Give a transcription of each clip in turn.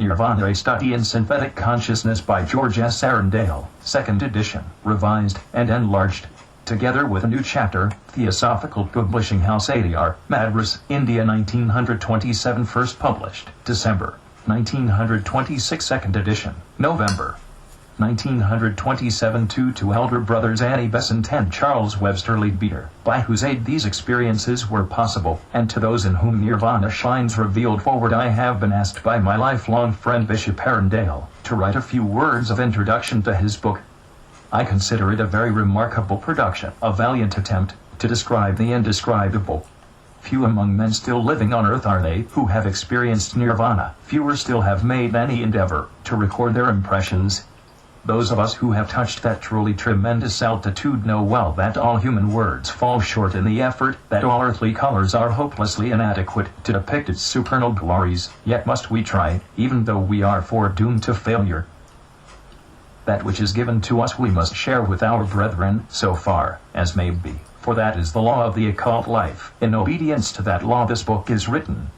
Nirvana, A Study in Synthetic Consciousness by George S. Arundale, 2nd edition, revised and enlarged. Together with a new chapter, Theosophical Publishing House, Adyar, Madras, India, 1927. First published, December 1926. 2nd edition, November 1927. To elder brothers Annie Besant and Charles Webster, Leadbeater, by whose aid these experiences were possible, and to those in whom Nirvana shines revealed forward, I have been asked by my lifelong friend Bishop Arundale to write a few words of introduction to his book. I consider it a very remarkable production, a valiant attempt to describe the indescribable. Few among men still living on earth are they who have experienced Nirvana. Fewer still have made any endeavor to record their impressions. Those of us who have touched that truly tremendous altitude know well that all human words fall short in the effort, that all earthly colors are hopelessly inadequate to depict its supernal glories, yet must we try, even though we are foredoomed to failure. That which is given to us we must share with our brethren, so far as may be, for that is the law of the occult life. In obedience to that law this book is written.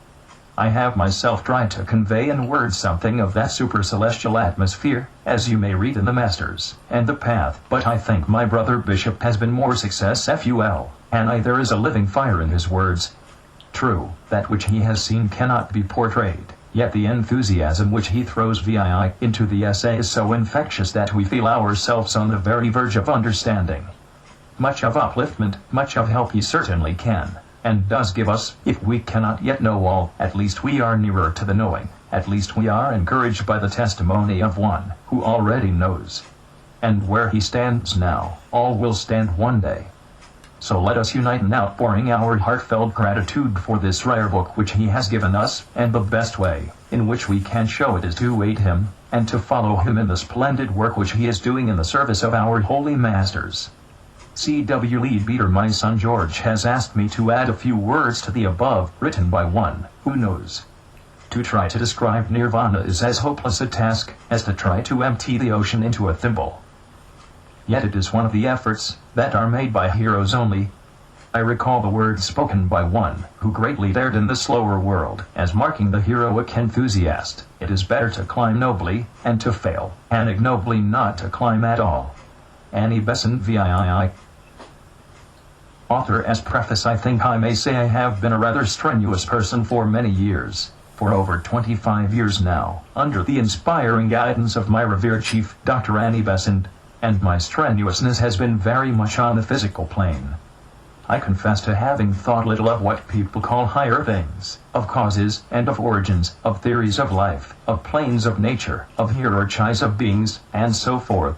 I have myself tried to convey in words something of that super-celestial atmosphere, as you may read in the Masters and the Path, but I think my brother Bishop has been more successful, and there is a living fire in his words. True, that which he has seen cannot be portrayed, yet the enthusiasm which he throws into the essay is so infectious that we feel ourselves on the very verge of understanding. Much of upliftment, much of help he certainly can and does give us. If we cannot yet know all, at least we are nearer to the knowing, at least we are encouraged by the testimony of one who already knows. And where he stands now, all will stand one day. So let us unite in outpouring our heartfelt gratitude for this rare book which he has given us, and the best way in which we can show it is to aid him, and to follow him in the splendid work which he is doing in the service of our holy masters. C.W. Leadbeater, my son George, has asked me to add a few words to the above, written by one who knows. To try to describe Nirvana is as hopeless a task as to try to empty the ocean into a thimble. Yet it is one of the efforts that are made by heroes only. I recall the words spoken by one who greatly dared in the slower world, as marking the heroic enthusiast. It is better to climb nobly, and to fail, and ignobly not to climb at all. Annie Besant, VII. Author. As preface, I think I may say I have been a rather strenuous person for many years, for over 25 years now, under the inspiring guidance of my revered chief, Dr. Annie Besant, and my strenuousness has been very much on the physical plane. I confess to having thought little of what people call higher things, of causes and of origins, of theories of life, of planes of nature, of hierarchies of beings, and so forth.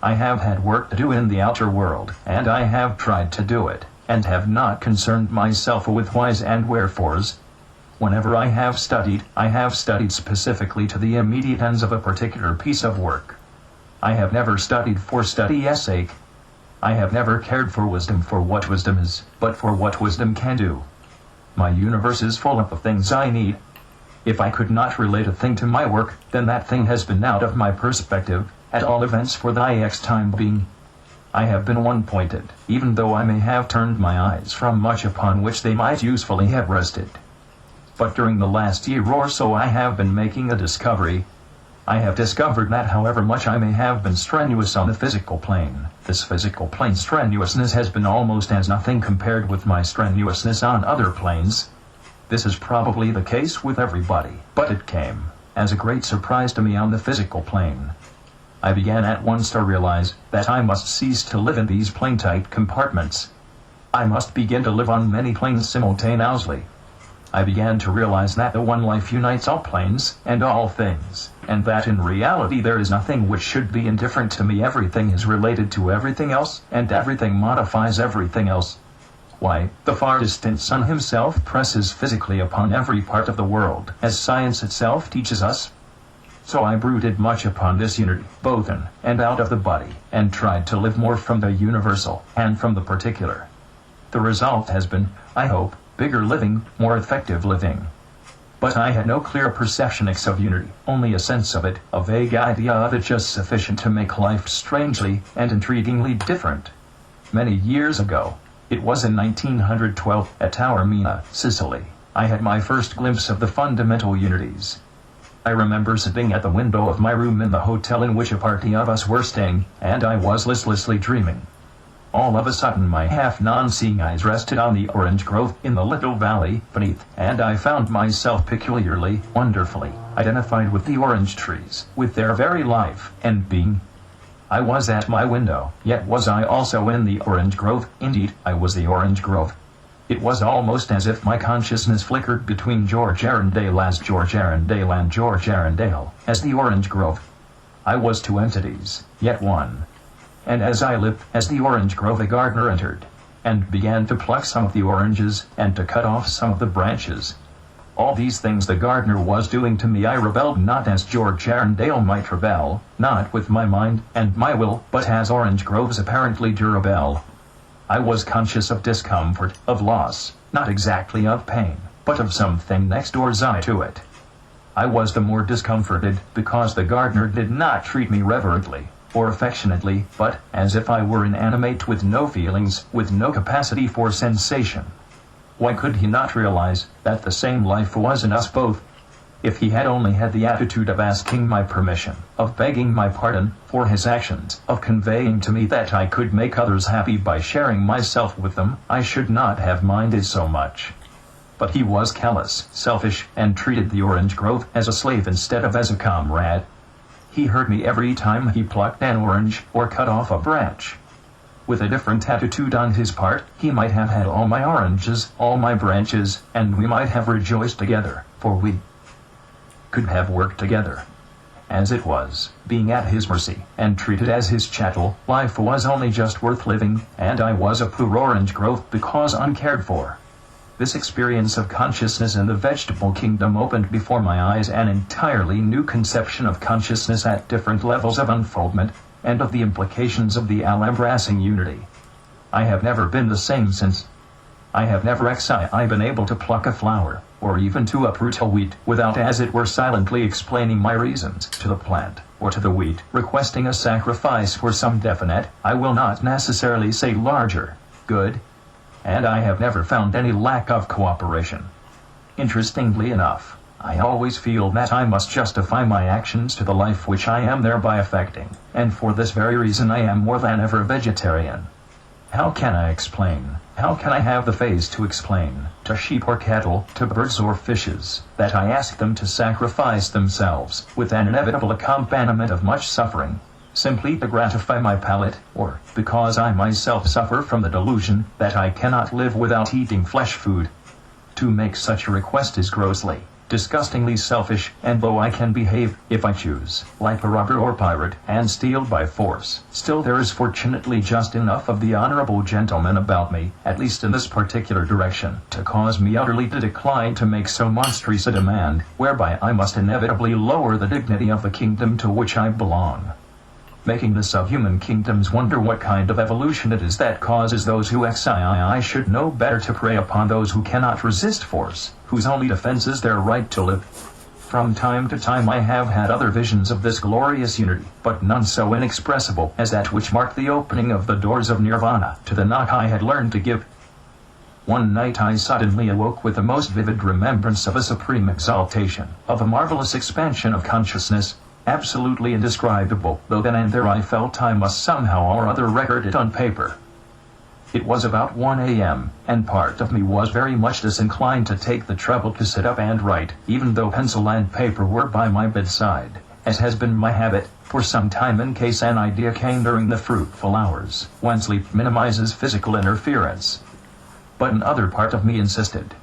I have had work to do in the outer world, and I have tried to do it, and have not concerned myself with whys and wherefores. Whenever I have studied specifically to the immediate ends of a particular piece of work. I have never studied for study's sake. I have never cared for wisdom for what wisdom is, but for what wisdom can do. My universe is full of the things I need. If I could not relate a thing to my work, then that thing has been out of my perspective, at all events for the time being. I have been one-pointed, even though I may have turned my eyes from much upon which they might usefully have rested. But during the last year or so I have been making a discovery. I have discovered that however much I may have been strenuous on the physical plane, this physical plane strenuousness has been almost as nothing compared with my strenuousness on other planes. This is probably the case with everybody, but it came as a great surprise to me on the physical plane. I began at once to realize that I must cease to live in these plane-type compartments. I must begin to live on many planes simultaneously. I began to realize that the one life unites all planes and all things, and that in reality there is nothing which should be indifferent to me. Everything is related to everything else, and everything modifies everything else. Why, the far distant sun himself presses physically upon every part of the world, as science itself teaches us. So I brooded much upon this unity, both in and out of the body, and tried to live more from the universal and from the particular. The result has been, I hope, bigger living, more effective living. But I had no clear perception of unity, only a sense of it, a vague idea of it just sufficient to make life strangely and intriguingly different. Many years ago, it was in 1912, at Taormina, Sicily, I had my first glimpse of the fundamental unities. I remember sitting at the window of my room in the hotel in which a party of us were staying, and I was listlessly dreaming. All of a sudden my half-non-seeing eyes rested on the orange grove in the little valley beneath, and I found myself peculiarly, wonderfully, identified with the orange trees, with their very life and being. I was at my window, yet was I also in the orange grove. Indeed, I was the orange grove. It was almost as if my consciousness flickered between George Arundale as George Arundale and George Arundale as the orange grove. I was two entities, yet one. And as I lived as the orange grove, a gardener entered, and began to pluck some of the oranges, and to cut off some of the branches. All these things the gardener was doing to me. I rebelled not as George Arundale might rebel, not with my mind and my will, but as orange groves apparently do rebel. I was conscious of discomfort, of loss, not exactly of pain, but of something next door's eye to it. I was the more discomforted because the gardener did not treat me reverently or affectionately, but as if I were inanimate with no feelings, with no capacity for sensation. Why could he not realize that the same life was in us both? If he had only had the attitude of asking my permission, of begging my pardon for his actions, of conveying to me that I could make others happy by sharing myself with them, I should not have minded so much. But he was callous, selfish, and treated the orange grove as a slave instead of as a comrade. He hurt me every time he plucked an orange or cut off a branch. With a different attitude on his part, he might have had all my oranges, all my branches, and we might have rejoiced together, for we could have worked together. As it was, being at his mercy, and treated as his chattel, life was only just worth living, and I was a poor orange grove because uncared for. This experience of consciousness in the vegetable kingdom opened before my eyes an entirely new conception of consciousness at different levels of unfoldment, and of the implications of the all-embracing unity. I have never been the same since. I have never been able to pluck a flower, or even to uproot a weed, without as it were silently explaining my reasons to the plant, or to the weed, requesting a sacrifice for some definite, I will not necessarily say larger, good, and I have never found any lack of cooperation. Interestingly enough, I always feel that I must justify my actions to the life which I am thereby affecting, and for this very reason I am more than ever a vegetarian. How can I explain, how can I have the face to explain, to sheep or cattle, to birds or fishes, that I ask them to sacrifice themselves, with an inevitable accompaniment of much suffering, simply to gratify my palate, or because I myself suffer from the delusion that I cannot live without eating flesh food? To make such a request is grossly, disgustingly selfish, and though I can behave, if I choose, like a robber or pirate, and steal by force, still there is fortunately just enough of the honorable gentleman about me, at least in this particular direction, to cause me utterly to decline to make so monstrous a demand, whereby I must inevitably lower the dignity of the kingdom to which I belong. Making the subhuman kingdoms wonder what kind of evolution it is that causes those who I should know better to prey upon those who cannot resist force, whose only defense is their right to live. From time to time I have had other visions of this glorious unity, but none so inexpressible as that which marked the opening of the doors of Nirvana to the knock I had learned to give. One night I suddenly awoke with the most vivid remembrance of a supreme exaltation, of a marvelous expansion of consciousness, absolutely indescribable, though then and there I felt I must somehow or other record it on paper. It was about 1 a.m., and part of me was very much disinclined to take the trouble to sit up and write, even though pencil and paper were by my bedside, as has been my habit for some time in case an idea came during the fruitful hours, when sleep minimizes physical interference. But another part of me insisted.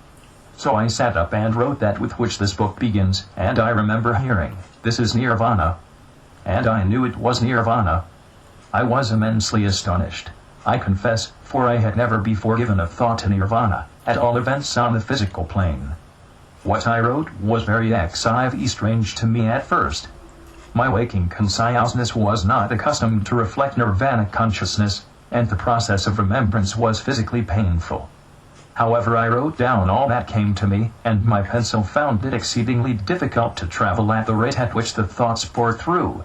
So I sat up and wrote that with which this book begins, and I remember hearing, "This is Nirvana." And I knew it was Nirvana. I was immensely astonished, I confess, for I had never before given a thought to Nirvana, at all events on the physical plane. What I wrote was very strange to me at first. My waking consciousness was not accustomed to reflect Nirvana consciousness, and the process of remembrance was physically painful. However, I wrote down all that came to me, and my pencil found it exceedingly difficult to travel at the rate at which the thoughts poured through.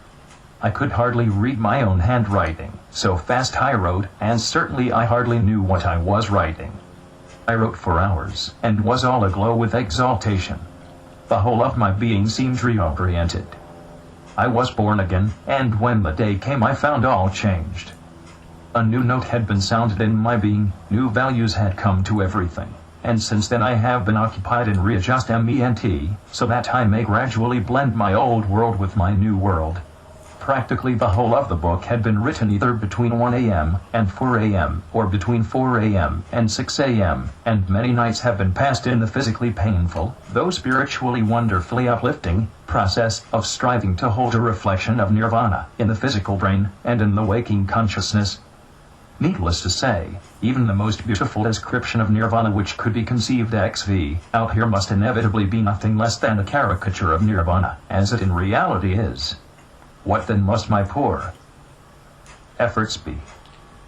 I could hardly read my own handwriting, so fast I wrote, and certainly I hardly knew what I was writing. I wrote for hours, and was all aglow with exaltation. The whole of my being seemed reoriented. I was born again, and when the day came I found all changed. A new note had been sounded in my being, new values had come to everything, and since then I have been occupied in readjustment so that I may gradually blend my old world with my new world. Practically the whole of the book had been written either between 1 a.m. and 4 a.m. or between 4 a.m. and 6 a.m., and many nights have been passed in the physically painful, though spiritually wonderfully uplifting, process of striving to hold a reflection of Nirvana in the physical brain and in the waking consciousness. Needless to say, even the most beautiful description of Nirvana which could be conceived out here must inevitably be nothing less than a caricature of Nirvana, as it in reality is. What then must my poor efforts be?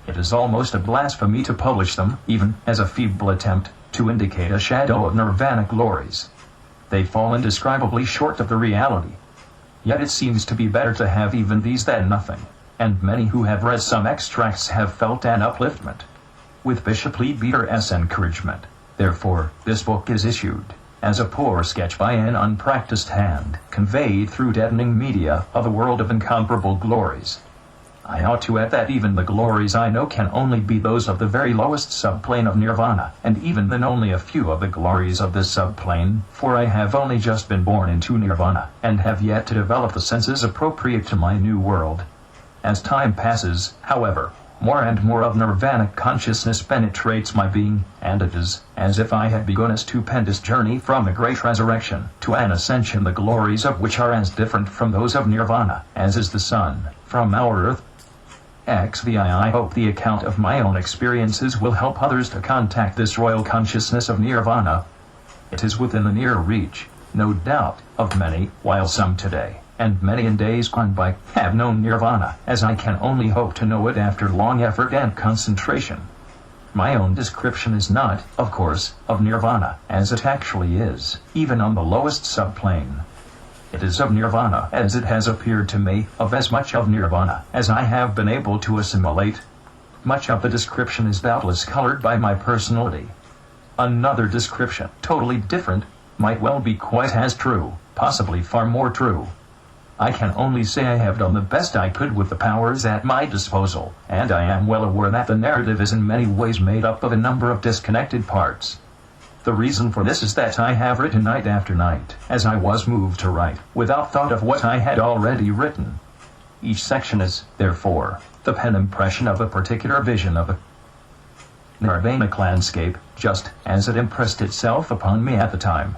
It is almost a blasphemy to publish them, even as a feeble attempt to indicate a shadow of Nirvanic glories. They fall indescribably short of the reality. Yet it seems to be better to have even these than nothing, and many who have read some extracts have felt an upliftment. With Bishop Leadbeater's encouragement, therefore, this book is issued as a poor sketch by an unpracticed hand, conveyed through deadening media of a world of incomparable glories. I ought to add that even the glories I know can only be those of the very lowest subplane of Nirvana, and even then only a few of the glories of this subplane, for I have only just been born into Nirvana, and have yet to develop the senses appropriate to my new world. As time passes, however, more and more of Nirvanic consciousness penetrates my being, and it is as if I had begun a stupendous journey from a great resurrection to an ascension, the glories of which are as different from those of Nirvana as is the sun from our earth. I hope the account of my own experiences will help others to contact this royal consciousness of Nirvana. It is within the near reach, no doubt, of many, while some today, and many in days gone by, have known Nirvana, as I can only hope to know it after long effort and concentration. My own description is not, of course, of Nirvana, as it actually is, even on the lowest subplane. It is of Nirvana as it has appeared to me, of as much of Nirvana as I have been able to assimilate. Much of the description is doubtless colored by my personality. Another description, totally different, might well be quite as true, possibly far more true. I can only say I have done the best I could with the powers at my disposal, and I am well aware that the narrative is in many ways made up of a number of disconnected parts. The reason for this is that I have written night after night, as I was moved to write, without thought of what I had already written. Each section is, therefore, the pen impression of a particular vision of a Nirvanic landscape, just as it impressed itself upon me at the time.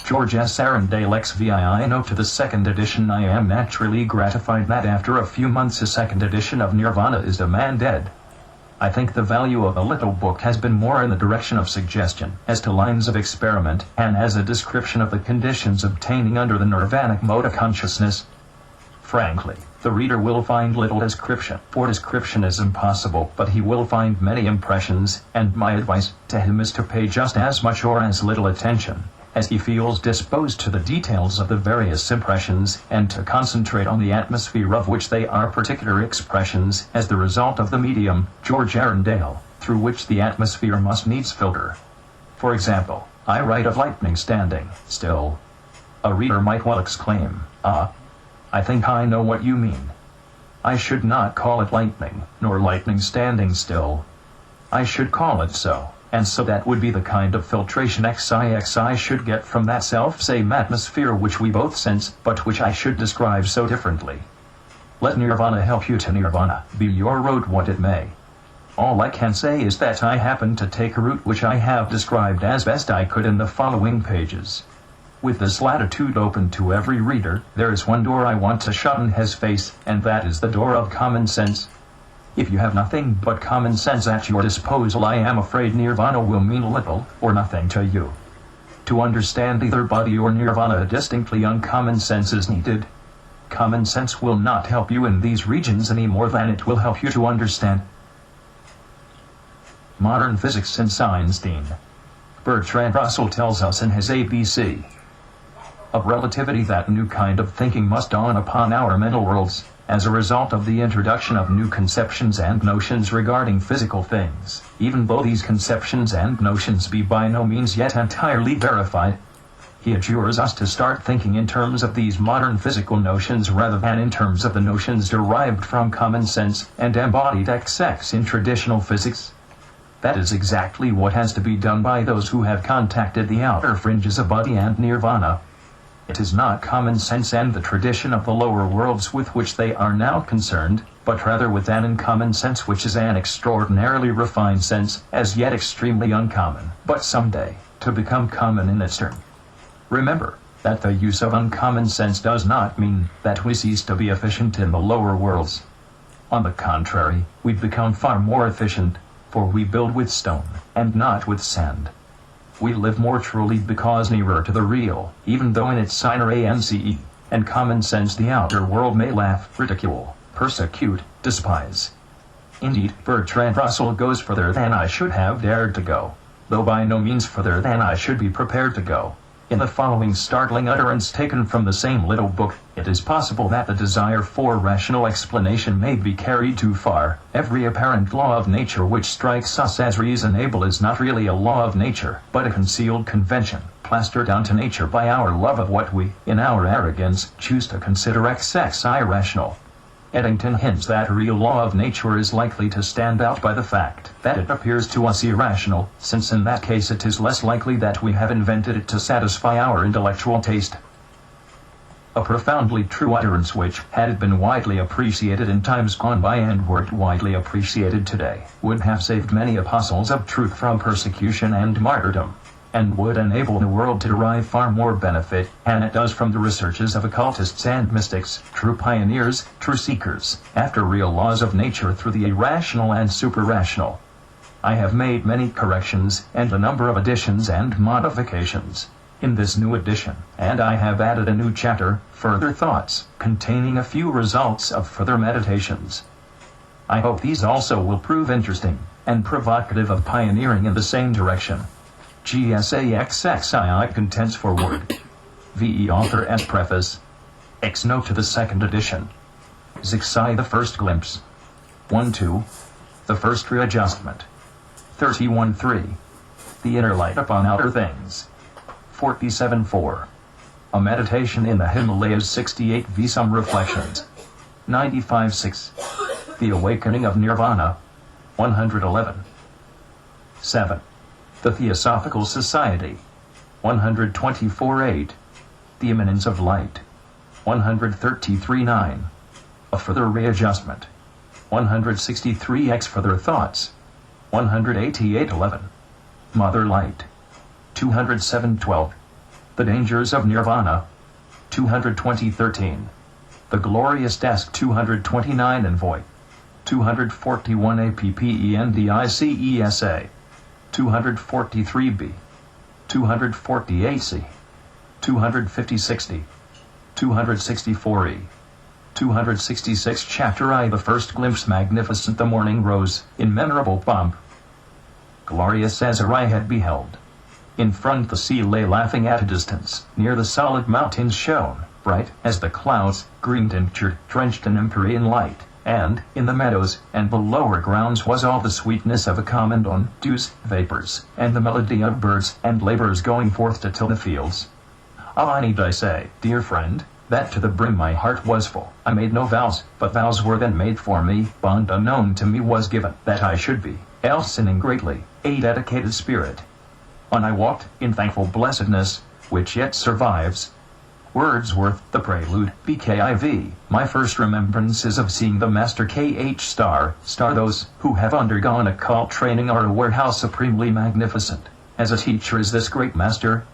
George S. Arundale XVI note to the second edition. I am naturally gratified that after a few months a second edition of Nirvana is demand dead. I think the value of a little book has been more in the direction of suggestion as to lines of experiment and as a description of the conditions obtaining under the Nirvanic mode of consciousness. Frankly, the reader will find little description, for description is impossible, but he will find many impressions, and my advice to him is to pay just as much or as little attention as he feels disposed to the details of the various impressions, and to concentrate on the atmosphere of which they are particular expressions as the result of the medium, George Arundale, through which the atmosphere must needs filter. For example, I write of lightning standing still. A reader might well exclaim, "Ah, I think I know what you mean. I should not call it lightning, nor lightning standing still. I should call it so. And so that would be the kind of filtration XI should get from that self-same atmosphere which we both sense, but which I should describe so differently. Let Nirvana help you to Nirvana, be your road what it may. All I can say is that I happen to take a route which I have described as best I could in the following pages. With this latitude open to every reader, there is one door I want to shut in his face, and that is the door of common sense. If you have nothing but common sense at your disposal, I am afraid Nirvana will mean little or nothing to you. To understand either body or Nirvana, distinctly uncommon sense is needed. Common sense will not help you in these regions any more than it will help you to understand modern physics since Einstein. Bertrand Russell tells us in his ABC of relativity that new kind of thinking must dawn upon our mental worlds as a result of the introduction of new conceptions and notions regarding physical things, even though these conceptions and notions be by no means yet entirely verified. He adjures us to start thinking in terms of these modern physical notions rather than in terms of the notions derived from common sense and embodied XX in traditional physics. That is exactly what has to be done by those who have contacted the outer fringes of Buddha and Nirvana. It is not common sense and the tradition of the lower worlds with which they are now concerned, but rather with an uncommon sense which is an extraordinarily refined sense, as yet extremely uncommon, but someday, to become common in its turn. Remember that the use of uncommon sense does not mean that we cease to be efficient in the lower worlds. On the contrary, we become far more efficient, for we build with stone, and not with sand. We live more truly because nearer to the real, even though in its sign ance, and common sense the outer world may laugh, ridicule, persecute, despise. Indeed, Bertrand Russell goes further than I should have dared to go, though by no means further than I should be prepared to go. In the following startling utterance taken from the same little book, it is possible that the desire for rational explanation may be carried too far. Every apparent law of nature which strikes us as reasonable is not really a law of nature, but a concealed convention, plastered onto nature by our love of what we, in our arrogance, choose to consider XX irrational. Eddington hints that a real law of nature is likely to stand out by the fact that it appears to us irrational, since in that case it is less likely that we have invented it to satisfy our intellectual taste. A profoundly true utterance which, had it been widely appreciated in times gone by and were it widely appreciated today, would have saved many apostles of truth from persecution and martyrdom, and would enable the world to derive far more benefit than it does from the researches of occultists and mystics, true pioneers, true seekers, after real laws of nature through the irrational and super-rational. I have made many corrections and a number of additions and modifications in this new edition, and I have added a new chapter, Further Thoughts, containing a few results of further meditations. I hope these also will prove interesting and provocative of pioneering in the same direction. GSAXXII Contents for Word. VE Author as Preface. X Note to the Second Edition. Zixi The First Glimpse. 1-2. The First Readjustment. 31-3. The Inner Light Upon Outer Things. 47-4. A Meditation in the Himalayas 68v Some Reflections. 95-6. The Awakening of Nirvana. 111. 7. The Theosophical Society. 124-8. The Immanence of Light. 133-9. A Further Readjustment. 163x Further Thoughts. 188-11. Mother Light. 207-12. The Dangers of Nirvana. 220-13. The Glorious Desk 229 Envoy. 241 APPENDICESA. 243B, 248C, 250-60, 264E, 266 Chapter I The First Glimpse Magnificent The Morning Rose, in memorable pomp. Glorious as I had beheld. In front the sea lay laughing at a distance, near the solid mountains shone, bright as the clouds, green tinctured, drenched in empyrean light. And, in the meadows, and the lower grounds was all the sweetness of a common dawn, dews, vapors, and the melody of birds and laborers going forth to till the fields. Ah, need I say, dear friend, that to the brim my heart was full. I made no vows, but vows were then made for me, bond unknown to me was given, that I should be, else sinning greatly, a dedicated spirit. On I walked, in thankful blessedness, which yet survives. Wordsworth, The Prelude, BKIV. My first remembrance is of seeing the Master KH Star. Those who have undergone occult training are aware how supremely magnificent. As a teacher is this great master.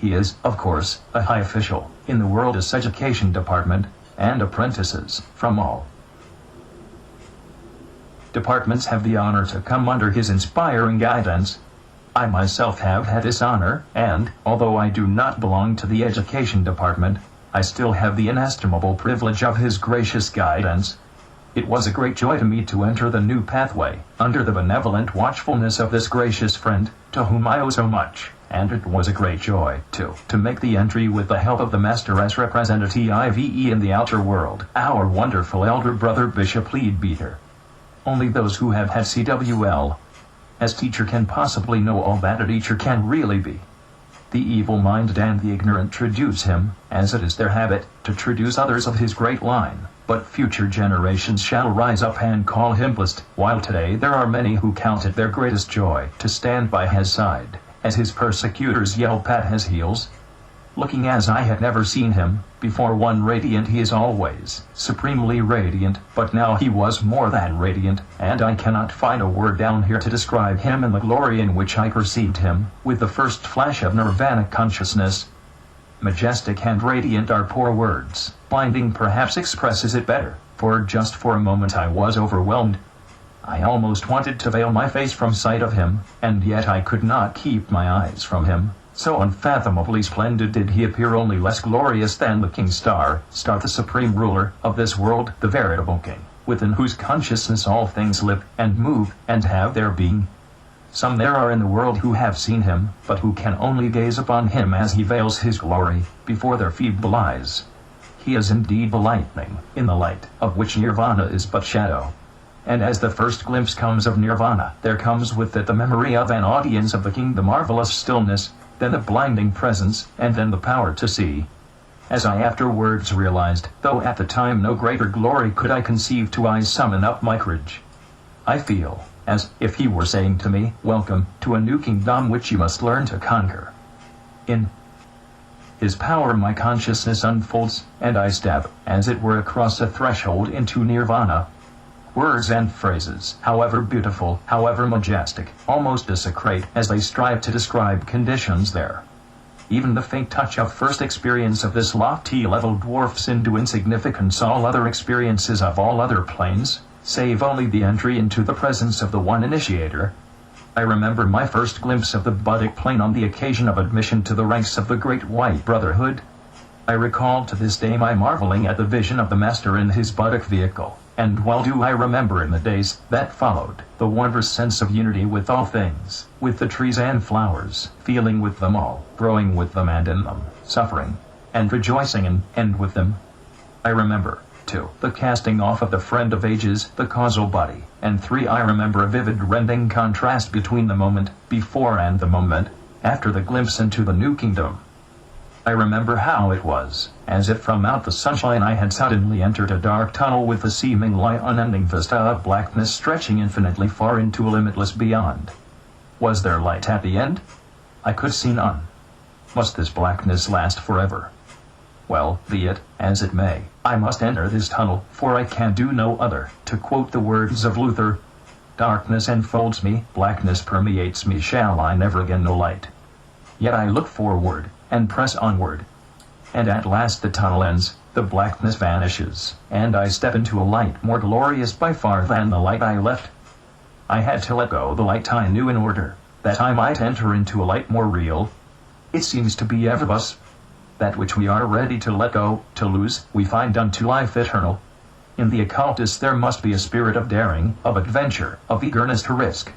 He is, of course, a high official in the world's education department, and apprentices from all departments have the honor to come under his inspiring guidance. I myself have had this honor, and, although I do not belong to the education department, I still have the inestimable privilege of his gracious guidance. It was a great joy to me to enter the new pathway, under the benevolent watchfulness of this gracious friend, to whom I owe so much, and it was a great joy, too, to make the entry with the help of the Master as representative in the outer world, our wonderful elder brother Bishop Leadbeater. Only those who have had CWL as teacher can possibly know all that a teacher can really be. The evil-minded and the ignorant traduce him, as it is their habit, to traduce others of his great line. But future generations shall rise up and call him blessed, while today there are many who count it their greatest joy to stand by his side, as his persecutors yelp at his heels. Looking as I had never seen him before, one radiant, he is always supremely radiant, but now he was more than radiant, and I cannot find a word down here to describe him in the glory in which I perceived him, with the first flash of Nirvana consciousness. Majestic and radiant are poor words. Blinding perhaps expresses it better, for just for a moment I was overwhelmed. I almost wanted to veil my face from sight of him, and yet I could not keep my eyes from him. So unfathomably splendid did he appear, only less glorious than the King Star, the supreme ruler of this world, the veritable king, within whose consciousness all things live, and move, and have their being. Some there are in the world who have seen him, but who can only gaze upon him as he veils his glory before their feeble eyes. He is indeed the lightning, in the light of which Nirvana is but shadow. And as the first glimpse comes of Nirvana, there comes with it the memory of an audience of the king, the marvelous stillness, then the blinding presence, and then the power to see. As I afterwards realized, though at the time no greater glory could I conceive, to I summon up my courage. I feel as if he were saying to me, welcome to a new kingdom which you must learn to conquer. In his power my consciousness unfolds, and I step, as it were, across a threshold into Nirvana. Words and phrases, however beautiful, however majestic, almost desecrate as they strive to describe conditions there. Even the faint touch of first experience of this lofty level dwarfs into insignificance all other experiences of all other planes, save only the entry into the presence of the one initiator. I remember my first glimpse of the buddhic plane on the occasion of admission to the ranks of the Great White Brotherhood. I recall to this day my marveling at the vision of the Master in his buddhic vehicle. And well do I remember in the days that followed, the wondrous sense of unity with all things, with the trees and flowers, feeling with them all, growing with them and in them, suffering, and rejoicing in, and with them. I remember, too, the casting off of the friend of ages, the causal body, and 3. I remember a vivid rending contrast between the moment before and the moment after the glimpse into the new kingdom. I remember how it was, as if from out the sunshine I had suddenly entered a dark tunnel with a seemingly unending vista of blackness stretching infinitely far into a limitless beyond. Was there light at the end? I could see none. Must this blackness last forever? Well, be it as it may, I must enter this tunnel, for I can do no other. To quote the words of Luther, darkness enfolds me, blackness permeates me, shall I never again know light? Yet I look forward, and press onward. And at last the tunnel ends, the blackness vanishes, and I step into a light more glorious by far than the light I left. I had to let go the light I knew in order that I might enter into a light more real. It seems to be ever thus. That which we are ready to let go, to lose, we find unto life eternal. In the occultist there must be a spirit of daring, of adventure, of eagerness to risk.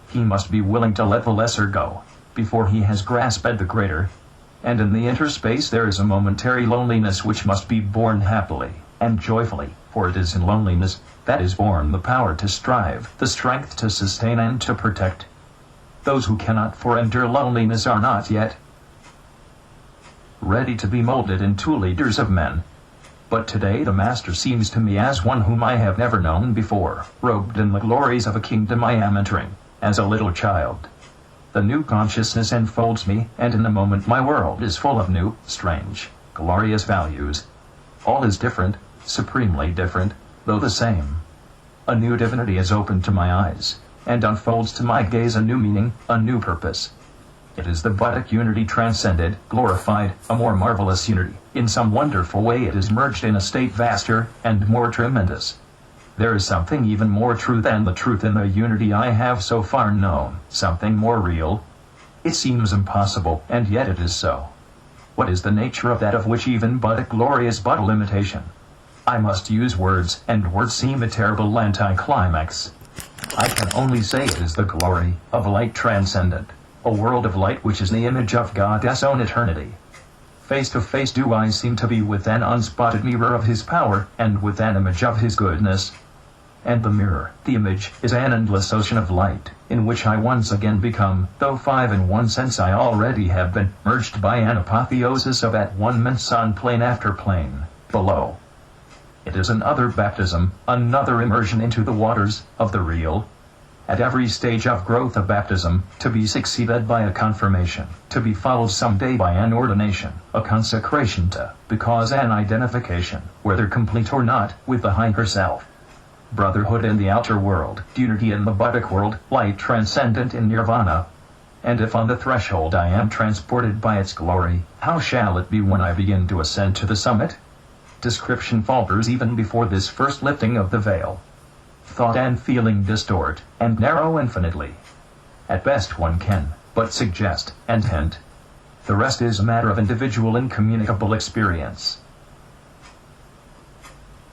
He must be willing to let the lesser go before he has grasped the greater. And in the interspace there is a momentary loneliness which must be borne happily and joyfully, for it is in loneliness that is born the power to strive, the strength to sustain and to protect. Those who cannot endure loneliness are not yet ready to be molded into leaders of men. But today the Master seems to me as one whom I have never known before, robed in the glories of a kingdom I am entering, as a little child. The new consciousness enfolds me, and in a moment my world is full of new, strange, glorious values. All is different, supremely different, though the same. A new divinity is opened to my eyes, and unfolds to my gaze a new meaning, a new purpose. It is the buddhic unity transcended, glorified, a more marvelous unity. In some wonderful way it is merged in a state vaster and more tremendous. There is something even more true than the truth in the unity I have so far known, something more real. It seems impossible, and yet it is so. What is the nature of that of which even buddhic glory is but a limitation? I must use words, and words seem a terrible anticlimax. I can only say it is the glory of light transcendent, a world of light which is the image of God's own eternity. Face to face do I seem to be with an unspotted mirror of his power, and with an image of his goodness. and the mirror, the image, is an endless ocean of light, in which I once again become, though five in one sense I already have been, merged by an apotheosis of at one mense on plane after plane, below. It is another baptism, another immersion into the waters of the real. At every stage of growth of baptism, to be succeeded by a confirmation, to be followed someday by an ordination, a consecration to, because an identification, whether complete or not, with the higher self. Brotherhood in the outer world, unity in the buddhic world, light transcendent in nirvana. And if on the threshold I am transported by its glory, how shall it be when I begin to ascend to the summit? Description falters even before this first lifting of the veil. Thought and feeling distort, and narrow infinitely. At best one can but suggest and hint. The rest is a matter of individual incommunicable experience.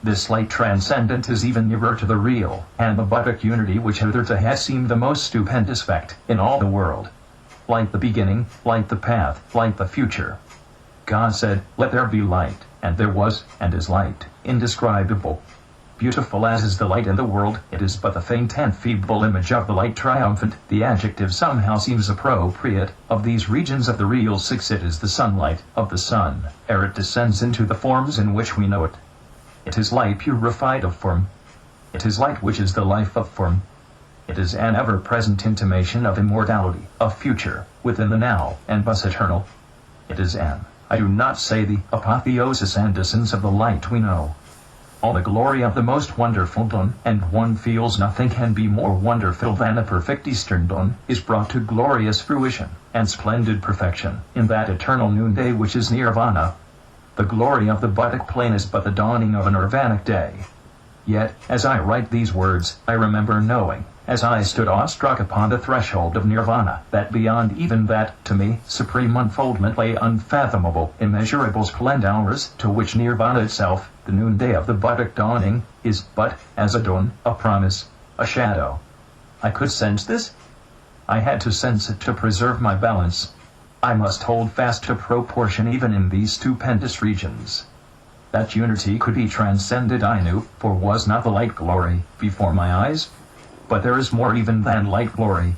This light transcendent is even nearer to the real, and the buddhic unity which hitherto has seemed the most stupendous fact in all the world. Light the beginning, light the path, light the future. God said, "Let there be light," and there was, and is light, indescribable. Beautiful as is the light in the world, it is but the faint and feeble image of the light triumphant. The adjective somehow seems appropriate. Of these regions of the real six, it is the sunlight of the sun, ere it descends into the forms in which we know it. It is light purified of form. It is light which is the life of form. It is an ever-present intimation of immortality, of future, within the now, and thus eternal. It is I do not say the apotheosis and essence of the light we know. All the glory of the most wonderful dawn, and one feels nothing can be more wonderful than a perfect Eastern dawn, is brought to glorious fruition, and splendid perfection, in that eternal noonday which is nirvana. The glory of the buddhic plane is but the dawning of a nirvanic day. Yet, as I write these words, I remember knowing, as I stood awestruck upon the threshold of nirvana, that beyond even that, to me, supreme unfoldment lay unfathomable, immeasurable splendors, to which nirvana itself, the noonday of the buddhic dawning, is but, as a dawn, a promise, a shadow. I could sense this. I had to sense it to preserve my balance. I must hold fast to proportion even in these stupendous regions. That unity could be transcended I knew, for was not the light glory before my eyes? But there is more even than light glory.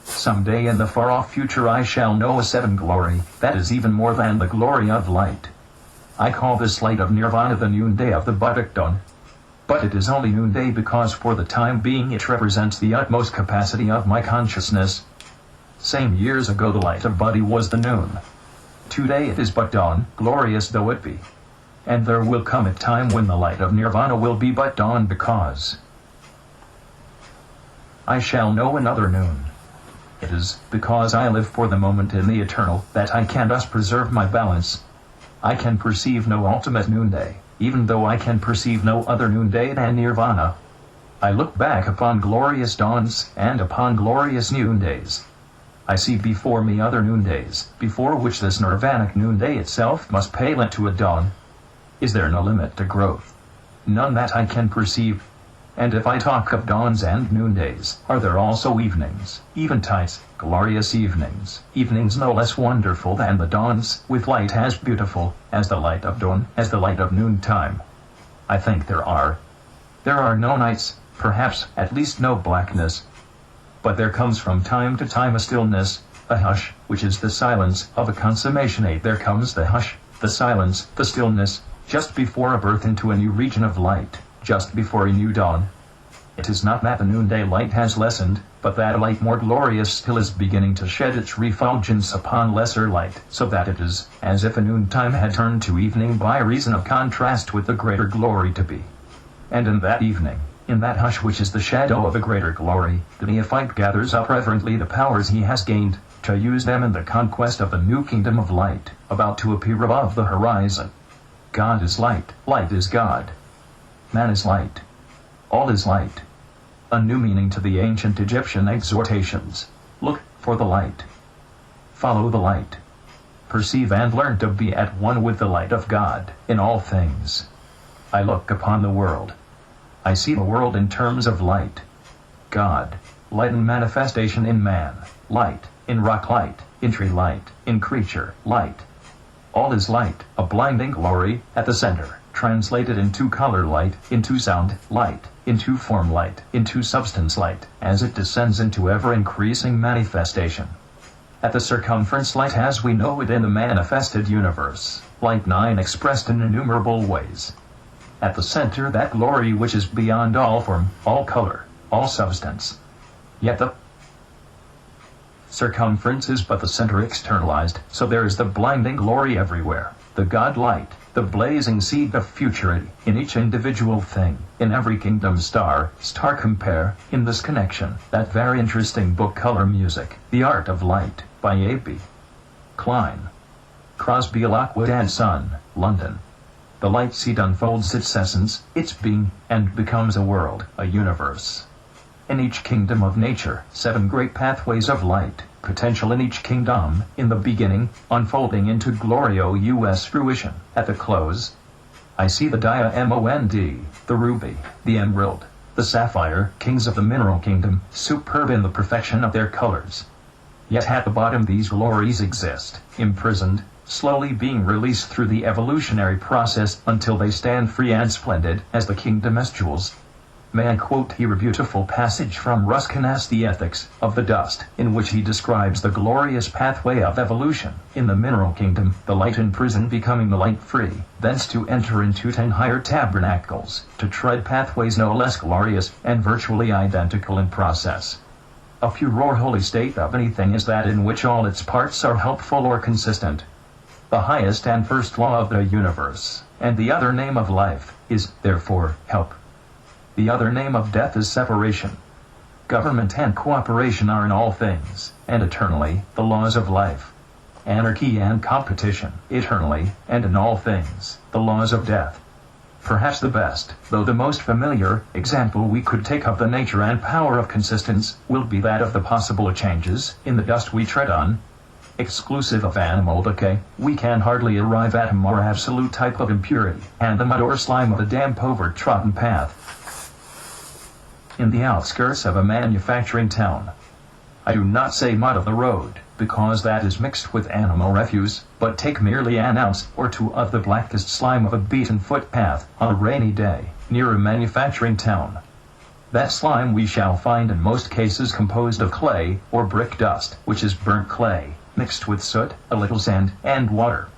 Some day in the far-off future I shall know a seven glory, that is even more than the glory of light. I call this light of nirvana the noonday of the buddhic dawn. But it is only noonday because for the time being it represents the utmost capacity of my consciousness. Same years ago the light of Buddhi was the noon. Today it is but dawn, glorious though it be. And there will come a time when the light of nirvana will be but dawn because I shall know another noon. It is because I live for the moment in the eternal that I can thus preserve my balance. I can perceive no ultimate noonday, even though I can perceive no other noonday than nirvana. I look back upon glorious dawns and upon glorious noondays. I see before me other noondays, before which this nirvanic noonday itself must pale into a dawn. Is there no limit to growth? None that I can perceive. And if I talk of dawns and noondays, are there also evenings, eventides, glorious evenings, evenings no less wonderful than the dawns, with light as beautiful as the light of dawn, as the light of noontime? I think there are. There are no nights, perhaps at least no blackness. But there comes from time to time a stillness, a hush, which is the silence of a consummation. There comes the hush, the silence, the stillness, just before a birth into a new region of light, just before a new dawn. It is not that the noonday light has lessened, but that a light more glorious still is beginning to shed its refulgence upon lesser light, so that it is as if a noontime had turned to evening by reason of contrast with the greater glory to be. And in that evening, in that hush which is the shadow of a greater glory, the neophyte gathers up reverently the powers he has gained, to use them in the conquest of the new kingdom of light, about to appear above the horizon. God is light, light is God. Man is light. All is light. A new meaning to the ancient Egyptian exhortations. Look for the light. Follow the light. Perceive and learn to be at one with the light of God in all things. I look upon the world. I see the world in terms of light. God, light in manifestation in man, light, in rock light, in tree light, in creature light. All is light, a blinding glory, at the center, translated into color light, into sound light, into form light, into substance light, as it descends into ever-increasing manifestation. At the circumference light as we know it in the manifested universe, light 9 expressed in innumerable ways. At the center that glory which is beyond all form, all color, all substance. Yet the circumference is but the center externalized, so there is the blinding glory everywhere, the God light, the blazing seed of futurity, in each individual thing, in every kingdom star compare, in this connection, that very interesting book Color Music, The Art of Light, by A.B. Klein. Crosby, Lockwood and Son, London. The light seed unfolds its essence, its being, and becomes a world, a universe. In each kingdom of nature, 7 great pathways of light, potential in each kingdom, in the beginning, unfolding into glorious fruition, at the close. I see the diamond, the ruby, the emerald, the sapphire, kings of the mineral kingdom, superb in the perfection of their colors. Yet at the bottom these glories exist, imprisoned, slowly being released through the evolutionary process until they stand free and splendid as the kingdom as jewels. May I quote here a beautiful passage from Ruskin's The Ethics of the Dust, in which he describes the glorious pathway of evolution, in the mineral kingdom, the light in prison becoming the light free, thence to enter into 10 higher tabernacles, to tread pathways no less glorious, and virtually identical in process. A pure or holy state of anything is that in which all its parts are helpful or consistent. The highest and first law of the universe, and the other name of life, is, therefore, help. The other name of death is separation. Government and cooperation are in all things, and eternally, the laws of life. Anarchy and competition, eternally, and in all things, the laws of death. Perhaps the best, though the most familiar, example we could take of the nature and power of consistence, will be that of the possible changes, in the dust we tread on. Exclusive of animal decay, we can hardly arrive at a more absolute type of impurity, and the mud or slime of a damp over-trodden path. In the outskirts of a manufacturing town. I do not say mud of the road, because that is mixed with animal refuse, but take merely an ounce or 2 of the blackest slime of a beaten footpath on a rainy day, near a manufacturing town. That slime we shall find in most cases composed of clay, or brick dust, which is burnt clay, mixed with soot, a little sand, and water.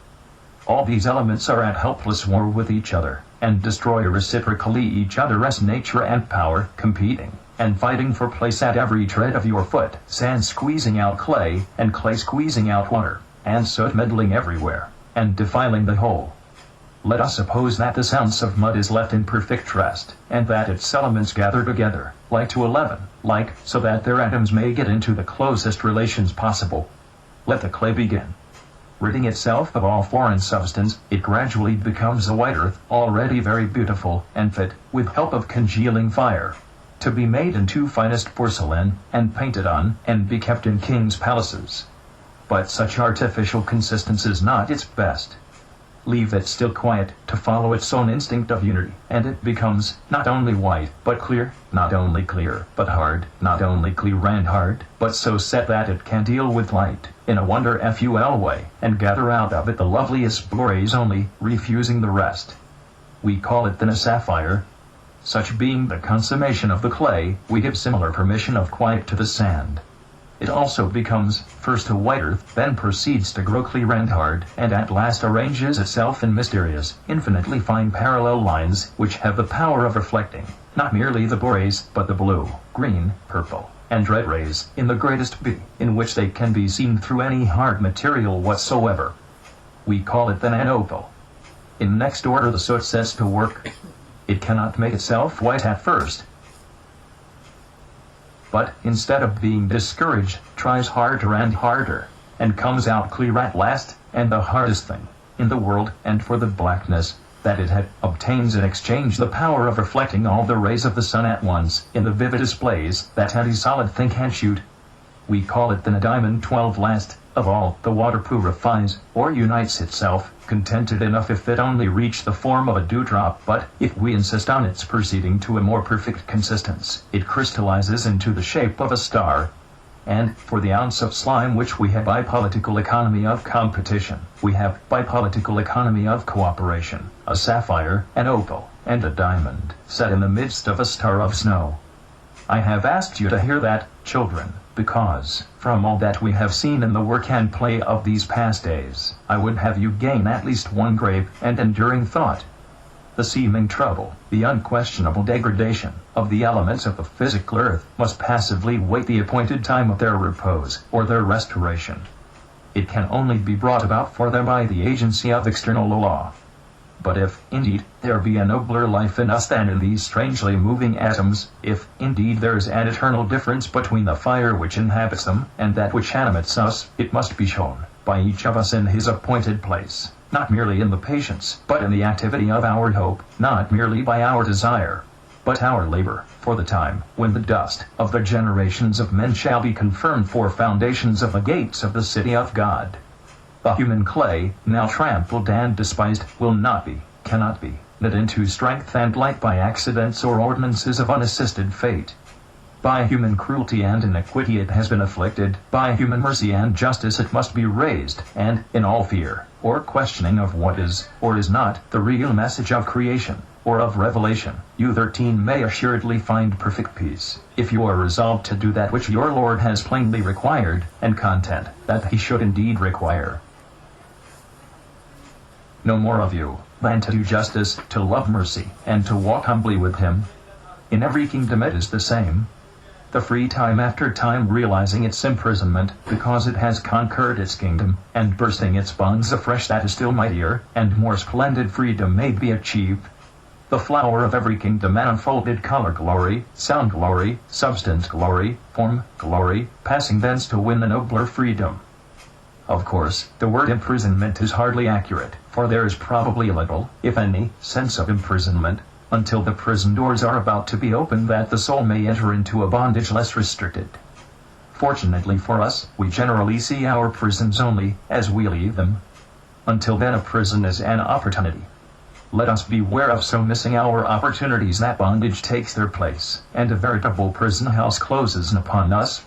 All these elements are at helpless war with each other, and destroy reciprocally each other's nature and power, competing, and fighting for place at every tread of your foot, sand squeezing out clay, and clay squeezing out water, and soot meddling everywhere, and defiling the whole. Let us suppose that this ounce of mud is left in perfect rest, and that its elements gather together, like to 11, so that their atoms may get into the closest relations possible. Let the clay begin. Ridding itself of all foreign substance, it gradually becomes a white earth, already very beautiful, and fit, with help of congealing fire, to be made into finest porcelain, and painted on, and be kept in kings' palaces. But such artificial consistence is not its best. Leave it still quiet, to follow its own instinct of unity, and it becomes, not only white, but clear, not only clear, but hard, not only clear and hard, but so set that it can deal with light, in a wonderful way, and gather out of it the loveliest glories only, refusing the rest. We call it then a sapphire. Such being the consummation of the clay, we give similar permission of quiet to the sand. It also becomes, first a white earth, then proceeds to grow clear and hard, and at last arranges itself in mysterious, infinitely fine parallel lines, which have the power of reflecting, not merely the blue rays, but the blue, green, purple, and red rays, in the greatest B, in which they can be seen through any hard material whatsoever. We call it then an opal. In next order the soot sets to work. It cannot make itself white at first, but, instead of being discouraged, tries harder and harder, and comes out clear at last, and the hardest thing in the world, and for the blackness that it had, obtains in exchange the power of reflecting all the rays of the sun at once, in the vividest blaze that any solid thing can shoot. We call it then a diamond. 12 Last of all, the water purifies, or unites itself, contented enough if it only reach the form of a dewdrop, but, if we insist on its proceeding to a more perfect consistence, it crystallizes into the shape of a star. And for the ounce of slime which we have bipolitical economy of competition, we have bipolitical economy of cooperation, a sapphire, an opal, and a diamond, set in the midst of a star of snow. I have asked you to hear that, children, because, from all that we have seen in the work and play of these past days, I would have you gain at least one grave and enduring thought. The seeming trouble, the unquestionable degradation of the elements of the physical earth must passively wait the appointed time of their repose or their restoration. It can only be brought about for them by the agency of external law. But if, indeed, there be a nobler life in us than in these strangely moving atoms, if, indeed, there is an eternal difference between the fire which inhabits them and that which animates us, it must be shown, by each of us in his appointed place, not merely in the patience, but in the activity of our hope, not merely by our desire, but our labor, for the time when the dust of the generations of men shall be confirmed for foundations of the gates of the city of God. The human clay, now trampled and despised, will not be, cannot be, knit into strength and light by accidents or ordinances of unassisted fate. By human cruelty and iniquity it has been afflicted, by human mercy and justice it must be raised, and, in all fear, or questioning of what is, or is not, the real message of creation, or of revelation, you 13 may assuredly find perfect peace, if you are resolved to do that which your Lord has plainly required, and content that he should indeed require. No more of you, than to do justice, to love mercy, and to walk humbly with him. In every kingdom it is the same. The free time after time realizing its imprisonment, because it has conquered its kingdom, and bursting its bonds afresh that is still mightier, and more splendid freedom may be achieved. The flower of every kingdom unfolded color glory, sound glory, substance glory, form glory, passing thence to win the nobler freedom. Of course, the word imprisonment is hardly accurate, for there is probably little, if any, sense of imprisonment, until the prison doors are about to be opened that the soul may enter into a bondage less restricted. Fortunately for us, we generally see our prisons only as we leave them. Until then a prison is an opportunity. Let us beware of so missing our opportunities that bondage takes their place, and a veritable prison house closes upon us.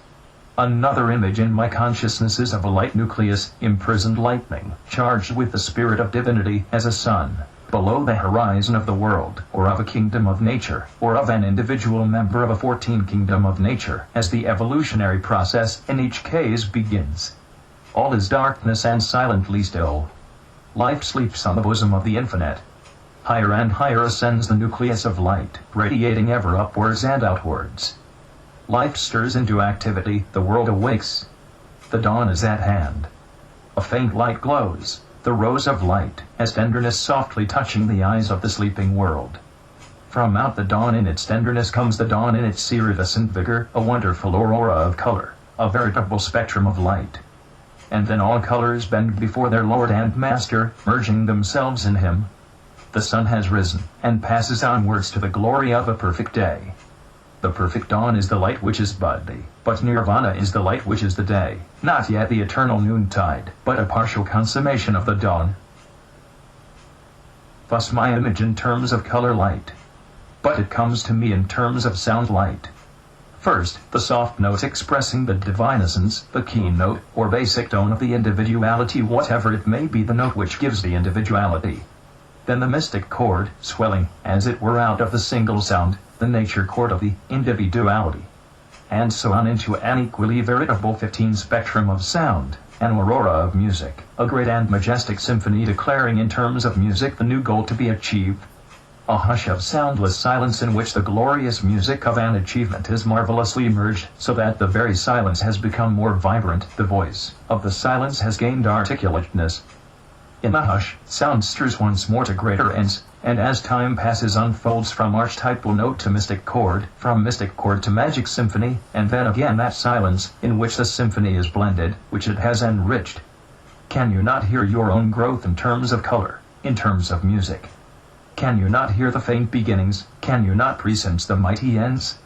Another image in my consciousness is of a light nucleus, imprisoned lightning, charged with the spirit of divinity as a sun, below the horizon of the world, or of a kingdom of nature, or of an individual member of a 14 kingdom of nature, as the evolutionary process in each case begins. All is darkness and silently still. Life sleeps on the bosom of the infinite. Higher and higher ascends the nucleus of light, radiating ever upwards and outwards. Life stirs into activity, the world awakes. The dawn is at hand. A faint light glows, the rose of light, as tenderness softly touching the eyes of the sleeping world. From out the dawn in its tenderness comes the dawn in its iridescent vigor, a wonderful aurora of color, a veritable spectrum of light. And then all colors bend before their Lord and Master, merging themselves in him. The sun has risen, and passes onwards to the glory of a perfect day. The perfect dawn is the light which is body, but Nirvana is the light which is the day, not yet the eternal noontide, but a partial consummation of the dawn. Thus my image in terms of color light. But it comes to me in terms of sound light. First, the soft note expressing the divine essence, the keynote, or basic tone of the individuality, whatever it may be, the note which gives the individuality. Then the mystic chord, swelling, as it were out of the single sound, the nature chord of the individuality. And so on into an equally veritable 15 spectrum of sound, an aurora of music, a great and majestic symphony declaring in terms of music the new goal to be achieved. A hush of soundless silence in which the glorious music of an achievement is marvelously merged, so that the very silence has become more vibrant, the voice of the silence has gained articulateness. In the hush, sound stirs once more to greater ends, and as time passes unfolds from archetypal note to mystic chord, from mystic chord to magic symphony, and then again that silence, in which the symphony is blended, which it has enriched. Can you not hear your own growth in terms of color, in terms of music? Can you not hear the faint beginnings, can you not presense the mighty ends?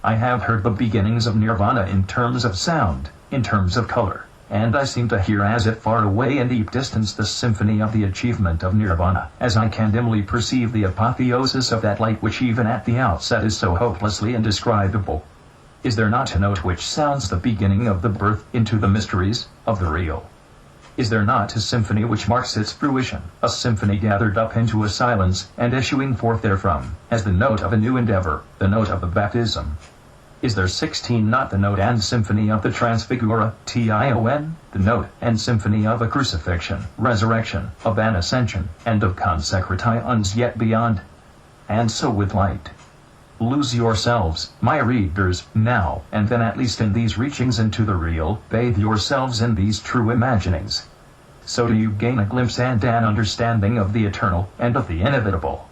I have heard the beginnings of Nirvana in terms of sound, in terms of color. And I seem to hear as if far away in deep distance the symphony of the achievement of Nirvana, as I can dimly perceive the apotheosis of that light which even at the outset is so hopelessly indescribable. Is there not a note which sounds the beginning of the birth into the mysteries of the real? Is there not a symphony which marks its fruition, a symphony gathered up into a silence and issuing forth therefrom, as the note of a new endeavor, the note of the baptism? Is there 16 not the note and symphony of the transfiguration, the note and symphony of a crucifixion, resurrection, of an ascension, and of consecrations yet beyond? And so with light. Lose yourselves, my readers, now and then at least in these reachings into the real, bathe yourselves in these true imaginings. So do you gain a glimpse and an understanding of the eternal and of the inevitable.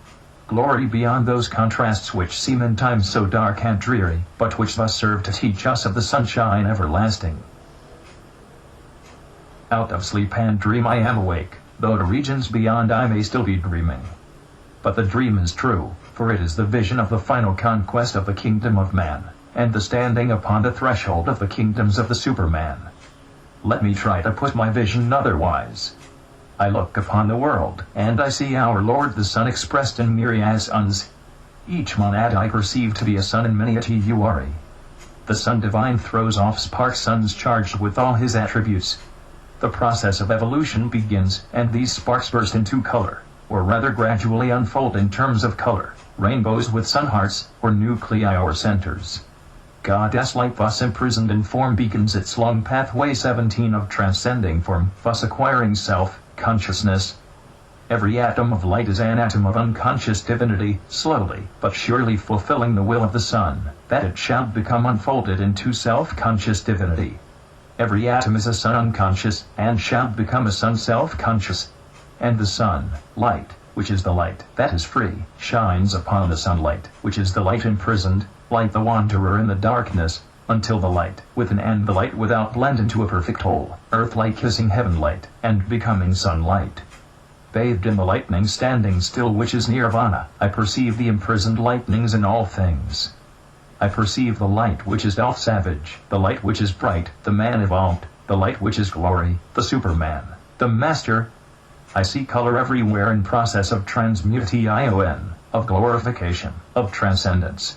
Glory beyond those contrasts which seem in times so dark and dreary, but which thus serve to teach us of the sunshine everlasting. Out of sleep and dream I am awake, though to regions beyond I may still be dreaming. But the dream is true, for it is the vision of the final conquest of the kingdom of man, and the standing upon the threshold of the kingdoms of the Superman. Let me try to put my vision otherwise. I look upon the world, and I see our Lord the Sun expressed in myriad suns. Each monad I perceive to be a sun in many a tuary. The sun divine throws off spark suns charged with all his attributes. The process of evolution begins, and these sparks burst into color, or rather gradually unfold in terms of color, rainbows with sun hearts, or nuclei or centers. Goddess light thus imprisoned in form begins its long pathway 17 of transcending form, thus acquiring self-consciousness. Every atom of light is an atom of unconscious divinity, slowly but surely fulfilling the will of the sun, that it shall become unfolded into self-conscious divinity. Every atom is a sun unconscious, and shall become a sun self-conscious. And the sun, light, which is the light that is free, shines upon the sunlight, which is the light imprisoned, like the wanderer in the darkness, until the light within and the light without blend into a perfect whole, earth-like kissing heaven light, and becoming sunlight. Bathed in the lightning standing still which is Nirvana, I perceive the imprisoned lightnings in all things. I perceive the light which is self-savage, the light which is bright, the man evolved, the light which is glory, the Superman, the master. I see color everywhere in process of transmutation, of glorification, of transcendence.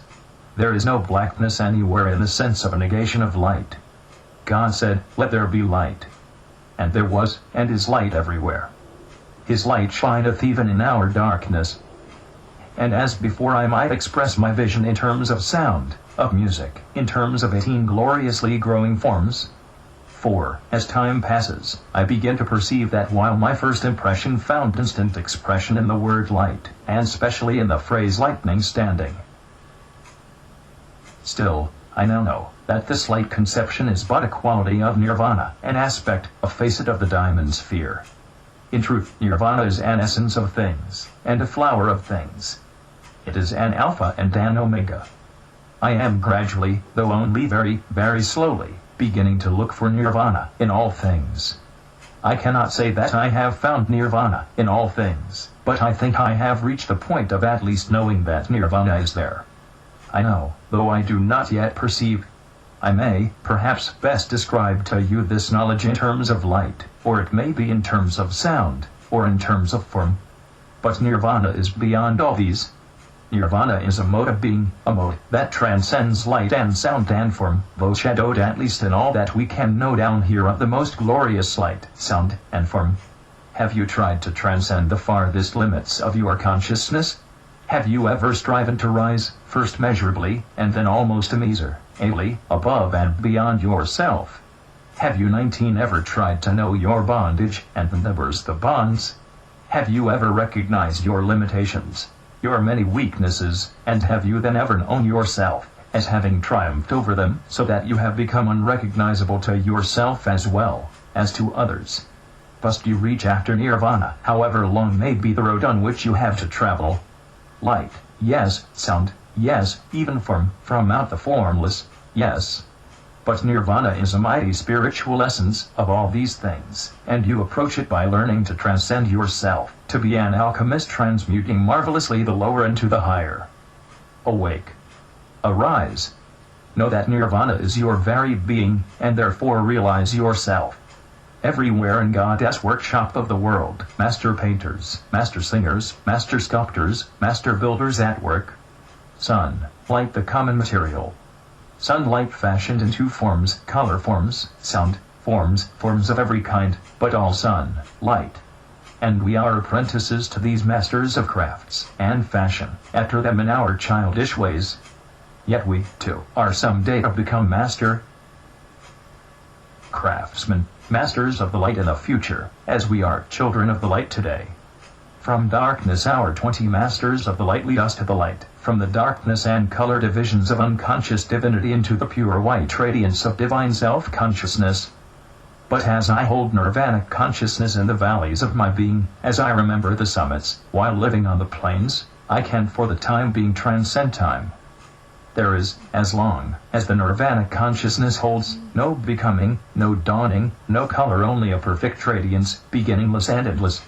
There is no blackness anywhere in the sense of a negation of light. God said, "Let there be light." And there was, and is light everywhere. His light shineth even in our darkness. And as before I might express my vision in terms of sound, of music, in terms of 18 gloriously growing forms. For, as time passes, I begin to perceive that while my first impression found instant expression in the word light, and specially in the phrase lightning standing, still, I now know that this light conception is but a quality of Nirvana, an aspect, a facet of the diamond sphere. In truth, Nirvana is an essence of things, and a flower of things. It is an alpha and an omega. I am gradually, though only very, very slowly, beginning to look for Nirvana in all things. I cannot say that I have found Nirvana in all things, but I think I have reached the point of at least knowing that Nirvana is there. I know, though I do not yet perceive. I may, perhaps, best describe to you this knowledge in terms of light, or it may be in terms of sound, or in terms of form. But Nirvana is beyond all these. Nirvana is a mode of being, a mode that transcends light and sound and form, though shadowed at least in all that we can know down here of the most glorious light, sound, and form. Have you tried to transcend the farthest limits of your consciousness? Have you ever striven to rise, first measurably, and then almost immeasurably, above and beyond yourself? Have you 19 ever tried to know your bondage, and the numbers the bonds? Have you ever recognized your limitations, your many weaknesses, and have you then ever known yourself as having triumphed over them, so that you have become unrecognizable to yourself as well as to others? Must you reach after Nirvana, however long may be the road on which you have to travel? Light, yes. Sound, yes. Even form, from out the formless, yes. But Nirvana is a mighty spiritual essence of all these things, and you approach it by learning to transcend yourself, to be an alchemist transmuting marvelously the lower into the higher. Awake. Arise. Know that Nirvana is your very being, and therefore realize yourself. Everywhere in Goddess workshop of the world, master painters, master singers, master sculptors, master builders at work. Sun, light the common material. sunlight fashioned into forms, color forms, sound forms, forms of every kind, but all sun, light. And we are apprentices to these masters of crafts and fashion, after them in our childish ways. Yet we, too, are someday to become master craftsmen, masters of the light in the future, as we are children of the light today. From darkness our 20 masters of the light lead us to the light, from the darkness and color divisions of unconscious divinity into the pure white radiance of divine self-consciousness. But as I hold nirvana consciousness in the valleys of my being, as I remember the summits, while living on the plains, I can for the time being transcend time. There is, as long as the nirvana consciousness holds, no becoming, no dawning, no color, only a perfect radiance, beginningless and endless.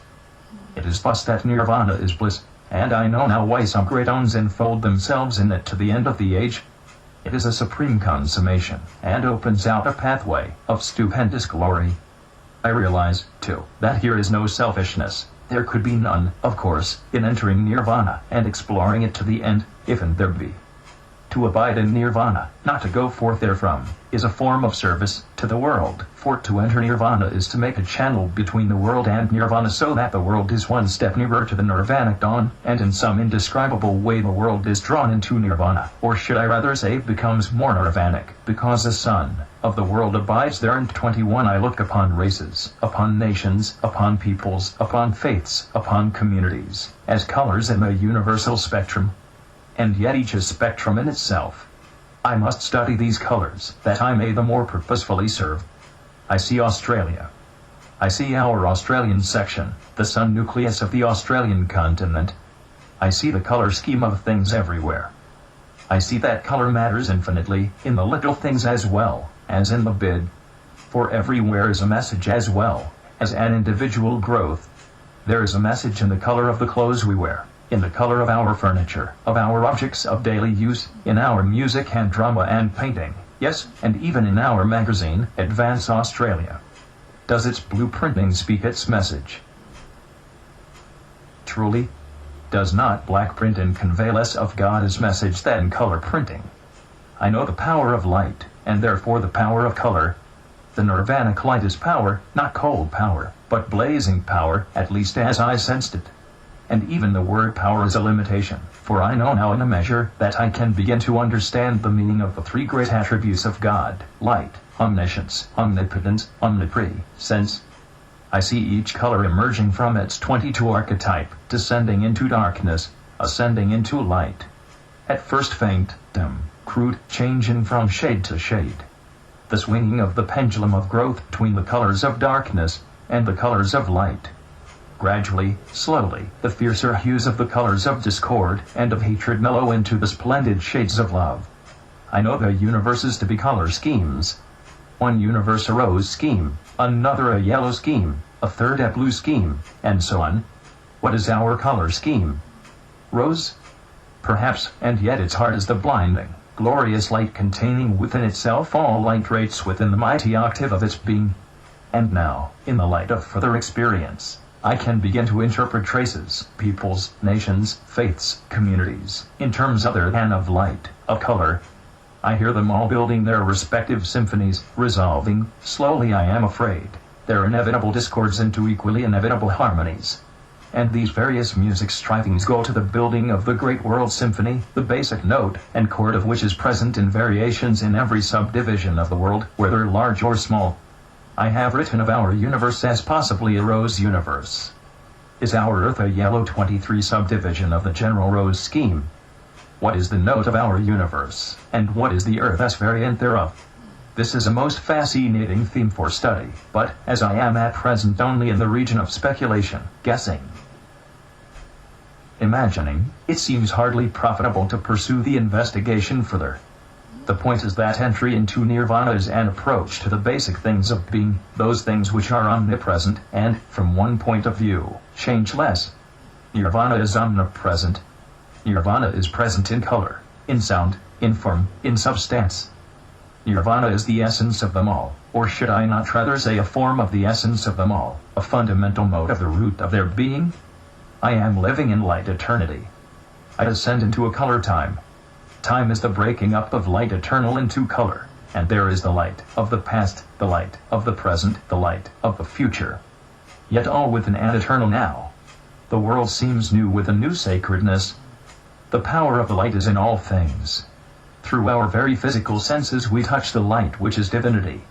It is thus that nirvana is bliss, and I know now why some great ones enfold themselves in it to the end of the age. It is a supreme consummation, and opens out a pathway of stupendous glory. I realize, too, that here is no selfishness. There could be none, of course, in entering nirvana and exploring it to the end, if and there be. To abide in nirvana, not to go forth therefrom, is a form of service to the world, for to enter nirvana is to make a channel between the world and nirvana, so that the world is one step nearer to the nirvanic dawn, and in some indescribable way the world is drawn into nirvana, or should I rather say becomes more nirvanic, because the sun of the world abides there. And 21 I look upon races, upon nations, upon peoples, upon faiths, upon communities, as colors in the universal spectrum. And yet each is spectrum in itself. I must study these colors, that I may the more purposefully serve. I see Australia. I see our Australian section, the sun nucleus of the Australian continent. I see the color scheme of things everywhere. I see that color matters infinitely, in the little things as well as in the big. For everywhere is a message as well as an individual growth. There is a message in the color of the clothes we wear, in the color of our furniture, of our objects of daily use, in our music and drama and painting, yes, and even in our magazine, Advance Australia. Does its blueprinting speak its message? Truly? Does not black print and convey less of God's message than color printing? I know the power of light, and therefore the power of color. The nirvanic light is power, not cold power, but blazing power, at least as I sensed it. And even the word power is a limitation, for I know now in a measure that I can begin to understand the meaning of the three great attributes of God: light, omniscience, omnipotence, omnipresence. I see each color emerging from its 22 archetype, descending into darkness, ascending into light. At first faint, dim, crude, changing from shade to shade. The swinging of the pendulum of growth between the colors of darkness and the colors of light. Gradually, slowly, the fiercer hues of the colors of discord and of hatred mellow into the splendid shades of love. I know the universes to be color schemes. One universe a rose scheme, another a yellow scheme, a third a blue scheme, and so on. What is our color scheme? Rose? Perhaps, and yet its heart is the blinding, glorious light containing within itself all light rates within the mighty octave of its being. And now, in the light of further experience, I can begin to interpret traces, peoples, nations, faiths, communities, in terms other than of light, of color. I hear them all building their respective symphonies, resolving, slowly I am afraid, their inevitable discords into equally inevitable harmonies. And these various music strivings go to the building of the great world symphony, the basic note and chord of which is present in variations in every subdivision of the world, whether large or small. I have written of our universe as possibly a rose universe. Is our Earth a yellow 23 subdivision of the general rose scheme? What is the note of our universe, and what is the Earth's variant thereof? This is a most fascinating theme for study, but, as I am at present only in the region of speculation, guessing, imagining, it seems hardly profitable to pursue the investigation further. The point is that entry into nirvana is an approach to the basic things of being, those things which are omnipresent, and, from one point of view, changeless. Nirvana is omnipresent. Nirvana is present in color, in sound, in form, in substance. Nirvana is the essence of them all, or should I not rather say a form of the essence of them all, a fundamental mode of the root of their being? I am living in light eternity. I descend into a color time. Time is the breaking up of light eternal into color, and there is the light of the past, the light of the present, the light of the future. Yet all within an eternal now. The world seems new with a new sacredness. The power of the light is in all things. Through our very physical senses we touch the light which is divinity.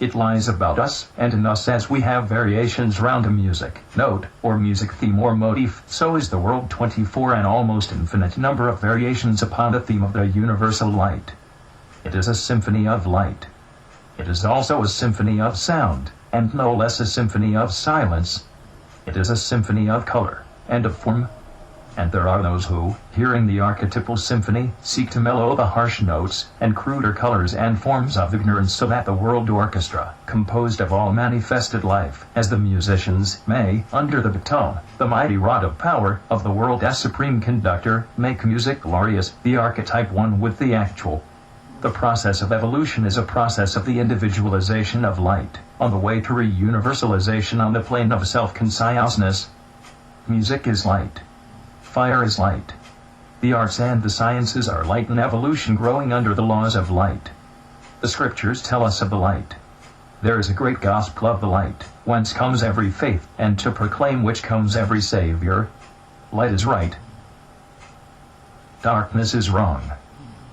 It lies about us and in us as we have variations round a music note, or music theme or motif, so is the world 24 an almost infinite number of variations upon the theme of the universal light. It is a symphony of light. It is also a symphony of sound, and no less a symphony of silence. It is a symphony of color and of form. And there are those who, hearing the archetypal symphony, seek to mellow the harsh notes and cruder colors and forms of ignorance so that the world orchestra, composed of all manifested life, as the musicians, may, under the baton, the mighty rod of power, of the world as supreme conductor, make music glorious, the archetype one with the actual. The process of evolution is a process of the individualization of light, on the way to re-universalization on the plane of self-consciousness. Music is light. Fire is light. The arts and the sciences are light and evolution growing under the laws of light. The scriptures tell us of the light. There is a great gospel of the light, whence comes every faith, and to proclaim which comes every Savior. Light is right. Darkness is wrong.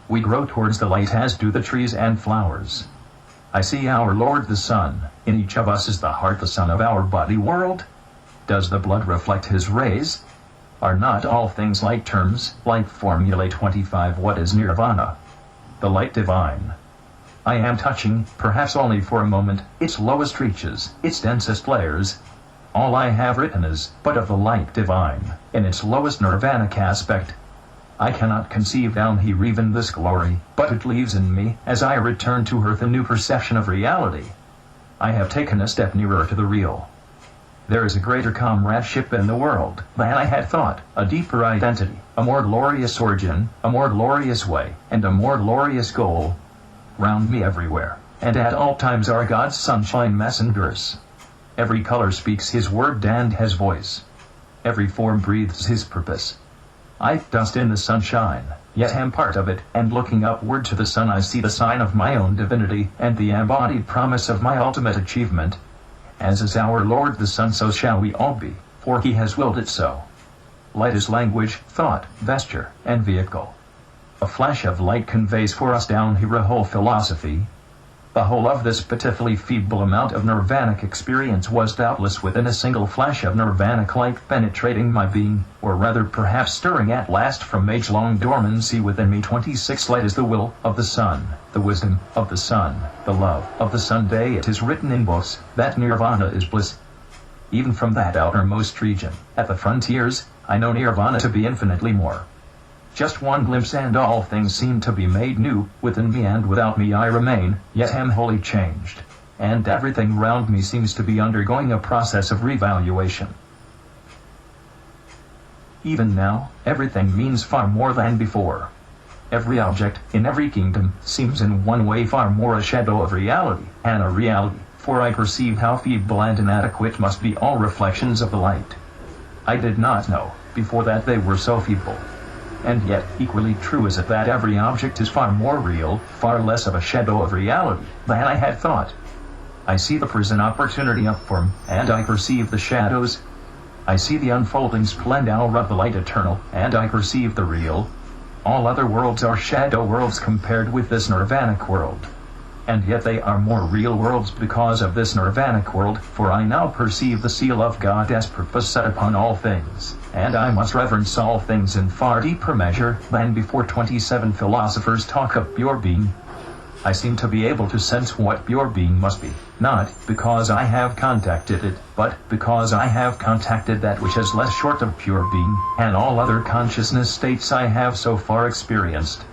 We grow towards the light as do the trees and flowers. I see our Lord the Sun. In each of us is the heart the sun of our body world. Does the blood reflect his rays? Are not all things light terms, like Formula 25? What is Nirvana? The light divine. I am touching, perhaps only for a moment, its lowest reaches, its densest layers. All I have written is but of the light divine, in its lowest nirvanic aspect. I cannot conceive down here even this glory, but it leaves in me, as I return to earth, a new perception of reality. I have taken a step nearer to the real. There is a greater comradeship in the world than I had thought, a deeper identity, a more glorious origin, a more glorious way, and a more glorious goal. Round me everywhere, and at all times are God's sunshine messengers. Every color speaks his word and his voice. Every form breathes his purpose. I dust in the sunshine, yet am part of it, and looking upward to the sun I see the sign of my own divinity, and the embodied promise of my ultimate achievement. As is our Lord the Sun, so shall we all be, for he has willed it so. Light is language, thought, vesture, and vehicle. A flash of light conveys for us down here a whole philosophy. The whole of this pitifully feeble amount of nirvanic experience was doubtless within a single flash of nirvanic light penetrating my being, or rather perhaps stirring at last from age-long dormancy within me. 26 Light is the will of the sun, the wisdom of the sun, the love of the Sunday. It is written in books that Nirvana is bliss. Even from that outermost region, at the frontiers, I know Nirvana to be infinitely more. Just one glimpse and all things seem to be made new, within me and without me I remain, yet am wholly changed. And everything round me seems to be undergoing a process of revaluation. Even now, everything means far more than before. Every object, in every kingdom, seems in one way far more a shadow of reality, and a reality, for I perceive how feeble and inadequate must be all reflections of the light. I did not know, before, that they were so feeble. And yet, equally true is it that every object is far more real, far less of a shadow of reality, than I had thought. I see the present opportunity of form, and I perceive the shadows. I see the unfolding splendor of the light eternal, and I perceive the real. All other worlds are shadow worlds compared with this nirvanic world. And yet they are more real worlds because of this nirvanic world, for I now perceive the seal of God as purpose set upon all things, and I must reverence all things in far deeper measure than before. 27 Philosophers talk of pure being. I seem to be able to sense what pure being must be, not because I have contacted it, but because I have contacted that which is less short of pure being, and all other consciousness states I have so far experienced.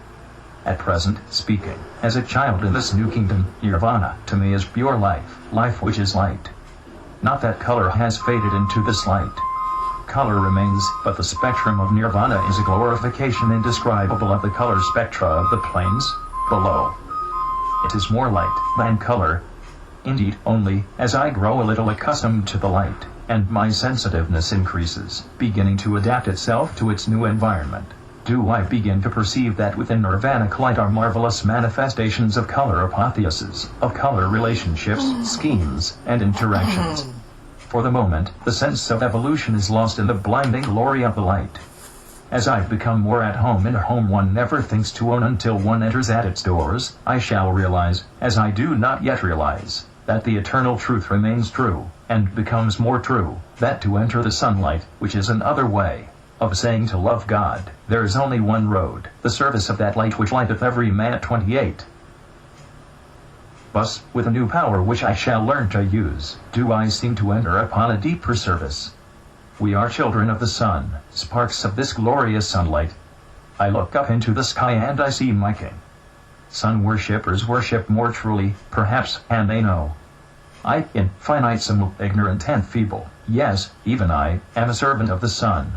At present, speaking, as a child in this new kingdom, Nirvana, to me is pure life, life which is light. Not that color has faded into this light. Color remains, but the spectrum of Nirvana is a glorification indescribable of the color spectra of the planes below. It is more light than color. Indeed, only, as I grow a little accustomed to the light, and my sensitiveness increases, beginning to adapt itself to its new environment, do I begin to perceive that within Nirvanic light are marvelous manifestations of color apotheosis, of color relationships, schemes, and interactions. For the moment, the sense of evolution is lost in the blinding glory of the light. As I become more at home in a home one never thinks to own until one enters at its doors, I shall realize, as I do not yet realize, that the eternal truth remains true, and becomes more true, that to enter the sunlight, which is another way of saying to love God, there is only one road, the service of that light which lighteth every man. At 28. Thus, with a new power which I shall learn to use, do I seem to enter upon a deeper service. We are children of the sun, sparks of this glorious sunlight. I look up into the sky and I see my King. Sun worshippers worship more truly, perhaps, and they know. I, infinite, somewhat ignorant and feeble, yes, even I, am a servant of the sun.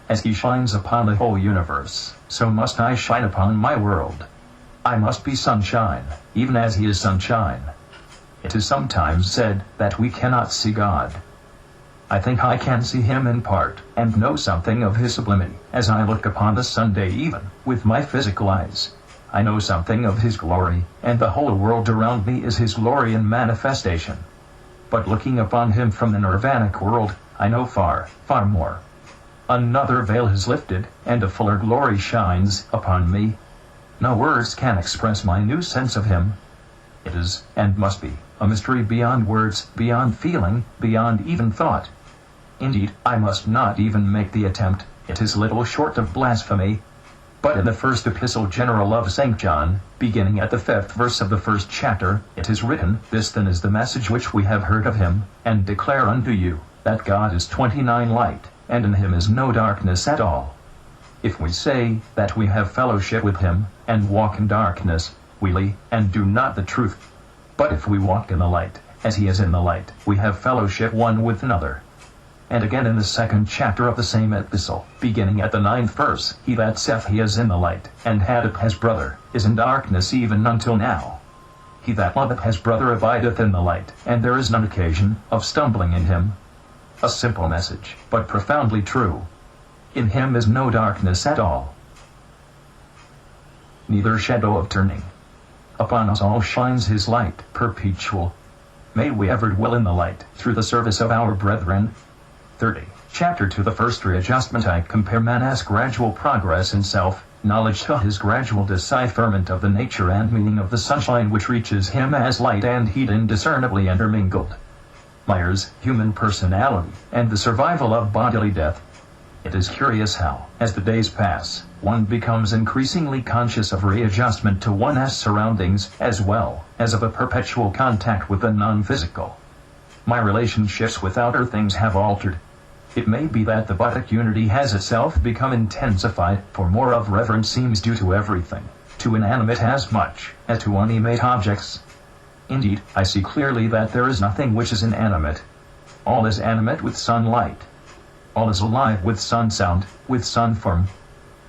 As he shines upon the whole universe, so must I shine upon my world. I must be sunshine, even as he is sunshine. It is sometimes said that we cannot see God. I think I can see him in part, and know something of his sublimity, as I look upon the Sunday even, with my physical eyes. I know something of his glory, and the whole world around me is his glory in manifestation. But looking upon him from the Nirvanic world, I know far, far more. Another veil is lifted, and a fuller glory shines upon me. No words can express my new sense of him. It is, and must be, a mystery beyond words, beyond feeling, beyond even thought. Indeed, I must not even make the attempt, it is little short of blasphemy. But in the first epistle general of St. John, beginning at the 5th verse of the 1st chapter, it is written, "This then is the message which we have heard of him, and declare unto you, that God is 29 light, and in him is no darkness at all. If we say that we have fellowship with him, and walk in darkness, we lie, and do not the truth. But if we walk in the light, as he is in the light, we have fellowship one with another." And again in the 2nd chapter of the same epistle, beginning at the 9th verse, "He that saith he is in the light, and hateth his brother, is in darkness even until now. He that loveth his brother abideth in the light, and there is none occasion of stumbling in him." A simple message, but profoundly true. In him is no darkness at all, neither shadow of turning. Upon us all shines his light, perpetual. May we ever dwell in the light, through the service of our brethren. 30. Chapter 2. The first readjustment. I compare man's gradual progress in self-knowledge to his gradual decipherment of the nature and meaning of the sunshine which reaches him as light and heat indiscernibly intermingled. Myers, human personality, and the survival of bodily death. It is curious how, as the days pass, one becomes increasingly conscious of readjustment to one's surroundings, as well as of a perpetual contact with the non-physical. My relationships with outer things have altered. It may be that the buddhic unity has itself become intensified, for more of reverence seems due to everything, to inanimate as much as to animate objects. Indeed, I see clearly that there is nothing which is inanimate. All is animate with sunlight. All is alive with sun sound, with sun form.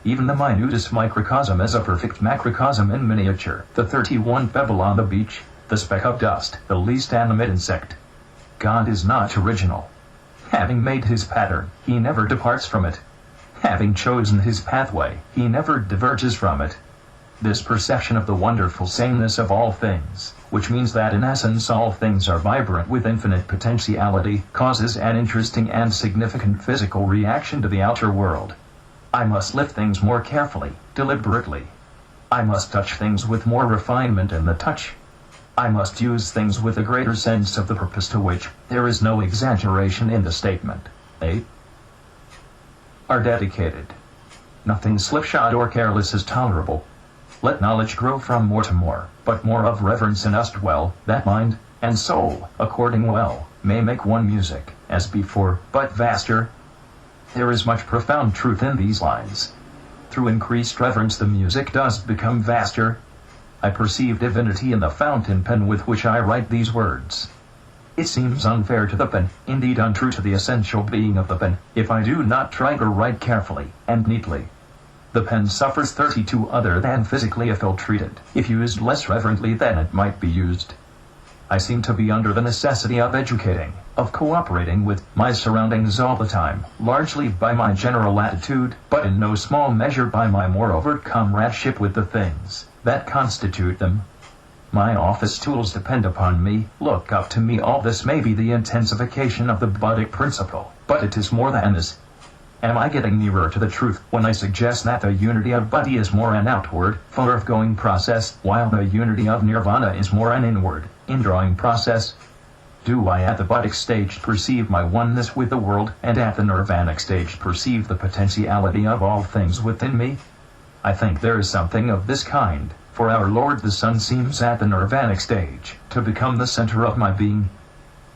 Even the minutest microcosm is a perfect macrocosm in miniature. The 31 pebble on the beach, the speck of dust, the least animate insect. God is not original. Having made his pattern, he never departs from it. Having chosen his pathway, he never diverges from it. This perception of the wonderful sameness of all things, which means that in essence all things are vibrant with infinite potentiality, causes an interesting and significant physical reaction to the outer world. I must lift things more carefully, deliberately. I must touch things with more refinement in the touch. I must use things with a greater sense of the purpose, to which there is no exaggeration in the statement. They are dedicated. Nothing slipshod or careless is tolerable. Let knowledge grow from more to more, but more of reverence in us dwell, that mind and soul, according well, may make one music, as before, but vaster. There is much profound truth in these lines. Through increased reverence the music does become vaster. I perceive divinity in the fountain pen with which I write these words. It seems unfair to the pen, indeed untrue to the essential being of the pen, if I do not try to write carefully and neatly. The pen suffers 32 other than physically if ill-treated, if used less reverently than it might be used. I seem to be under the necessity of educating, of cooperating with my surroundings all the time, largely by my general attitude, but in no small measure by my moreover comradeship with the things that constitute them. My office tools depend upon me, look up to me. All this may be the intensification of the buddhic principle, but it is more than this. Am I getting nearer to the truth when I suggest that the unity of buddhi is more an outward, forthgoing process, while the unity of nirvana is more an inward, indrawing process? Do I at the buddhic stage perceive my oneness with the world, and at the nirvanic stage perceive the potentiality of all things within me? I think there is something of this kind, for our Lord the Sun seems at the nirvanic stage to become the center of my being.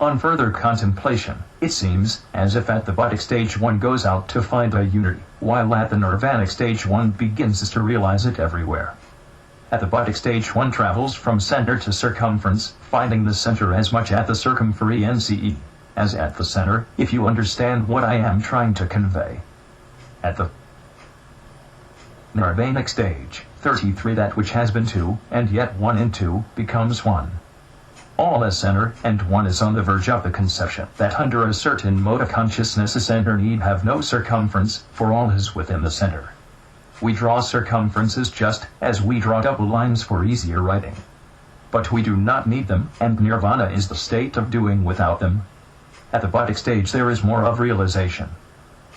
On further contemplation, it seems as if at the buddhic stage one goes out to find a unity, while at the nirvanic stage one begins to realize it everywhere. At the buddhic stage one travels from center to circumference, finding the center as much at the circumference as at the center, if you understand what I am trying to convey. At the nirvanic stage, 33, that which has been two, and yet one in two, becomes one. All is center, and one is on the verge of the conception that under a certain mode of consciousness a center need have no circumference, for all is within the center. We draw circumferences just as we draw double lines for easier writing. But we do not need them, and nirvana is the state of doing without them. At the buddhic stage there is more of realization.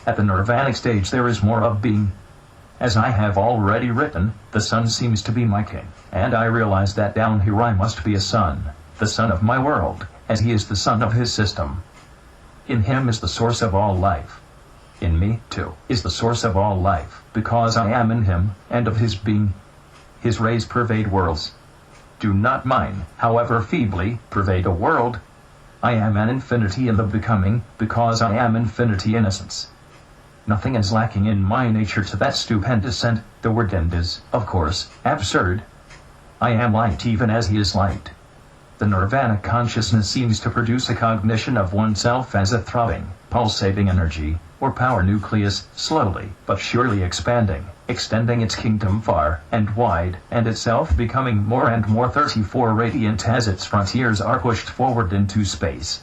At the nirvanic stage there is more of being. As I have already written, the sun seems to be my king, and I realize that down here I must be a son, the son of my world, as he is the son of his system. In him is the source of all life. In me, too, is the source of all life, because I am in him, and of his being. His rays pervade worlds. Do not mine, however feebly, pervade a world. I am an infinity in the becoming, because I am infinity in essence. Nothing is lacking in my nature to that stupendous end. The word end is, of course, absurd. I am light even as he is light. The nirvana consciousness seems to produce a cognition of oneself as a throbbing, pulsating energy, or power nucleus, slowly but surely expanding, extending its kingdom far and wide, and itself becoming more and more 34 radiant as its frontiers are pushed forward into space.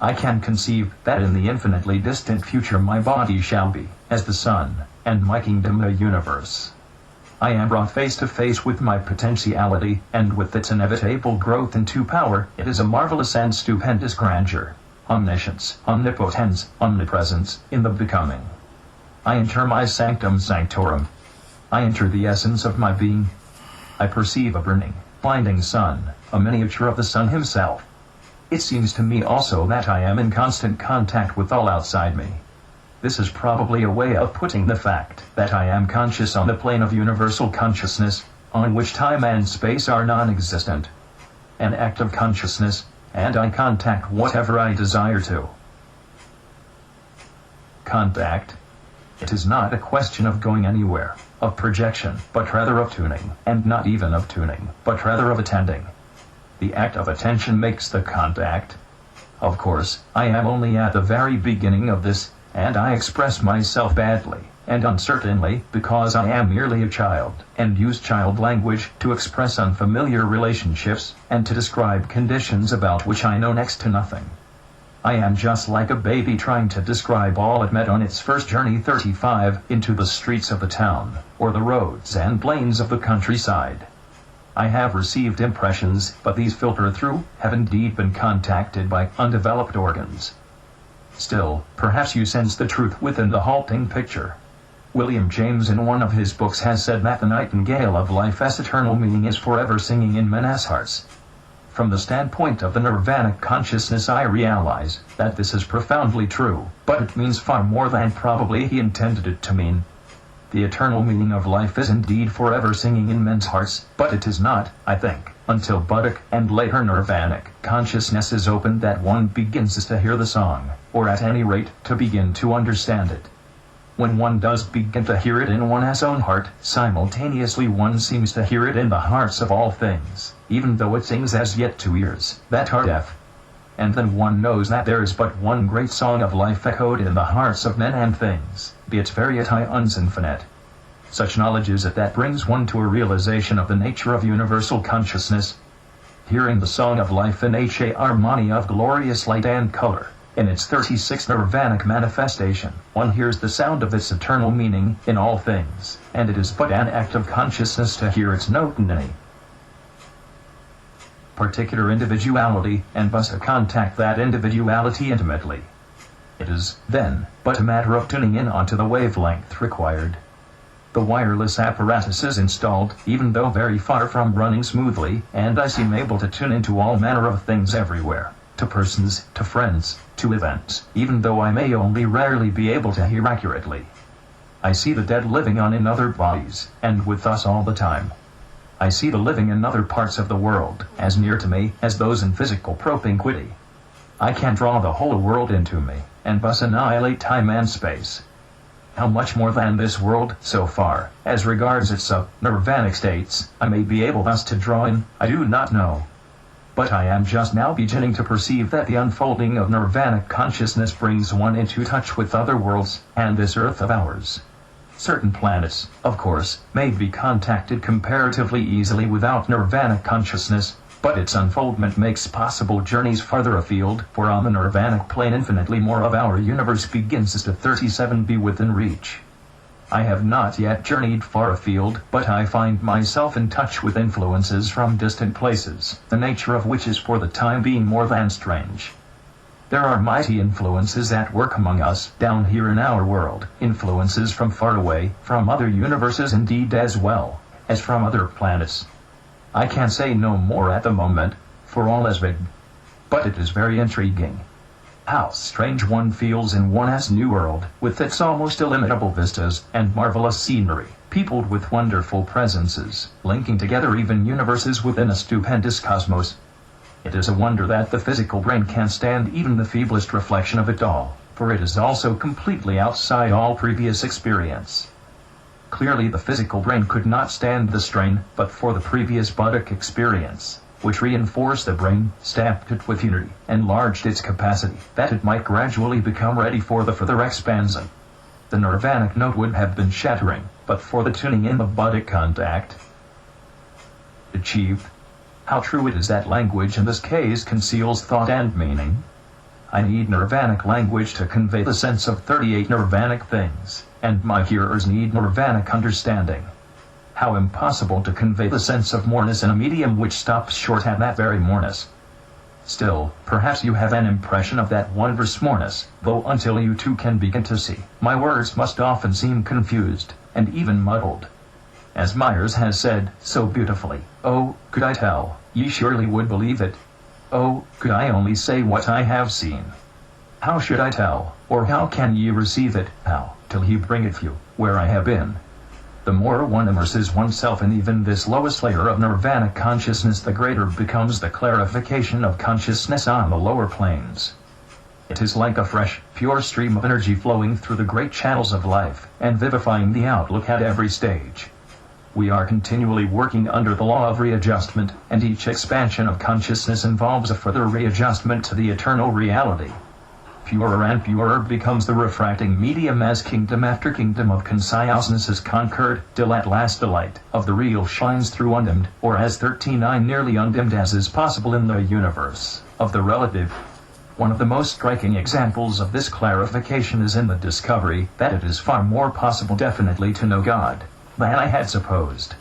I can conceive that in the infinitely distant future my body shall be, as the sun, and my kingdom the universe. I am brought face to face with my potentiality, and with its inevitable growth into power. It is a marvelous and stupendous grandeur, omniscience, omnipotence, omnipresence, in the becoming. I enter my sanctum sanctorum. I enter the essence of my being. I perceive a burning, blinding sun, a miniature of the sun himself. It seems to me also that I am in constant contact with all outside me. This is probably a way of putting the fact that I am conscious on the plane of universal consciousness, on which time and space are non-existent. An act of consciousness, and I contact whatever I desire to. Contact. It is not a question of going anywhere, of projection, but rather of tuning, and not even of tuning, but rather of attending. The act of attention makes the contact. Of course, I am only at the very beginning of this, and I express myself badly and uncertainly because I am merely a child, and use child language to express unfamiliar relationships and to describe conditions about which I know next to nothing. I am just like a baby trying to describe all it met on its first journey 35 into the streets of the town, or the roads and lanes of the countryside. I have received impressions, but these filter through, have indeed been contacted by undeveloped organs. Still, perhaps you sense the truth within the halting picture. William James in one of his books has said that the nightingale of life's eternal meaning is forever singing in men's hearts. From the standpoint of the nirvanic consciousness I realize that this is profoundly true, but it means far more than probably he intended it to mean. The eternal meaning of life is indeed forever singing in men's hearts, but it is not, I think, until buddhic and later nirvanic consciousness is opened that one begins to hear the song, or at any rate to begin to understand it. When one does begin to hear it in one's own heart, simultaneously one seems to hear it in the hearts of all things, even though it sings as yet to ears that are deaf. And then one knows that there is but one great song of life echoed in the hearts of men and things, be it variety uns infinite. Such knowledge is it that brings one to a realization of the nature of universal consciousness. hearing the song of life in a harmony of glorious light and color. In its 36th nirvanic manifestation, one hears the sound of its eternal meaning in all things, and it is but an act of consciousness to hear its note in any particular individuality, and thus to contact that individuality intimately. It is, then, but a matter of tuning in onto the wavelength required. The wireless apparatus is installed, even though very far from running smoothly, and I seem able to tune into all manner of things everywhere, to persons, to friends, to events, even though I may only rarely be able to hear accurately. I see the dead living on in other bodies, and with us all the time. I see the living in other parts of the world, as near to me as those in physical propinquity. I can draw the whole world into me, and thus annihilate time and space. How much more than this world, so far, as regards its nirvanic states, I may be able thus to draw in, I do not know. But I am just now beginning to perceive that the unfolding of nirvanic consciousness brings one into touch with other worlds, and this earth of ours. Certain planets, of course, may be contacted comparatively easily without nirvanic consciousness, but its unfoldment makes possible journeys farther afield, for on the nirvanic plane infinitely more of our universe begins to 37 be within reach. I have not yet journeyed far afield, but I find myself in touch with influences from distant places, the nature of which is for the time being more than strange. There are mighty influences at work among us, down here in our world, influences from far away, from other universes indeed as well as from other planets. I can say no more at the moment, for all is big. But it is very intriguing. How strange one feels in one's new world, with its almost illimitable vistas and marvelous scenery, peopled with wonderful presences, linking together even universes within a stupendous cosmos. It is a wonder that the physical brain can stand even the feeblest reflection of it all, for it is also completely outside all previous experience. Clearly the physical brain could not stand the strain, but for the previous buddhic experience, which reinforced the brain, stamped it with unity, enlarged its capacity, that it might gradually become ready for the further expansion. The nirvanic note would have been shattering, but for the tuning in of buddhic contact achieved. How true it is that language in this case conceals thought and meaning. I need nirvanic language to convey the sense of 38 nirvanic things, and my hearers need nirvanic understanding. How impossible to convey the sense of moreness in a medium which stops short at that very moreness. Still, perhaps you have an impression of that wondrous moreness, though until you too can begin to see, my words must often seem confused, and even muddled. As Myers has said so beautifully, oh, could I tell, ye surely would believe it. Oh, could I only say what I have seen. How should I tell, or how can ye receive it, how, till he bringeth you, where I have been. The more one immerses oneself in even this lowest layer of nirvanic consciousness, the greater becomes the clarification of consciousness on the lower planes. It is like a fresh, pure stream of energy flowing through the great channels of life, and vivifying the outlook at every stage. We are continually working under the law of readjustment, and each expansion of consciousness involves a further readjustment to the eternal reality. Purer and purer becomes the refracting medium as kingdom after kingdom of consciousness is conquered, till at last the light of the real shines through undimmed, or as 39 nearly undimmed as is possible in the universe of the relative. One of the most striking examples of this clarification is in the discovery that it is far more possible definitely to know God than I had supposed.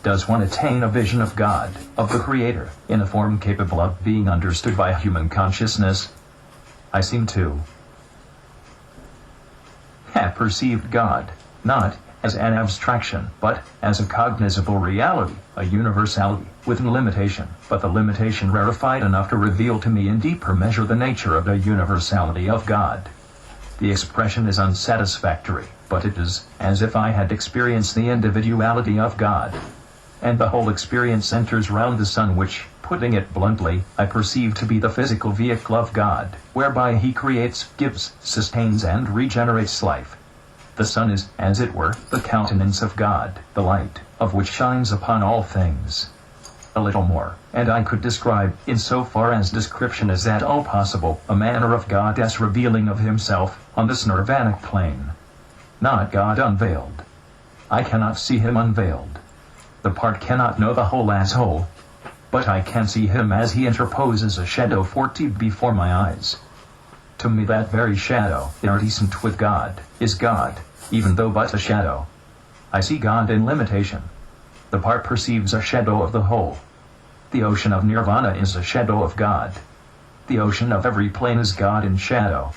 Does one attain a vision of God, of the Creator, in a form capable of being understood by human consciousness? I seem to have perceived God, not as an abstraction, but as a cognizable reality, a universality, with a limitation, but the limitation rarefied enough to reveal to me in deeper measure the nature of the universality of God. The expression is unsatisfactory, but it is as if I had experienced the individuality of God. And the whole experience centers round the sun which, putting it bluntly, I perceive to be the physical vehicle of God, whereby he creates, gives, sustains and regenerates life. The sun is, as it were, the countenance of God, the light of which shines upon all things. A little more, and I could describe, in so far as description is at all possible, a manner of God as revealing of himself, on this nirvanic plane. Not God unveiled. I cannot see him unveiled. The part cannot know the whole as whole. but I can see him as he interposes a shadow 40 before my eyes. To me that very shadow, indecent with God, is God, even though but a shadow. I see God in limitation. The part perceives a shadow of the whole. The ocean of Nirvana is a shadow of God. The ocean of every plane is God in shadow.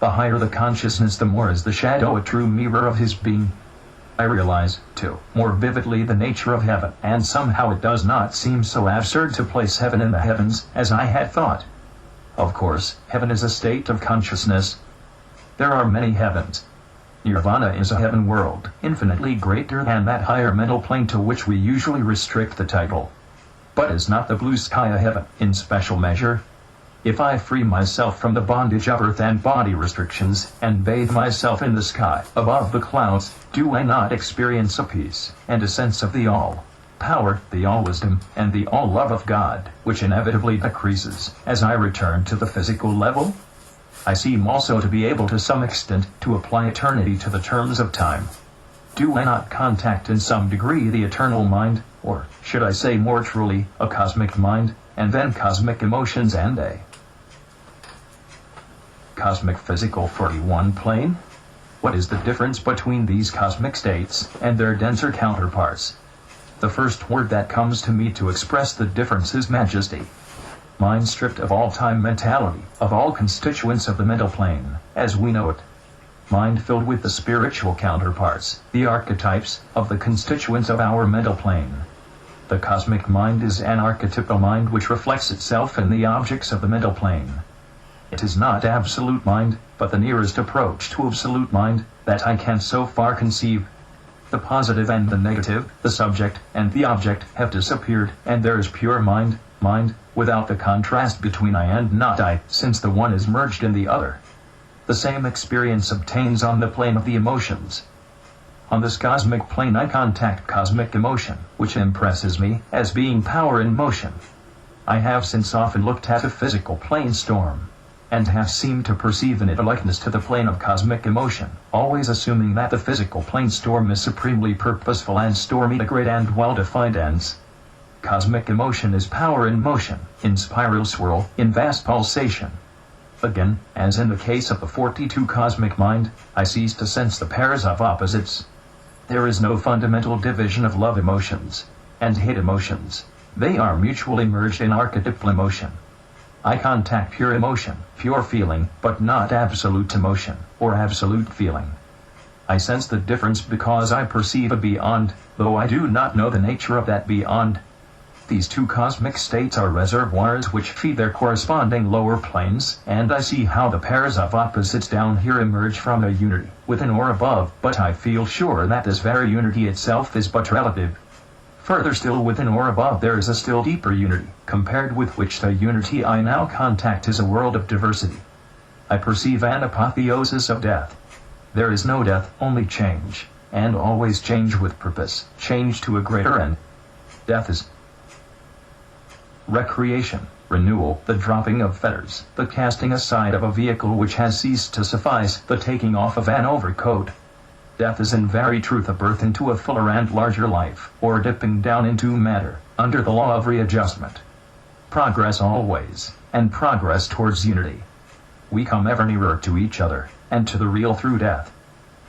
The higher the consciousness, the more is the shadow a true mirror of his being. I realize, too, more vividly the nature of heaven, and somehow it does not seem so absurd to place heaven in the heavens as I had thought. Of course, heaven is a state of consciousness. There are many heavens. Nirvana is a heaven world, infinitely greater than that higher mental plane to which we usually restrict the title. But is not the blue sky a heaven, in special measure? If I free myself from the bondage of earth and body restrictions, and bathe myself in the sky, above the clouds, do I not experience a peace, and a sense of the all-power, the all-wisdom, and the all-love of God, which inevitably decreases, as I return to the physical level? I seem also to be able to some extent to apply eternity to the terms of time. Do I not contact in some degree the eternal mind, or, should I say more truly, a cosmic mind, and then cosmic emotions and a cosmic physical 41 plane? What is the difference between these cosmic states and their denser counterparts? The first word that comes to me to express the difference is majesty. Mind stripped of all time mentality, of all constituents of the mental plane, as we know it. Mind filled with the spiritual counterparts, the archetypes, of the constituents of our mental plane. The cosmic mind is an archetypal mind which reflects itself in the objects of the mental plane. It is not absolute mind, but the nearest approach to absolute mind that I can so far conceive. The positive and the negative, the subject and the object, have disappeared, and there is pure mind, without the contrast between I and not I, since the one is merged in the other. The same experience obtains on the plane of the emotions. On this cosmic plane I contact cosmic emotion, which impresses me as being power in motion. I have since often looked at a physical plane storm, and have seemed to perceive in it a likeness to the plane of cosmic emotion, always assuming that the physical plane storm is supremely purposeful and stormy to great and well-defined ends. Cosmic emotion is power in motion, in spiral swirl, in vast pulsation. Again, as in the case of the 42 cosmic mind, I cease to sense the pairs of opposites. There is no fundamental division of love emotions and hate emotions. They are mutually merged in archetypal emotion. I contact pure emotion, pure feeling, but not absolute emotion, or absolute feeling. I sense the difference because I perceive a beyond, though I do not know the nature of that beyond. These two cosmic states are reservoirs which feed their corresponding lower planes, and I see how the pairs of opposites down here emerge from a unity, within or above, but I feel sure that this very unity itself is but relative. Further still, within or above there is a still deeper unity, compared with which the unity I now contact is a world of diversity. I perceive an apotheosis of death. There is no death, only change, and always change with purpose, change to a greater end. Death is recreation, renewal, the dropping of fetters, the casting aside of a vehicle which has ceased to suffice, the taking off of an overcoat. Death is in very truth a birth into a fuller and larger life, or dipping down into matter, under the law of readjustment. Progress always, and progress towards unity. We come ever nearer to each other, and to the real through death.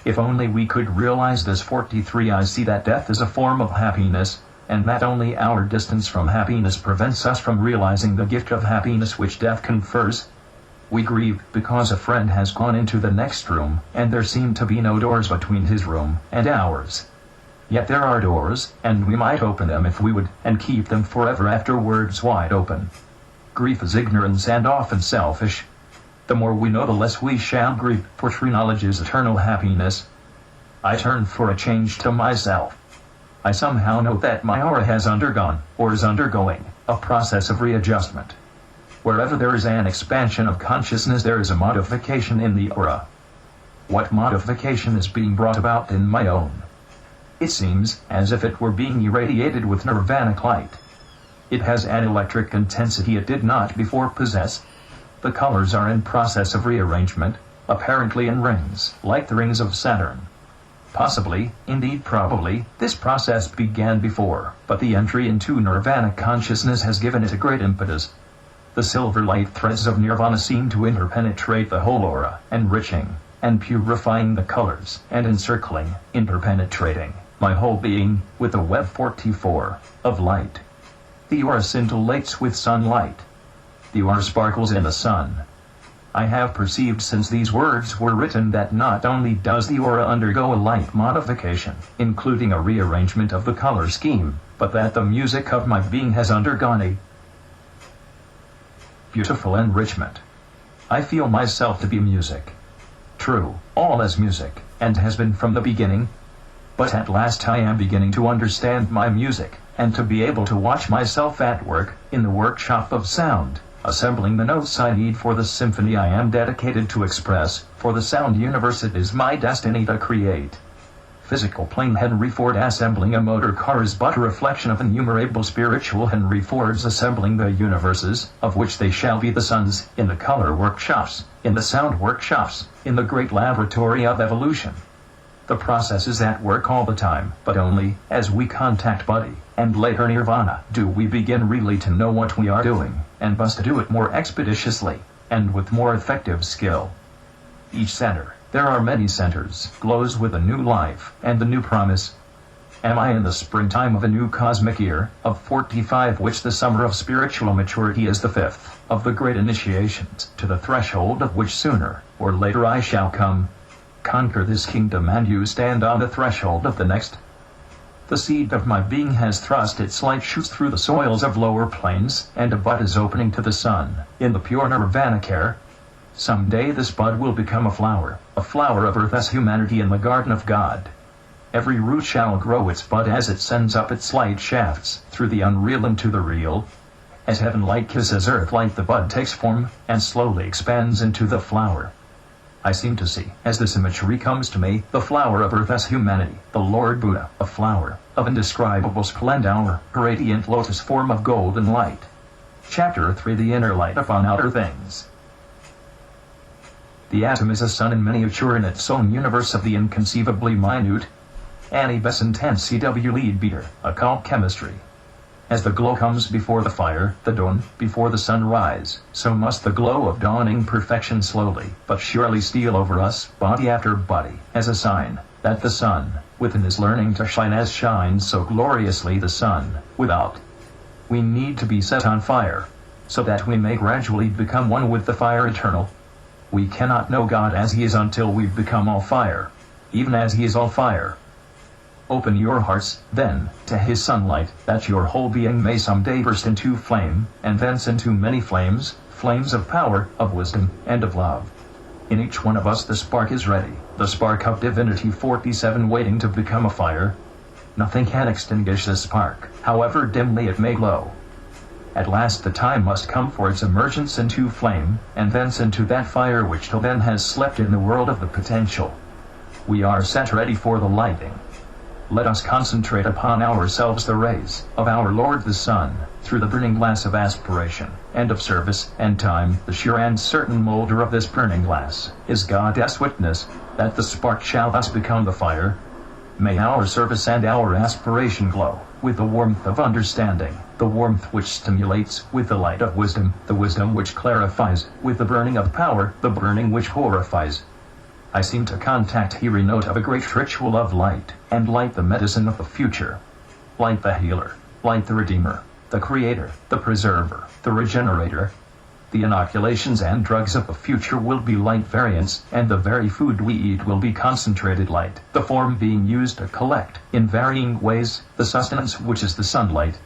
If only we could realize this. 43. I see that death is a form of happiness, and that only our distance from happiness prevents us from realizing the gift of happiness which death confers. We grieve because a friend has gone into the next room, and there seem to be no doors between his room and ours. Yet there are doors, and we might open them if we would, and keep them forever afterwards wide open. Grief is ignorance and often selfish. The more we know, the less we shall grieve, for true knowledge is eternal happiness. I turn for a change to myself. I somehow know that my aura has undergone, or is undergoing, a process of readjustment. Wherever there is an expansion of consciousness, there is a modification in the aura. What modification is being brought about in my own? It seems as if it were being irradiated with nirvanic light. It has an electric intensity it did not before possess. The colors are in process of rearrangement, apparently in rings, like the rings of Saturn. Possibly, indeed probably, this process began before, but the entry into Nirvana consciousness has given it a great impetus. The silver light threads of Nirvana seem to interpenetrate the whole aura, enriching and purifying the colors, and encircling, interpenetrating my whole being with the web 44 of light. The aura scintillates with sunlight. The aura sparkles in the sun. I have perceived since these words were written that not only does the aura undergo a light modification, including a rearrangement of the color scheme, but that the music of my being has undergone a beautiful enrichment. I feel myself to be music. True, all is music, and has been from the beginning. But at last I am beginning to understand my music, and to be able to watch myself at work, in the workshop of sound, assembling the notes I need for the symphony I am dedicated to express, for the sound universe it is my destiny to create. Physical plane Henry Ford assembling a motor car is but a reflection of innumerable spiritual Henry Fords assembling the universes, of which they shall be the sons, in the color workshops, in the sound workshops, in the great laboratory of evolution. The process is at work all the time, but only, as we contact Buddy, and later Nirvana, do we begin really to know what we are doing, and thus to do it more expeditiously, and with more effective skill. Each center, there are many centers, glows with a new life, and the new promise. Am I in the springtime of a new cosmic year, of 45 which the summer of spiritual maturity is the fifth, of the great initiations, to the threshold of which sooner, or later I shall come, conquer this kingdom and you stand on the threshold of the next. The seed of my being has thrust its light shoots through the soils of lower planes, and a bud is opening to the sun, in the pure Nirvana care. Some day this bud will become a flower of earth as humanity in the garden of God. Every root shall grow its bud as it sends up its light shafts, through the unreal into the real. As heaven light kisses earth light the bud takes form, and slowly expands into the flower. I seem to see, as this imagery comes to me, the flower of earth as humanity, the Lord Buddha, a flower of indescribable splendor, a radiant lotus form of golden light. Chapter 3 The Inner Light upon Outer Things. The atom is a sun in miniature in its own universe of the inconceivably minute. Annie Besant and C.W. Leadbeater, Occult Chemistry. As the glow comes before the fire, the dawn, before the sunrise, so must the glow of dawning perfection slowly, but surely steal over us, body after body, as a sign that the sun, within is learning to shine as shines so gloriously the sun, without. We need to be set on fire, so that we may gradually become one with the fire eternal. We cannot know God as He is until we've become all fire, even as He is all fire. Open your hearts, then, to His sunlight, that your whole being may someday burst into flame, and thence into many flames, flames of power, of wisdom, and of love. In each one of us the spark is ready, the spark of divinity 47 waiting to become a fire. Nothing can extinguish this spark, however dimly it may glow. At last the time must come for its emergence into flame, and thence into that fire which till then has slept in the world of the potential. We are set ready for the lighting. Let us concentrate upon ourselves the rays of our Lord the Sun, through the burning glass of aspiration, and of service, and time. The sure and certain molder of this burning glass is God's witness, that the spark shall thus become the fire. May our service and our aspiration glow with the warmth of understanding, the warmth which stimulates with the light of wisdom, the wisdom which clarifies with the burning of power, the burning which purifies. I seem to contact here a note of a great ritual of light, and light the medicine of the future. Light the healer, light the redeemer, the creator, the preserver, the regenerator. The inoculations and drugs of the future will be light variants, and the very food we eat will be concentrated light, the form being used to collect, in varying ways, the sustenance which is the sunlight.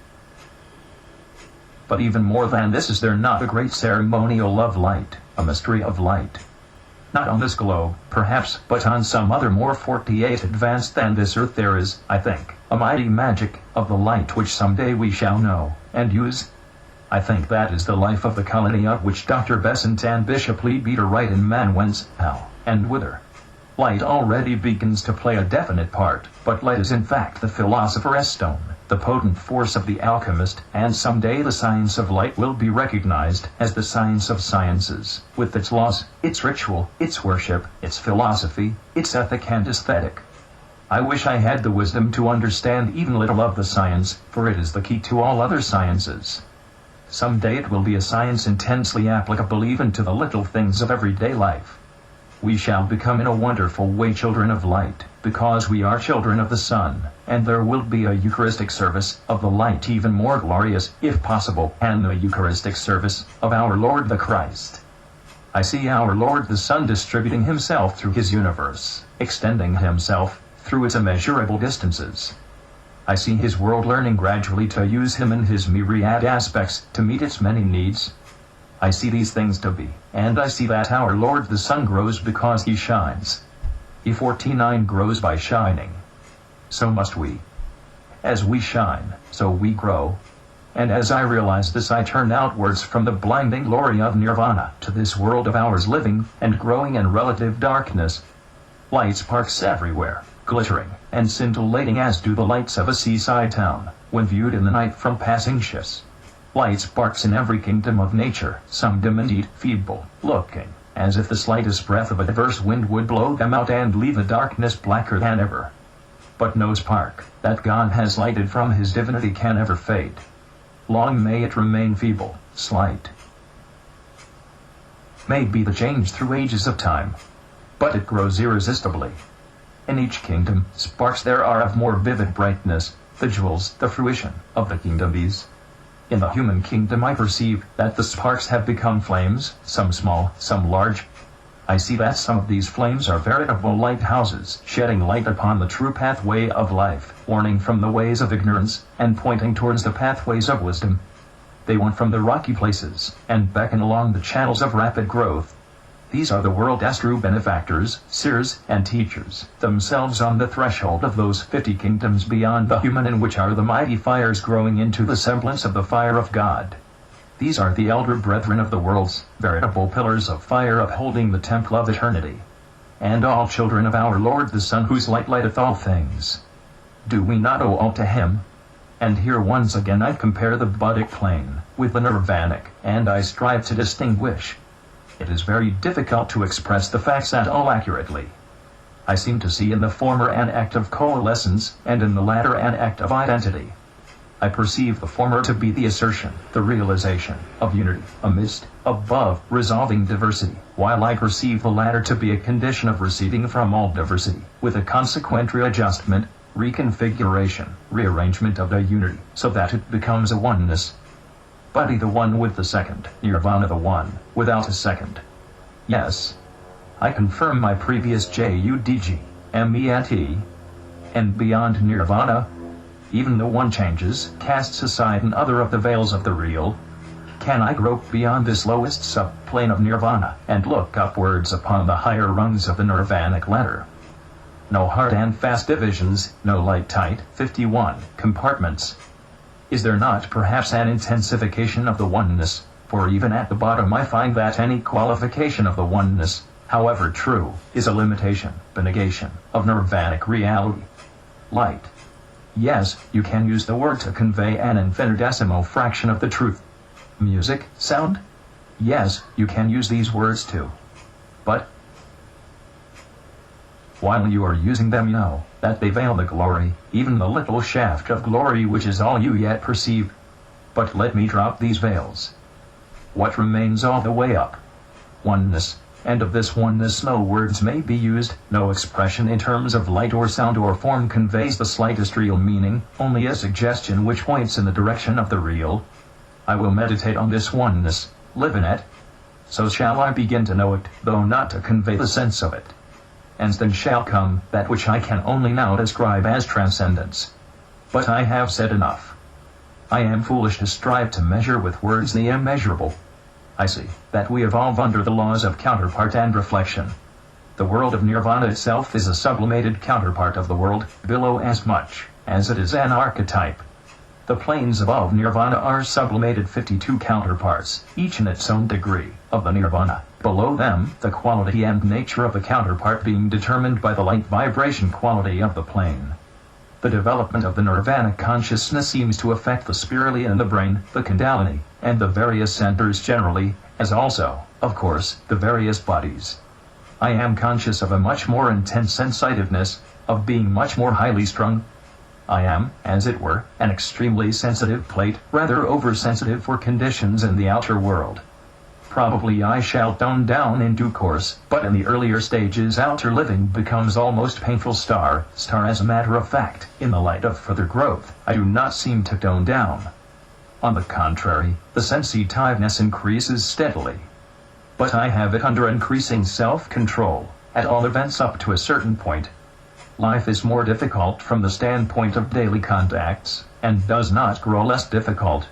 But even more than this, is there not a great ceremonial of light, a mystery of light? Not on this globe, perhaps, but on some other more 48 advanced than this earth there is, I think, a mighty magic of the light which someday we shall know, and use. I think that is the life of the colony of which Dr. Besant and Bishop Leadbeater write in Man Whence, How, and Whither. Light already begins to play a definite part, but light is in fact the philosopher's stone, the potent force of the alchemist, and someday the science of light will be recognized as the science of sciences, with its laws, its ritual, its worship, its philosophy, its ethic and aesthetic. I wish I had the wisdom to understand even little of the science, for it is the key to all other sciences. Someday it will be a science intensely applicable even to the little things of everyday life. We shall become in a wonderful way children of light, because we are children of the sun, and there will be a Eucharistic service of the light even more glorious, if possible, and the Eucharistic service of our Lord the Christ. I see our Lord the Sun distributing himself through his universe, extending himself through its immeasurable distances. I see his world learning gradually to use him in his myriad aspects to meet its many needs. I see these things to be, and I see that our Lord the Sun grows because he shines. E49 grows by shining. So must we. As we shine, so we grow. And as I realize this, I turn outwards from the blinding glory of Nirvana to this world of ours living and growing in relative darkness. Light sparks everywhere, glittering and scintillating as do the lights of a seaside town, when viewed in the night from passing ships. Light sparks in every kingdom of nature, some dim indeed, feeble, looking, as if the slightest breath of a diverse wind would blow them out and leave the darkness blacker than ever. But no spark that God has lighted from his divinity can ever fade. Long may it remain feeble, slight. May be the change through ages of time, but it grows irresistibly. In each kingdom, sparks there are of more vivid brightness, the jewels, the fruition of the kingdom these. In the human kingdom I perceive that the sparks have become flames, some small, some large. I see that some of these flames are veritable lighthouses, shedding light upon the true pathway of life, warning from the ways of ignorance, and pointing towards the pathways of wisdom. They warn from the rocky places, and beckon along the channels of rapid growth. These are the world's true benefactors, seers, and teachers, themselves on the threshold of those 50 kingdoms beyond the human, in which are the mighty fires growing into the semblance of the fire of God. These are the elder brethren of the worlds, veritable pillars of fire upholding the temple of eternity. And all children of our Lord the Sun, whose light lighteth all things. Do we not owe all to him? And here once again I compare the Buddhic plane with the Nirvanic, and I strive to distinguish. It is very difficult to express the facts at all accurately. I seem to see in the former an act of coalescence, and in the latter an act of identity. I perceive the former to be the assertion, the realization, of unity, amidst, above, resolving diversity, while I perceive the latter to be a condition of receding from all diversity, with a consequent readjustment, reconfiguration, rearrangement of the unity, so that it becomes a oneness. Body the one with the second, Nirvana the one, without a second. Yes. I confirm my previous JUDG, MENT, and beyond Nirvana, even the one changes, casts aside another of the veils of the real. Can I grope beyond this lowest subplane of Nirvana, and look upwards upon the higher rungs of the Nirvanic ladder? No hard and fast divisions, no light tight, 51, compartments. Is there not perhaps an intensification of the oneness? For even at the bottom I find that any qualification of the oneness, however true, is a limitation, a negation, of nirvanic reality. Light. Yes, you can use the word to convey an infinitesimal fraction of the truth. Music, sound? Yes, you can use these words too. But while you are using them, you know that they veil the glory, even the little shaft of glory which is all you yet perceive. But let me drop these veils. What remains all the way up? Oneness. And of this oneness no words may be used, no expression in terms of light or sound or form conveys the slightest real meaning, only a suggestion which points in the direction of the real. I will meditate on this oneness, live in it. So shall I begin to know it, though not to convey the sense of it. And then shall come that which I can only now describe as transcendence. But I have said enough. I am foolish to strive to measure with words the immeasurable. I see that we evolve under the laws of counterpart and reflection. The world of Nirvana itself is a sublimated counterpart of the world below as much as it is an archetype. The planes above Nirvana are sublimated 52 counterparts, each in its own degree, of the Nirvana. Below them, the quality and nature of the counterpart being determined by the light vibration quality of the plane. The development of the Nirvana consciousness seems to affect the spirali in the brain, the kundalini, and the various centers generally, as also, of course, the various bodies. I am conscious of a much more intense sensitiveness, of being much more highly strung. I am, as it were, an extremely sensitive plate, rather oversensitive for conditions in the outer world. Probably I shall tone down in due course, but in the earlier stages outer living becomes almost painful star as a matter of fact. In the light of further growth, I do not seem to tone down. On the contrary, the sensitiveness increases steadily. But I have it under increasing self-control, at all events up to a certain point. Life is more difficult from the standpoint of daily contacts, and does not grow less difficult.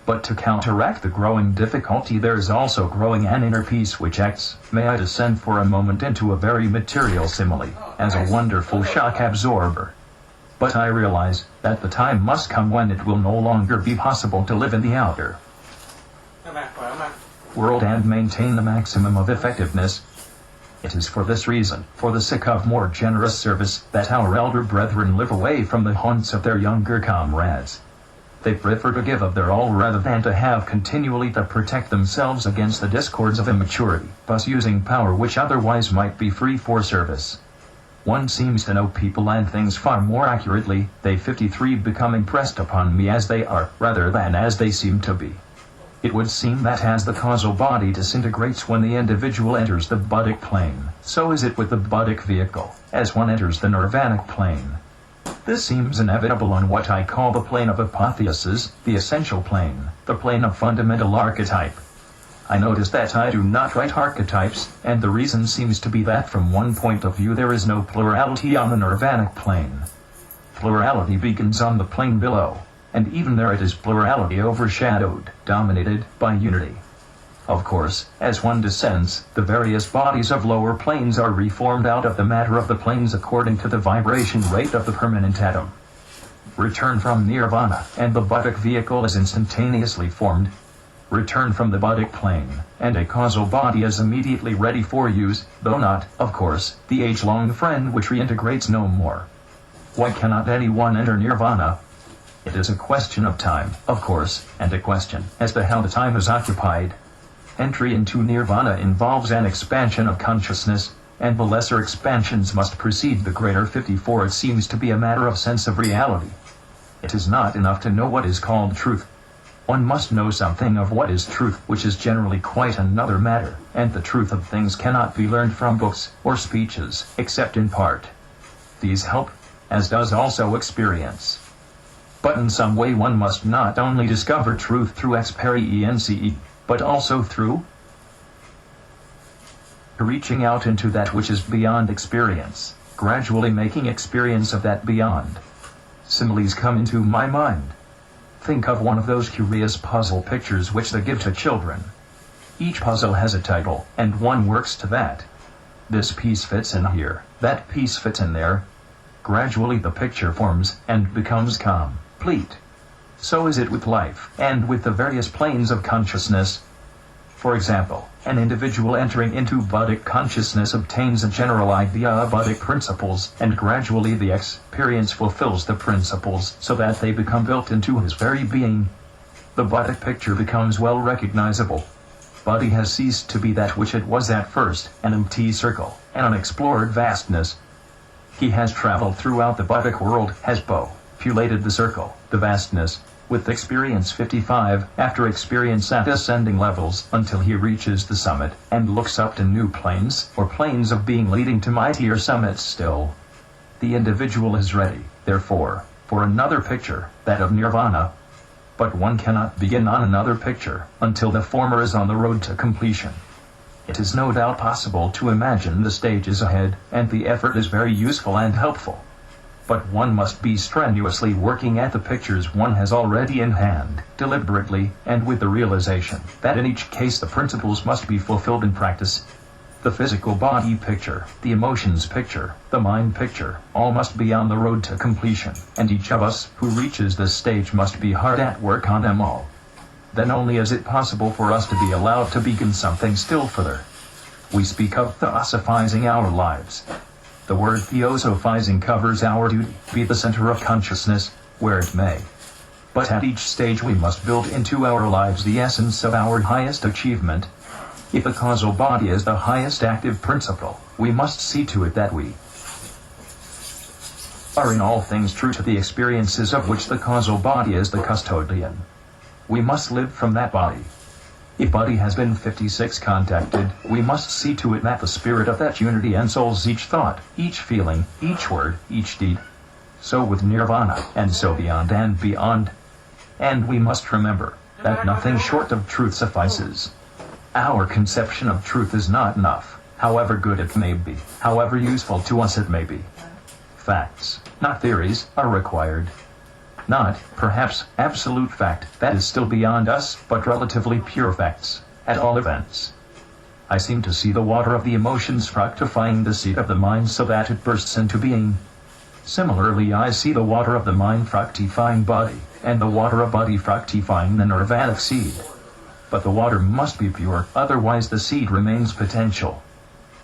But to counteract the growing difficulty there is also growing an inner peace which acts, may I descend for a moment into a very material simile, as a wonderful shock absorber. But I realize that the time must come when it will no longer be possible to live in the outer world and maintain the maximum of effectiveness. It is for this reason, for the sake of more generous service, that our elder brethren live away from the haunts of their younger comrades. They prefer to give of their all rather than to have continually to protect themselves against the discords of immaturity, thus using power which otherwise might be free for service. One seems to know people and things far more accurately. They 53 become impressed upon me as they are, rather than as they seem to be. It would seem that as the causal body disintegrates when the individual enters the buddhic plane, so is it with the buddhic vehicle, as one enters the nirvanic plane. This seems inevitable on what I call the plane of apotheosis, the essential plane, the plane of fundamental archetype. I notice that I do not write archetypes, and the reason seems to be that from one point of view there is no plurality on the nirvanic plane. Plurality begins on the plane below, and even there it is plurality overshadowed, dominated by unity. Of course, as one descends, the various bodies of lower planes are reformed out of the matter of the planes according to the vibration rate of the permanent atom. Return from nirvana, and the buddhic vehicle is instantaneously formed. Return from the buddhic plane, and a causal body is immediately ready for use, though not, of course, the age-long friend which reintegrates no more. Why cannot anyone enter nirvana? It is a question of time, of course, and a question as to how the time is occupied. Entry into nirvana involves an expansion of consciousness, and the lesser expansions must precede the greater 54. It seems to be a matter of sense of reality. It is not enough to know what is called truth. One must know something of what is truth, which is generally quite another matter, and the truth of things cannot be learned from books or speeches, except in part. These help, as does also experience. But in some way one must not only discover truth through experience, but also through reaching out into that which is beyond experience, gradually making experience of that beyond. Similes come into my mind. Think of one of those curious puzzle pictures which they give to children. Each puzzle has a title, and one works to that. This piece fits in here, that piece fits in there. Gradually the picture forms, and becomes complete. So is it with life, and with the various planes of consciousness. For example, an individual entering into buddhic consciousness obtains a general idea of buddhic principles, and gradually the experience fulfills the principles so that they become built into his very being. The buddhic picture becomes well recognizable. Buddhi has ceased to be that which it was at first, an empty circle, an unexplored vastness. He has traveled throughout the buddhic world, has populated the circle, the vastness, with experience 55, after experience at ascending levels, until he reaches the summit, and looks up to new planes, or planes of being leading to mightier summits still. The individual is ready, therefore, for another picture, that of nirvana. But one cannot begin on another picture, until the former is on the road to completion. It is no doubt possible to imagine the stages ahead, and the effort is very useful and helpful. But one must be strenuously working at the pictures one has already in hand, deliberately, and with the realization that in each case the principles must be fulfilled in practice. The physical body picture, the emotions picture, the mind picture, all must be on the road to completion, and each of us who reaches this stage must be hard at work on them all. Then only is it possible for us to be allowed to begin something still further. We speak of theosophizing our lives. The word theosophizing covers our duty, be the center of consciousness, where it may. But at each stage we must build into our lives the essence of our highest achievement. If the causal body is the highest active principle, we must see to it that we are in all things true to the experiences of which the causal body is the custodian. We must live from that body. If body has been 56 contacted, we must see to it that the spirit of that unity ensouls each thought, each feeling, each word, each deed. So with Nirvana, and so beyond and beyond. And we must remember that nothing short of truth suffices. Our conception of truth is not enough, however good it may be, however useful to us it may be. Facts, not theories, are required. Not, perhaps, absolute fact, that is still beyond us, but relatively pure facts, at all events. I seem to see the water of the emotions fructifying the seed of the mind so that it bursts into being. Similarly, I see the water of the mind fructifying body, and the water of body fructifying the nirvanic seed. But the water must be pure, otherwise the seed remains potential.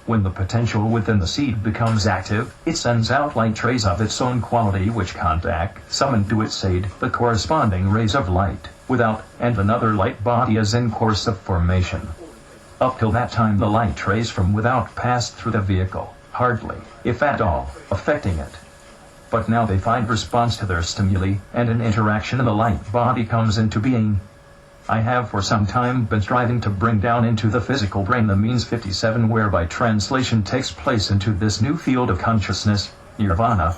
When the potential within the seed becomes active, it sends out light rays of its own quality which contact, summon to its aid, the corresponding rays of light, without, and another light body is in course of formation. Up till that time the light rays from without passed through the vehicle, hardly, if at all, affecting it. But now they find response to their stimuli, and an interaction in the light body comes into being. I have for some time been striving to bring down into the physical brain the means 57 whereby translation takes place into this new field of consciousness, Nirvana.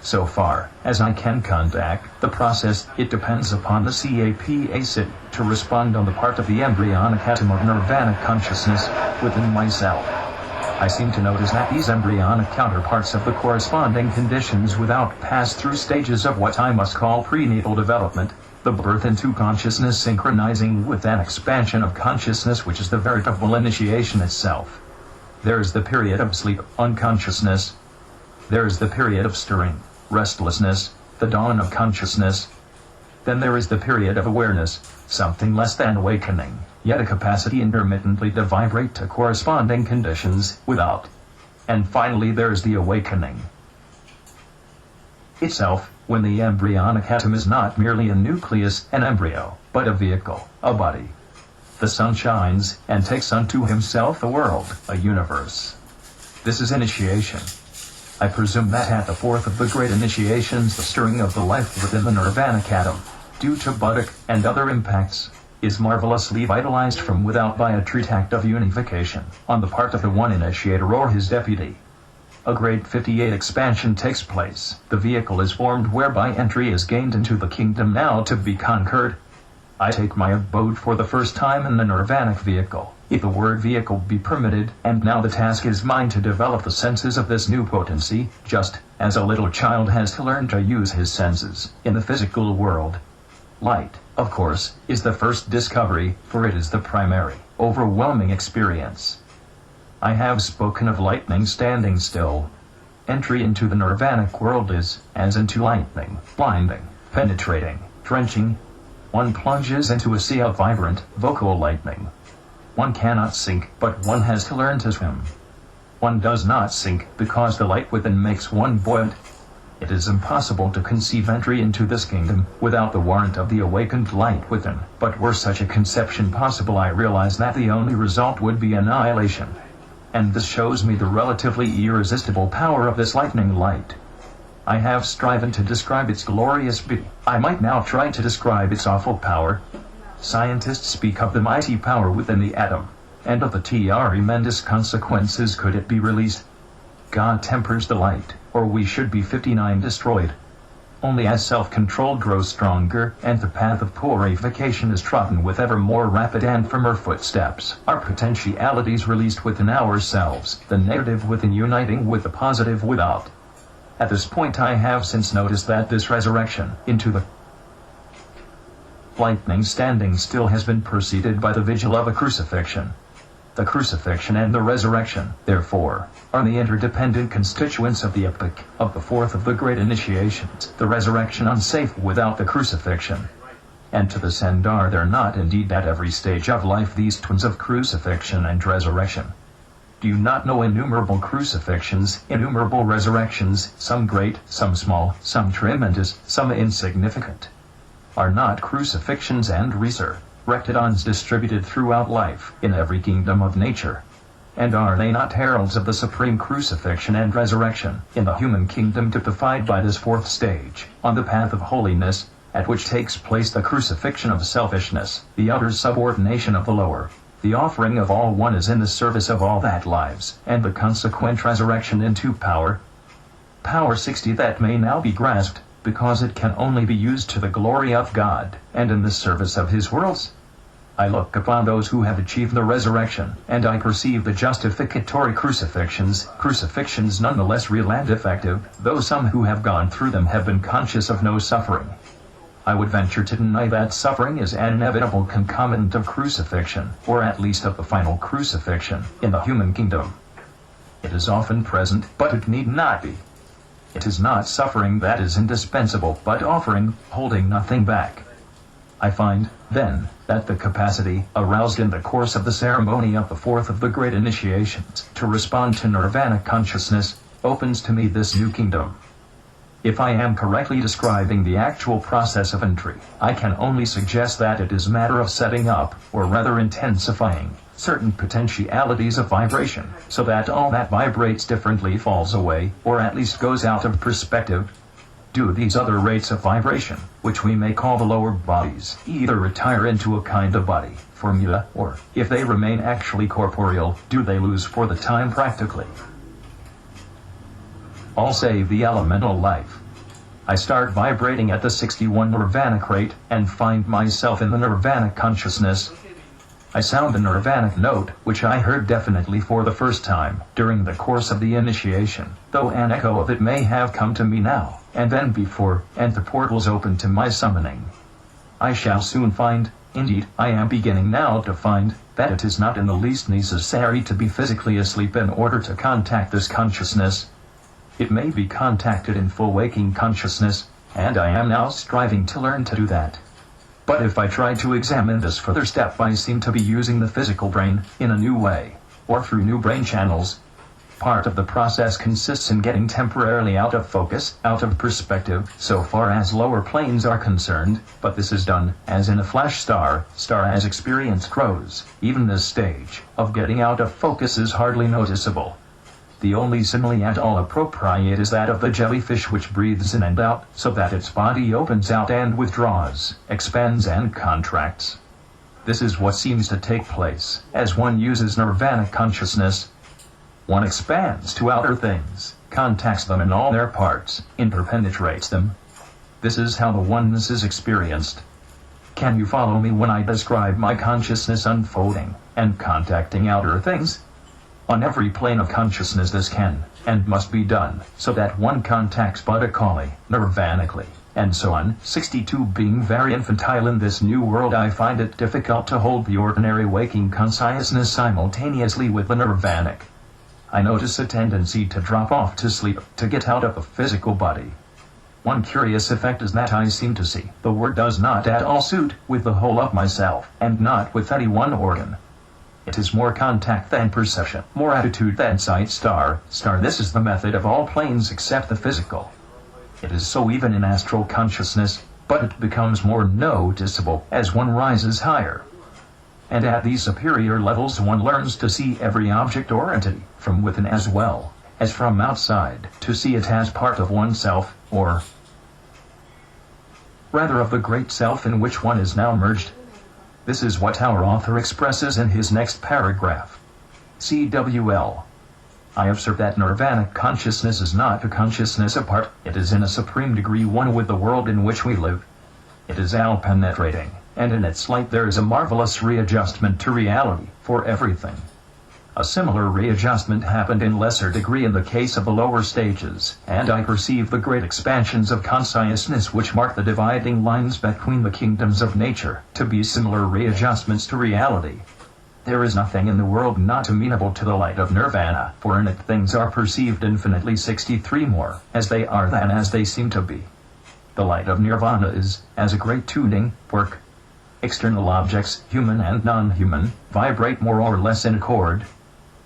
So far as I can contact the process, it depends upon the CAPACID to respond on the part of the embryonic atom of Nirvana consciousness within myself. I seem to notice that these embryonic counterparts of the corresponding conditions without pass through stages of what I must call prenatal development, the birth into consciousness synchronizing with that expansion of consciousness which is the veritable initiation itself. There is the period of sleep, unconsciousness. There is the period of stirring, restlessness, the dawn of consciousness. Then there is the period of awareness, something less than awakening, yet a capacity intermittently to vibrate to corresponding conditions without. And finally there is the awakening itself, when the embryonic atom is not merely a nucleus, an embryo, but a vehicle, a body. The sun shines, and takes unto himself the world, a universe. This is initiation. I presume that at the fourth of the great initiations the stirring of the life within the nirvanic atom, due to Buddhic and other impacts, is marvelously vitalized from without by a treat act of unification, on the part of the one initiator or his deputy. A great 58 expansion takes place. The vehicle is formed whereby entry is gained into the kingdom now to be conquered. I take my abode for the first time in the nirvanic vehicle, if the word vehicle be permitted, and now the task is mine to develop the senses of this new potency, just as a little child has to learn to use his senses in the physical world. Light, of course, is the first discovery, for it is the primary, overwhelming experience. I have spoken of lightning standing still. Entry into the nirvanic world is, as into lightning, blinding, penetrating, drenching. One plunges into a sea of vibrant, vocal lightning. One cannot sink, but one has to learn to swim. One does not sink, because the light within makes one buoyant. It is impossible to conceive entry into this kingdom without the warrant of the awakened light within, but were such a conception possible I realize that the only result would be annihilation. And this shows me the relatively irresistible power of this lightning light. I have striven to describe its glorious beauty. I might now try to describe its awful power. Scientists speak of the mighty power within the atom, and of the tremendous consequences could it be released. God tempers the light, or we should be 59 destroyed. Only as self-control grows stronger, and the path of purification is trodden with ever more rapid and firmer footsteps, are potentialities released within ourselves, the negative within uniting with the positive without. At this point I have since noticed that this resurrection into the lightning standing still has been preceded by the vigil of a crucifixion. The crucifixion and the resurrection, therefore, are the interdependent constituents of the epoch of the fourth of the great initiations, the resurrection unsafe without the crucifixion. And to this end are there not indeed at every stage of life these twins of crucifixion and resurrection? Do you not know innumerable crucifixions, innumerable resurrections, some great, some small, some tremendous, some insignificant? Are not crucifixions and resurrections distributed throughout life, in every kingdom of nature? and are they not heralds of the supreme crucifixion and resurrection in the human kingdom typified by this fourth stage, on the path of holiness, at which takes place the crucifixion of selfishness, the utter subordination of the lower, the offering of all one is in the service of all that lives, and the consequent resurrection into power? Power 60 that may now be grasped, because it can only be used to the glory of God, and in the service of his worlds. I look upon those who have achieved the resurrection, and I perceive the justificatory crucifixions nonetheless real and effective, though some who have gone through them have been conscious of no suffering. I would venture to deny that suffering is an inevitable concomitant of crucifixion, or at least of the final crucifixion, in the human kingdom. It is often present, but it need not be. It is not suffering that is indispensable, but offering, holding nothing back. I find, then, that the capacity, aroused in the course of the ceremony of the fourth of the great initiations, to respond to Nirvana consciousness, opens to me this new kingdom. If I am correctly describing the actual process of entry, I can only suggest that it is a matter of setting up, or rather intensifying, certain potentialities of vibration, so that all that vibrates differently falls away, or at least goes out of perspective. Do these other rates of vibration, which we may call the lower bodies, either retire into a kind of body, formula, or, if they remain actually corporeal, do they lose for the time practically all save the elemental life? I start vibrating at the 61 Nirvana crate, and find myself in the Nirvana consciousness. I sound the Nirvanic note, which I heard definitely for the first time, during the course of the initiation, though an echo of it may have come to me now, and then before, and the portals open to my summoning. I shall soon find, indeed, I am beginning now to find, that it is not in the least necessary to be physically asleep in order to contact this consciousness. It may be contacted in full waking consciousness, and I am now striving to learn to do that. But if I try to examine this further step, I seem to be using the physical brain in a new way, or through new brain channels. Part of the process consists in getting temporarily out of focus, out of perspective, so far as lower planes are concerned, but this is done, as in a flash star as experience grows. Even this stage of getting out of focus is hardly noticeable. The only simile at all appropriate is that of the jellyfish, which breathes in and out, so that its body opens out and withdraws, expands and contracts. This is what seems to take place, as one uses Nirvana consciousness. One expands to outer things, contacts them in all their parts, interpenetrates them. This is how the oneness is experienced. Can you follow me when I describe my consciousness unfolding, and contacting outer things? On every plane of consciousness this can, and must be done, so that one contacts buddhically, nirvanically, and so on. 62 Being very infantile in this new world, I find it difficult to hold the ordinary waking consciousness simultaneously with the nirvanic. I notice a tendency to drop off to sleep, to get out of a physical body. One curious effect is that I seem to see the word does not at all suit with the whole of myself, and not with any one organ. It is more contact than perception, more attitude than sight. This is the method of all planes except the physical. It is so even in astral consciousness, but it becomes more noticeable as one rises higher. And at these superior levels one learns to see every object or entity, from within as well as from outside, to see it as part of oneself, or rather of the great self in which one is now merged. This is what our author expresses in his next paragraph. CWL. I observe that Nirvana consciousness is not a consciousness apart, it is in a supreme degree one with the world in which we live. It is all-penetrating, and in its light there is a marvelous readjustment to reality, for everything. A similar readjustment happened in lesser degree in the case of the lower stages, and I perceive the great expansions of consciousness which mark the dividing lines between the kingdoms of nature to be similar readjustments to reality. There is nothing in the world not amenable to the light of Nirvana, for in it things are perceived infinitely 63 more as they are than as they seem to be. The light of Nirvana is, as a great tuning fork. External objects, human and non-human, vibrate more or less in accord.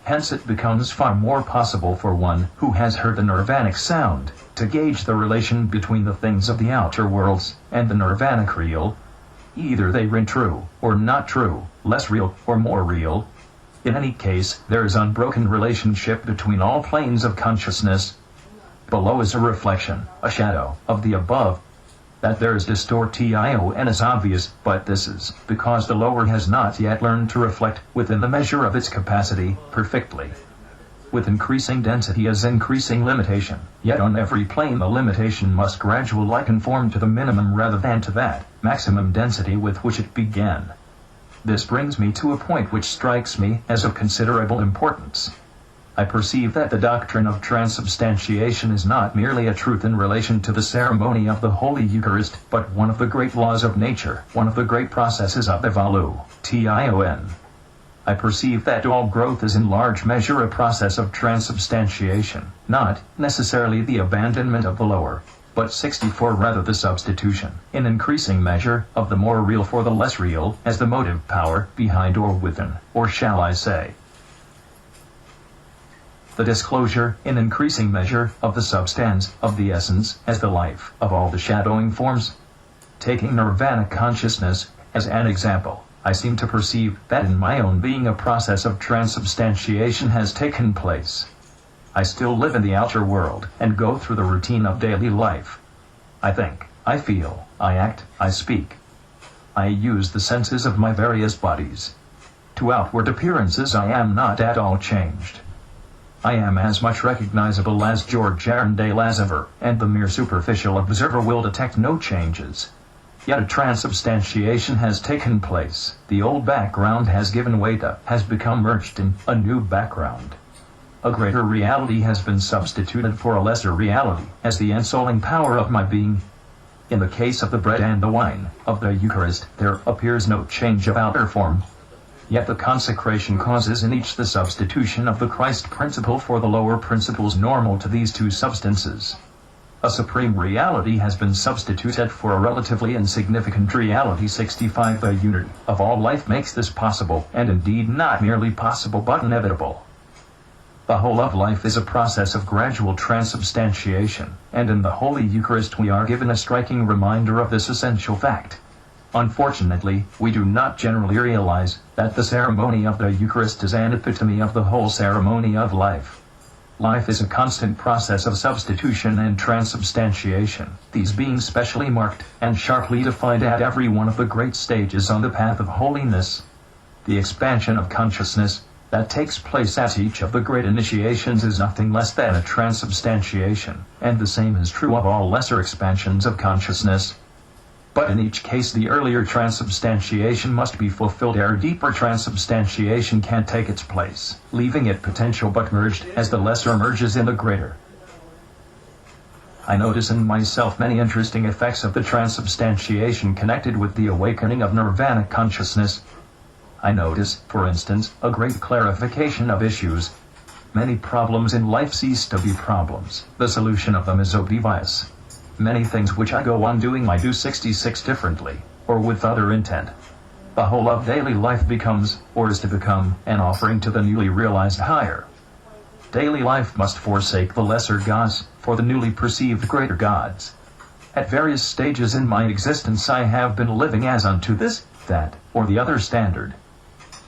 Hence it becomes far more possible for one who has heard the Nirvanic sound to gauge the relation between the things of the outer worlds and the Nirvanic real. Either they ring true, or not true, less real, or more real. In any case, there is unbroken relationship between all planes of consciousness. Below is a reflection, a shadow, of the above. That there is distortion is obvious, but this is because the lower has not yet learned to reflect, within the measure of its capacity, perfectly. With increasing density is increasing limitation, yet on every plane the limitation must gradually conform to the minimum rather than to that maximum density with which it began. This brings me to a point which strikes me as of considerable importance. I perceive that the doctrine of transubstantiation is not merely a truth in relation to the ceremony of the Holy Eucharist, but one of the great laws of nature, one of the great processes of evolution. I perceive that all growth is in large measure a process of transubstantiation, not necessarily the abandonment of the lower, but 64 rather the substitution, in increasing measure, of the more real for the less real, as the motive power, behind or within, or shall I say, the disclosure, in increasing measure, of the substance, of the essence, as the life, of all the shadowing forms. Taking Nirvana consciousness, as an example, I seem to perceive that in my own being a process of transubstantiation has taken place. I still live in the outer world, and go through the routine of daily life. I think, I feel, I act, I speak. I use the senses of my various bodies. To outward appearances I am not at all changed. I am as much recognizable as George Arundale as ever, and the mere superficial observer will detect no changes. Yet a transubstantiation has taken place. The old background has given way to, has become merged in, a new background. A greater reality has been substituted for a lesser reality, as the ensouling power of my being. In the case of the bread and the wine, of the Eucharist, there appears no change of outer form. Yet the consecration causes in each the substitution of the Christ principle for the lower principles normal to these two substances. A supreme reality has been substituted for a relatively insignificant reality. 65 The unity of all life makes this possible, and indeed not merely possible but inevitable. The whole of life is a process of gradual transubstantiation, and in the Holy Eucharist we are given a striking reminder of this essential fact. Unfortunately, we do not generally realize that the ceremony of the Eucharist is an epitome of the whole ceremony of life. Life is a constant process of substitution and transubstantiation, these being specially marked and sharply defined at every one of the great stages on the path of holiness. The expansion of consciousness that takes place at each of the great initiations is nothing less than a transubstantiation, and the same is true of all lesser expansions of consciousness. But in each case the earlier transubstantiation must be fulfilled ere deeper transubstantiation can take its place, leaving it potential but merged as the lesser merges in the greater. I notice in myself many interesting effects of the transubstantiation connected with the awakening of Nirvana consciousness. I notice, for instance, a great clarification of issues. Many problems in life cease to be problems. The solution of them is obvious. Many things which I go on doing I do 66 differently, or with other intent. The whole of daily life becomes, or is to become, an offering to the newly realized higher. Daily life must forsake the lesser gods, for the newly perceived greater gods. At various stages in my existence I have been living as unto this, that, or the other standard.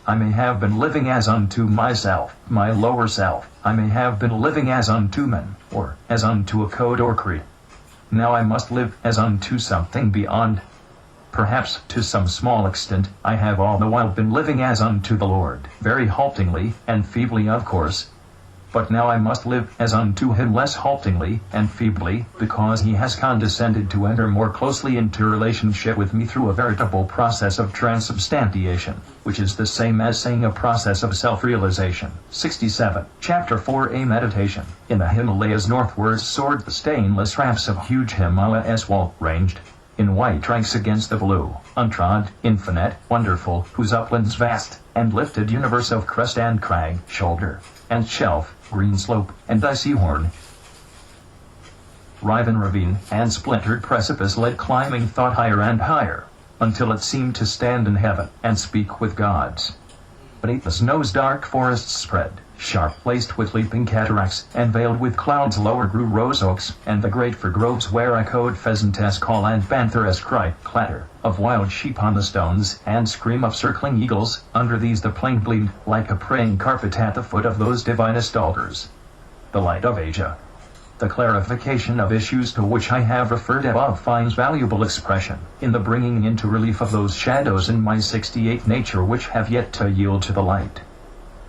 I may have been living as unto myself, my lower self. I may have been living as unto men, or as unto a code or creed. Now I must live as unto something beyond. Perhaps, to some small extent, I have all the while been living as unto the Lord, very haltingly and feebly of course. But now I must live as unto Him less haltingly and feebly, because He has condescended to enter more closely into relationship with me through a veritable process of transubstantiation, which is the same as saying a process of self-realization. 67. Chapter 4 A Meditation. In the Himalayas northwards soared the stainless rafts of huge Himalayas wall, ranged in white ranks against the blue, untrod, infinite, wonderful, whose uplands vast, and lifted universe of crest and crag, shoulder, and shelf, green slope, and icy horn, riven ravine, and splintered precipice led climbing thought higher and higher, until it seemed to stand in heaven, and speak with gods. Beneath the snow's dark forests spread, sharp laced with leaping cataracts, and veiled with clouds lower grew rose oaks, and the great fir groves where echoed pheasantess call and pantheress cry, clatter of wild sheep on the stones, and scream of circling eagles, under these the plain gleamed, like a praying carpet at the foot of those divinest altars. The light of Asia. The clarification of issues to which I have referred above finds valuable expression in the bringing into relief of those shadows in my 68 nature which have yet to yield to the light.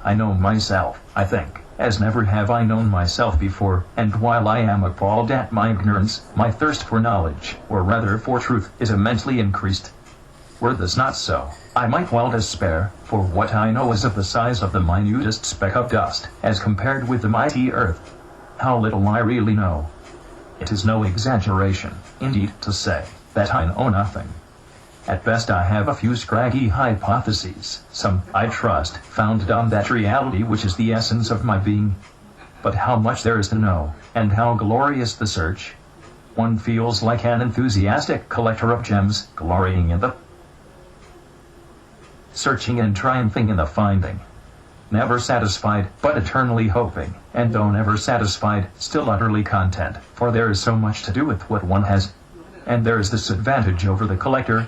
I know myself, I think, as never have I known myself before, and while I am appalled at my ignorance, my thirst for knowledge, or rather for truth, is immensely increased. Were this not so, I might well despair, for what I know is of the size of the minutest speck of dust, as compared with the mighty earth. How little I really know. It is no exaggeration, indeed, to say that I know nothing. At best I have a few scraggy hypotheses, some, I trust, founded on that reality which is the essence of my being. But how much there is to know, and how glorious the search. One feels like an enthusiastic collector of gems, glorying in the searching and triumphing in the finding. Never satisfied, but eternally hoping, and though never satisfied, still utterly content, for there is so much to do with what one has. And there is this advantage over the collector.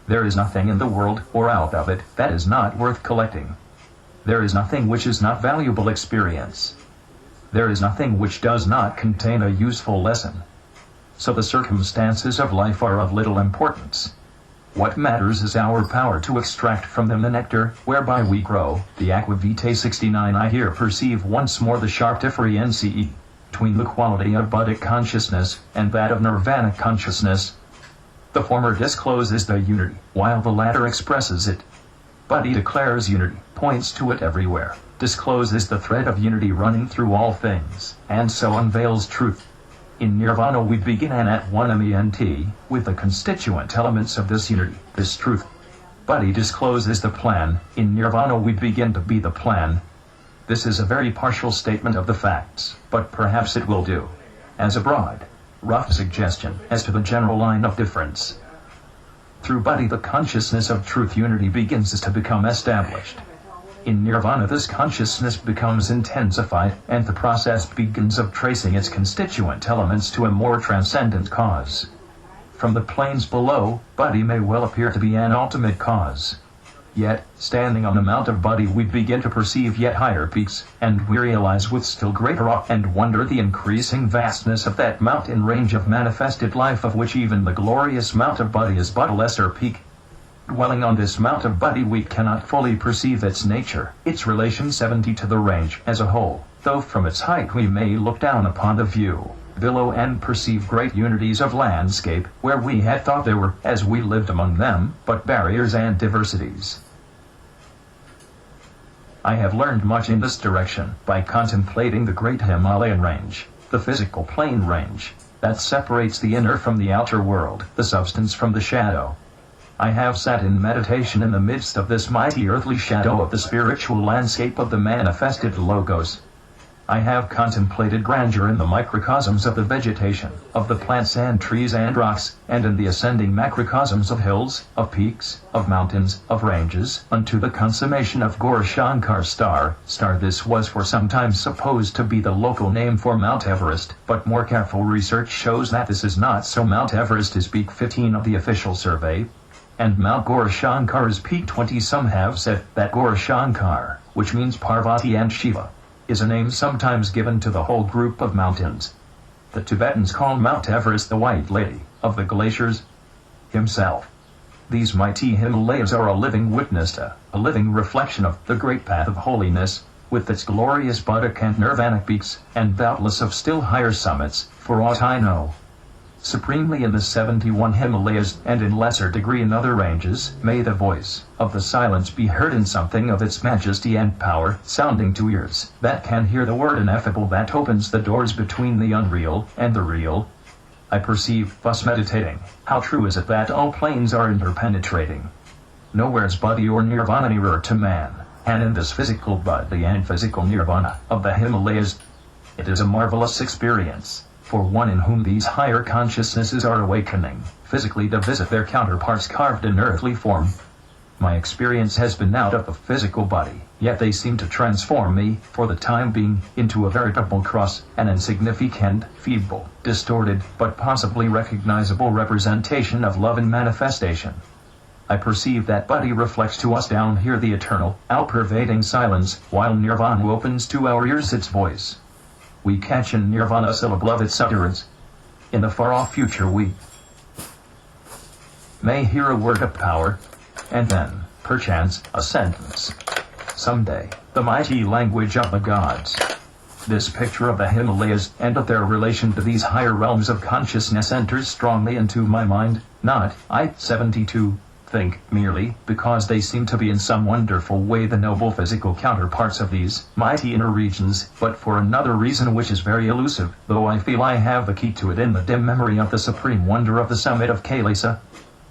There is nothing in the world, or out of it, that is not worth collecting. There is nothing which is not valuable experience. There is nothing which does not contain a useful lesson. So the circumstances of life are of little importance. What matters is our power to extract from them the nectar, whereby we grow. The Aqua Vitae 69. I here perceive once more the sharp difference between the quality of Buddhic consciousness and that of Nirvana consciousness. The former discloses the unity, while the latter expresses it. Buddha declares unity, points to it everywhere, discloses the thread of unity running through all things, and so unveils truth. In Nirvana we begin at one ment with the constituent elements of this unity, this truth. Buddha discloses the plan. In Nirvana we begin to be the plan. This is a very partial statement of the facts, but perhaps it will do as a broad, rough suggestion as to the general line of difference. Through Buddha the consciousness of truth unity begins to become established. In Nirvana this consciousness becomes intensified, and the process begins of tracing its constituent elements to a more transcendent cause. From the planes below, Buddha may well appear to be an ultimate cause. Yet, standing on the Mount of Buddha we begin to perceive yet higher peaks, and we realize with still greater awe and wonder the increasing vastness of that mountain range of manifested life of which even the glorious Mount of Buddha is but a lesser peak. Dwelling on this Mount of Buddha we cannot fully perceive its nature, its relation 70 to the range as a whole, though from its height we may look down upon the view below and perceive great unities of landscape, where we had thought there were, as we lived among them, but barriers and diversities. I have learned much in this direction by contemplating the great Himalayan range, the physical plane range, that separates the inner from the outer world, the substance from the shadow. I have sat in meditation in the midst of this mighty earthly shadow of the spiritual landscape of the manifested Logos. I have contemplated grandeur in the microcosms of the vegetation, of the plants and trees and rocks, and in the ascending macrocosms of hills, of peaks, of mountains, of ranges, unto the consummation of Gaurashankar's star. This was for some time supposed to be the local name for Mount Everest, but more careful research shows that this is not so. Mount Everest is peak 15 of the official survey, and Mount Gaurashankar is peak 20. Some have said that Gaurashankar, which means Parvati and Shiva, is a name sometimes given to the whole group of mountains. The Tibetans call Mount Everest the White Lady of the glaciers himself. These mighty Himalayas are a living witness to, a living reflection of, the great path of holiness, with its glorious Buddhic and Nirvanic peaks, and doubtless of still higher summits, for aught I know. Supremely in the 71 Himalayas, and in lesser degree in other ranges, may the voice of the silence be heard in something of its majesty and power, sounding to ears that can hear the word ineffable that opens the doors between the unreal and the real. I perceive, thus meditating, how true is it that all planes are interpenetrating. Nowhere's Buddha or Nirvana nearer to man, and in this physical Buddha and physical Nirvana of the Himalayas, it is a marvelous experience for one in whom these higher consciousnesses are awakening, physically to visit their counterparts carved in earthly form. My experience has been out of the physical body, yet they seem to transform me, for the time being, into a veritable cross, an insignificant, feeble, distorted, but possibly recognizable representation of love in manifestation. I perceive that body reflects to us down here the eternal, all-pervading silence, while Nirvana opens to our ears its voice. We catch in Nirvana a syllable of its utterance. In the far-off future we may hear a word of power, and then, perchance, a sentence. Someday, the mighty language of the gods. This picture of the Himalayas and of their relation to these higher realms of consciousness enters strongly into my mind, not, I, 72, think, merely, because they seem to be in some wonderful way the noble physical counterparts of these mighty inner regions, but for another reason which is very elusive, though I feel I have the key to it in the dim memory of the supreme wonder of the summit of Kailasa.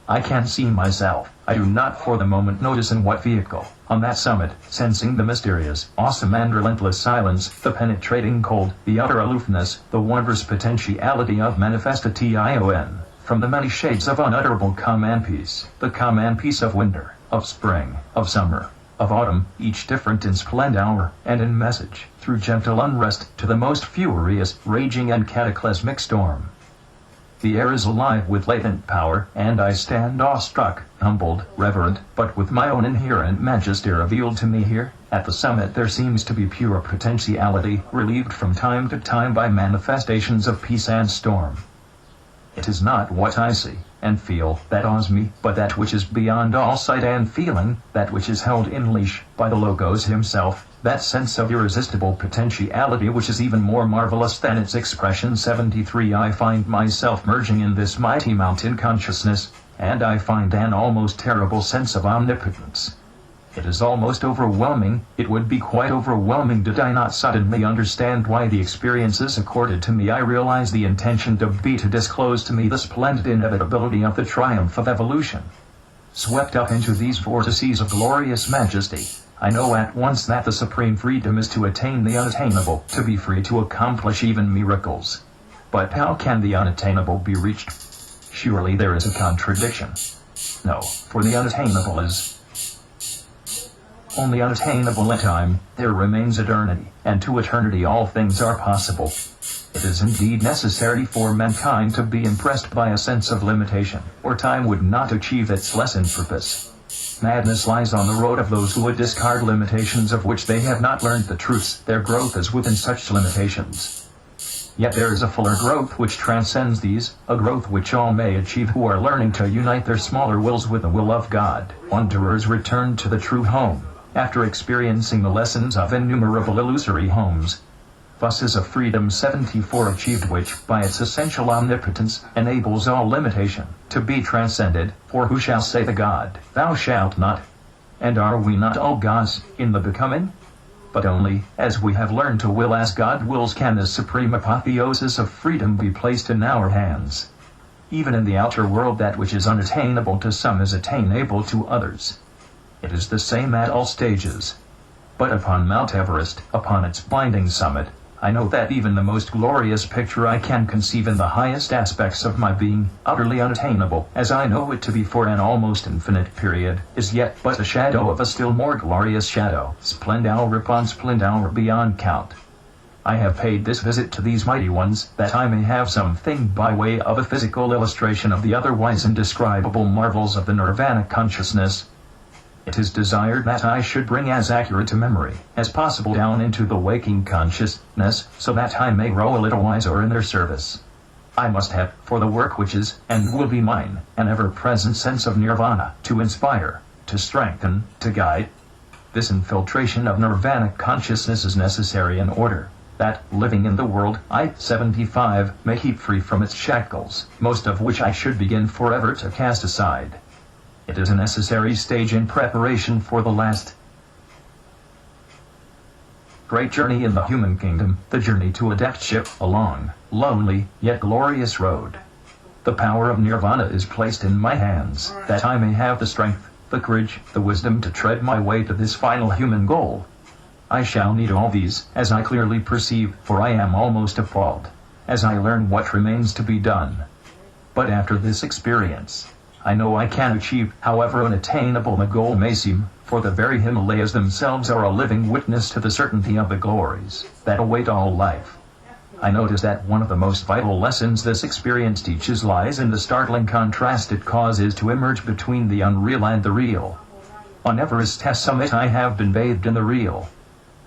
I can't see myself. I do not for the moment notice in what vehicle, on that summit, sensing the mysterious, awesome and relentless silence, the penetrating cold, the utter aloofness, the wondrous potentiality of manifestation, from the many shades of unutterable calm and peace, the calm and peace of winter, of spring, of summer, of autumn, each different in splendor and in message, through gentle unrest to the most furious, raging and cataclysmic storm. The air is alive with latent power, and I stand awestruck, humbled, reverent, but with my own inherent majesty revealed to me here. At the summit there seems to be pure potentiality, relieved from time to time by manifestations of peace and storm. It is not what I see and feel that awes me, but that which is beyond all sight and feeling, that which is held in leash by the Logos himself, that sense of irresistible potentiality which is even more marvelous than its expression. 73 I find myself merging in this mighty mountain consciousness, and I find an almost terrible sense of omnipotence. It is almost overwhelming. It would be quite overwhelming did I not suddenly understand why the experiences accorded to me. I realize the intention to be to disclose to me the splendid inevitability of the triumph of evolution. Swept up into these vortices of glorious majesty, I know at once that the supreme freedom is to attain the unattainable, to be free to accomplish even miracles. But how can the unattainable be reached? Surely there is a contradiction. No, for the unattainable is only unattainable in time. There remains eternity, and to eternity all things are possible. It is indeed necessary for mankind to be impressed by a sense of limitation, or time would not achieve its lesson purpose. Madness lies on the road of those who would discard limitations of which they have not learned the truths. Their growth is within such limitations. Yet there is a fuller growth which transcends these, a growth which all may achieve who are learning to unite their smaller wills with the will of God. Wanderers return to the true home, after experiencing the lessons of innumerable illusory homes. Thus is a freedom 74 achieved which, by its essential omnipotence, enables all limitation to be transcended, for who shall say to God, "Thou shalt not"? And are we not all gods, in the becoming? But only, as we have learned to will as God wills, can this supreme apotheosis of freedom be placed in our hands. Even in the outer world that which is unattainable to some is attainable to others. It is the same at all stages. But upon Mount Everest, upon its blinding summit, I know that even the most glorious picture I can conceive in the highest aspects of my being, utterly unattainable, as I know it to be for an almost infinite period, is yet but a shadow of a still more glorious shadow, splendor upon splendor beyond count. I have paid this visit to these mighty ones, that I may have something by way of a physical illustration of the otherwise indescribable marvels of the Nirvana consciousness. It is desired that I should bring as accurate a memory as possible down into the waking consciousness, so that I may grow a little wiser in their service. I must have, for the work which is, and will be mine, an ever-present sense of Nirvana, to inspire, to strengthen, to guide. This infiltration of Nirvana consciousness is necessary in order that, living in the world, I, 75, may keep free from its shackles, most of which I should begin forever to cast aside. It is a necessary stage in preparation for the last great journey in the human kingdom, the journey to adeptship, a long, lonely, yet glorious road. The power of Nirvana is placed in my hands, that I may have the strength, the courage, the wisdom to tread my way to this final human goal. I shall need all these, as I clearly perceive, for I am almost appalled, as I learn what remains to be done. But after this experience, I know I can achieve, however unattainable the goal may seem, for the very Himalayas themselves are a living witness to the certainty of the glories that await all life. I notice that one of the most vital lessons this experience teaches lies in the startling contrast it causes to emerge between the unreal and the real. On Everest's summit I have been bathed in the real.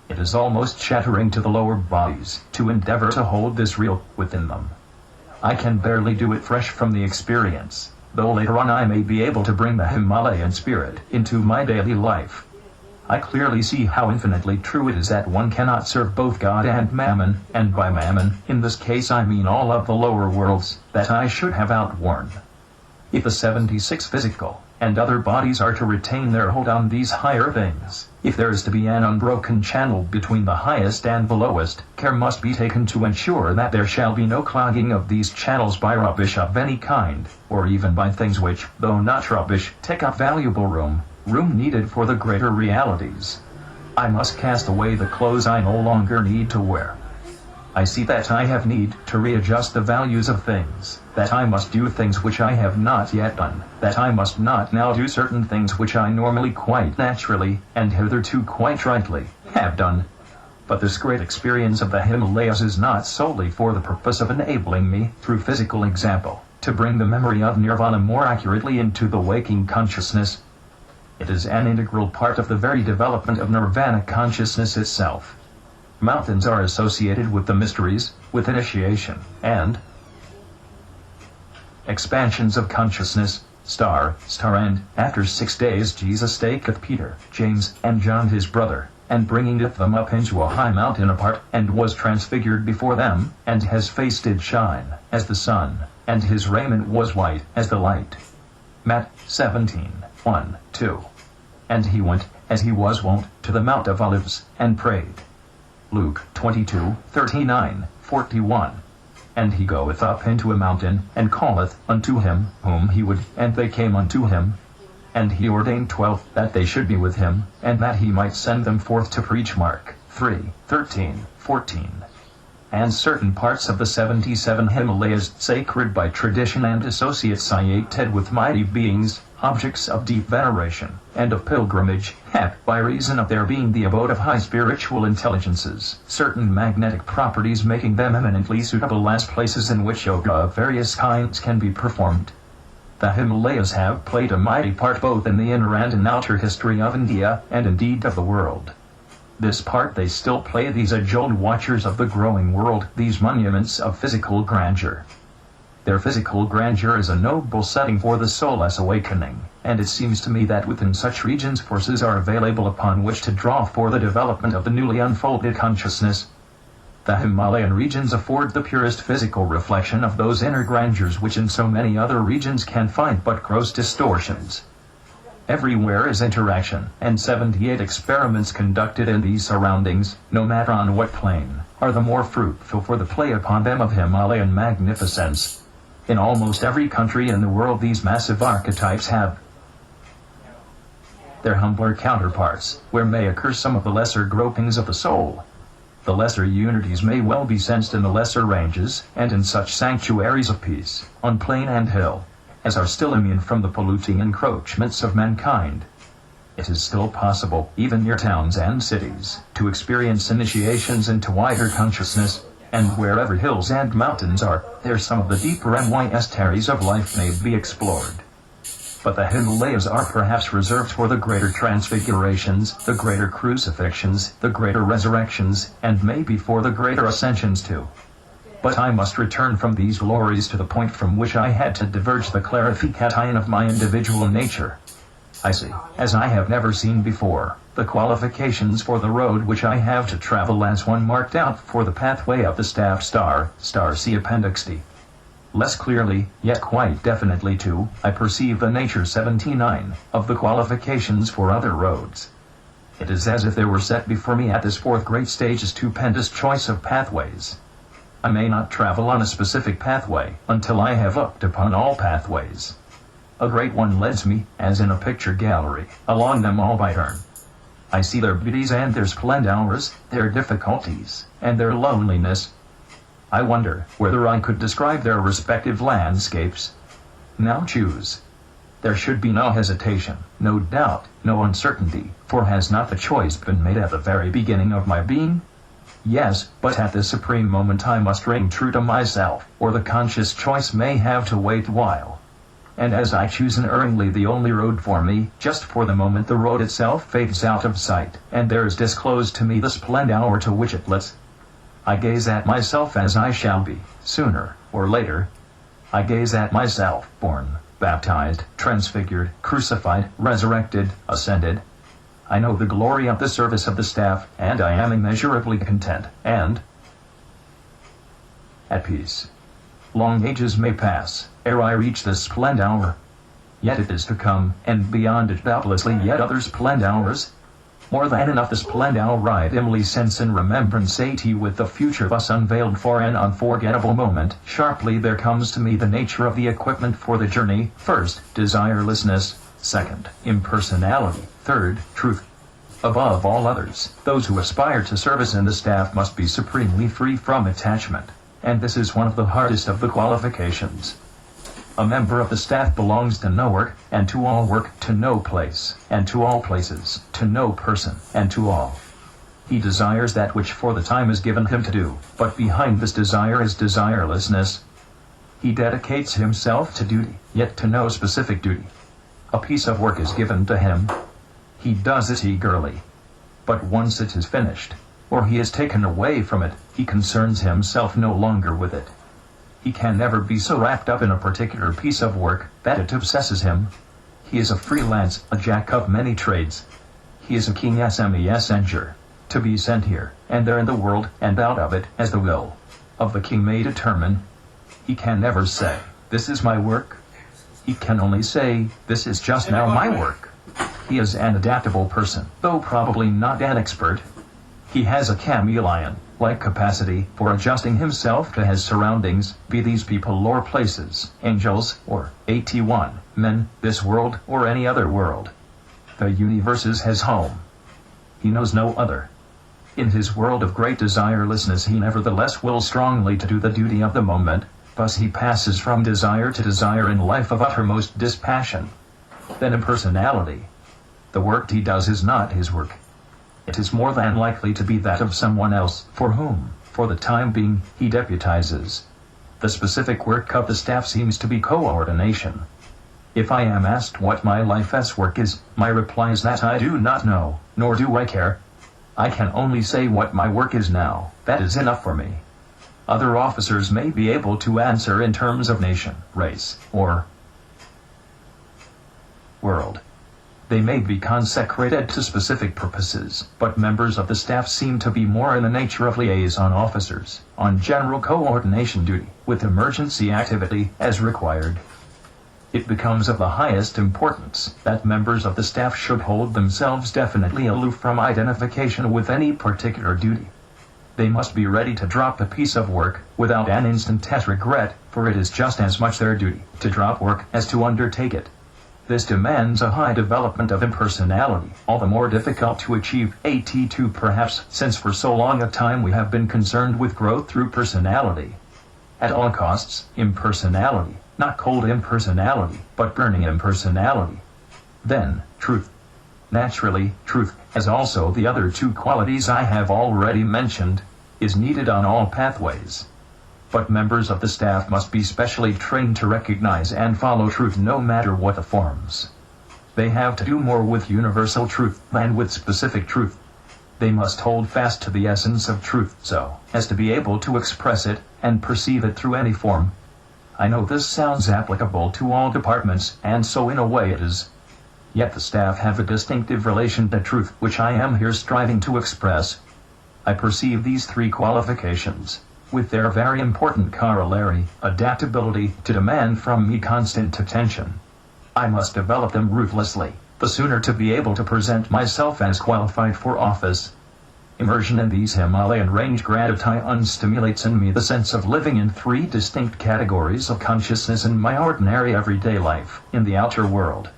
It is almost shattering to the lower bodies to endeavor to hold this real within them. I can barely do it fresh from the experience, though later on I may be able to bring the Himalayan spirit into my daily life. I clearly see how infinitely true it is that one cannot serve both God and Mammon, and by Mammon, in this case I mean all of the lower worlds, that I should have outworn. If the 76 physical and other bodies are to retain their hold on these higher things, if there is to be an unbroken channel between the highest and the lowest, care must be taken to ensure that there shall be no clogging of these channels by rubbish of any kind, or even by things which, though not rubbish, take up valuable room needed for the greater realities. I must cast away the clothes I no longer need to wear. I see that I have need to readjust the values of things, that I must do things which I have not yet done, that I must not now do certain things which I normally quite naturally, and hitherto quite rightly, have done. But this great experience of the Himalayas is not solely for the purpose of enabling me, through physical example, to bring the memory of Nirvana more accurately into the waking consciousness. It is an integral part of the very development of Nirvana consciousness itself. Mountains are associated with the mysteries, with initiation, and expansions of consciousness, star, and, after 6 days Jesus taketh Peter, James, and John his brother, and bringeth them up into a high mountain apart, and was transfigured before them, and his face did shine, as the sun, and his raiment was white, as the light. Matt. 17:1-2. And he went, as he was wont, to the Mount of Olives, and prayed. Luke 22:39-41. And he goeth up into a mountain, and calleth unto him whom he would, and they came unto him. And he ordained 12, that they should be with him, and that he might send them forth to preach. Mark 3:13-14. And certain parts of the 77 Himalayas, sacred by tradition and associated with mighty beings, objects of deep veneration, and of pilgrimage, have, by reason of their being the abode of high spiritual intelligences, certain magnetic properties making them eminently suitable as places in which yoga of various kinds can be performed. The Himalayas have played a mighty part both in the inner and in outer history of India, and indeed of the world. This part they still play, these age-old watchers of the growing world, these monuments of physical grandeur. Their physical grandeur is a noble setting for the soul as awakening, and it seems to me that within such regions forces are available upon which to draw for the development of the newly unfolded consciousness. The Himalayan regions afford the purest physical reflection of those inner grandeurs which in so many other regions can find but gross distortions. Everywhere is interaction, and 78 experiments conducted in these surroundings, no matter on what plane, are the more fruitful for the play upon them of Himalayan magnificence. In almost every country in the world these massive archetypes have their humbler counterparts, where may occur some of the lesser gropings of the soul. The lesser unities may well be sensed in the lesser ranges, and in such sanctuaries of peace, on plain and hill, as are still immune from the polluting encroachments of mankind. It is still possible, even near towns and cities, to experience initiations into wider consciousness, and wherever hills and mountains are, there some of the deeper mysteries of life may be explored. But the Himalayas are perhaps reserved for the greater transfigurations, the greater crucifixions, the greater resurrections, and maybe for the greater ascensions too. But I must return from these glories to the point from which I had to diverge, the clarification of my individual nature. I see, as I have never seen before, the qualifications for the road which I have to travel as one marked out for the pathway of the staff star C appendix D. Less clearly, yet quite definitely too, I perceive the nature 79 of the qualifications for other roads. It is as if there were set before me at this fourth great stage a stupendous choice of pathways. I may not travel on a specific pathway until I have looked upon all pathways. A great one leads me, as in a picture gallery, along them all by turn. I see their beauties and their splendors, their difficulties, and their loneliness. I wonder whether I could describe their respective landscapes. Now choose. There should be no hesitation, no doubt, no uncertainty, for has not the choice been made at the very beginning of my being? Yes, but at this supreme moment I must reign true to myself, or the conscious choice may have to wait a while. And as I choose unerringly the only road for me, just for the moment the road itself fades out of sight, and there is disclosed to me the splendid hour to which it lets. I gaze at myself as I shall be, sooner or later. I gaze at myself, born, baptized, transfigured, crucified, resurrected, ascended. I know the glory of the service of the staff, and I am immeasurably content, and at peace. Long ages may pass, ere I reach this splendid hour. Yet it is to come, and beyond it doubtlessly yet other splendid hours. More than enough the splendid hour I dimly sense in remembrance with the future thus unveiled for an unforgettable moment. Sharply there comes to me the nature of the equipment for the journey. First, desirelessness. Second, impersonality. Third, truth. Above all others, those who aspire to service in the staff must be supremely free from attachment. And this is one of the hardest of the qualifications. A member of the staff belongs to no work, and to all work, to no place, and to all places, to no person, and to all. He desires that which for the time is given him to do, but behind this desire is desirelessness. He dedicates himself to duty, yet to no specific duty. A piece of work is given to him. He does it eagerly. But once it is finished, or he is taken away from it, he concerns himself no longer with it. He can never be so wrapped up in a particular piece of work that it obsesses him. He is a freelance, a jack of many trades. He is a king's messenger, to be sent here and there in the world and out of it as the will of the king may determine. He can never say, "This is my work." He can only say, "This is just now my work." He is an adaptable person, though probably not an expert. He has a chameleon-like capacity for adjusting himself to his surroundings, be these people or places, angels or 81 men, this world or any other world. The universe is his home. He knows no other. In his world of great desirelessness he nevertheless wills strongly to do the duty of the moment. Thus he passes from desire to desire in life of uttermost dispassion. Then impersonality. The work he does is not his work. It is more than likely to be that of someone else, for whom, for the time being, he deputizes. The specific work of the staff seems to be coordination. If I am asked what my life's work is, my reply is that I do not know, nor do I care. I can only say what my work is now. That is enough for me. Other officers may be able to answer in terms of nation, race, or world. They may be consecrated to specific purposes, but members of the staff seem to be more in the nature of liaison officers, on general coordination duty, with emergency activity as required. It becomes of the highest importance that members of the staff should hold themselves definitely aloof from identification with any particular duty. They must be ready to drop a piece of work without an instant's regret, for it is just as much their duty to drop work as to undertake it. This demands a high development of impersonality, all the more difficult to achieve, at2 perhaps, since for so long a time we have been concerned with growth through personality. At all costs, impersonality, not cold impersonality, but burning impersonality. Then, truth. Naturally, truth, as also the other two qualities I have already mentioned, is needed on all pathways. But members of the staff must be specially trained to recognize and follow truth no matter what the forms. They have to do more with universal truth than with specific truth. They must hold fast to the essence of truth so as to be able to express it and perceive it through any form. I know this sounds applicable to all departments, and so in a way it is. Yet the staff have a distinctive relation to truth which I am here striving to express. I perceive these three qualifications, with their very important corollary, adaptability, to demand from me constant attention. I must develop them ruthlessly, the sooner to be able to present myself as qualified for office. Immersion in these Himalayan range gratifications stimulates in me the sense of living in three distinct categories of consciousness in my ordinary everyday life, in the outer world.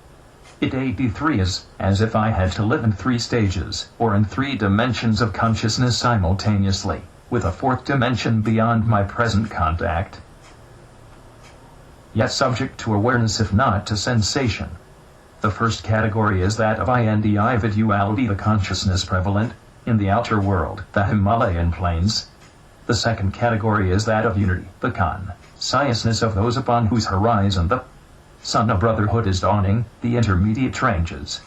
It 83 is as if I had to live in three stages, or in three dimensions of consciousness simultaneously, with a fourth dimension beyond my present contact. yet subject to awareness if not to sensation. The first category is that of individuality, the consciousness prevalent in the outer world, the Himalayan plains. The second category is that of unity, the consciousness of those upon whose horizon the sun of brotherhood is dawning, the intermediate ranges.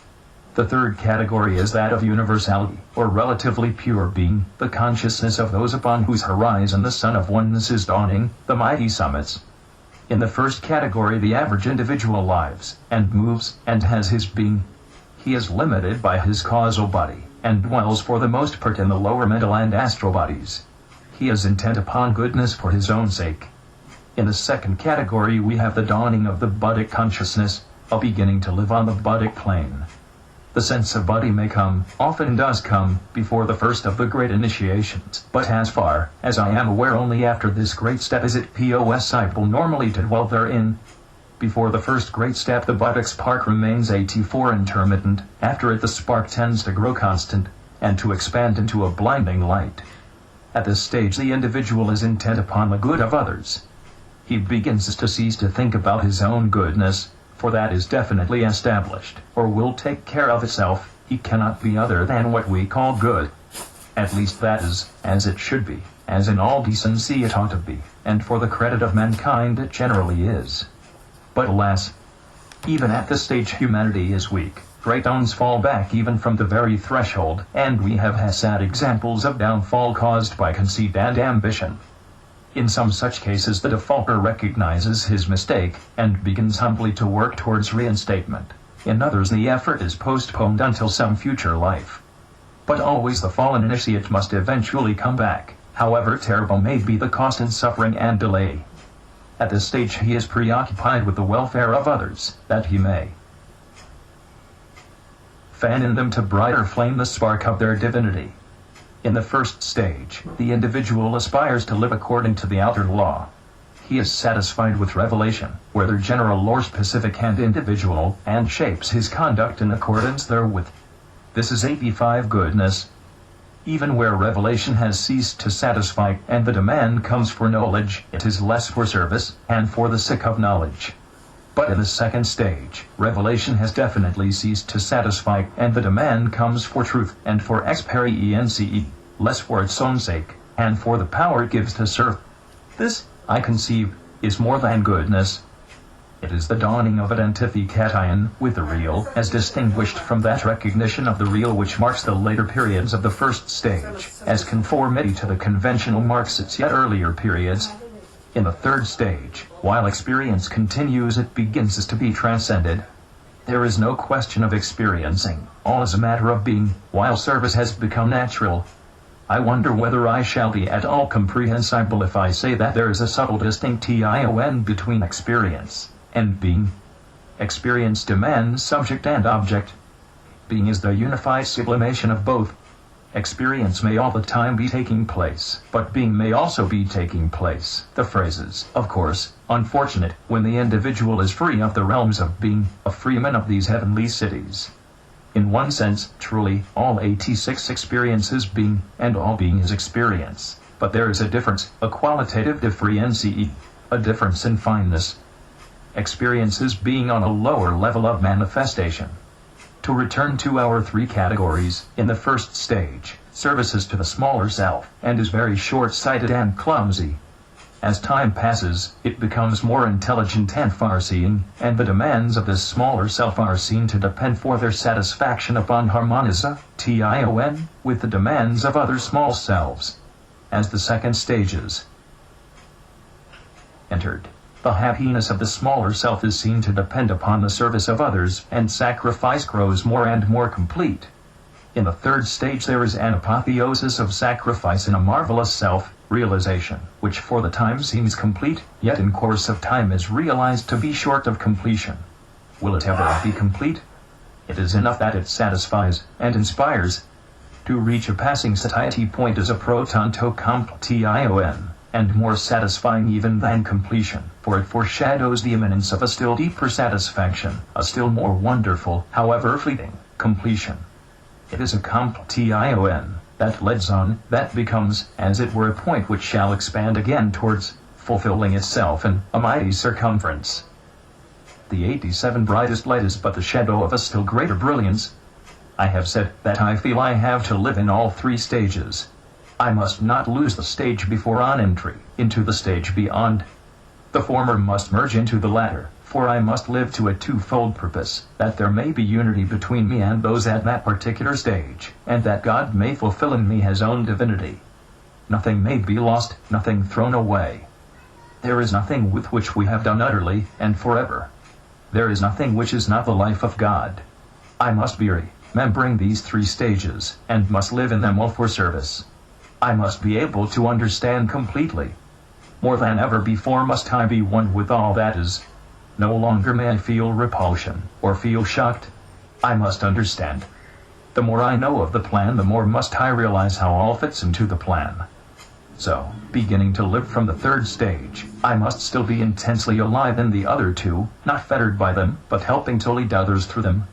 The third category is that of universality, or relatively pure being, the consciousness of those upon whose horizon the sun of oneness is dawning, the mighty summits. In the first category, the average individual lives, and moves, and has his being. He is limited by his causal body, and dwells for the most part in the lower mental and astral bodies. He is intent upon goodness for his own sake. In the second category we have the dawning of the buddhic consciousness, a beginning to live on the buddhic plane. The sense of buddhi may come, often does come, before the first of the great initiations, but as far as I am aware only after this great step is it possible normally to dwell therein. Before the first great step the buddhic spark remains at4 intermittent, after it the spark tends to grow constant, and to expand into a blinding light. At this stage the individual is intent upon the good of others. He begins to cease to think about his own goodness, for that is definitely established, or will take care of itself. He cannot be other than what we call good. At least that is, as it should be, as in all decency it ought to be, and for the credit of mankind it generally is. But alas, even at this stage humanity is weak, great stones fall back even from the very threshold, and we have had sad examples of downfall caused by conceit and ambition. In some such cases the defaulter recognizes his mistake, and begins humbly to work towards reinstatement. In others the effort is postponed until some future life. But always the fallen initiate must eventually come back, however terrible may be the cost in suffering and delay. At this stage he is preoccupied with the welfare of others, that he may fan in them to brighter flame the spark of their divinity. In the first stage, the individual aspires to live according to the outer law. He is satisfied with revelation, whether general or specific and individual, and shapes his conduct in accordance therewith. This is 85 goodness. Even where revelation has ceased to satisfy, and the demand comes for knowledge, it is less for service, and for the sake of knowledge. But in the second stage, revelation has definitely ceased to satisfy, and the demand comes for truth, and for experience, less for its own sake, and for the power it gives to serve. This, I conceive, is more than goodness. It is the dawning of identification with the real, as distinguished from that recognition of the real which marks the later periods of the first stage, as conformity to the conventional marks its yet earlier periods. In the third stage, while experience continues, it begins to be transcended. There is no question of experiencing, all is a matter of being, while service has become natural. I wonder whether I shall be at all comprehensible if I say that there is a subtle distinction between experience and being. Experience demands subject and object. Being is the unified sublimation of both. Experience may all the time be taking place, but being may also be taking place. The phrase is, of course, unfortunate when the individual is free of the realms of being, a freeman of these heavenly cities. In one sense, truly, all 86 experiences being, and all being is experience. But there is a difference, a qualitative difference, a difference in fineness. Experience is being on a lower level of manifestation. To return to our three categories, in the first stage, service is to the smaller self, and is very short-sighted and clumsy. As time passes, it becomes more intelligent and far-seeing, and the demands of this smaller self are seen to depend for their satisfaction upon harmonization with the demands of other small selves. As the second stage is entered, the happiness of the smaller self is seen to depend upon the service of others, and sacrifice grows more and more complete. In the third stage there is an apotheosis of sacrifice in a marvelous self-realization, which for the time seems complete, yet in course of time is realized to be short of completion. Will it ever be complete? It is enough that it satisfies and inspires. To reach a passing satiety point is a protonto completion, and more satisfying even than completion, for it foreshadows the imminence of a still deeper satisfaction, a still more wonderful, however fleeting, completion. It is a completion that leads on, that becomes, as it were, a point which shall expand again towards fulfilling itself in a mighty circumference. The 87 brightest light is but the shadow of a still greater brilliance. I have said that I feel I have to live in all three stages. I must not lose the stage before on entry into the stage beyond. The former must merge into the latter, for I must live to a twofold purpose, that there may be unity between me and those at that particular stage, and that God may fulfill in me his own divinity. Nothing may be lost, nothing thrown away. There is nothing with which we have done utterly and forever. There is nothing which is not the life of God. I must be remembering these three stages, and must live in them all for service. I must be able to understand completely. More than ever before must I be one with all that is. No longer may I feel repulsion, or feel shocked. I must understand. The more I know of the plan, the more must I realize how all fits into the plan. So, beginning to live from the third stage, I must still be intensely alive in the other two, not fettered by them, but helping to lead others through them.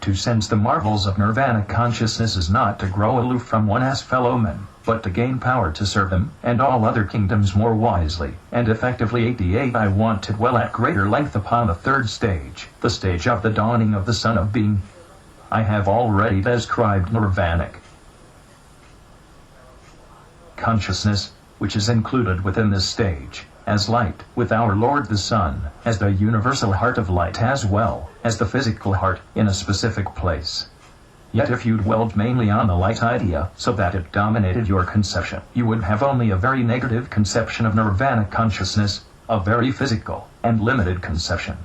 To sense the marvels of Nirvana consciousness is not to grow aloof from one's fellow men, but to gain power to serve them, and all other kingdoms more wisely, and effectively. 88 I want to dwell at greater length upon the third stage, the stage of the dawning of the Son of Being. I have already described Nirvanic consciousness, which is included within this stage, as light, with our Lord the Sun, as the universal heart of light as well as the physical heart, in a specific place. Yet if you dwelled mainly on the light idea, so that it dominated your conception, you would have only a very negative conception of Nirvana consciousness, a very physical and limited conception.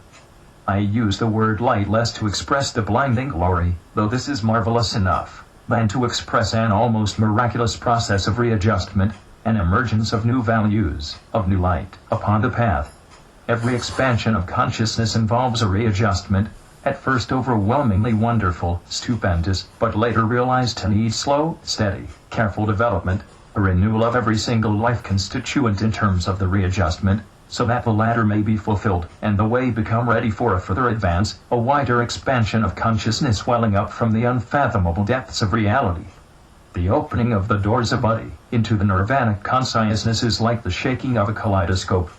I use the word light less to express the blinding glory, though this is marvelous enough, than to express an almost miraculous process of readjustment, an emergence of new values, of new light, upon the path. Every expansion of consciousness involves a readjustment, at first overwhelmingly wonderful, stupendous, but later realized to need slow, steady, careful development, a renewal of every single life constituent in terms of the readjustment, so that the latter may be fulfilled, and the way become ready for a further advance, a wider expansion of consciousness welling up from the unfathomable depths of reality. The opening of the doors of Adi into the Nirvana consciousness is like the shaking of a kaleidoscope.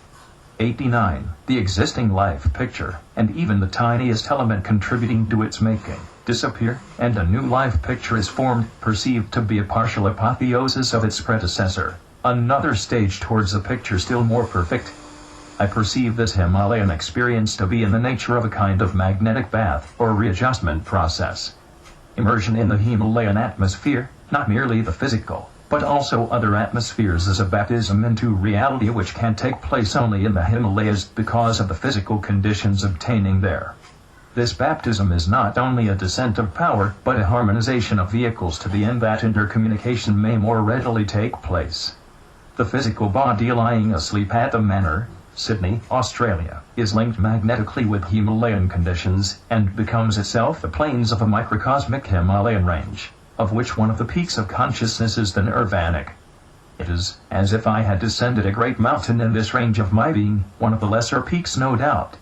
89. The existing life picture, and even the tiniest element contributing to its making, disappear, and a new life picture is formed, perceived to be a partial apotheosis of its predecessor, another stage towards a picture still more perfect. I perceive this Himalayan experience to be in the nature of a kind of magnetic bath, or readjustment process. Immersion in the Himalayan atmosphere, not merely the physical, but also other atmospheres, is a baptism into reality which can take place only in the Himalayas because of the physical conditions obtaining there. This baptism is not only a descent of power, but a harmonization of vehicles to the end that intercommunication may more readily take place. The physical body lying asleep at the Manor, Sydney, Australia, is linked magnetically with Himalayan conditions, and becomes itself the plains of a microcosmic Himalayan range, of which one of the peaks of consciousness is the Nirvanic. It is as if I had descended a great mountain in this range of my being, one of the lesser peaks no doubt,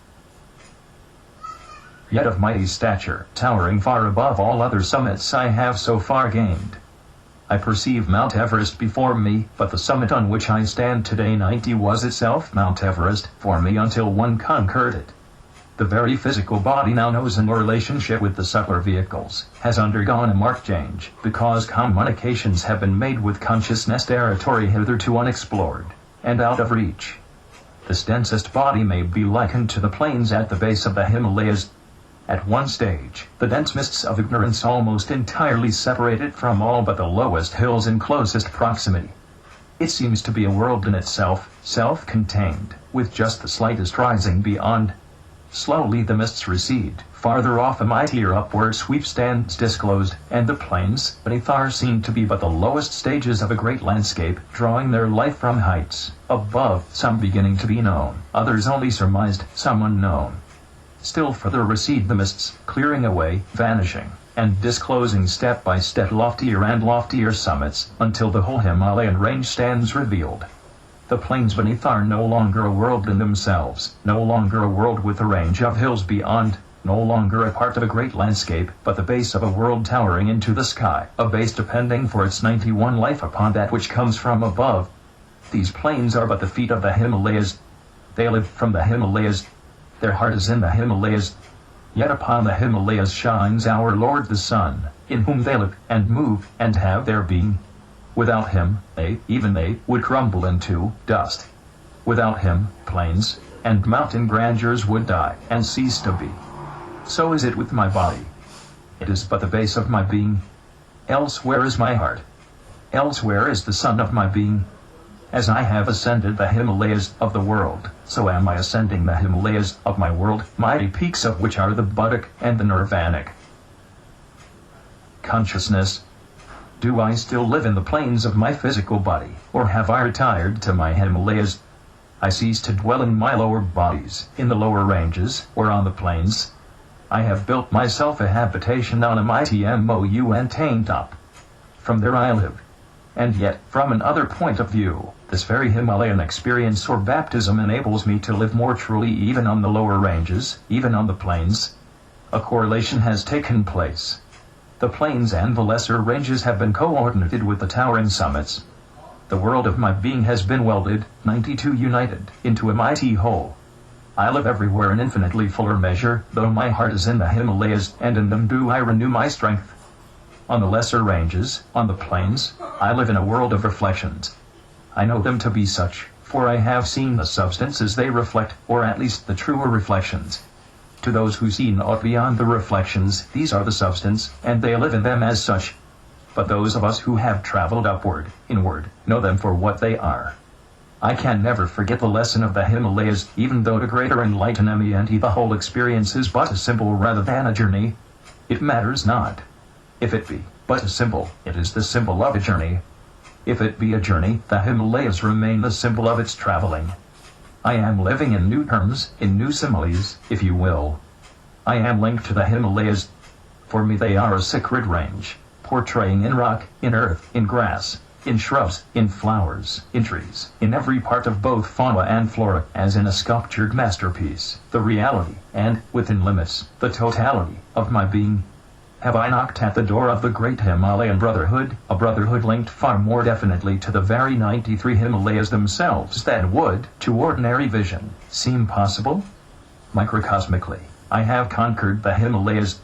yet of mighty stature, towering far above all other summits I have so far gained. I perceive Mount Everest before me, but the summit on which I stand today 90 was itself Mount Everest for me until one conquered it. The very physical body now knows in relationship with the subtler vehicles, has undergone a marked change, because communications have been made with consciousness territory hitherto unexplored, and out of reach. This densest body may be likened to the plains at the base of the Himalayas. At one stage, the dense mists of ignorance almost entirely separated from all but the lowest hills in closest proximity. It seems to be a world in itself, self-contained, with just the slightest rising beyond. Slowly the mists recede, farther off a mightier upward sweep stands disclosed, and the plains beneath are seen to be but the lowest stages of a great landscape, drawing their life from heights above, some beginning to be known, others only surmised, some unknown. Still further recede the mists, clearing away, vanishing, and disclosing step by step loftier and loftier summits, until the whole Himalayan range stands revealed. The plains beneath are no longer a world in themselves, no longer a world with a range of hills beyond, no longer a part of a great landscape, but the base of a world towering into the sky, a base depending for its 91 life upon that which comes from above. These plains are but the feet of the Himalayas. They live from the Himalayas. Their heart is in the Himalayas. Yet upon the Himalayas shines our Lord the sun, in whom they live, and move, and have their being. Without him, even they, would crumble into dust. Without him, plains and mountain grandeurs would die, and cease to be. So is it with my body. It is but the base of my being. Elsewhere is my heart. Elsewhere is the sun of my being. As I have ascended the Himalayas of the world, so am I ascending the Himalayas of my world, mighty peaks of which are the Buddhic and the Nirvanic. Consciousness. Do I still live in the plains of my physical body, or have I retired to my Himalayas? I cease to dwell in my lower bodies, in the lower ranges, or on the plains. I have built myself a habitation on a mighty mountain top. From there I live. And yet, from another point of view, this very Himalayan experience or baptism enables me to live more truly even on the lower ranges, even on the plains. A correlation has taken place. The plains and the lesser ranges have been coordinated with the towering summits. The world of my being has been welded, 92 united, into a mighty whole. I live everywhere in infinitely fuller measure, though my heart is in the Himalayas, and in them do I renew my strength. On the lesser ranges, on the plains, I live in a world of reflections. I know them to be such, for I have seen the substances they reflect, or at least the truer reflections. To those who see naught beyond the reflections, these are the substance, and they live in them as such. But those of us who have traveled upward, inward, know them for what they are. I can never forget the lesson of the Himalayas, even though to greater enlightenment the whole experience is but a symbol rather than a journey. It matters not. If it be but a symbol, it is the symbol of a journey. If it be a journey, the Himalayas remain the symbol of its traveling. I am living in new terms, in new similes, if you will. I am linked to the Himalayas. For me they are a sacred range, portraying in rock, in earth, in grass, in shrubs, in flowers, in trees, in every part of both fauna and flora, as in a sculptured masterpiece, the reality, and, within limits, the totality, of my being. Have I knocked at the door of the great Himalayan Brotherhood, a brotherhood linked far more definitely to the very 93 Himalayas themselves than would, to ordinary vision, seem possible? Microcosmically, I have conquered the Himalayas.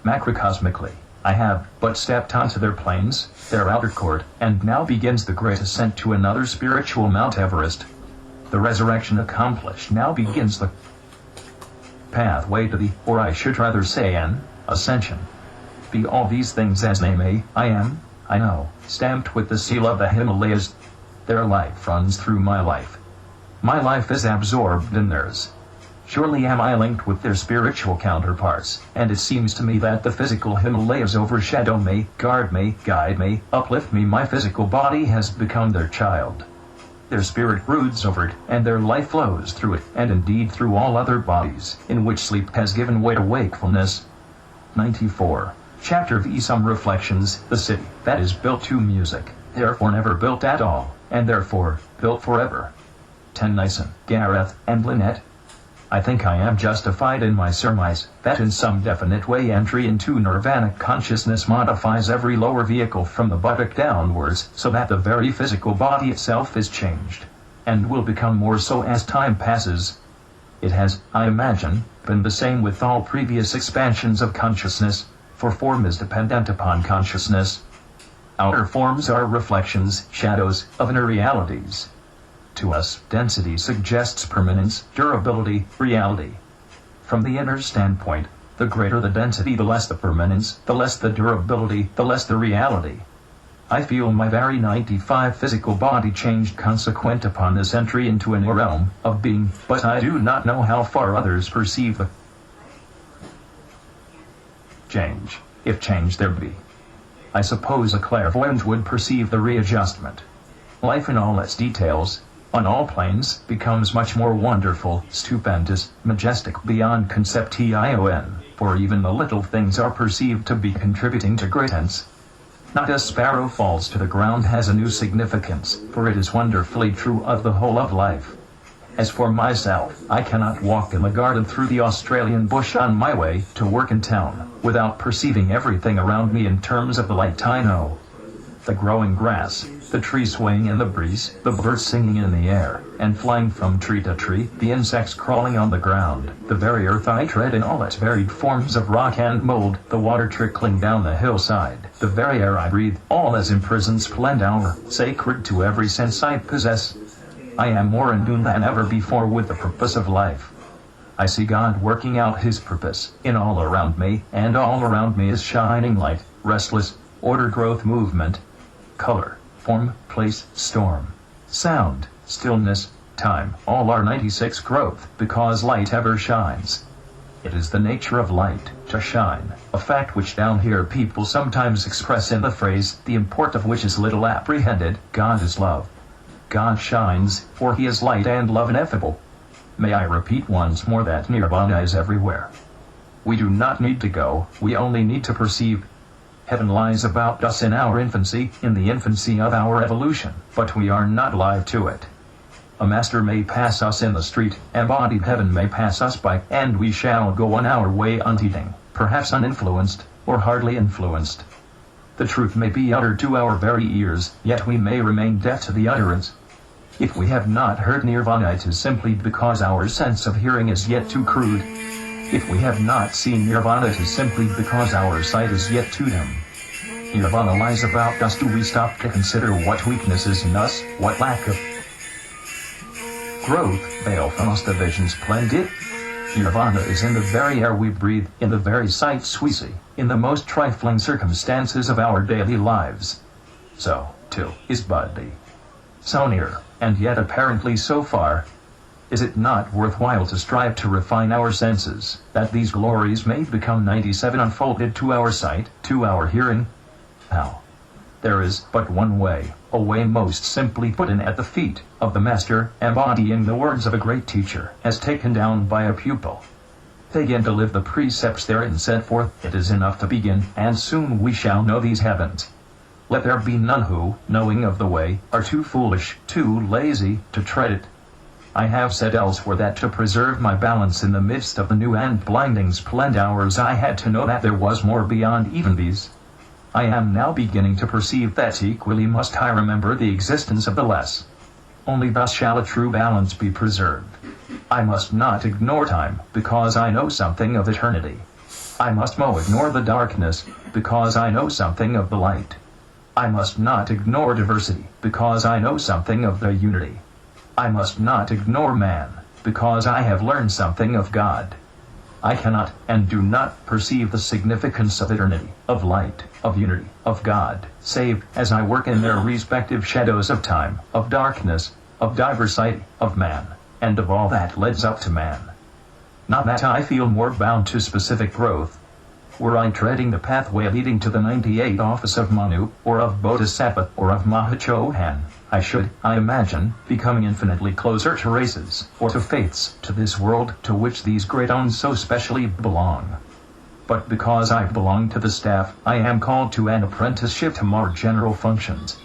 Macrocosmically, I have but stepped onto their plains, their outer court, and now begins the great ascent to another spiritual Mount Everest. The resurrection accomplished, now begins the pathway to the, or I should rather say an, ascension. Be all these things as they may, I am, I know, stamped with the seal of the Himalayas. Their life runs through my life. My life is absorbed in theirs. Surely am I linked with their spiritual counterparts, and it seems to me that the physical Himalayas overshadow me, guard me, guide me, uplift me. My physical body has become their child. Their spirit broods over it, and their life flows through it, and indeed through all other bodies, in which sleep has given way to wakefulness. 94. Chapter V. Some reflections. The city, that is built to music, therefore never built at all, and therefore, built forever. 10. Nyson, Gareth, and Lynette. I think I am justified in my surmise, that in some definite way entry into Nirvana consciousness modifies every lower vehicle from the buttock downwards, so that the very physical body itself is changed, and will become more so as time passes. It has, I imagine, been the same with all previous expansions of consciousness, for form is dependent upon consciousness. Outer forms are reflections, shadows, of inner realities. To us, density suggests permanence, durability, reality. From the inner standpoint, the greater the density, the less the permanence, the less the durability, the less the reality. I feel my very 95 physical body changed consequent upon this entry into a new realm of being, but I do not know how far others perceive the change, if change there be. I suppose a clairvoyant would perceive the readjustment. Life in all its details, on all planes, becomes much more wonderful, stupendous, majestic beyond conception, for even the little things are perceived to be contributing to greatness. Not a sparrow falls to the ground has a new significance, for it is wonderfully true of the whole of life. As for myself, I cannot walk in the garden through the Australian bush on my way to work in town, without perceiving everything around me in terms of the light I know. the growing grass, the trees swaying in the breeze, the birds singing in the air, and flying from tree to tree, the insects crawling on the ground, the very earth I tread in all its varied forms of rock and mold, the water trickling down the hillside, the very air I breathe, all as imprisoned splendor, sacred to every sense I possess. I am more in tune than ever before with the purpose of life. I see God working out his purpose in all around me, and all around me is shining light, restless, order, growth, movement, color, form, place, storm, sound, stillness, time, all are 96 growth, because light ever shines. It is the nature of light to shine, a fact which down here people sometimes express in the phrase, the import of which is little apprehended. God is love. God shines, for he is light and love ineffable. May I repeat once more that Nirvana is everywhere. We do not need to go, we only need to perceive. Heaven lies about us in our infancy, in the infancy of our evolution, but we are not alive to it. A master may pass us in the street, embodied heaven may pass us by, and we shall go on our way unheeding, perhaps uninfluenced, or hardly influenced. The truth may be uttered to our very ears, yet we may remain deaf to the utterance. If we have not heard Nirvana, it is simply because our sense of hearing is yet too crude. If we have not seen Nirvana, it is simply because our sight is yet too dim. Nirvana lies about us. Do we stop to consider what weakness is in us, what lack of growth veil from us the vision splendid? Nirvana is in the very air we breathe, in the very sights we see, in the most trifling circumstances of our daily lives. So, too, is body. So near, and yet apparently so far. Is it not worthwhile to strive to refine our senses, that these glories may become 97 unfolded to our sight, to our hearing? How? There is but one way, a way most simply put in at the feet of the Master, embodying the words of a great teacher, as taken down by a pupil. Begin to live the precepts therein set forth. It is enough to begin, and soon we shall know these heavens. Let there be none who, knowing of the way, are too foolish, too lazy, to tread it. I have said elsewhere that to preserve my balance in the midst of the new and blinding splendors I had to know that there was more beyond even these. I am now beginning to perceive that equally must I remember the existence of the less. Only thus shall a true balance be preserved. I must not ignore time, because I know something of eternity. I must ignore the darkness, because I know something of the light. I must not ignore diversity, because I know something of the unity. I must not ignore man, because I have learned something of God. I cannot, and do not, perceive the significance of eternity, of light, of unity, of God, save as I work in their respective shadows of time, of darkness, of diversity, of man, and of all that leads up to man. Not that I feel more bound to specific growth. Were I treading the pathway leading to the 98th office of Manu, or of Bodhisattva, or of Mahachohan, I should, I imagine, becoming infinitely closer to races, or to faiths, to this world to which these great ones so specially belong. But because I belong to the staff, I am called to an apprenticeship to more general functions.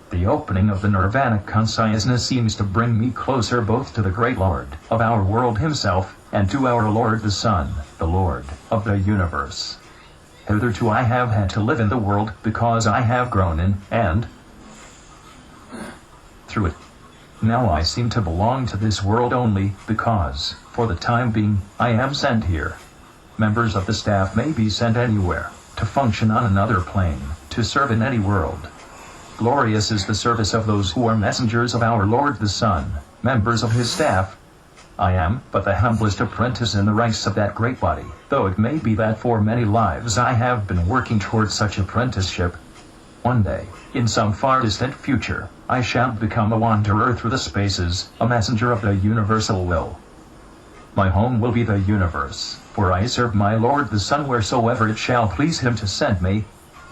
The opening of the Nirvana consciousness seems to bring me closer both to the great Lord of our world himself, and to our Lord the Son, the Lord of the universe. Hitherto I have had to live in the world because I have grown in, and through it. Now I seem to belong to this world only because, for the time being, I am sent here. Members of the staff may be sent anywhere, to function on another plane, to serve in any world. Glorious is the service of those who are messengers of our Lord the Son, members of his staff. I am but the humblest apprentice in the ranks of that great body, though it may be that for many lives I have been working towards such apprenticeship. One day, in some far distant future, I shall become a wanderer through the spaces, a messenger of the universal will. My home will be the universe, for I serve my Lord the Son wheresoever it shall please him to send me.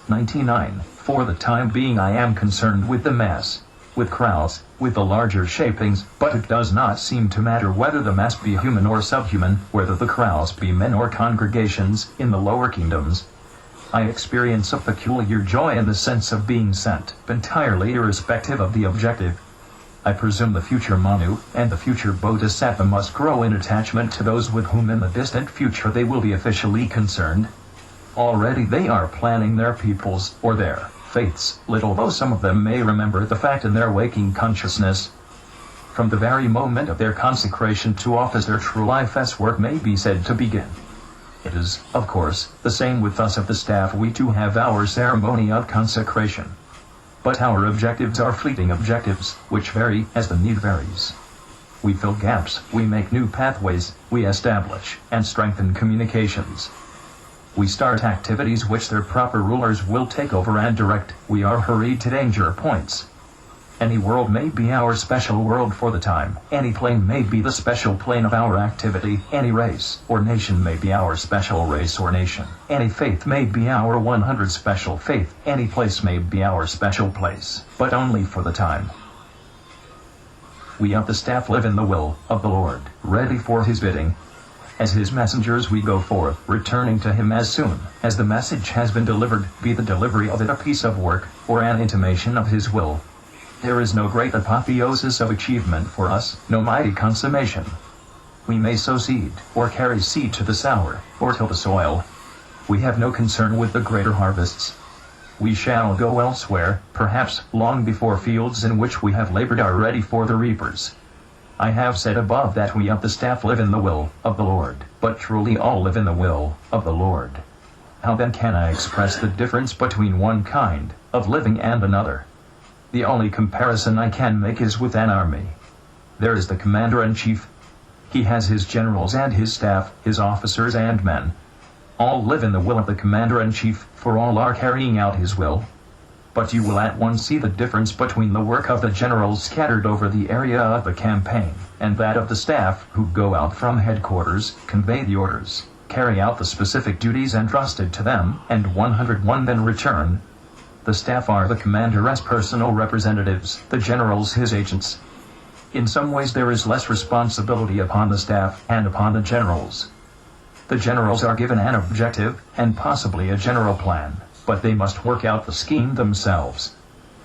99. For the time being I am concerned with the mass, with crowds, with the larger shapings, but it does not seem to matter whether the mass be human or subhuman, whether the crowds be men or congregations, in the lower kingdoms. I experience a peculiar joy in the sense of being sent, entirely irrespective of the objective. I presume the future Manu and the future Bodhisattva must grow in attachment to those with whom in the distant future they will be officially concerned. Already they are planning their peoples, or their faiths, little though some of them may remember the fact in their waking consciousness. From the very moment of their consecration to office their true life's work may be said to begin. It is, of course, the same with us of the staff. We too have our ceremony of consecration. But our objectives are fleeting objectives, which vary as the need varies. We fill gaps, we make new pathways, we establish and strengthen communications. We start activities which their proper rulers will take over and direct. We are hurried to danger points. Any world may be our special world for the time. Any plane may be the special plane of our activity. Any race or nation may be our special race or nation. Any faith may be our 100 special faith. Any place may be our special place, but only for the time. We of the staff live in the will of the Lord, ready for his bidding. As his messengers we go forth, returning to him as soon as the message has been delivered, be the delivery of it a piece of work, or an intimation of his will. There is no great apotheosis of achievement for us, no mighty consummation. We may sow seed, or carry seed to the sower, or till the soil. We have no concern with the greater harvests. We shall go elsewhere, perhaps long before fields in which we have labored are ready for the reapers. I have said above that we of the staff live in the will of the Lord, but truly all live in the will of the Lord. How then can I express the difference between one kind of living and another? The only comparison I can make is with an army. There is the commander-in-chief. He has his generals and his staff, his officers and men. All live in the will of the commander-in-chief, for all are carrying out his will. But you will at once see the difference between the work of the generals scattered over the area of the campaign, and that of the staff, who go out from headquarters, convey the orders, carry out the specific duties entrusted to them, and 101 then return. The staff are the commander's personal representatives, the generals his agents. In some ways there is less responsibility upon the staff and upon the generals. The generals are given an objective, and possibly a general plan, but they must work out the scheme themselves.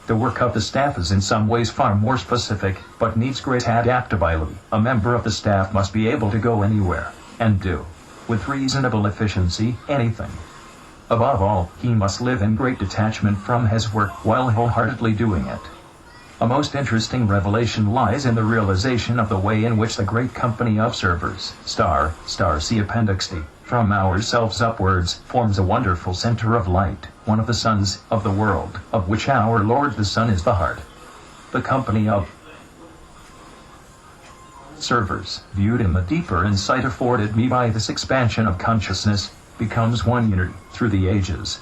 The work of the staff is in some ways far more specific, but needs great adaptability. A member of the staff must be able to go anywhere, and do, with reasonable efficiency, anything. Above all, he must live in great detachment from his work while wholeheartedly doing it. A most interesting revelation lies in the realization of the way in which the great company of servers, see Appendix D, from ourselves upwards, forms a wonderful center of light, one of the suns of the world, of which our Lord the Sun is the heart. The company of servers, viewed in the deeper insight afforded me by this expansion of consciousness, becomes one unity through the ages.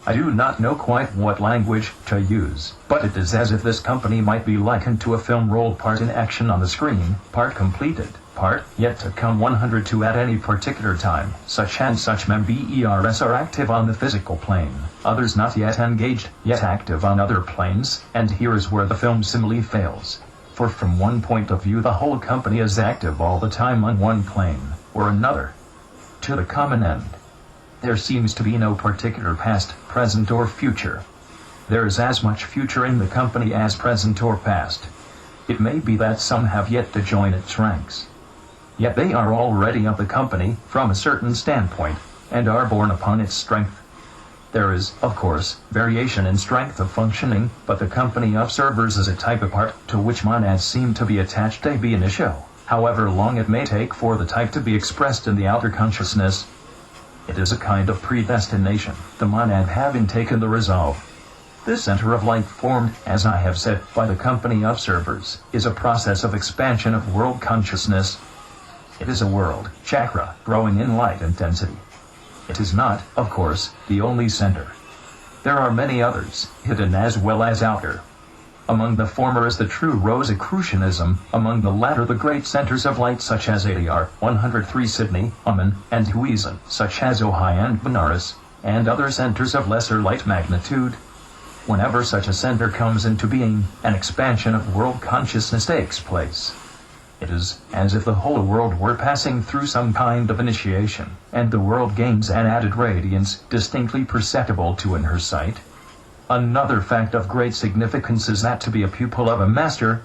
I do not know quite what language to use, but it is as if this company might be likened to a film roll, part in action on the screen, part completed, part yet to come 102 at any particular time. Such and such members are active on the physical plane, others not yet engaged, yet active on other planes, and here is where the film simile fails. For from one point of view the whole company is active all the time on one plane or another, to the common end. There seems to be no particular past, present or future. There is as much future in the company as present or past. It may be that some have yet to join its ranks. Yet they are already of the company, from a certain standpoint, and are born upon its strength. There is, of course, variation in strength of functioning, but the company of servers is a type apart, to which monads seem to be attached ab initio, however long it may take for the type to be expressed in the outer consciousness. It is a kind of predestination, the monad having taken the resolve. This center of light formed, as I have said, by the company of servers, is a process of expansion of world consciousness. It is a world, chakra, growing in light intensity. It is not, of course, the only center. There are many others, hidden as well as outer. Among the former is the true Rosicrucianism, among the latter the great centers of light such as Adyar, 103 Sydney, Aman, and Huizan, such as Ojai and Benares, and other centers of lesser light magnitude. Whenever such a center comes into being, an expansion of world consciousness takes place. It is as if the whole world were passing through some kind of initiation, and the world gains an added radiance, distinctly perceptible to in her sight. Another fact of great significance is that to be a pupil of a master,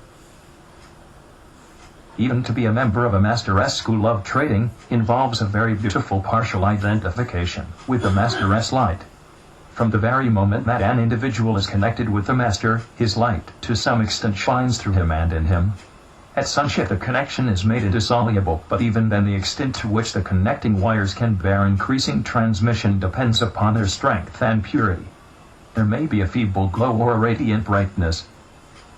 even to be a member of a master's school of trading, involves a very beautiful partial identification with the master's light. From the very moment that an individual is connected with the Master, his light, to some extent, shines through him and in him. At sunset the connection is made indissoluble, but even then the extent to which the connecting wires can bear increasing transmission depends upon their strength and purity. There may be a feeble glow or a radiant brightness.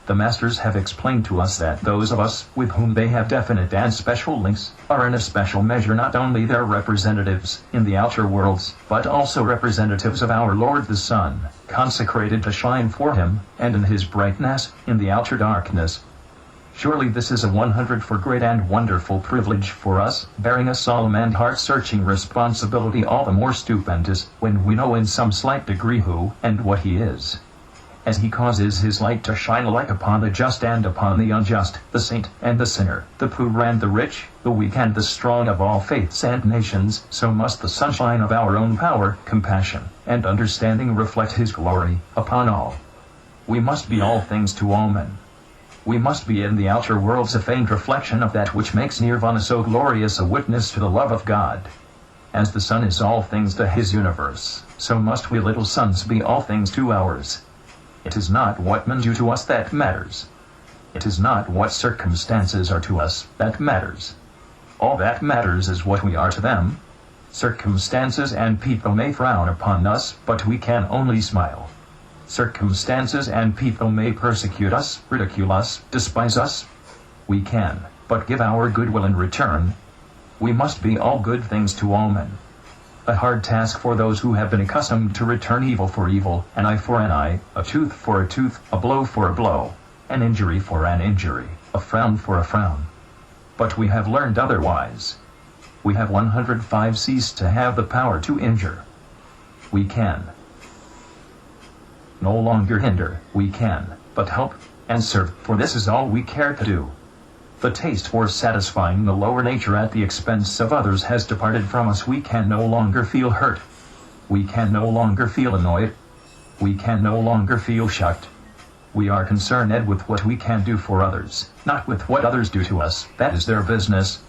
The Masters have explained to us that those of us with whom they have definite and special links are in a special measure not only their representatives in the outer worlds, but also representatives of our Lord the Sun, consecrated to shine for him, and in his brightness, in the outer darkness. Surely this is a 100 for great and wonderful privilege for us, bearing a solemn and heart-searching responsibility all the more stupendous, when we know in some slight degree who and what he is. As he causes his light to shine alike upon the just and upon the unjust, the saint and the sinner, the poor and the rich, the weak and the strong of all faiths and nations, so must the sunshine of our own power, compassion, and understanding reflect his glory upon all. We must be all things to all men. We must be in the outer worlds a faint reflection of that which makes Nirvana so glorious a witness to the love of God. As the sun is all things to his universe, so must we little sons be all things to ours. It is not what men do to us that matters. It is not what circumstances are to us that matters. All that matters is what we are to them. Circumstances and people may frown upon us, but we can only smile. Circumstances and people may persecute us, ridicule us, despise us. We can but give our goodwill in return. We must be all good things to all men. A hard task for those who have been accustomed to return evil for evil, an eye for an eye, a tooth for a tooth, a blow for a blow, an injury for an injury, a frown for a frown. But we have learned otherwise. We have 105 ceased to have the power to injure. We can no longer hinder, we can but help and serve, for this is all we care to do. The taste for satisfying the lower nature at the expense of others has departed from us. We can no longer feel hurt. We can no longer feel annoyed. We can no longer feel shocked. We are concerned with what we can do for others, not with what others do to us. That is their business.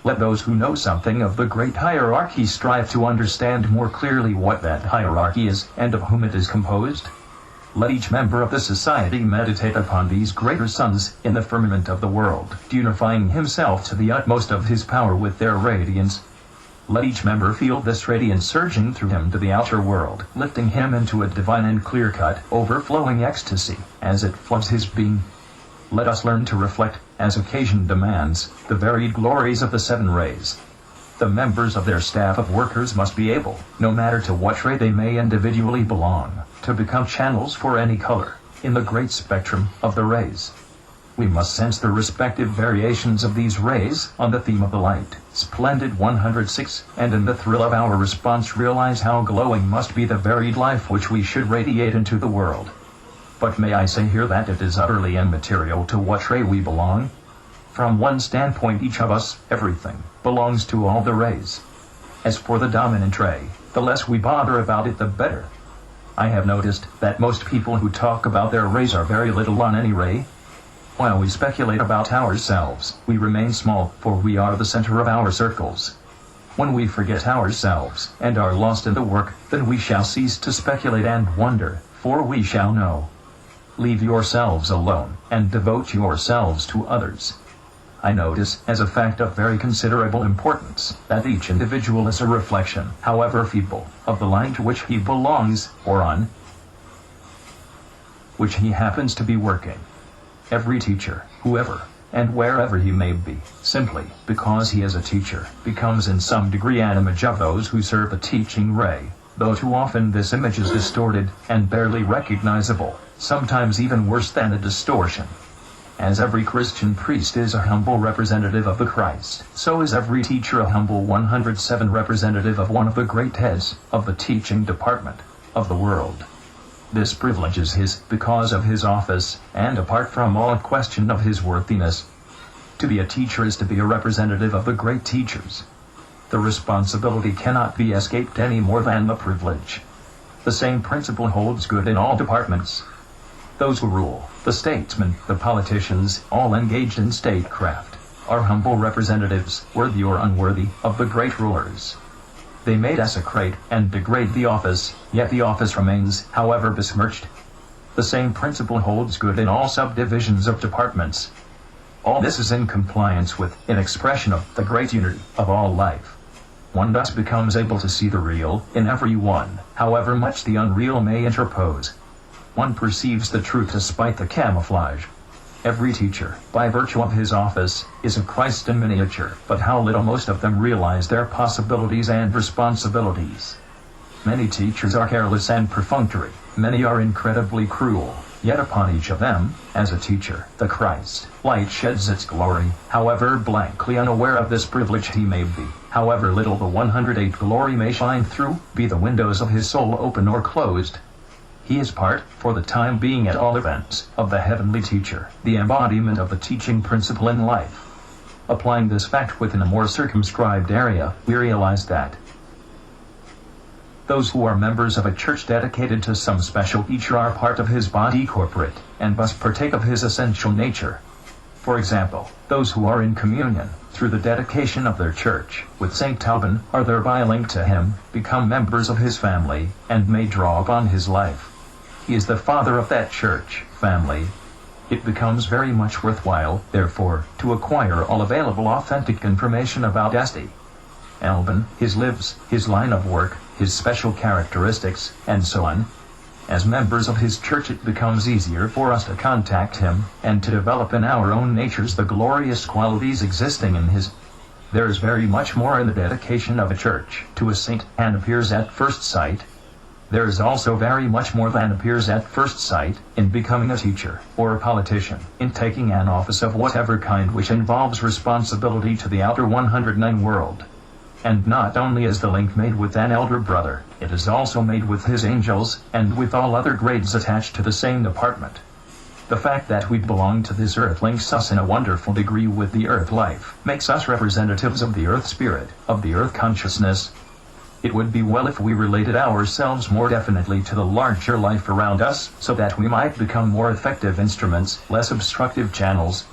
Let those who know something of the great hierarchy strive to understand more clearly what that hierarchy is, and of whom it is composed. Let each member of the society meditate upon these greater suns in the firmament of the world, unifying himself to the utmost of his power with their radiance. Let each member feel this radiance surging through him to the outer world, lifting him into a divine and clear-cut, overflowing ecstasy, as it floods his being. Let us learn to reflect, as occasion demands, the varied glories of the seven rays. The members of their staff of workers must be able, no matter to what ray they may individually belong, to become channels for any color, in the great spectrum of the rays. We must sense the respective variations of these rays on the theme of the light, splendid 106, and in the thrill of our response realize how glowing must be the varied life which we should radiate into the world. But may I say here that it is utterly immaterial to what ray we belong? From one standpoint, each of us, everything, belongs to all the rays. As for the dominant ray, the less we bother about it the better. I have noticed that most people who talk about their rays are very little on any ray. While we speculate about ourselves, we remain small, for we are the center of our circles. When we forget ourselves, and are lost in the work, then we shall cease to speculate and wonder, for we shall know. Leave yourselves alone, and devote yourselves to others. I notice, as a fact of very considerable importance, that each individual is a reflection, however feeble, of the light to which he belongs, or on which he happens to be working. Every teacher, whoever and wherever he may be, simply because he is a teacher, becomes in some degree an image of those who serve the teaching ray, though too often this image is distorted and barely recognizable, sometimes even worse than a distortion. As every Christian priest is a humble representative of the Christ, so is every teacher a humble 107 representative of one of the great heads of the teaching department of the world. This privilege is his because of his office, and apart from all question of his worthiness. To be a teacher is to be a representative of the great teachers. The responsibility cannot be escaped any more than the privilege. The same principle holds good in all departments. Those who rule, the statesmen, the politicians, all engaged in statecraft, are humble representatives, worthy or unworthy, of the great rulers. They may desecrate and degrade the office, yet the office remains, however besmirched. The same principle holds good in all subdivisions of departments. All this is in compliance with, in expression of, the great unity of all life. One thus becomes able to see the real in every one, however much the unreal may interpose. One perceives the truth despite the camouflage. Every teacher, by virtue of his office, is a Christ in miniature, but how little most of them realize their possibilities and responsibilities. Many teachers are careless and perfunctory, many are incredibly cruel, yet upon each of them, as a teacher, the Christ light sheds its glory, however blankly unaware of this privilege he may be, however little the 108 glory may shine through, be the windows of his soul open or closed. He is part, for the time being at all events, of the heavenly teacher, the embodiment of the teaching principle in life. Applying this fact within a more circumscribed area, we realize that those who are members of a church dedicated to some special teacher are part of his body corporate, and must partake of his essential nature. For example, those who are in communion, through the dedication of their church, with St. Alban, are thereby linked to him, become members of his family, and may draw upon his life. He is the father of that church family. It becomes very much worthwhile, therefore, to acquire all available authentic information about St. Alban, his lives, his line of work, his special characteristics, and so on. As members of his church it becomes easier for us to contact him, and to develop in our own natures the glorious qualities existing in his. There is very much more in the dedication of a church to a saint than appears at first sight. There is also very much more than appears at first sight in becoming a teacher, or a politician, in taking an office of whatever kind which involves responsibility to the outer 109 world. And not only is the link made with an elder brother, it is also made with his angels, and with all other grades attached to the same department. The fact that we belong to this earth links us in a wonderful degree with the earth life, makes us representatives of the earth spirit, of the earth consciousness. It would be well if we related ourselves more definitely to the larger life around us, so that we might become more effective instruments, less obstructive channels.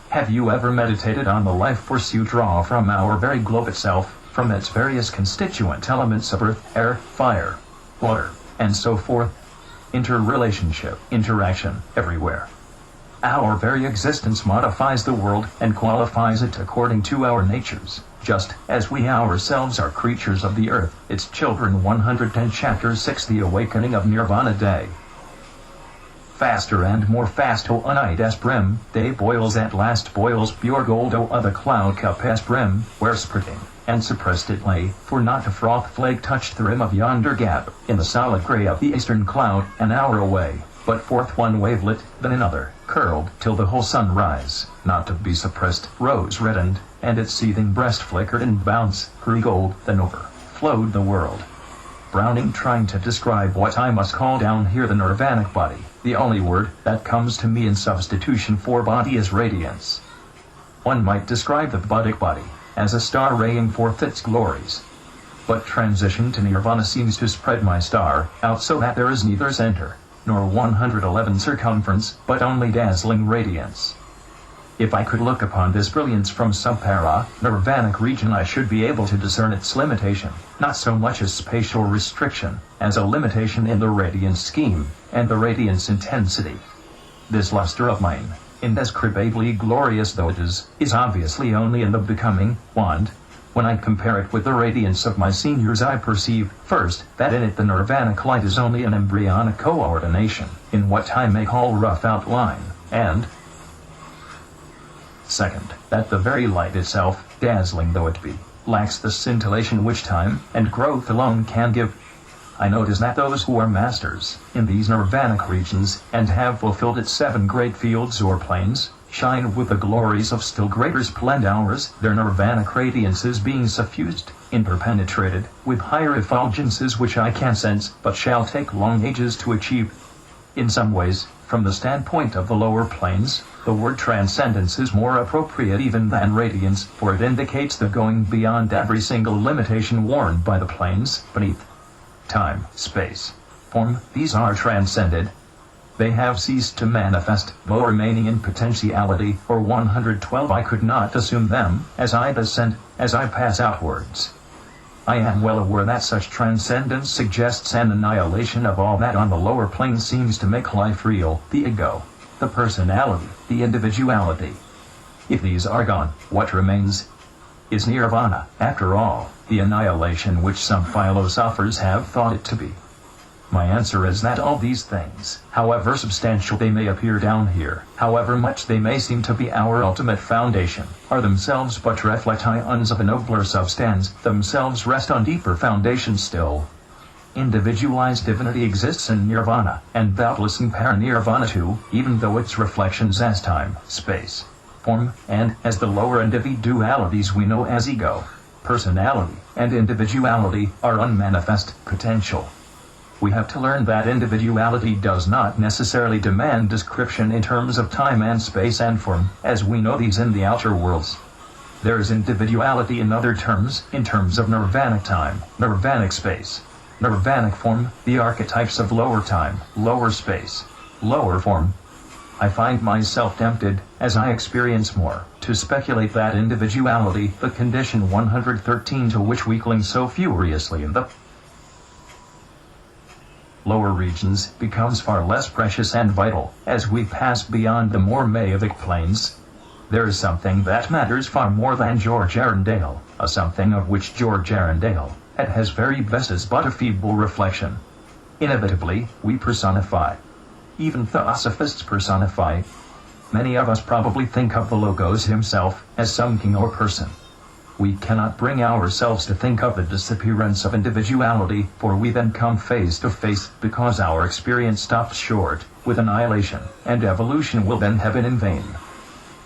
Have you ever meditated on the life force you draw from our very globe itself, from its various constituent elements of earth, air, fire, water, and so forth? Interrelationship, interaction, everywhere. Our very existence modifies the world and qualifies it according to our natures, just as we ourselves are creatures of the earth, its children. 110 Chapter 6 The Awakening of Nirvana Day. Faster and more fast o' night as brim, day boils at last, boils pure gold o' the cloud cup as brim, where spurting and suppressed it lay, for not a froth flake touched the rim of yonder gap, in the solid grey of the eastern cloud, an hour away, but forth one wavelet, then another, curled, till the whole sunrise, not to be suppressed, rose reddened, and its seething breast flickered and bounced, grew gold, then over, flowed the world. Browning trying to describe what I must call down here the nirvanic body, the only word that comes to me in substitution for body is radiance. One might describe the buddhic body as a star raying forth its glories. But transition to nirvana seems to spread my star out so that there is neither center, nor 111 circumference, but only dazzling radiance. If I could look upon this brilliance from some nirvanic region, I should be able to discern its limitation, not so much as spatial restriction, as a limitation in the radiance scheme, and the radiance intensity. This luster of mine, indescribably glorious though it is obviously only in the becoming, wand. When I compare it with the radiance of my seniors, I perceive, first, that in it the nirvanic light is only an embryonic coordination, in what I may call rough outline, and second, that the very light itself, dazzling though it be, lacks the scintillation which time and growth alone can give. I notice that those who are masters in these nirvanic regions, and have fulfilled its 7 great fields or planes, shine with the glories of still greater splendors, their nirvanic radiances being suffused, interpenetrated, with higher effulgences which I can sense, but shall take long ages to achieve. In some ways, from the standpoint of the lower planes, the word transcendence is more appropriate even than radiance, for it indicates the going beyond every single limitation warned by the planes beneath. Time, space, form, these are transcended. They have ceased to manifest, though remaining in potentiality, or 112 I could not assume them, as I descend, as I pass outwards. I am well aware that such transcendence suggests an annihilation of all that on the lower plane seems to make life real, the ego, the personality, the individuality. If these are gone, what remains? Is Nirvana, after all, the annihilation which some philosophers have thought it to be? My answer is that all these things, however substantial they may appear down here, however much they may seem to be our ultimate foundation, are themselves but reflections of a nobler substance, themselves rest on deeper foundations still. Individualized divinity exists in Nirvana, and doubtless in Paranirvana too, even though its reflections as time, space, form, and as the lower individualities we know as ego, personality, and individuality are unmanifest potential. We have to learn that individuality does not necessarily demand description in terms of time and space and form, as we know these in the outer worlds. There is individuality in other terms, in terms of nirvanic time, nirvanic space, nirvanic form, the archetypes of lower time, lower space, lower form. I find myself tempted, as I experience more, to speculate that individuality, the condition 113 to which we cling so furiously in the lower regions, becomes far less precious and vital, as we pass beyond the more maivic planes. There is something that matters far more than George Arundale, a something of which George Arundale, at his very best, is but a feeble reflection. Inevitably, we personify. Even Theosophists personify. Many of us probably think of the Logos himself as some king or person. We cannot bring ourselves to think of the disappearance of individuality, for we then come face to face, because our experience stops short, with annihilation, and evolution will then have been in vain.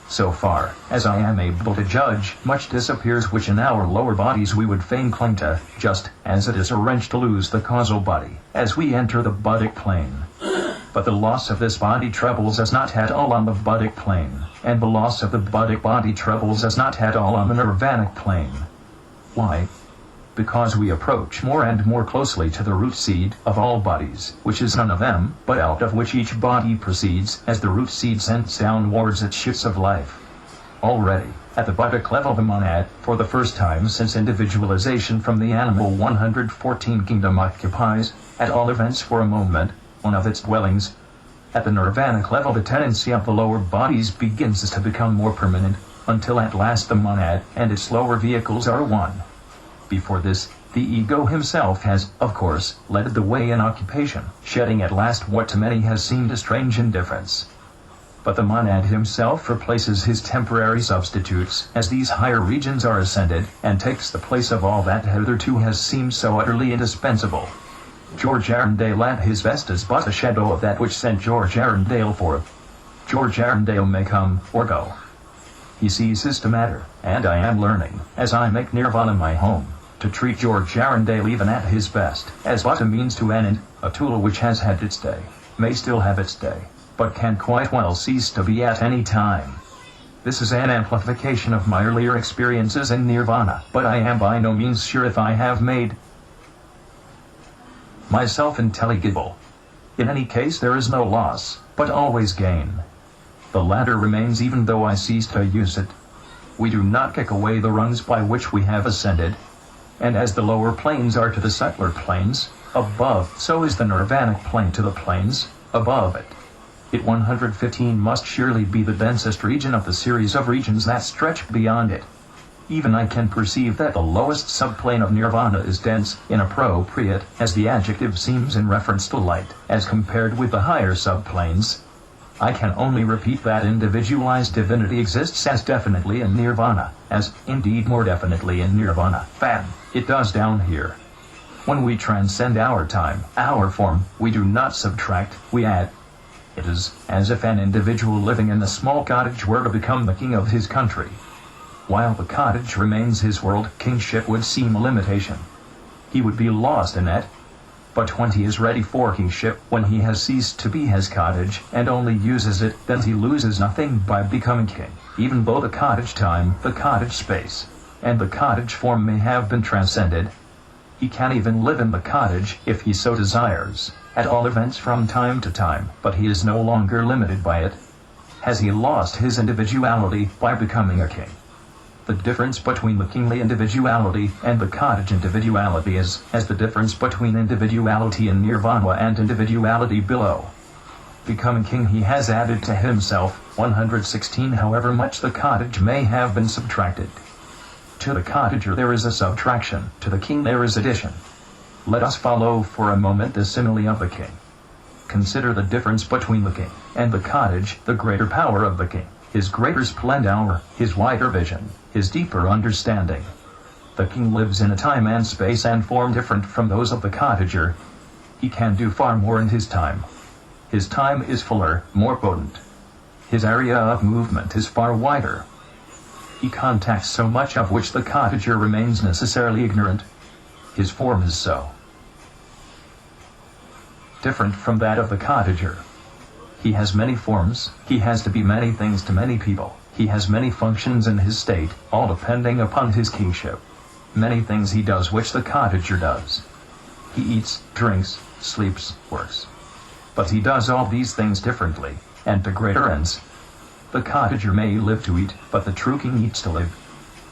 So far as I am able to judge, much disappears which in our lower bodies we would fain cling to, just as it is a wrench to lose the causal body, as we enter the buddhic plane. But the loss of this body troubles us not at all on the buddhic plane, and the loss of the buddhic body troubles us not at all on the nirvanic plane. Why? Because we approach more and more closely to the root seed of all bodies, which is none of them, but out of which each body proceeds, as the root seed sends downwards its shoots of life. Already, at the buddhic level, the monad, for the first time since individualization from the animal 114 kingdom, occupies, at all events for a moment, one of its dwellings. At the nirvanic level, the tendency of the lower bodies begins to become more permanent, until at last the monad and its lower vehicles are one. Before this, the ego himself has, of course, led the way in occupation, shedding at last what to many has seemed a strange indifference. But the monad himself replaces his temporary substitutes as these higher regions are ascended, and takes the place of all that hitherto has seemed so utterly indispensable. George Arundale at his best is but a shadow of that which sent George Arundale forth. George Arundale may come, or go. He ceases to matter, and I am learning, as I make Nirvana my home, to treat George Arundale even at his best, as but a means to an end, a tool which has had its day, may still have its day, but can quite well cease to be at any time. This is an amplification of my earlier experiences in Nirvana, but I am by no means sure if I have made myself intelligible. In any case, there is no loss, but always gain. The latter remains even though I cease to use it. We do not kick away the rungs by which we have ascended. And as the lower planes are to the subtler planes, above, so is the nirvanic plane to the planes, above it. It 115 must surely be the densest region of the series of regions that stretch beyond it. Even I can perceive that the lowest subplane of Nirvana is dense, inappropriate, as the adjective seems in reference to light, as compared with the higher subplanes. I can only repeat that individualized divinity exists as definitely in Nirvana, as, indeed more definitely in Nirvana, than it does down here. When we transcend our time, our form, we do not subtract, we add. It is as if an individual living in a small cottage were to become the king of his country. While the cottage remains his world, kingship would seem a limitation. He would be lost in it. But when he is ready for kingship, when he has ceased to be his cottage, and only uses it, then he loses nothing by becoming king, even though the cottage time, the cottage space, and the cottage form may have been transcended. He can even live in the cottage, if he so desires, at all events from time to time, but he is no longer limited by it. Has he lost his individuality by becoming a king? The difference between the kingly individuality and the cottage individuality is as the difference between individuality in Nirvana and individuality below. Becoming king, he has added to himself 116, however much the cottage may have been subtracted. To the cottager there is a subtraction, to the king there is addition. Let us follow for a moment the simile of the king. Consider the difference between the king and the cottage, the greater power of the king, his greater splendor, his wider vision, his deeper understanding. The king lives in a time and space and form different from those of the cottager. He can do far more in his time. His time is fuller, more potent. His area of movement is far wider. He contacts so much of which the cottager remains necessarily ignorant. His form is so different from that of the cottager. He has many forms, he has to be many things to many people, he has many functions in his state, all depending upon his kingship. Many things he does which the cottager does. He eats, drinks, sleeps, works. But he does all these things differently, and to greater ends. The cottager may live to eat, but the true king eats to live.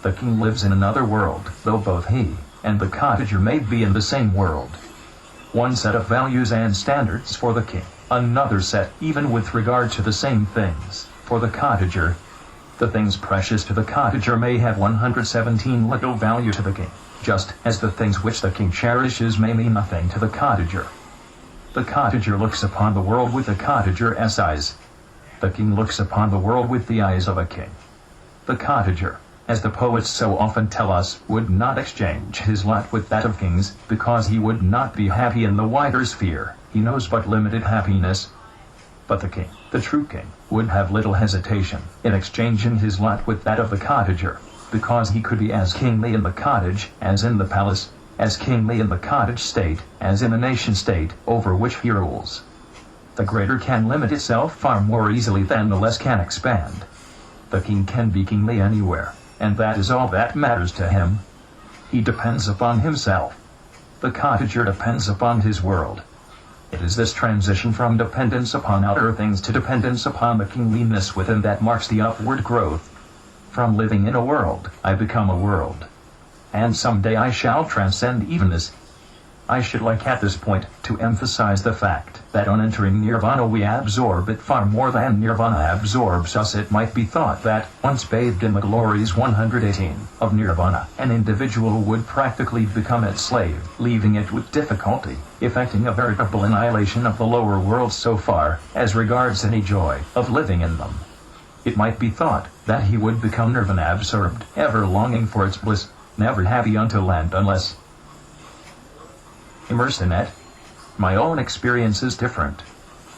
The king lives in another world, though both he and the cottager may be in the same world. One set of values and standards for the king, another set, even with regard to the same things, for the cottager. The things precious to the cottager may have 117 little value to the king, just as the things which the king cherishes may mean nothing to the cottager. The cottager looks upon the world with the cottager's eyes. The king looks upon the world with the eyes of a king. The cottager, as the poets so often tell us, would not exchange his lot with that of kings, because he would not be happy in the wider sphere. He knows but limited happiness. But the king, the true king, would have little hesitation in exchanging his lot with that of the cottager, because he could be as kingly in the cottage as in the palace, as kingly in the cottage state as in a nation state over which he rules. The greater can limit itself far more easily than the less can expand. The king can be kingly anywhere, and that is all that matters to him. He depends upon himself. The cottager depends upon his world. It is this transition from dependence upon outer things to dependence upon the kingliness within that marks the upward growth. From living in a world, I become a world. And someday I shall transcend even this. I should like at this point to emphasize the fact that on entering Nirvana we absorb it far more than Nirvana absorbs us. It might be thought that, once bathed in the glories 118 of Nirvana, an individual would practically become its slave, leaving it with difficulty, effecting a veritable annihilation of the lower worlds so far as regards any joy of living in them. It might be thought that he would become Nirvana absorbed, ever longing for its bliss, never happy until and unless immersed in it. My own experience is different.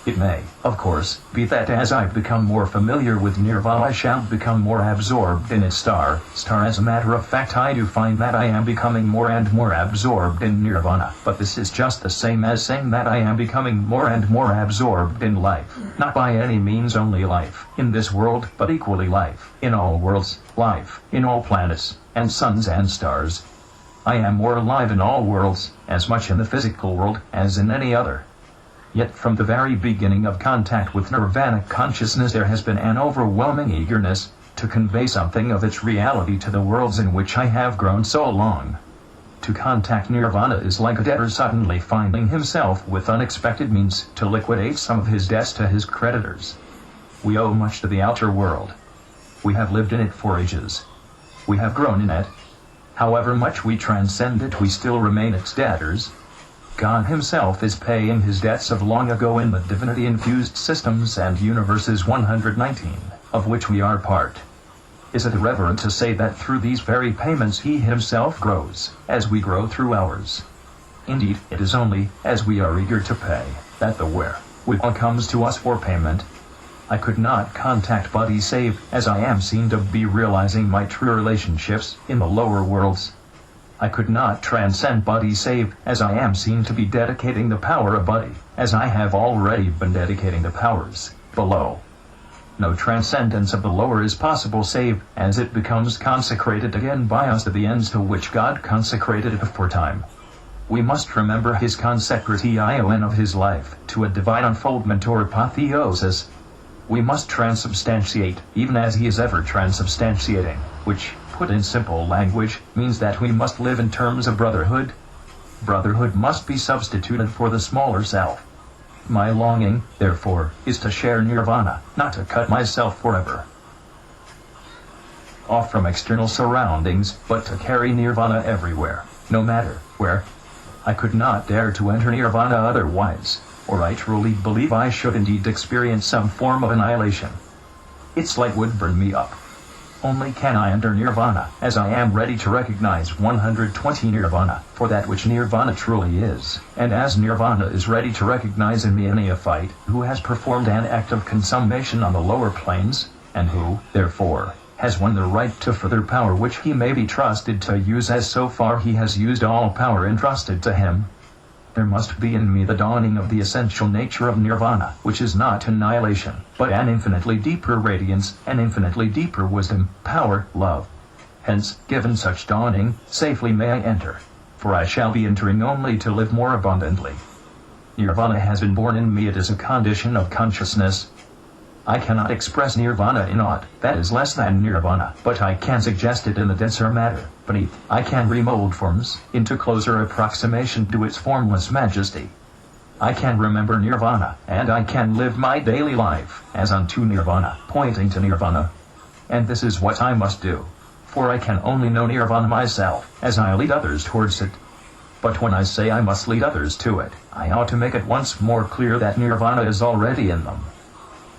It may, of course, be that as I become more familiar with Nirvana I shall become more absorbed in its star. As a matter of fact I do find that I am becoming more and more absorbed in Nirvana, but this is just the same as saying that I am becoming more and more absorbed in life. Not by any means only life in this world, but equally life in all worlds, life in all planets, and suns and stars. I am more alive in all worlds, as much in the physical world as in any other. Yet from the very beginning of contact with Nirvana consciousness there has been an overwhelming eagerness to convey something of its reality to the worlds in which I have grown so long. To contact Nirvana is like a debtor suddenly finding himself with unexpected means to liquidate some of his debts to his creditors. We owe much to the outer world. We have lived in it for ages. We have grown in it. However much we transcend it, we still remain its debtors. God himself is paying his debts of long ago in the divinity-infused systems and universes 119, of which we are part. Is it irreverent to say that through these very payments he himself grows, as we grow through ours? Indeed, it is only as we are eager to pay that the wherewithal comes to us for payment. I could not contact Buddy save as I am seen to be realizing my true relationships in the lower worlds. I could not transcend Buddy save as I am seen to be dedicating the power of Buddy, as I have already been dedicating the powers below. No transcendence of the lower is possible save as it becomes consecrated again by us to the ends to which God consecrated it aforetime. We must remember his consecration of his life to a divine unfoldment or apotheosis. We must transubstantiate, even as he is ever transubstantiating, which put in simple language, means that we must live in terms of brotherhood. Brotherhood must be substituted for the smaller self. My longing, therefore, is to share Nirvana, not to cut myself forever off from external surroundings, but to carry Nirvana everywhere, no matter where. I could not dare to enter Nirvana otherwise, or I truly believe I should indeed experience some form of annihilation. Its light would burn me up. Only can I enter Nirvana, as I am ready to recognize 120 Nirvana, for that which Nirvana truly is, and as Nirvana is ready to recognize in me a neophyte, who has performed an act of consummation on the lower planes, and who, therefore, has won the right to further power which he may be trusted to use, as so far he has used all power entrusted to him. There must be in me the dawning of the essential nature of Nirvana, which is not annihilation, but an infinitely deeper radiance, an infinitely deeper wisdom, power, love. Hence, given such dawning, safely may I enter, for I shall be entering only to live more abundantly. Nirvana has been born in me. It is a condition of consciousness. I cannot express Nirvana in aught that is less than Nirvana, but I can suggest it in the denser matter beneath. I can remold forms into closer approximation to its formless majesty. I can remember Nirvana, and I can live my daily life as unto Nirvana, pointing to Nirvana. And this is what I must do, for I can only know Nirvana myself, as I lead others towards it. But when I say I must lead others to it, I ought to make it once more clear that Nirvana is already in them.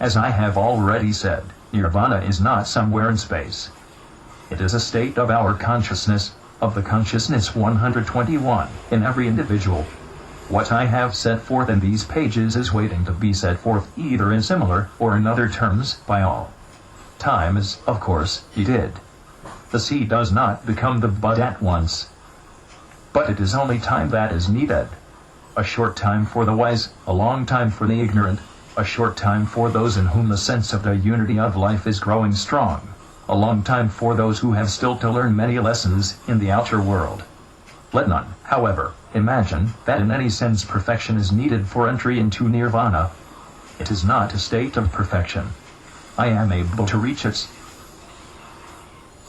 As I have already said, Nirvana is not somewhere in space. It is a state of our consciousness, of the consciousness 121, in every individual. What I have set forth in these pages is waiting to be set forth either in similar or in other terms by all. Time is, of course, needed. The seed does not become the bud at once. But it is only time that is needed. A short time for the wise, a long time for the ignorant, a short time for those in whom the sense of the unity of life is growing strong, a long time for those who have still to learn many lessons in the outer world. Let none, however, imagine that in any sense perfection is needed for entry into Nirvana. It is not a state of perfection. I am able to reach its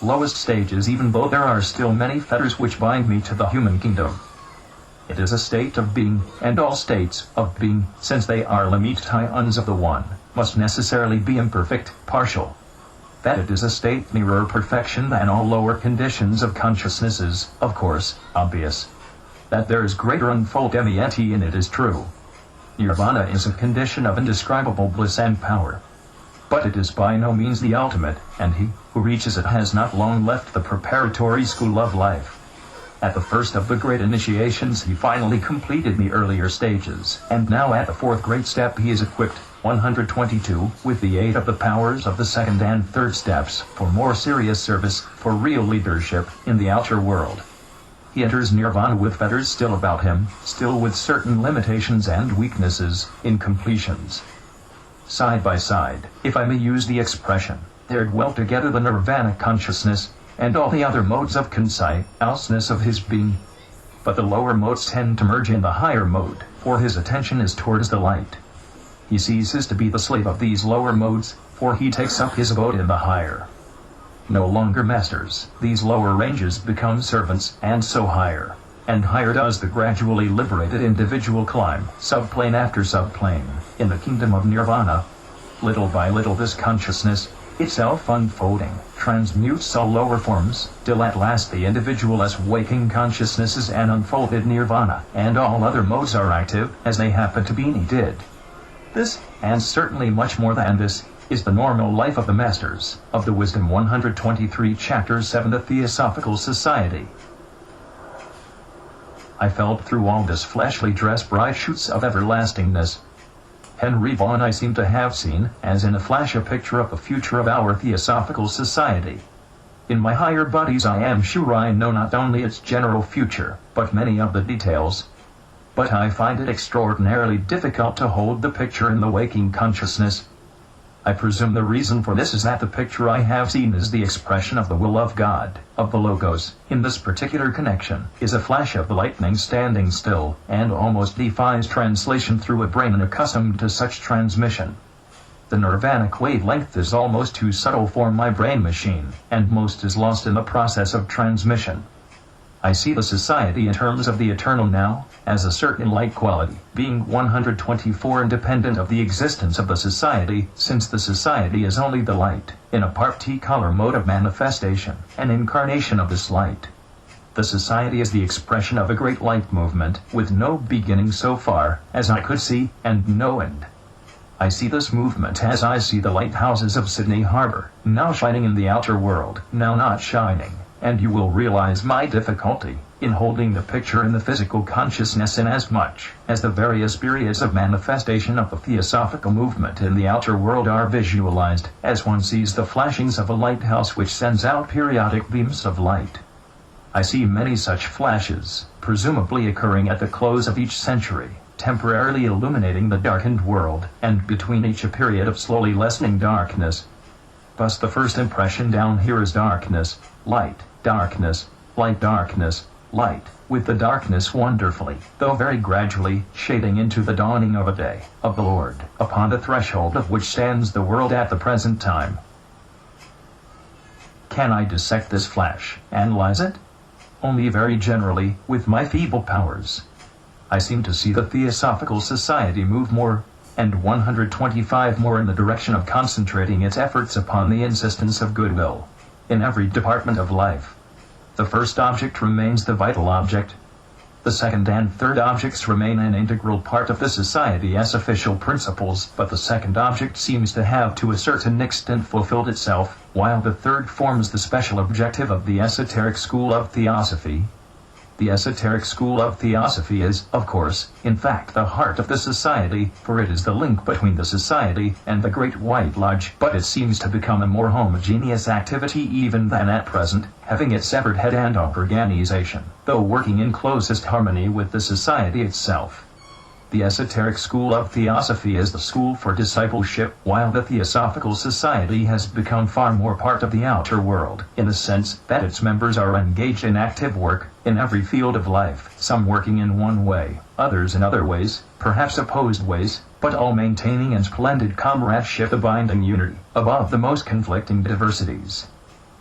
lowest stages, even though there are still many fetters which bind me to the human kingdom. It is a state of being, and all states of being, since they are limitations of the one, must necessarily be imperfect, partial. That it is a state nearer perfection than all lower conditions of consciousness is, of course, obvious. That there is greater unfoldment in it is true. Nirvana is a condition of indescribable bliss and power. But it is by no means the ultimate, and he who reaches it has not long left the preparatory school of life. At the first of the great initiations he finally completed the earlier stages, and now at the fourth great step he is equipped, 122, with the aid of the powers of the second and third steps, for more serious service, for real leadership, in the outer world. He enters Nirvana with fetters still about him, still with certain limitations and weaknesses, incompletions. Side by side, if I may use the expression, there dwell together the Nirvana consciousness, and all the other modes of consciousness of his being. But the lower modes tend to merge in the higher mode, for his attention is towards the light. He ceases to be the slave of these lower modes, for he takes up his abode in the higher. No longer masters, these lower ranges become servants, and so higher. And higher does the gradually liberated individual climb, subplane after subplane, in the kingdom of Nirvana. Little by little this consciousness, itself unfolding, transmutes all lower forms, till at last the individual as waking consciousness is an unfolded Nirvana, and all other modes are active, as they happen to be needed. This, and certainly much more than this, is the normal life of the Masters, of the Wisdom 123 Chapter 7 the Theosophical Society. I felt through all this fleshly dress bright shoots of everlastingness. Henry Vaughan I seem to have seen, as in a flash, a picture of the future of our Theosophical Society. In my higher bodies I am sure I know not only its general future, but many of the details. But I find it extraordinarily difficult to hold the picture in the waking consciousness. I presume the reason for this is that the picture I have seen is the expression of the will of God, of the Logos. In this particular connection, is a flash of the lightning standing still, and almost defies translation through a brain unaccustomed to such transmission. The Nirvanic wavelength is almost too subtle for my brain machine, and most is lost in the process of transmission. I see the society in terms of the eternal now, as a certain light quality, being 124 independent of the existence of the society, since the society is only the light, in a particular mode of manifestation, an incarnation of this light. The society is the expression of a great light movement, with no beginning so far, as I could see, and no end. I see this movement as I see the lighthouses of Sydney Harbor, now shining in the outer world, now not shining. And you will realize my difficulty in holding the picture in the physical consciousness inasmuch as the various periods of manifestation of the Theosophical movement in the outer world are visualized as one sees the flashings of a lighthouse which sends out periodic beams of light. I see many such flashes, presumably occurring at the close of each century, temporarily illuminating the darkened world, and between each a period of slowly lessening darkness. Thus the first impression down here is darkness, light, darkness, light, darkness, light, with the darkness wonderfully, though very gradually, shading into the dawning of a day, of the Lord, upon the threshold of which stands the world at the present time. Can I dissect this flash, analyze it? Only very generally, with my feeble powers. I seem to see the Theosophical Society move more, and 125 more in the direction of concentrating its efforts upon the insistence of goodwill in every department of life. The first object remains the vital object. The second and third objects remain an integral part of the society as official principles, but the second object seems to have to a certain extent fulfilled itself, while the third forms the special objective of the esoteric school of Theosophy. The esoteric school of Theosophy is, of course, in fact the heart of the society, for it is the link between the society and the Great White Lodge, but it seems to become a more homogeneous activity even than at present, having its separate head and organization, though working in closest harmony with the society itself. The esoteric school of Theosophy is the school for discipleship, while the Theosophical Society has become far more part of the outer world, in the sense that its members are engaged in active work, in every field of life, some working in one way, others in other ways, perhaps opposed ways, but all maintaining in splendid comradeship the binding unity, above the most conflicting diversities.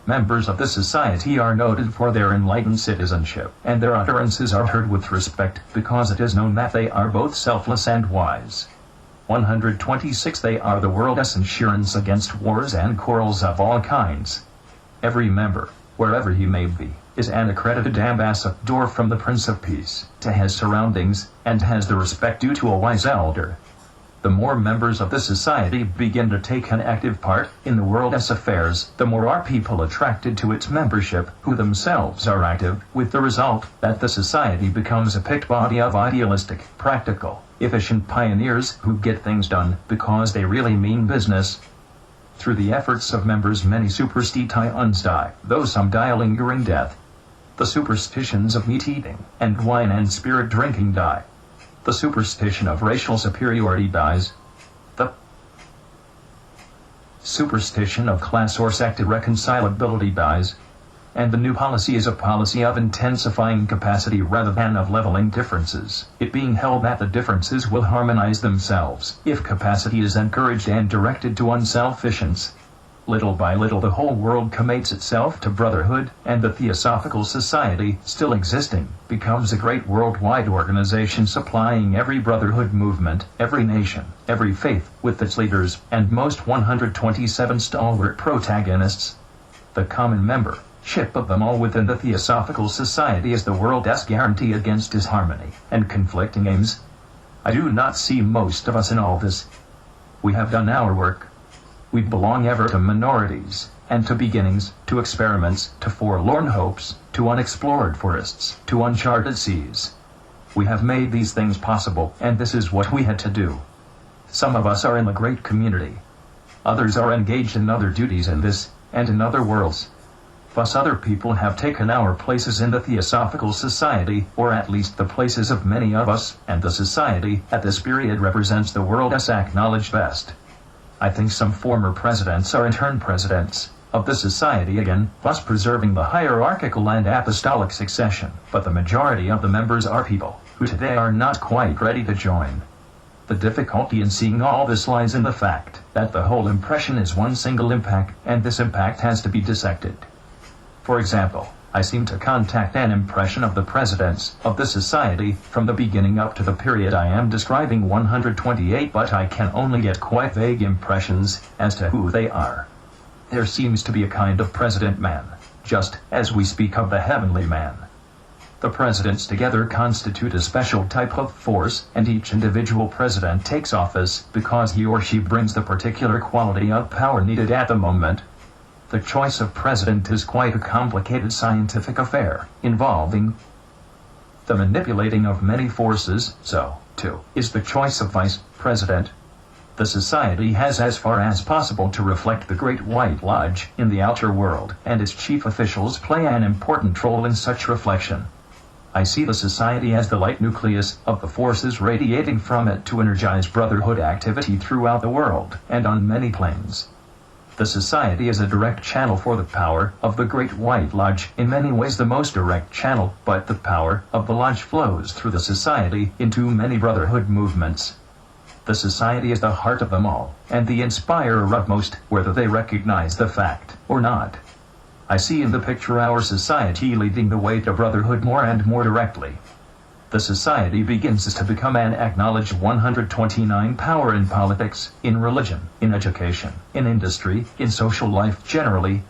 Members of the society are noted for their enlightened citizenship, and their utterances are heard with respect, because it is known that they are both selfless and wise. 126 They are the world's insurance against wars and quarrels of all kinds. Every member, wherever he may be, is an accredited ambassador from the Prince of Peace to his surroundings, and has the respect due to a wise elder. The more members of the society begin to take an active part in the world's affairs, the more are people attracted to its membership, who themselves are active, with the result that the society becomes a picked body of idealistic, practical, efficient pioneers who get things done because they really mean business. Through the efforts of members many superstitions die, though some die a lingering death. The superstitions of meat-eating, and wine and spirit drinking die. The superstition of racial superiority dies. The superstition of class or sect irreconcilability dies. And the new policy is a policy of intensifying capacity rather than of leveling differences, it being held that the differences will harmonize themselves if capacity is encouraged and directed to unselfishness. Little by little the whole world commits itself to brotherhood, and the Theosophical Society, still existing, becomes a great worldwide organization supplying every brotherhood movement, every nation, every faith, with its leaders, and most 127 stalwart protagonists. The common membership of them all within the Theosophical Society is the world's guarantee against disharmony and conflicting aims. I do not see most of us in all this. We have done our work. We belong ever to minorities, and to beginnings, to experiments, to forlorn hopes, to unexplored forests, to uncharted seas. We have made these things possible, and this is what we had to do. Some of us are in the great community. Others are engaged in other duties in this, and in other worlds. Thus other people have taken our places in the Theosophical Society, or at least the places of many of us, and the society, at this period represents the world's acknowledged best. I think some former presidents are in turn presidents of the society again, thus preserving the hierarchical and apostolic succession, but the majority of the members are people who today are not quite ready to join. The difficulty in seeing all this lies in the fact that the whole impression is one single impact, and this impact has to be dissected. For example, I seem to contact an impression of the presidents of the society from the beginning up to the period I am describing 128, but I can only get quite vague impressions as to who they are. There seems to be a kind of president man, just as we speak of the heavenly man. The presidents together constitute a special type of force, and each individual president takes office because he or she brings the particular quality of power needed at the moment. The choice of president is quite a complicated scientific affair, involving the manipulating of many forces. So, too, is the choice of vice president. The society has as far as possible to reflect the Great White Lodge in the outer world, and its chief officials play an important role in such reflection. I see the society as the light nucleus of the forces radiating from it to energize brotherhood activity throughout the world, and on many planes. The society is a direct channel for the power of the Great White Lodge, in many ways the most direct channel, but the power of the Lodge flows through the society into many brotherhood movements. The society is the heart of them all, and the inspirer utmost, whether they recognize the fact or not. I see in the picture our society leading the way to brotherhood more and more directly. The society begins to become an acknowledged 129 power in politics, in religion, in education, in industry, in social life generally.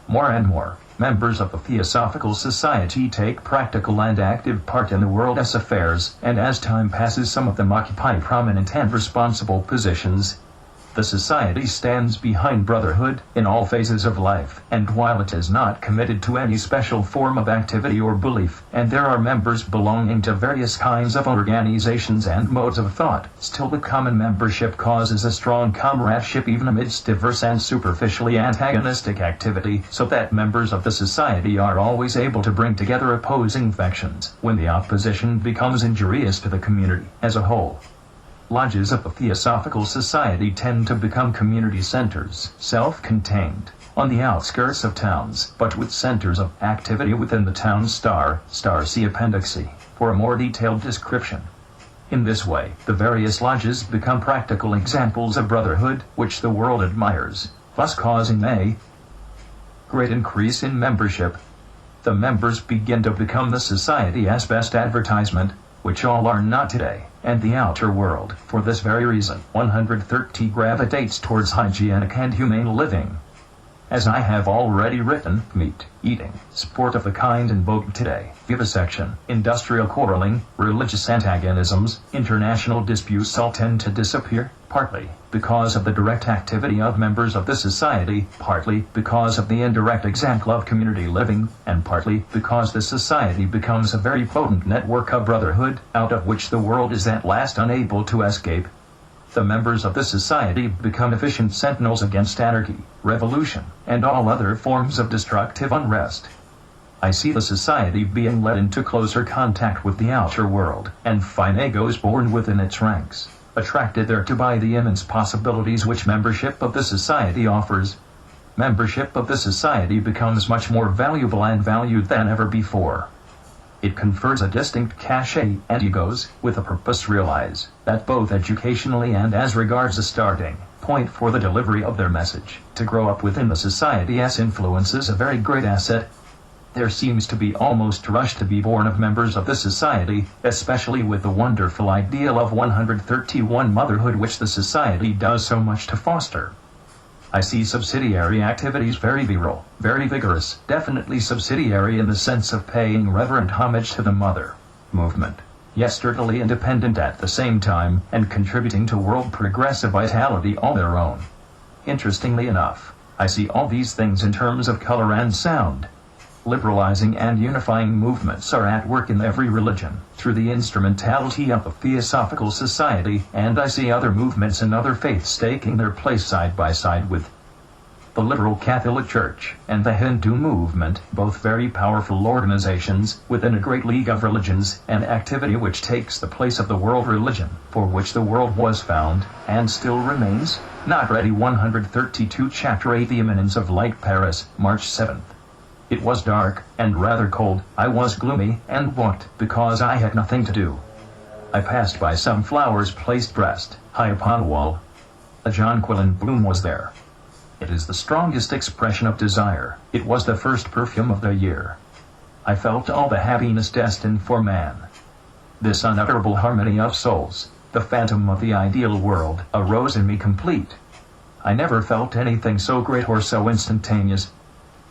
More and more, members of the Theosophical Society take practical and active part in the world's affairs, and as time passes some of them occupy prominent and responsible positions. The society stands behind brotherhood in all phases of life, and while it is not committed to any special form of activity or belief, and there are members belonging to various kinds of organizations and modes of thought, still the common membership causes a strong comradeship even amidst diverse and superficially antagonistic activity, so that members of the society are always able to bring together opposing factions when the opposition becomes injurious to the community as a whole. Lodges of the Theosophical Society tend to become community centers, self-contained, on the outskirts of towns, but with centers of activity within the town. See Appendix C for a more detailed description. In this way, the various lodges become practical examples of brotherhood, which the world admires, thus causing a great increase in membership. The members begin to become the society's best advertisement, which all are not today, and the outer world, for this very reason, 130 gravitates towards hygienic and humane living. As I have already written, meat, eating, sport of the kind in vogue today, vivisection, industrial quarreling, religious antagonisms, international disputes all tend to disappear, partly because of the direct activity of members of the society, partly because of the indirect example of community living, and partly because the society becomes a very potent network of brotherhood, out of which the world is at last unable to escape. The members of the society become efficient sentinels against anarchy, revolution, and all other forms of destructive unrest. I see the society being led into closer contact with the outer world, and fine egos born within its ranks, attracted thereto by the immense possibilities which membership of the society offers. Membership of the society becomes much more valuable and valued than ever before. It confers a distinct cachet, and egos, with a purpose, realize that both educationally and as regards a starting point for the delivery of their message, to grow up within the society's influence is a very great asset. There seems to be almost a rush to be born of members of the society, especially with the wonderful ideal of 131 motherhood which the society does so much to foster. I see subsidiary activities very virile, very vigorous, definitely subsidiary in the sense of paying reverent homage to the mother movement, yet sturdily independent at the same time, and contributing to world progressive vitality all their own. Interestingly enough, I see all these things in terms of color and sound. Liberalizing and unifying movements are at work in every religion, through the instrumentality of the Theosophical Society, and I see other movements in other faiths taking their place side by side with the literal Catholic Church and the Hindu movement, both very powerful organizations within a great league of religions, and activity which takes the place of the world religion, for which the world was found, and still remains. Not ready. 132 Chapter 8 The Imminence of Light. Paris, March 7th. It was dark, and rather cold. I was gloomy, and walked, because I had nothing to do. I passed by some flowers placed breast high upon a wall. A jonquil bloom was there. It is the strongest expression of desire. It was the first perfume of the year. I felt all the happiness destined for man. This unutterable harmony of souls, the phantom of the ideal world, arose in me complete. I never felt anything so great or so instantaneous.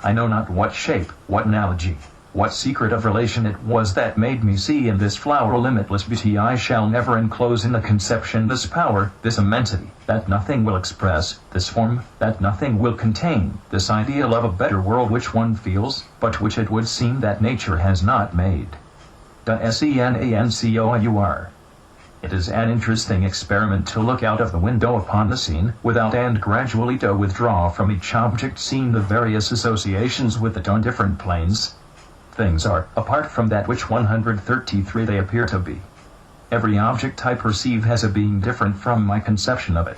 I know not what shape, what analogy, what secret of relation it was that made me see in this flower limitless beauty I shall never enclose in the conception, this power, this immensity, that nothing will express, this form, that nothing will contain, this ideal of a better world which one feels, but which it would seem that nature has not made. Senancour. It is an interesting experiment to look out of the window upon the scene, without and gradually to withdraw from each object seen the various associations with it on different planes. Things are, apart from that which 133 they appear to be. Every object I perceive has a being different from my conception of it.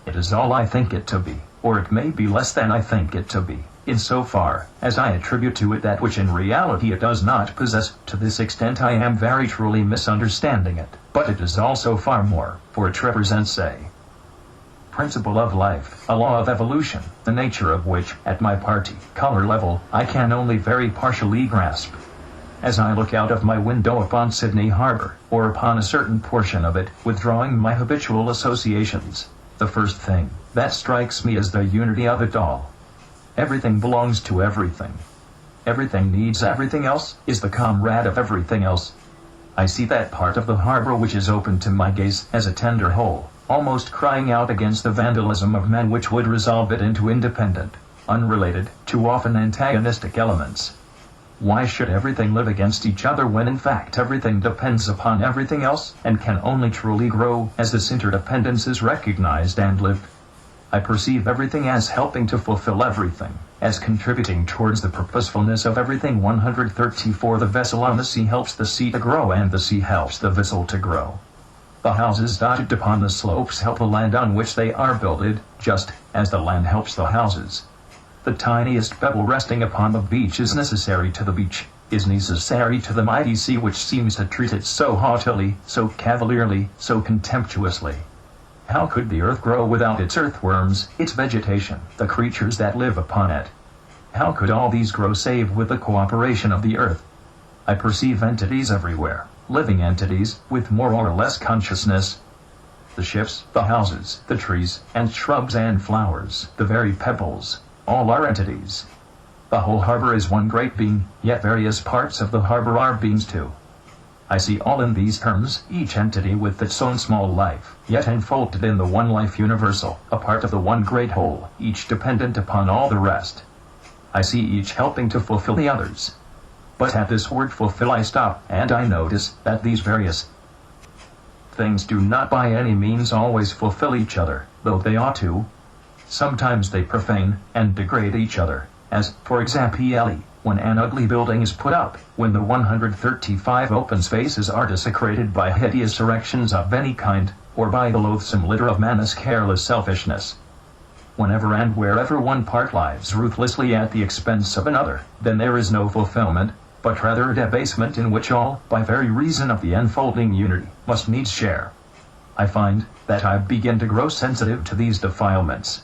It is all I think it to be, or it may be less than I think it to be, in so far as I attribute to it that which in reality it does not possess. To this extent I am very truly misunderstanding it, but it is also far more, for it represents a principle of life, a law of evolution, the nature of which, at my color level, I can only very partially grasp. As I look out of my window upon Sydney Harbour, or upon a certain portion of it, withdrawing my habitual associations, the first thing that strikes me is the unity of it all. Everything belongs to everything. Everything needs everything else, is the comrade of everything else. I see that part of the harbour which is open to my gaze as a tender whole, almost crying out against the vandalism of men which would resolve it into independent, unrelated, too often antagonistic elements. Why should everything live against each other when in fact everything depends upon everything else, and can only truly grow as this interdependence is recognized and lived? I perceive everything as helping to fulfill everything, as contributing towards the purposefulness of everything. 134 The vessel on the sea helps the sea to grow, and the sea helps the vessel to grow. The houses dotted upon the slopes help the land on which they are builded, just as the land helps the houses. The tiniest pebble resting upon the beach is necessary to the beach, is necessary to the mighty sea which seems to treat it so haughtily, so cavalierly, so contemptuously. How could the earth grow without its earthworms, its vegetation, the creatures that live upon it? How could all these grow save with the cooperation of the earth? I perceive entities everywhere, living entities, with more or less consciousness. The ships, the houses, the trees, and shrubs and flowers, the very pebbles, all are entities. The whole harbor is one great being, yet various parts of the harbor are beings too. I see all in these terms, each entity with its own small life, yet enfolded in the one life universal, a part of the one great whole, each dependent upon all the rest. I see each helping to fulfill the others. But at this word fulfill I stop, and I notice that these various things do not by any means always fulfill each other, though they ought to. Sometimes they profane and degrade each other, as, for example, when an ugly building is put up, when the 135 open spaces are desecrated by hideous erections of any kind, or by the loathsome litter of man's careless selfishness. Whenever and wherever one part lives ruthlessly at the expense of another, then there is no fulfillment, but rather a debasement in which all, by very reason of the enfolding unity, must needs share. I find that I begin to grow sensitive to these defilements.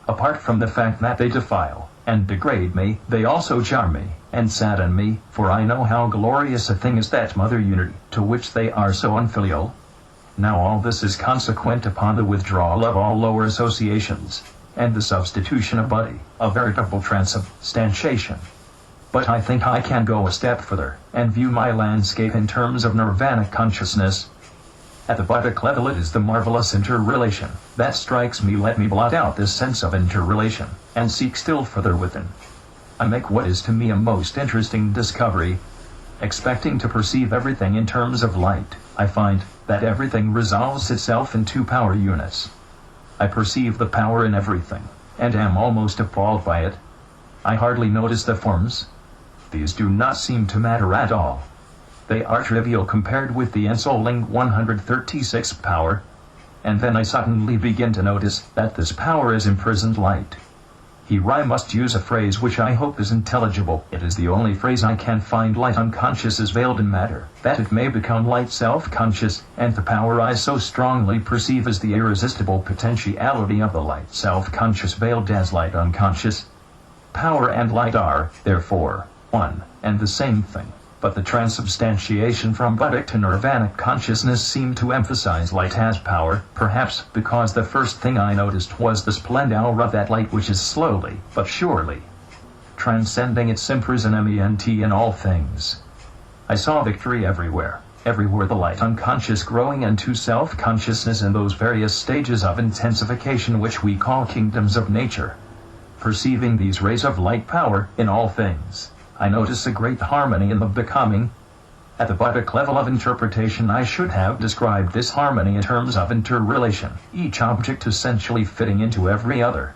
Apart from the fact that they defile and degrade me, they also charm me and sadden me, for I know how glorious a thing is that mother unity, to which they are so unfilial. Now all this is consequent upon the withdrawal of all lower associations, and the substitution of body, a veritable transubstantiation. But I think I can go a step further, and view my landscape in terms of nirvana consciousness. At the buttocks level it is the marvelous interrelation that strikes me. Let me blot out this sense of interrelation, and seek still further within. I make what is to me a most interesting discovery. Expecting to perceive everything in terms of light, I find that everything resolves itself in two power units. I perceive the power in everything, and am almost appalled by it. I hardly notice the forms. These do not seem to matter at all. They are trivial compared with the ensouling 136 power. And then I suddenly begin to notice that this power is imprisoned light. Here I must use a phrase which I hope is intelligible. It is the only phrase I can find. Light unconscious is veiled in matter, that it may become light self-conscious, and the power I so strongly perceive as the irresistible potentiality of the light self-conscious veiled as light unconscious. Power and light are, therefore, one and the same thing. But the transubstantiation from Buddhic to Nirvanic consciousness seemed to emphasize light as power, perhaps because the first thing I noticed was the splendor of that light which is slowly, but surely, transcending its imprisonment in all things. I saw victory everywhere the light unconscious growing into self-consciousness in those various stages of intensification which we call kingdoms of nature. Perceiving these rays of light power in all things, I notice a great harmony in the becoming. At the Buddhic level of interpretation, I should have described this harmony in terms of interrelation, each object essentially fitting into every other.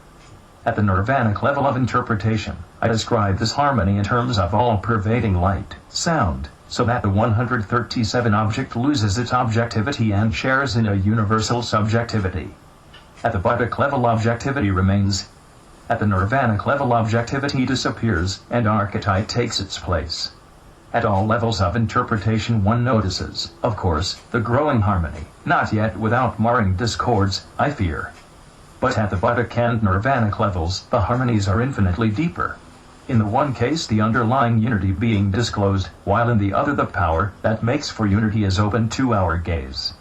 At the Nirvanic level of interpretation, I describe this harmony in terms of all-pervading light, sound, so that the 137 object loses its objectivity and shares in a universal subjectivity. At the Buddhic level, objectivity remains. At the Nirvanic level, objectivity disappears, and archetype takes its place. At all levels of interpretation one notices, of course, the growing harmony, not yet without marring discords, I fear. But at the Buddhic and Nirvanic levels, the harmonies are infinitely deeper. In the one case the underlying unity being disclosed, while in the other the power that makes for unity is open to our gaze.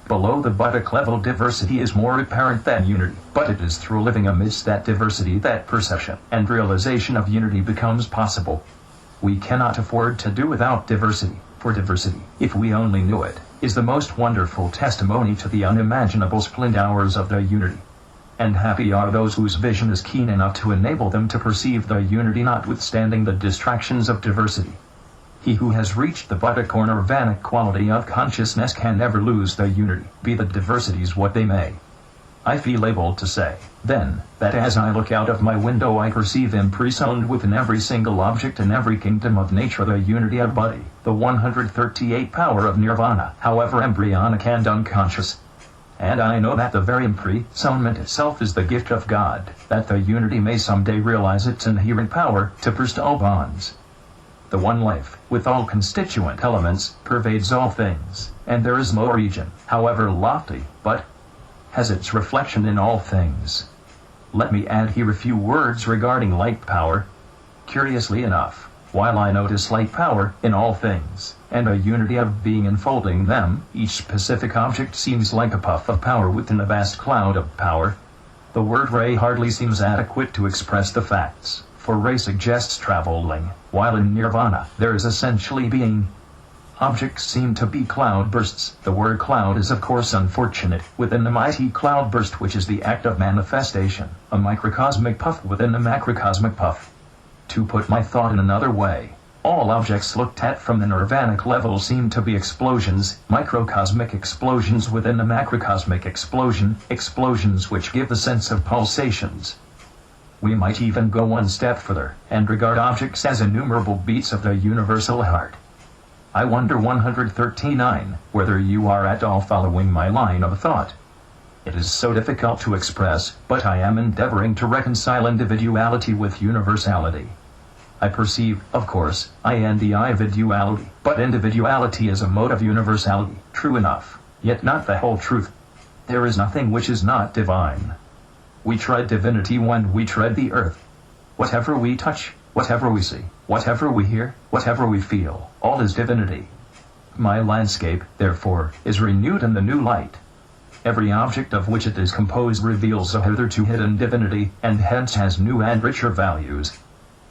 Below the Buddhic level, diversity is more apparent than unity, but it is through living amidst that diversity that perception and realization of unity becomes possible. We cannot afford to do without diversity, for diversity, if we only knew it, is the most wonderful testimony to the unimaginable splendors of the unity. And happy are those whose vision is keen enough to enable them to perceive the unity notwithstanding the distractions of diversity. He who has reached the Buddhic or Nirvanic quality of consciousness can never lose the unity, be the diversities what they may. I feel able to say, then, that as I look out of my window I perceive imprisoned within every single object in every kingdom of nature the unity of body, the 138 power of Nirvana, however embryonic and unconscious. And I know that the very imprisonment itself is the gift of God, that the unity may someday realize its inherent power to burst all bonds. The one life, with all constituent elements, pervades all things, and there is no region, however lofty, but has its reflection in all things. Let me add here a few words regarding light power. Curiously enough, while I notice light power in all things, and a unity of being enfolding them, each specific object seems like a puff of power within a vast cloud of power. The word ray hardly seems adequate to express the facts, for ray suggests traveling, while in Nirvana there is essentially being. Objects seem to be cloudbursts. The word cloud is of course unfortunate, within the mighty cloudburst which is the act of manifestation, a microcosmic puff within a macrocosmic puff. To put my thought in another way, all objects looked at from the Nirvanic level seem to be explosions, microcosmic explosions within a macrocosmic explosion, explosions which give the sense of pulsations. We might even go one step further, and regard objects as innumerable beats of the universal heart. I wonder 139, whether you are at all following my line of thought. It is so difficult to express, but I am endeavoring to reconcile individuality with universality. I perceive, of course, individuality, but individuality is a mode of universality, true enough, yet not the whole truth. There is nothing which is not divine. We tread divinity when we tread the earth. Whatever we touch, whatever we see, whatever we hear, whatever we feel, all is divinity. My landscape, therefore, is renewed in the new light. Every object of which it is composed reveals a hitherto hidden divinity, and hence has new and richer values.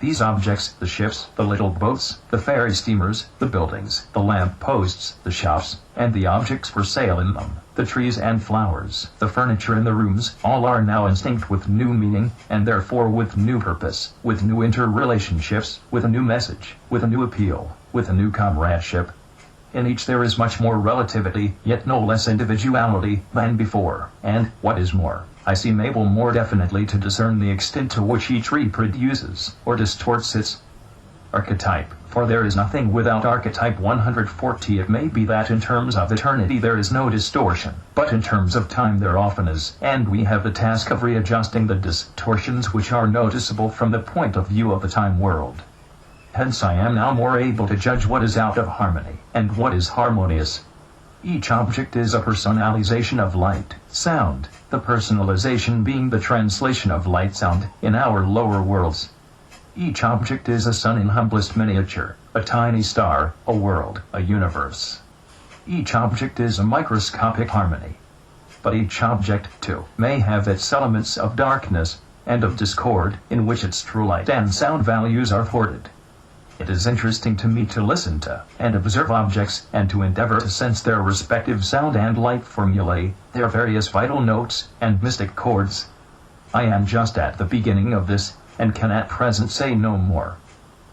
These objects, the ships, the little boats, the ferry steamers, the buildings, the lamp posts, the shops, and the objects for sale in them, the trees and flowers, the furniture in the rooms, all are now instinct with new meaning, and therefore with new purpose, with new interrelationships, with a new message, with a new appeal, with a new comradeship. In each there is much more relativity, yet no less individuality, than before, and, what is more, I seem able more definitely to discern the extent to which each reproduces, or distorts its archetype, For there is nothing without archetype 140. It may be that in terms of eternity there is no distortion, but in terms of time there often is, and we have the task of readjusting the distortions which are noticeable from the point of view of the time world. Hence I am now more able to judge what is out of harmony, and what is harmonious. Each object is a personalization of light, sound, the personalization being the translation of light sound in our lower worlds. Each object is a sun in humblest miniature, a tiny star, a world, a universe. Each object is a microscopic harmony. But each object, too, may have its elements of darkness and of discord, in which its true light and sound values are thwarted. It is interesting to me to listen to and observe objects, and to endeavor to sense their respective sound and light formulae, their various vital notes and mystic chords. I am just at the beginning of this, and can at present say no more.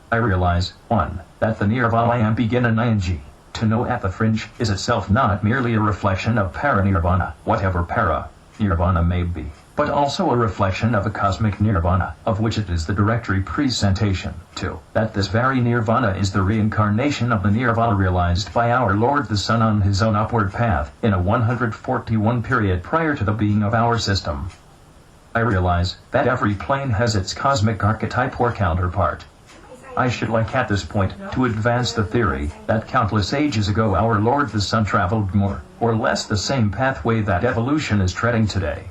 I realize, 1, that the Nirvana I am begin an ing. To know at the fringe is itself not merely a reflection of para-Nirvana, whatever para-Nirvana may be, but also a reflection of a cosmic Nirvana, of which it is the direct representation. 2, that this very Nirvana is the reincarnation of the Nirvana realized by our Lord the Sun on his own upward path, in a 141 period prior to the being of our system. I realize that every plane has its cosmic archetype or counterpart. I should like at this point to advance the theory that countless ages ago our Lord the Sun traveled more or less the same pathway that evolution is treading today.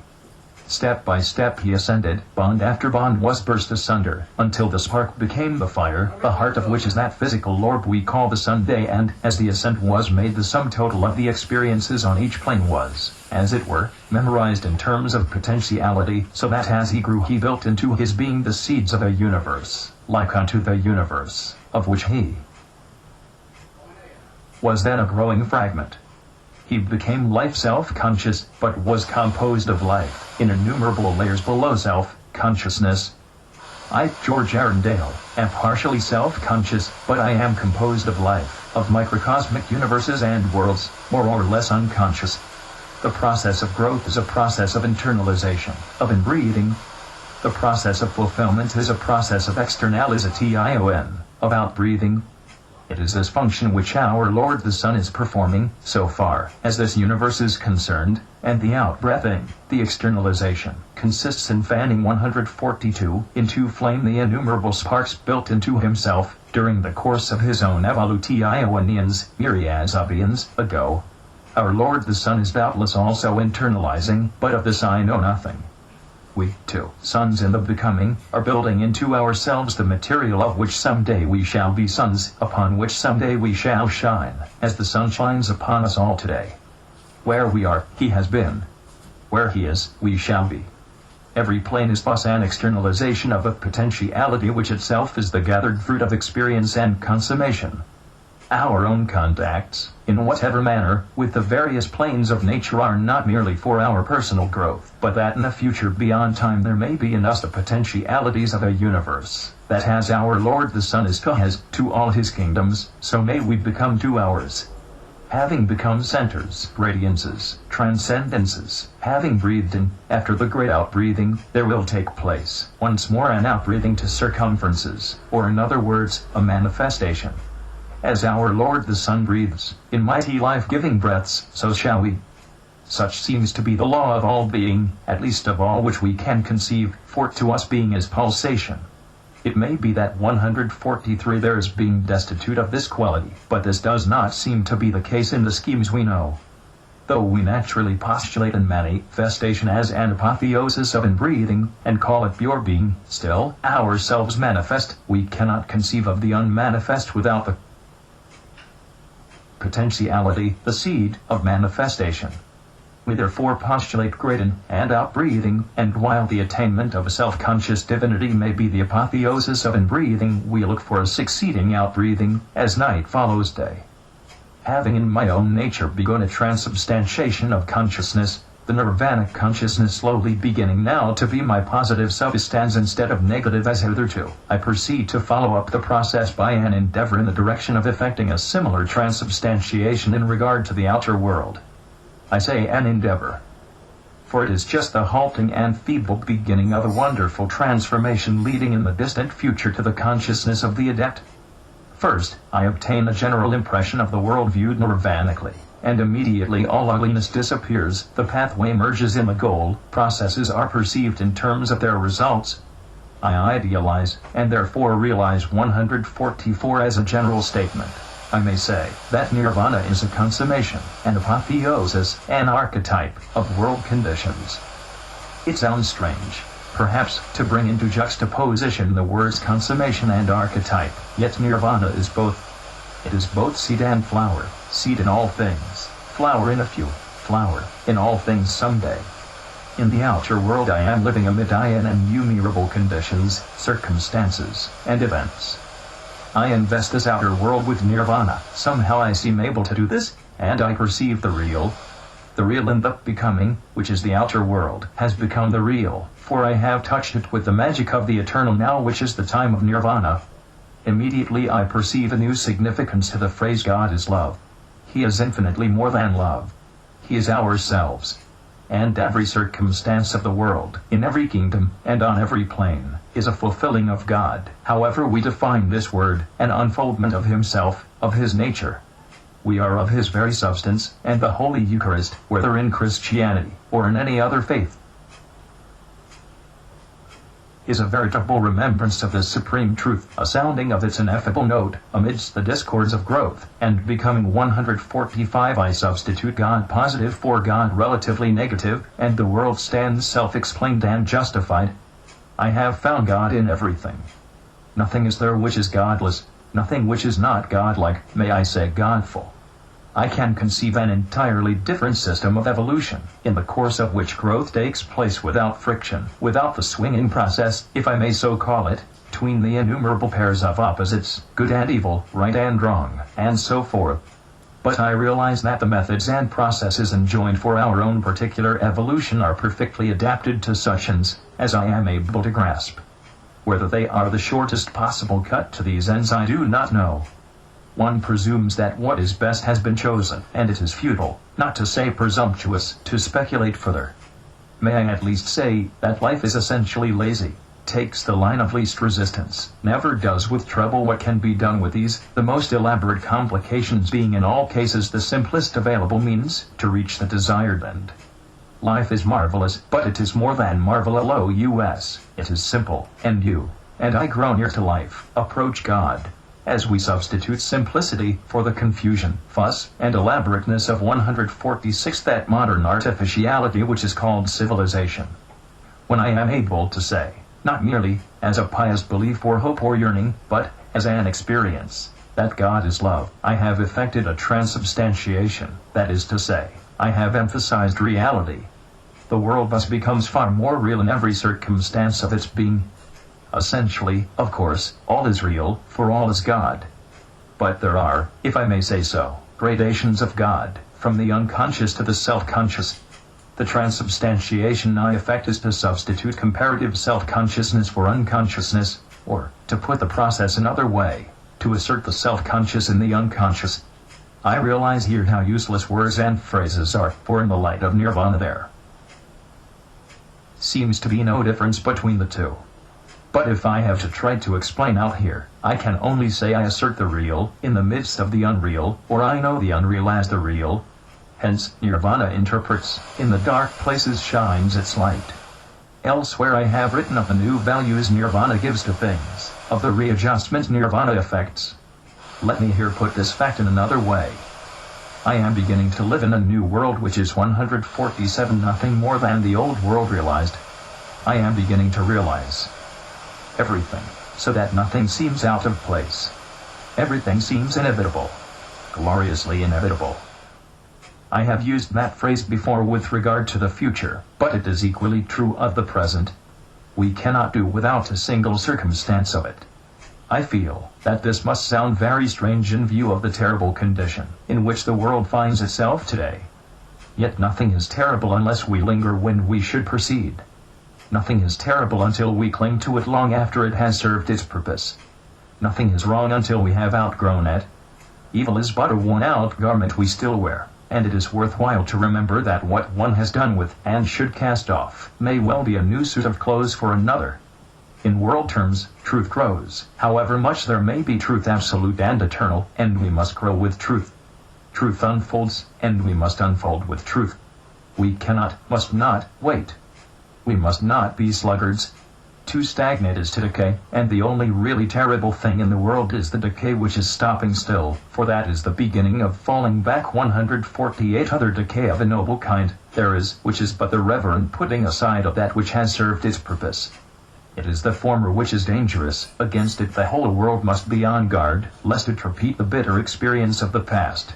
Step by step he ascended, bond after bond was burst asunder, until the spark became the fire, the heart of which is that physical orb we call the sun day, and, as the ascent was made, the sum total of the experiences on each plane was, as it were, memorized in terms of potentiality, so that as he grew he built into his being the seeds of a universe, like unto the universe, of which he was then a growing fragment. He became life self-conscious, but was composed of life, in innumerable layers below self-consciousness. I, George Arundale, am partially self-conscious, but I am composed of life, of microcosmic universes and worlds, more or less unconscious. The process of growth is a process of internalization, of inbreathing. The process of fulfillment is a process of externalization, of outbreathing. It is this function which our Lord the Sun is performing, so far as this universe is concerned, and the outbreathing, the externalization, consists in fanning 142 into flame the innumerable sparks built into himself, during the course of his own evolutions, myriads of eons ago. Our Lord the Sun is doubtless also internalizing, but of this I know nothing. We, too, sons in the becoming, are building into ourselves the material of which someday we shall be sons, upon which someday we shall shine, as the sun shines upon us all today. Where we are, he has been. Where he is, we shall be. Every plane is thus an externalization of a potentiality which itself is the gathered fruit of experience and consummation. Our own contacts, in whatever manner, with the various planes of nature are not merely for our personal growth, but that in a future beyond time there may be in us the potentialities of a universe, that as our Lord the Sun is to all his kingdoms, so may we become to ours. Having become centers, radiances, transcendences, having breathed in, after the great outbreathing, there will take place, once more an outbreathing to circumferences, or in other words, a manifestation. As our Lord the Sun breathes, in mighty life-giving breaths, so shall we. Such seems to be the law of all being, at least of all which we can conceive, for to us being is pulsation. It may be that 143 there is being destitute of this quality, but this does not seem to be the case in the schemes we know. Though we naturally postulate in manifestation as an apotheosis of inbreathing, and call it pure being, still, ourselves manifest, we cannot conceive of the unmanifest without the potentiality, the seed of manifestation. We therefore postulate great in and outbreathing, and while the attainment of a self-conscious divinity may be the apotheosis of inbreathing, we look for a succeeding outbreathing, as night follows day. Having in my own nature begun a transubstantiation of consciousness, the Nirvana consciousness slowly beginning now to be my positive substance instead of negative as hitherto, I proceed to follow up the process by an endeavor in the direction of effecting a similar transubstantiation in regard to the outer world. I say an endeavor, for it is just the halting and feeble beginning of a wonderful transformation leading in the distant future to the consciousness of the adept. First, I obtain a general impression of the world viewed nirvanically, and immediately all ugliness disappears, the pathway merges in the goal, processes are perceived in terms of their results. I idealize, and therefore realize 144 as a general statement. I may say that nirvana is a consummation, an apotheosis, an archetype of world conditions. It sounds strange, perhaps, to bring into juxtaposition the words consummation and archetype, yet nirvana is both. It is both seed and flower, seed in all things, flower in a few, flower in all things someday. In the outer world I am living amid innumerable conditions, circumstances, and events. I invest this outer world with nirvana. Somehow I seem able to do this, and I perceive the real. The real in the becoming, which is the outer world, has become the real, for I have touched it with the magic of the eternal now, which is the time of nirvana. Immediately I perceive a new significance to the phrase God is love. He is infinitely more than love. He is ourselves. And every circumstance of the world, in every kingdom, and on every plane, is a fulfilling of God, however we define this word, an unfoldment of himself, of his nature. We are of his very substance, and the Holy Eucharist, whether in Christianity, or in any other faith, is a veritable remembrance of this supreme truth, a sounding of its ineffable note, amidst the discords of growth, and becoming 145 I substitute God positive for God relatively negative, and the world stands self-explained and justified. I have found God in everything. Nothing is there which is godless, nothing which is not godlike, may I say godful. I can conceive an entirely different system of evolution, in the course of which growth takes place without friction, without the swinging process, if I may so call it, between the innumerable pairs of opposites, good and evil, right and wrong, and so forth. But I realize that the methods and processes enjoined for our own particular evolution are perfectly adapted to such ends as I am able to grasp. Whether they are the shortest possible cut to these ends I do not know. One presumes that what is best has been chosen, and it is futile, not to say presumptuous, to speculate further. May I at least say that life is essentially lazy, takes the line of least resistance, never does with trouble what can be done with ease, the most elaborate complications being in all cases the simplest available means to reach the desired end. Life is marvelous, but it is more than marvelous. It is simple, and you, and I grow near to life, approach God, as we substitute simplicity for the confusion, fuss, and elaborateness of 146 that modern artificiality which is called civilization. When I am able to say, not merely as a pious belief or hope or yearning, but as an experience, that God is love, I have effected a transubstantiation, that is to say, I have emphasized reality. The world thus becomes far more real in every circumstance of its being. Essentially, of course, all is real, for all is God. But there are, if I may say so, gradations of God, from the unconscious to the self-conscious. The transubstantiation I effect is to substitute comparative self-consciousness for unconsciousness, or, to put the process another way, to assert the self-conscious in the unconscious. I realize here how useless words and phrases are, for in the light of nirvana there seems to be no difference between the two. But if I have to try to explain out here, I can only say I assert the real in the midst of the unreal, or I know the unreal as the real. Hence, nirvana interprets, in the dark places shines its light. Elsewhere I have written of the new values nirvana gives to things, of the readjustment nirvana effects. Let me here put this fact in another way. I am beginning to live in a new world which is 147 nothing more than the old world realized. I am beginning to realize everything, so that nothing seems out of place. Everything seems inevitable, gloriously inevitable. I have used that phrase before with regard to the future, but it is equally true of the present. We cannot do without a single circumstance of it. I feel that this must sound very strange in view of the terrible condition in which the world finds itself today. Yet nothing is terrible unless we linger when we should proceed. Nothing is terrible until we cling to it long after it has served its purpose. Nothing is wrong until we have outgrown it. Evil is but a worn-out garment we still wear, and it is worthwhile to remember that what one has done with and should cast off may well be a new suit of clothes for another. In world terms, truth grows, however much there may be truth absolute and eternal, and we must grow with truth. Truth unfolds, and we must unfold with truth. We cannot, must not, wait. We must not be sluggards. To stagnate is to decay, and the only really terrible thing in the world is the decay which is stopping still, for that is the beginning of falling back. 148 other decay of a noble kind there is, which is but the reverent putting aside of that which has served its purpose. It is the former which is dangerous. Against it the whole world must be on guard, lest it repeat the bitter experience of the past.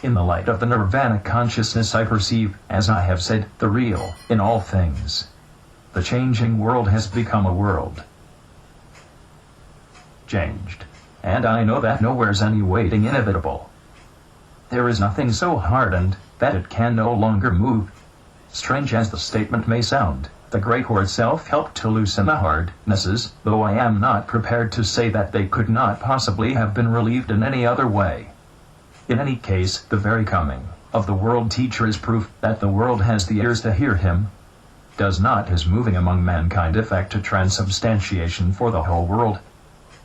In the light of the Nirvana consciousness I perceive, as I have said, the real, in all things. The changing world has become a world changed, and I know that nowhere's any waiting inevitable. There is nothing so hardened that it can no longer move. Strange as the statement may sound, the great word self helped to loosen the hardnesses, though I am not prepared to say that they could not possibly have been relieved in any other way. In any case, the very coming of the world teacher is proof that the world has the ears to hear him. Does not his moving among mankind effect a transubstantiation for the whole world?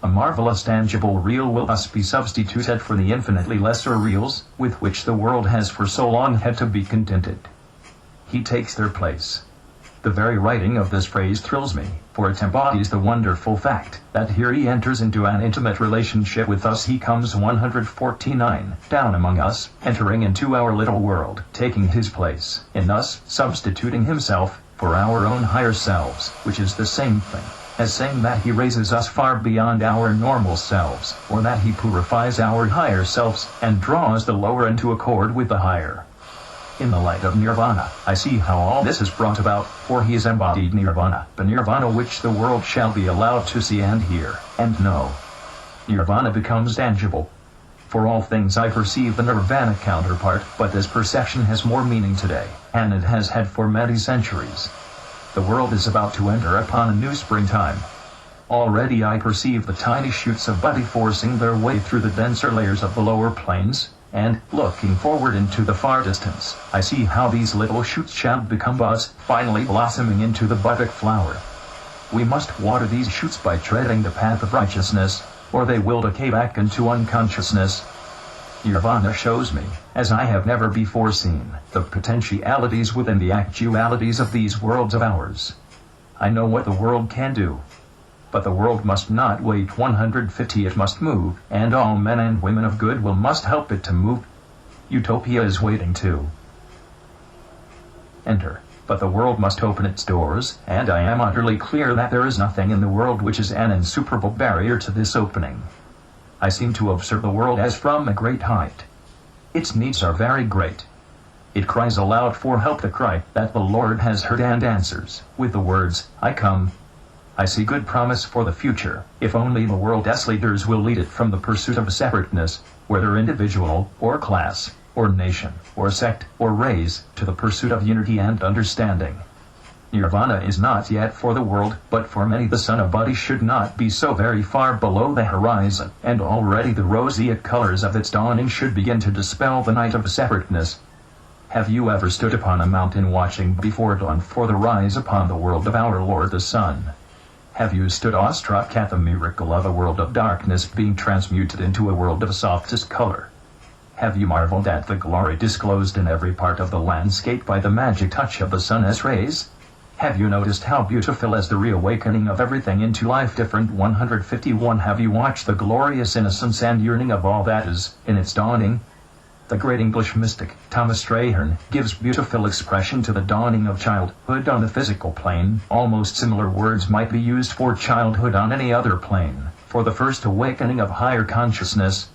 A marvelous tangible real will thus be substituted for the infinitely lesser reals with which the world has for so long had to be contented. He takes their place. The very writing of this phrase thrills me, for it embodies the wonderful fact that here he enters into an intimate relationship with us. He comes 149 down among us, entering into our little world, taking his place in us, substituting himself for our own higher selves, which is the same thing as saying that he raises us far beyond our normal selves, or that he purifies our higher selves and draws the lower into accord with the higher. In the light of Nirvana, I see how all this is brought about, for he is embodied Nirvana, the Nirvana which the world shall be allowed to see and hear, and know. Nirvana becomes tangible. For all things I perceive the Nirvana counterpart, but this perception has more meaning today, and it has had for many centuries. The world is about to enter upon a new springtime. Already I perceive the tiny shoots of budding forcing their way through the denser layers of the lower plains, and, looking forward into the far distance, I see how these little shoots shall become buds, finally blossoming into the buttock flower. We must water these shoots by treading the path of righteousness, or they will decay back into unconsciousness. Nirvana shows me, as I have never before seen, the potentialities within the actualities of these worlds of ours. I know what the world can do. But the world must not wait 150, it must move, and all men and women of goodwill must help it to move. Utopia is waiting to enter, but the world must open its doors, and I am utterly clear that there is nothing in the world which is an insuperable barrier to this opening. I seem to observe the world as from a great height. Its needs are very great. It cries aloud for help, the cry that the Lord has heard and answers, with the words, I come. I see good promise for the future, if only the world's leaders will lead it from the pursuit of separateness, whether individual, or class, or nation, or sect, or race, to the pursuit of unity and understanding. Nirvana is not yet for the world, but for many the sun of body should not be so very far below the horizon, and already the roseate colors of its dawning should begin to dispel the night of separateness. Have you ever stood upon a mountain watching before dawn for the rise upon the world of our Lord the Sun? Have you stood awestruck at the miracle of a world of darkness being transmuted into a world of softest color? Have you marveled at the glory disclosed in every part of the landscape by the magic touch of the sun's rays? Have you noticed how beautiful is the reawakening of everything into life different? 151. Have you watched the glorious innocence and yearning of all that is, in its dawning? The great English mystic, Thomas Traherne, gives beautiful expression to the dawning of childhood on the physical plane. Almost similar words might be used for childhood on any other plane, for the first awakening of higher consciousness.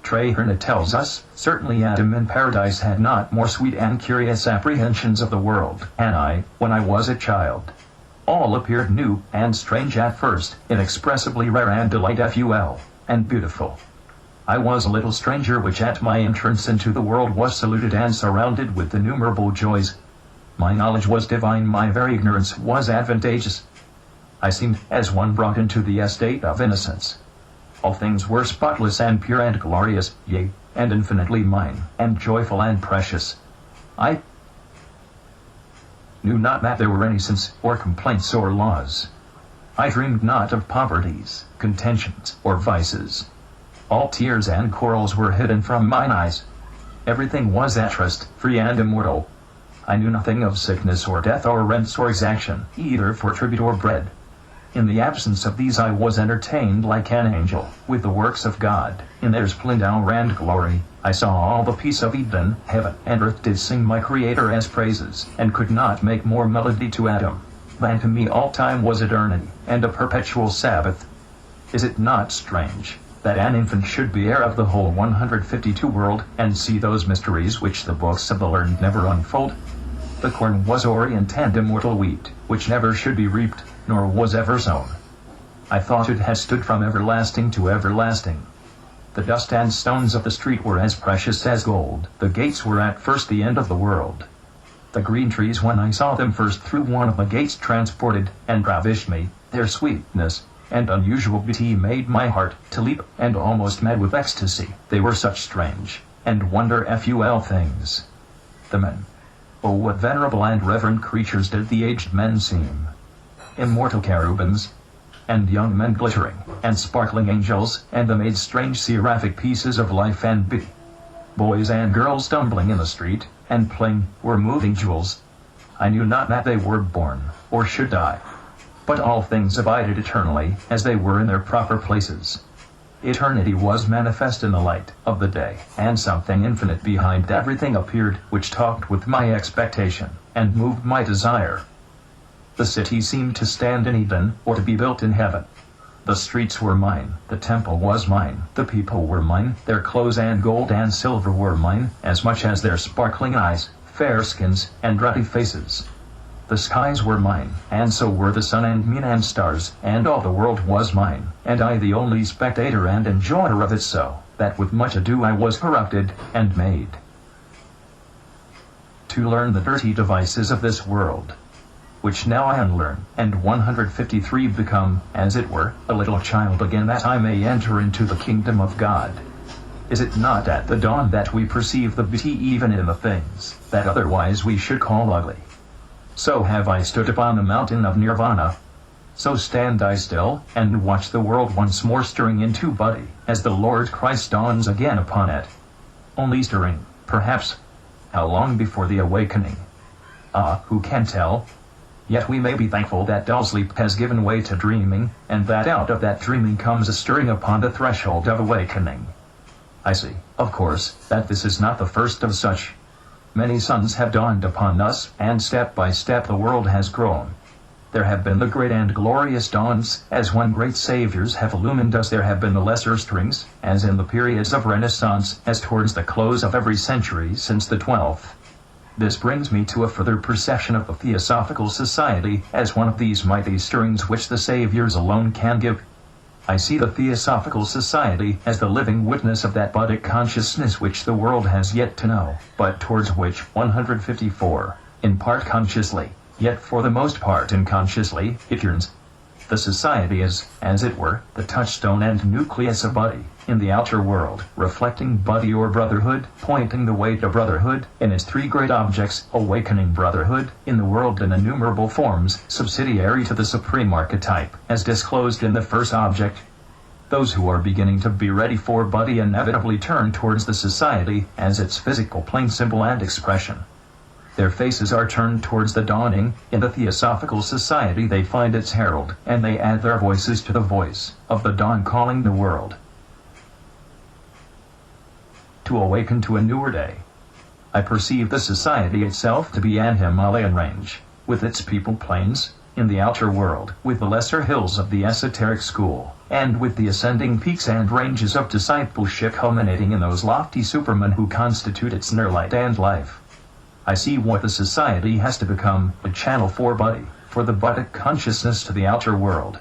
Traherne tells us, certainly Adam in paradise had not more sweet and curious apprehensions of the world, and I, when I was a child. All appeared new and strange at first, inexpressibly rare and delightful, and beautiful. I was a little stranger which at my entrance into the world was saluted and surrounded with innumerable joys. My knowledge was divine, my very ignorance was advantageous. I seemed as one brought into the estate of innocence. All things were spotless and pure and glorious, yea, and infinitely mine, and joyful and precious. I knew not that there were any sins, or complaints, or laws. I dreamed not of poverties, contentions, or vices. All tears and quarrels were hidden from mine eyes. Everything was at rest, free and immortal. I knew nothing of sickness or death or rents or exaction, either for tribute or bread. In the absence of these I was entertained like an angel, with the works of God, in their splendor and glory. I saw all the peace of Eden, heaven and earth did sing my Creator as praises, and could not make more melody to Adam, than to me all time was eternity, and a perpetual Sabbath. Is it not strange, that an infant should be heir of the whole 152 world, and see those mysteries which the books of the learned never unfold? The corn was orient and immortal wheat, which never should be reaped, nor was ever sown. I thought it had stood from everlasting to everlasting. The dust and stones of the street were as precious as gold. The gates were at first the end of the world. The green trees when I saw them first through one of the gates transported, and ravished me, their sweetness and unusual beauty made my heart to leap, and almost mad with ecstasy. They were such strange and wonderful things. The men. Oh, what venerable and reverend creatures did the aged men seem! Immortal cherubins, and young men glittering, and sparkling angels, and the maids strange seraphic pieces of life and beauty. Boys and girls stumbling in the street, and playing, were moving jewels. I knew not that they were born, or should die. But all things abided eternally, as they were in their proper places. Eternity was manifest in the light of the day, and something infinite behind everything appeared, which talked with my expectation, and moved my desire. The city seemed to stand in Eden, or to be built in heaven. The streets were mine, the temple was mine, the people were mine, their clothes and gold and silver were mine, as much as their sparkling eyes, fair skins, and ruddy faces. The skies were mine, and so were the sun and moon and stars, and all the world was mine, and I the only spectator and enjoyer of it, so that with much ado I was corrupted, and made to learn the dirty devices of this world, which now I unlearn, and 153 become, as it were, a little child again, that I may enter into the kingdom of God. Is it not at the dawn that we perceive the beauty even in the things that otherwise we should call ugly? So have I stood upon the mountain of Nirvana. So stand I still, and watch the world once more stirring into body, as the Lord Christ dawns again upon it. Only stirring, perhaps. How long before the awakening? Ah, who can tell? Yet we may be thankful that dull sleep has given way to dreaming, and that out of that dreaming comes a stirring upon the threshold of awakening. I see, of course, that this is not the first of such. Many suns have dawned upon us, and step by step the world has grown. There have been the great and glorious dawns, as when great saviors have illumined us. There have been the lesser stirrings, as in the periods of Renaissance, as towards the close of every century since the 12th. This brings me to a further perception of the Theosophical Society as one of these mighty stirrings which the saviors alone can give. I see the Theosophical Society as the living witness of that budding consciousness which the world has yet to know, but towards which 154, in part consciously, yet for the most part unconsciously, it yearns. The Society is, as it were, the touchstone and nucleus of body, in the outer world, reflecting body or brotherhood, pointing the way to brotherhood, in its three great objects, awakening brotherhood, in the world in innumerable forms, subsidiary to the supreme archetype, as disclosed in the first object. Those who are beginning to be ready for body inevitably turn towards the Society as its physical plane symbol and expression. Their faces are turned towards the dawning. In the Theosophical Society they find its herald, and they add their voices to the voice of the dawn calling the world to awaken to a newer day. I perceive the Society itself to be an Himalayan range, with its people plains, in the outer world, with the lesser hills of the esoteric school, and with the ascending peaks and ranges of discipleship culminating in those lofty supermen who constitute its inner light and life. I see what the Society has to become, a channel for body, for the budding consciousness to the outer world.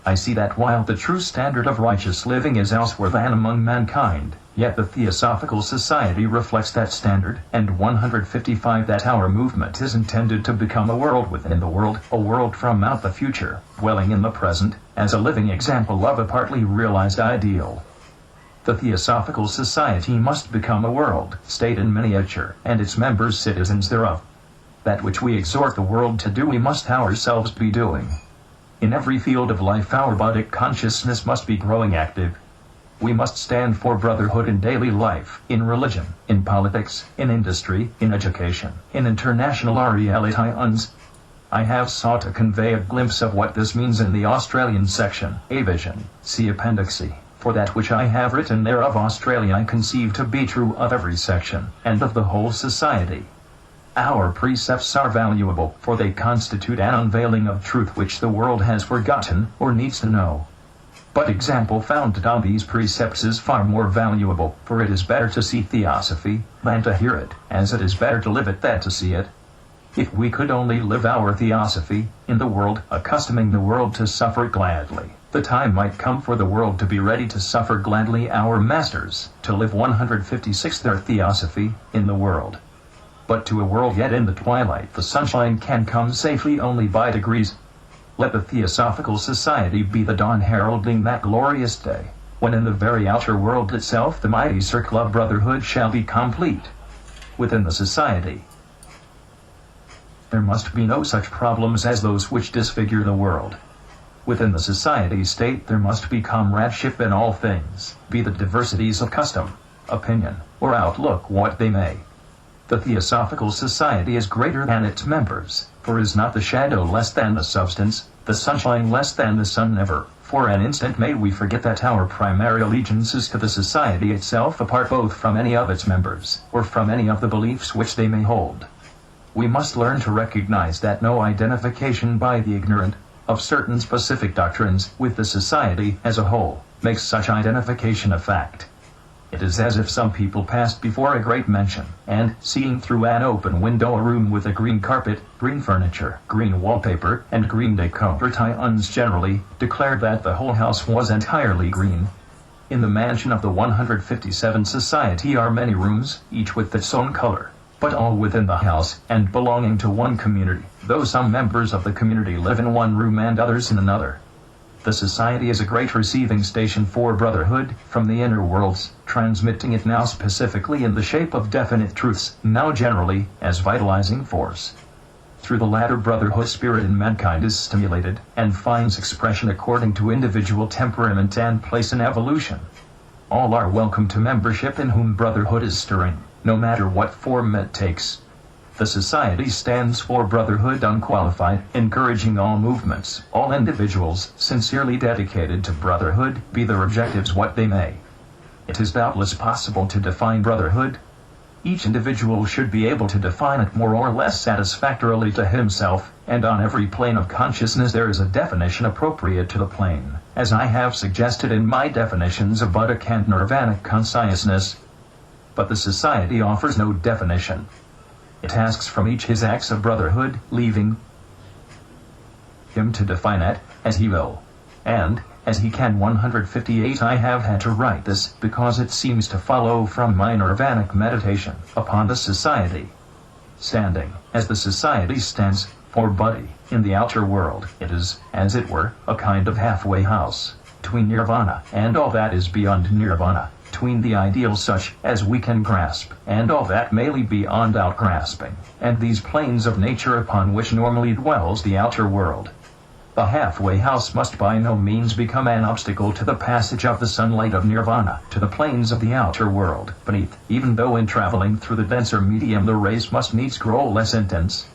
I see that while the true standard of righteous living is elsewhere than among mankind, yet the Theosophical Society reflects that standard, and 155 that our movement is intended to become a world within the world, a world from out the future, dwelling in the present, as a living example of a partly realized ideal. The Theosophical Society must become a world, state in miniature, and its members citizens thereof. That which we exhort the world to do we must ourselves be doing. In every field of life our buddhic consciousness must be growing active. We must stand for brotherhood in daily life, in religion, in politics, in industry, in education, in international relations. I have sought to convey a glimpse of what this means in the Australian section, A Vision, see Appendix C. For that which I have written there of Australia I conceive to be true of every section, and of the whole society. Our precepts are valuable, for they constitute an unveiling of truth which the world has forgotten, or needs to know. But example founded on these precepts is far more valuable, for it is better to see Theosophy, than to hear it, as it is better to live it than to see it. If we could only live our Theosophy, in the world, accustoming the world to suffer gladly, the time might come for the world to be ready to suffer gladly our masters, to live 156 their Theosophy, in the world. But to a world yet in the twilight the sunshine can come safely only by degrees. Let the Theosophical Society be the dawn heralding that glorious day, when in the very outer world itself the mighty circle of brotherhood shall be complete. Within the society, there must be no such problems as those which disfigure the world. Within the society state there must be comradeship in all things, be the diversities of custom, opinion, or outlook what they may. The Theosophical Society is greater than its members, for is not the shadow less than the substance, the sunshine less than the sun. Never, for an instant may we forget that our primary allegiance is to the society itself, apart both from any of its members, or from any of the beliefs which they may hold. We must learn to recognize that no identification by the ignorant, of certain specific doctrines, with the society as a whole, makes such identification a fact. It is as if some people passed before a great mansion, and, seeing through an open window a room with a green carpet, green furniture, green wallpaper, and green decorations generally, declared that the whole house was entirely green. In the mansion of the 157 Society are many rooms, each with its own color, but all within the house, and belonging to one community, though some members of the community live in one room and others in another. The society is a great receiving station for brotherhood from the inner worlds, transmitting it now specifically in the shape of definite truths, now generally, as vitalizing force. Through the latter brotherhood spirit in mankind is stimulated, and finds expression according to individual temperament and place in evolution. All are welcome to membership in whom brotherhood is stirring, no matter what form it takes. The society stands for brotherhood unqualified, encouraging all movements, all individuals, sincerely dedicated to brotherhood, be their objectives what they may. It is doubtless possible to define brotherhood. Each individual should be able to define it more or less satisfactorily to himself, and on every plane of consciousness there is a definition appropriate to the plane, as I have suggested in my definitions of Buddhic and Nirvanic consciousness. But the society offers no definition. It asks from each his acts of brotherhood, leaving him to define it, as he will, and, as he can. 158 I have had to write this, because it seems to follow from my Nirvanic meditation, upon the society. Standing, as the society stands, for Buddhi, in the outer world, it is, as it were, a kind of halfway house, between Nirvana, and all that is beyond Nirvana, between the ideal such as we can grasp, and all that may be beyond outgrasping, and these planes of nature upon which normally dwells the outer world. The halfway house must by no means become an obstacle to the passage of the sunlight of Nirvana to the planes of the outer world beneath, even though in traveling through the denser medium the rays must needs grow less intense.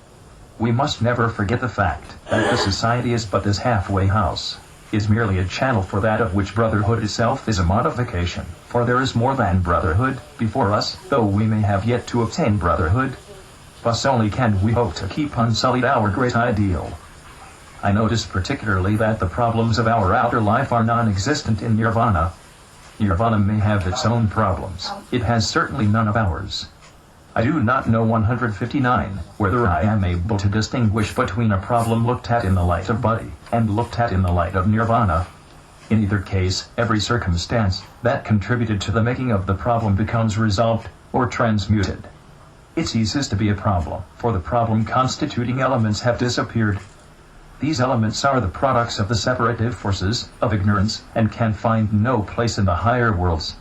We must never forget the fact that the society is but this halfway house, is merely a channel for that of which brotherhood itself is a modification, for there is more than brotherhood before us, though we may have yet to obtain brotherhood. Thus only can we hope to keep unsullied our great ideal. I notice particularly that the problems of our outer life are non-existent in Nirvana. Nirvana may have its own problems, it has certainly none of ours. I do not know 159, whether I am able to distinguish between a problem looked at in the light of Buddhi, and looked at in the light of Nirvana. In either case, every circumstance that contributed to the making of the problem becomes resolved, or transmuted. It ceases to be a problem, for the problem constituting elements have disappeared. These elements are the products of the separative forces of ignorance, and can find no place in the higher worlds.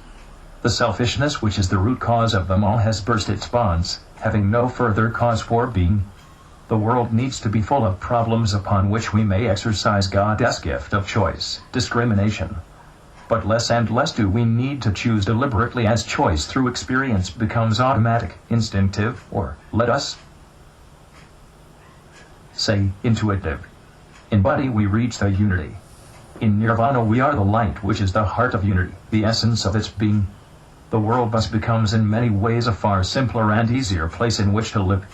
The selfishness which is the root cause of them all has burst its bonds, having no further cause for being. The world needs to be full of problems upon which we may exercise God's gift of choice, discrimination. But less and less do we need to choose deliberately as choice through experience becomes automatic, instinctive, or, let us say, intuitive. In body we reach the unity. In Nirvana we are the light which is the heart of unity, the essence of its being. The world thus becomes in many ways a far simpler and easier place in which to live.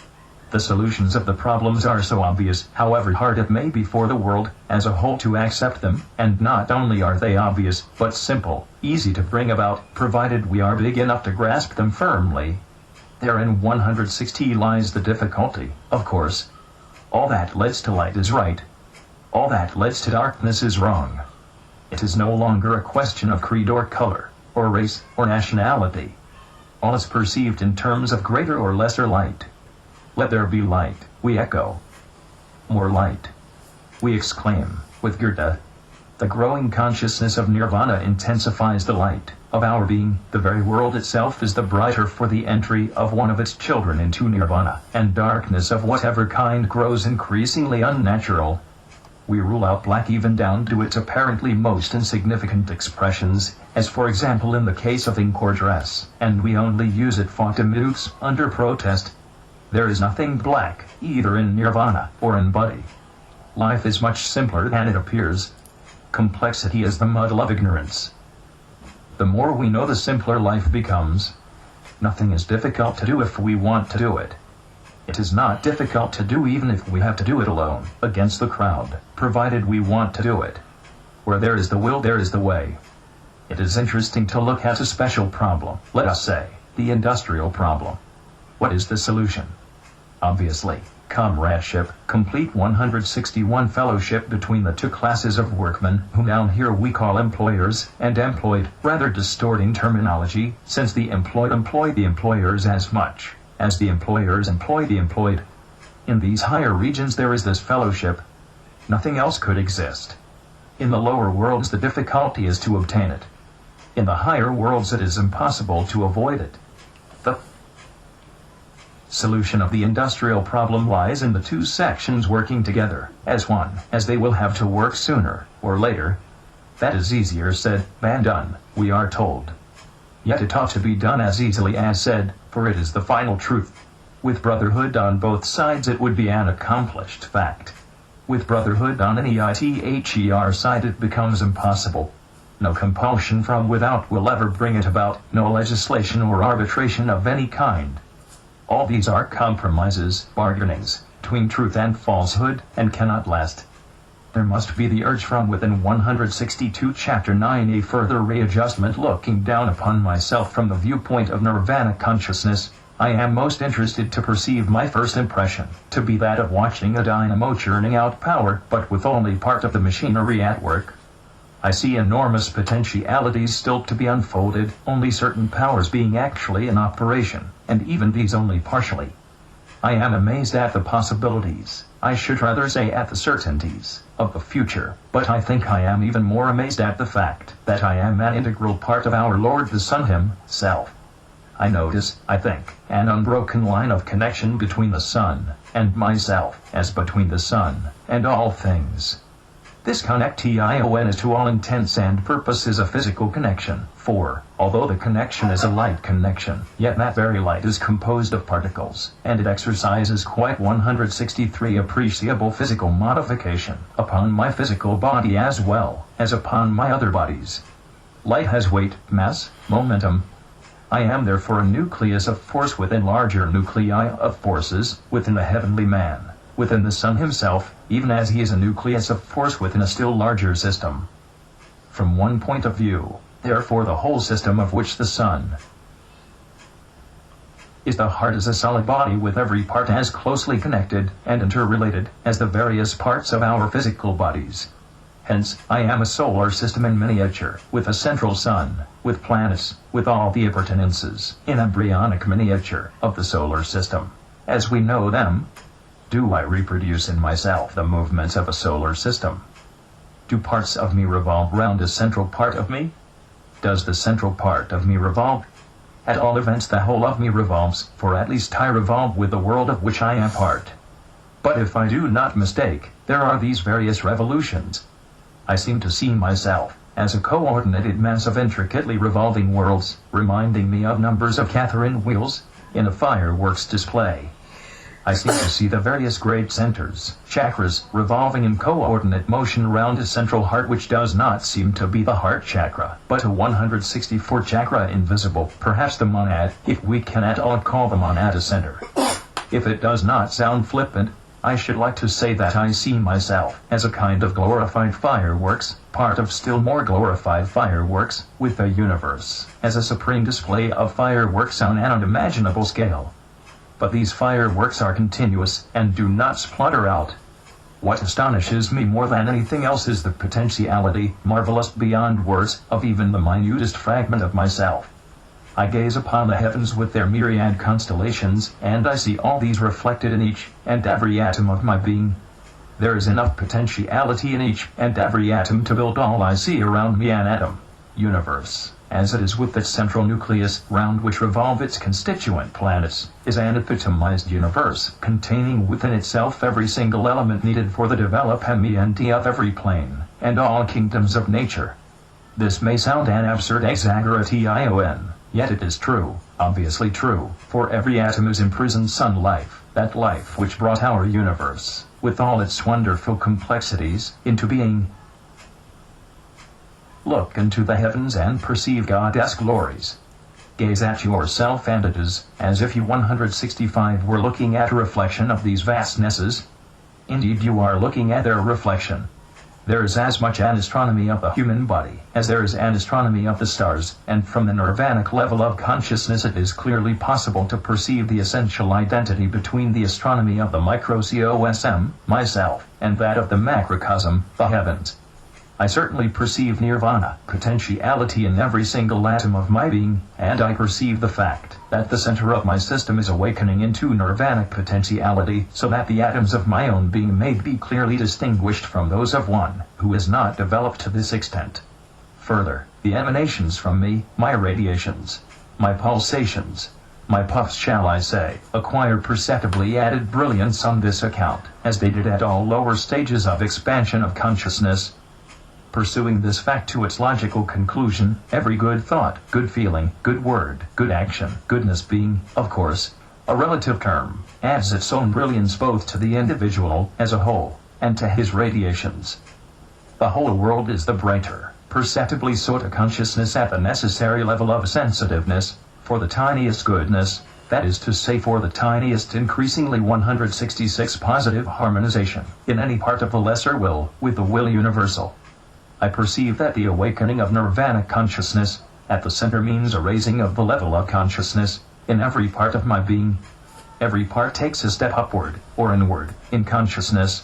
The solutions of the problems are so obvious, however hard it may be for the world as a whole to accept them, and not only are they obvious, but simple, easy to bring about, provided we are big enough to grasp them firmly. Therein 160 lies the difficulty, of course. All that leads to light is right. All that leads to darkness is wrong. It is no longer a question of creed or color, or race, or nationality. All is perceived in terms of greater or lesser light. Let there be light, we echo. More light, we exclaim, with Goethe. The growing consciousness of Nirvana intensifies the light of our being. The very world itself is the brighter for the entry of one of its children into Nirvana, and darkness of whatever kind grows increasingly unnatural. We rule out black even down to its apparently most insignificant expressions, as for example in the case of ink or dress, and we only use it faute minutes under protest. There is nothing black, either in Nirvana or in body. Life is much simpler than it appears. Complexity is the muddle of ignorance. The more we know, the simpler life becomes. Nothing is difficult to do if we want to do it. It is not difficult to do even if we have to do it alone, against the crowd, provided we want to do it. Where there is the will, there is the way. It is interesting to look at a special problem, let us say, the industrial problem. What is the solution? Obviously, comradeship, complete 161 fellowship between the two classes of workmen, whom down here we call employers and employed, rather distorting terminology, since the employed employ the employers as much as the employers employ the employed. In these higher regions there is this fellowship. Nothing else could exist. In the lower worlds the difficulty is to obtain it. In the higher worlds it is impossible to avoid it. The solution of the industrial problem lies in the two sections working together, as one, as they will have to work sooner or later. That is easier said than done, we are told. Yet it ought to be done as easily as said, for it is the final truth. With brotherhood on both sides it would be an accomplished fact. With brotherhood on any ITHER side it becomes impossible. No compulsion from without will ever bring it about, no legislation or arbitration of any kind. All these are compromises, bargainings, between truth and falsehood, and cannot last. There must be the urge from within 162 Chapter 9, a further readjustment looking down upon myself from the viewpoint of Nirvana consciousness. I am most interested to perceive my first impression, to be that of watching a dynamo churning out power, but with only part of the machinery at work. I see enormous potentialities still to be unfolded, only certain powers being actually in operation, and even these only partially. I am amazed at the possibilities, I should rather say at the certainties, of the future, but I think I am even more amazed at the fact that I am an integral part of our Lord the Son himself. I notice, I think, an unbroken line of connection between the Son and myself, as between the Son and all things. This connection is to all intents and purposes a physical connection, for, although the connection is a light connection, yet that very light is composed of particles, and it exercises quite 163 appreciable physical modification upon my physical body as well as upon my other bodies. Light has weight, mass, momentum. I am therefore a nucleus of force within larger nuclei of forces within the heavenly man, within the Son himself, even as he is a nucleus of force within a still larger system. From one point of view, therefore, the whole system of which the Son is the heart is a solid body with every part as closely connected and interrelated as the various parts of our physical bodies. Hence, I am a solar system in miniature, with a central sun, with planets, with all the appurtenances, in embryonic miniature, of the solar system, as we know them. Do I reproduce in myself the movements of a solar system? Do parts of me revolve round a central part of me? Does the central part of me revolve? At all events the whole of me revolves, for at least I revolve with the world of which I am part. But if I do not mistake, there are these various revolutions. I seem to see myself as a coordinated mass of intricately revolving worlds, reminding me of numbers of Catherine wheels in a fireworks display. I seem to see the various great centers, chakras, revolving in coordinate motion around a central heart which does not seem to be the heart chakra, but a 164 chakra invisible, perhaps the monad, if we can at all call the monad a center. If it does not sound flippant, I should like to say that I see myself as a kind of glorified fireworks, part of still more glorified fireworks, with the universe as a supreme display of fireworks on an unimaginable scale. But these fireworks are continuous and do not splutter out. What astonishes me more than anything else is the potentiality, marvelous beyond words, of even the minutest fragment of myself. I gaze upon the heavens with their myriad constellations, and I see all these reflected in each and every atom of my being. There is enough potentiality in each and every atom to build all I see around me, an atom universe, as it is with its central nucleus, round which revolve its constituent planets, is an epitomized universe, containing within itself every single element needed for the development of every plane, and all kingdoms of nature. This may sound an absurd exaggeration, yet it is true, obviously true, for every atom is imprisoned sun life, that life which brought our universe, with all its wonderful complexities, into being. Look into the heavens and perceive God's glories. Gaze at yourself and it is as if you 165 were looking at a reflection of these vastnesses. Indeed, you are looking at their reflection. There is as much an astronomy of the human body as there is an astronomy of the stars, and from the nirvanic level of consciousness it is clearly possible to perceive the essential identity between the astronomy of the microcosm, myself, and that of the macrocosm, the heavens. I certainly perceive Nirvana, potentiality in every single atom of my being, and I perceive the fact that the center of my system is awakening into nirvanic potentiality, so that the atoms of my own being may be clearly distinguished from those of one who is not developed to this extent. Further, the emanations from me, my radiations, my pulsations, my puffs, shall I say, acquire perceptibly added brilliance on this account, as they did at all lower stages of expansion of consciousness. Pursuing this fact to its logical conclusion, every good thought, good feeling, good word, good action, goodness being, of course, a relative term, adds its own brilliance both to the individual as a whole, and to his radiations. The whole world is the brighter, perceptibly so to consciousness at the necessary level of sensitiveness, for the tiniest goodness, that is to say for the tiniest increasingly 166 positive harmonization, in any part of the lesser will, with the will universal. I perceive that the awakening of nirvanic consciousness at the center means a raising of the level of consciousness in every part of my being. Every part takes a step upward, or inward, in consciousness.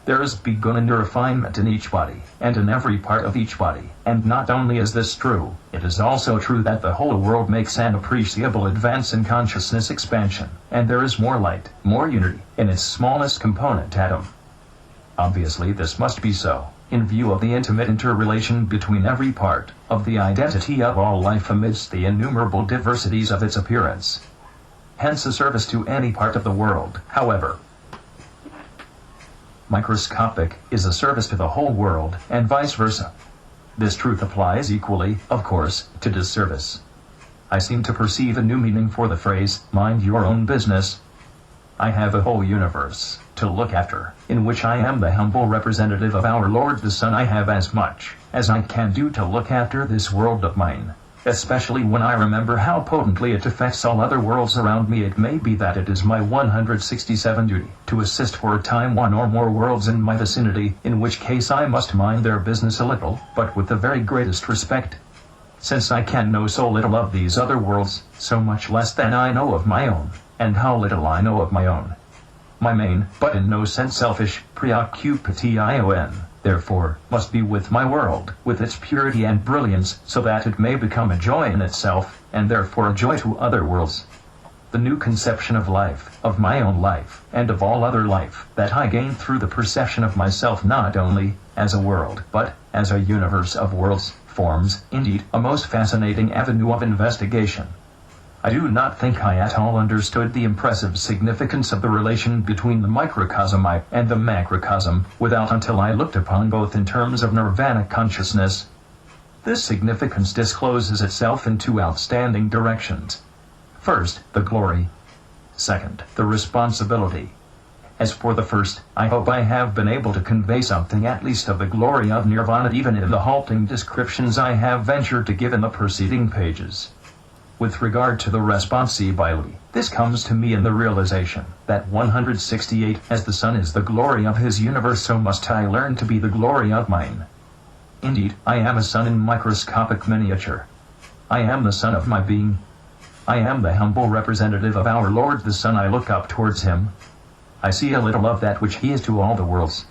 There is begun a refinement in each body, and in every part of each body, and not only is this true, it is also true that the whole world makes an appreciable advance in consciousness expansion, and there is more light, more unity, in its smallest component atom. Obviously this must be so, in view of the intimate interrelation between every part of the identity of all life amidst the innumerable diversities of its appearance. Hence a service to any part of the world, however microscopic, is a service to the whole world, and vice versa. This truth applies equally, of course, to disservice. I seem to perceive a new meaning for the phrase, mind your own business. I have a whole universe to look after, in which I am the humble representative of our Lord the Son. I have as much as I can do to look after this world of mine, especially when I remember how potently it affects all other worlds around me. It may be that it is my 167 duty to assist for a time one or more worlds in my vicinity, in which case I must mind their business a little, but with the very greatest respect. Since I can know so little of these other worlds, so much less than I know of my own, and how little I know of my own. My main, but in no sense selfish, preoccupation, therefore, must be with my world, with its purity and brilliance, so that it may become a joy in itself, and therefore a joy to other worlds. The new conception of life, of my own life, and of all other life, that I gain through the perception of myself not only as a world, but as a universe of worlds, forms, indeed, a most fascinating avenue of investigation. I do not think I at all understood the impressive significance of the relation between the microcosm I and the macrocosm, without until I looked upon both in terms of nirvana consciousness. This significance discloses itself in two outstanding directions. First, the glory. Second, the responsibility. As for the first, I hope I have been able to convey something at least of the glory of Nirvana even in the halting descriptions I have ventured to give in the preceding pages. With regard to the responsibility, this comes to me in the realization that 168 as the sun is the glory of his universe, so must I learn to be the glory of mine. Indeed, I am a sun in microscopic miniature. I am the sun of my being. I am the humble representative of our Lord the Sun. I look up towards him. I see a little of that which he is to all the worlds.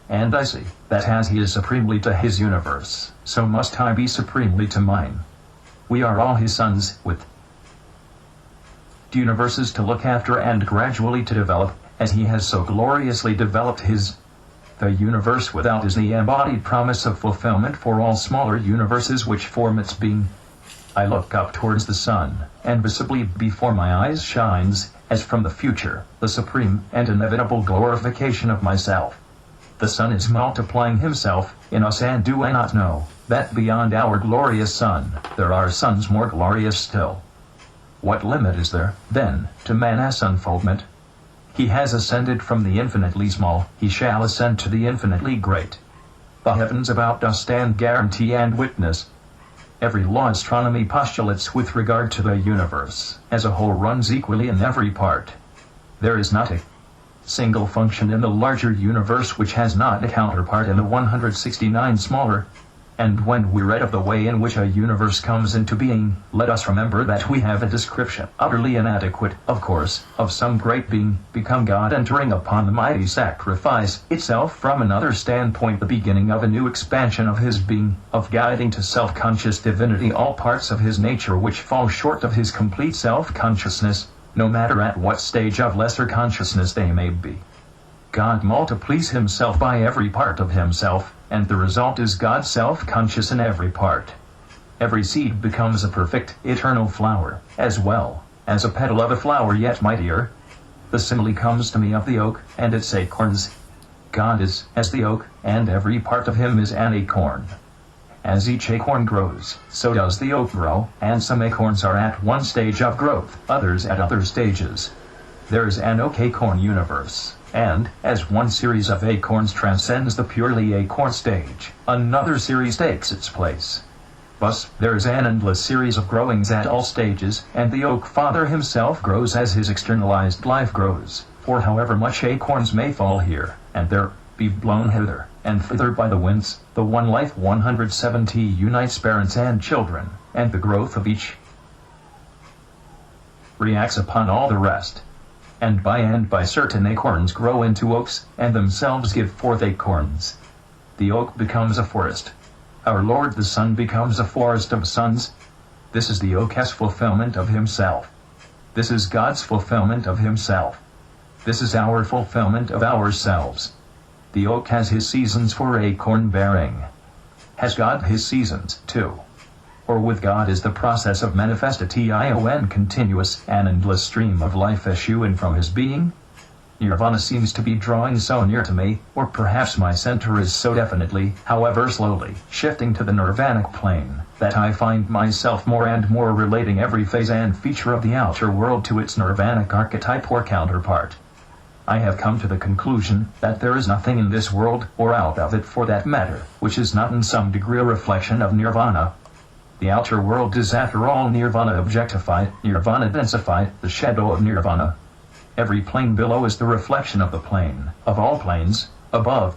And I see that as he is supremely to his universe, so must I be supremely to mine. We are all his sons, with universes to look after and gradually to develop, as he has so gloriously developed his. The universe without is the embodied promise of fulfillment for all smaller universes which form its being. I look up towards the sun, and visibly before my eyes shines, as from the future, the supreme and inevitable glorification of myself. The sun is multiplying himself in us, and do I not know that beyond our glorious sun, there are suns more glorious still? What limit is there, then, to man's unfoldment? He has ascended from the infinitely small, he shall ascend to the infinitely great. The heavens about us stand guarantee and witness. Every law astronomy postulates with regard to the universe as a whole runs equally in every part. There is not a single function in the larger universe which has not a counterpart in the 169 smaller. And when we read of the way in which a universe comes into being, let us remember that we have a description, utterly inadequate, of course, of some great being, become God, entering upon the mighty sacrifice itself from another standpoint, the beginning of a new expansion of his being, of guiding to self-conscious divinity all parts of his nature which fall short of his complete self-consciousness, no matter at what stage of lesser consciousness they may be. God multiplies himself by every part of himself, and the result is God self-conscious in every part. Every seed becomes a perfect, eternal flower, as well as a petal of a flower yet mightier. The simile comes to me of the oak and its acorns. God is as the oak, and every part of him is an acorn. As each acorn grows, so does the oak grow, and some acorns are at one stage of growth, others at other stages. There is an oak-acorn universe, and, as one series of acorns transcends the purely acorn stage, another series takes its place. Thus, there is an endless series of growings at all stages, and the oak father himself grows as his externalized life grows, for however much acorns may fall here, and there, be blown hither and thither by the winds, the one life 170 unites parents and children, and the growth of each reacts upon all the rest. And by certain acorns grow into oaks, and themselves give forth acorns. The oak becomes a forest. Our Lord the Sun becomes a forest of suns. This is the oak's fulfillment of himself. This is God's fulfillment of himself. This is our fulfillment of ourselves. The oak has his seasons for acorn bearing. Has God his seasons, too? Or with God is the process of manifestation continuous, an endless stream of life issuing from his being? Nirvana seems to be drawing so near to me, or perhaps my center is so definitely, however slowly, shifting to the nirvanic plane, that I find myself more and more relating every phase and feature of the outer world to its nirvanic archetype or counterpart. I have come to the conclusion that there is nothing in this world, or out of it for that matter, which is not in some degree a reflection of nirvana. The outer world is after all nirvana objectified, nirvana densified, the shadow of nirvana. Every plane below is the reflection of the plane, of all planes, above.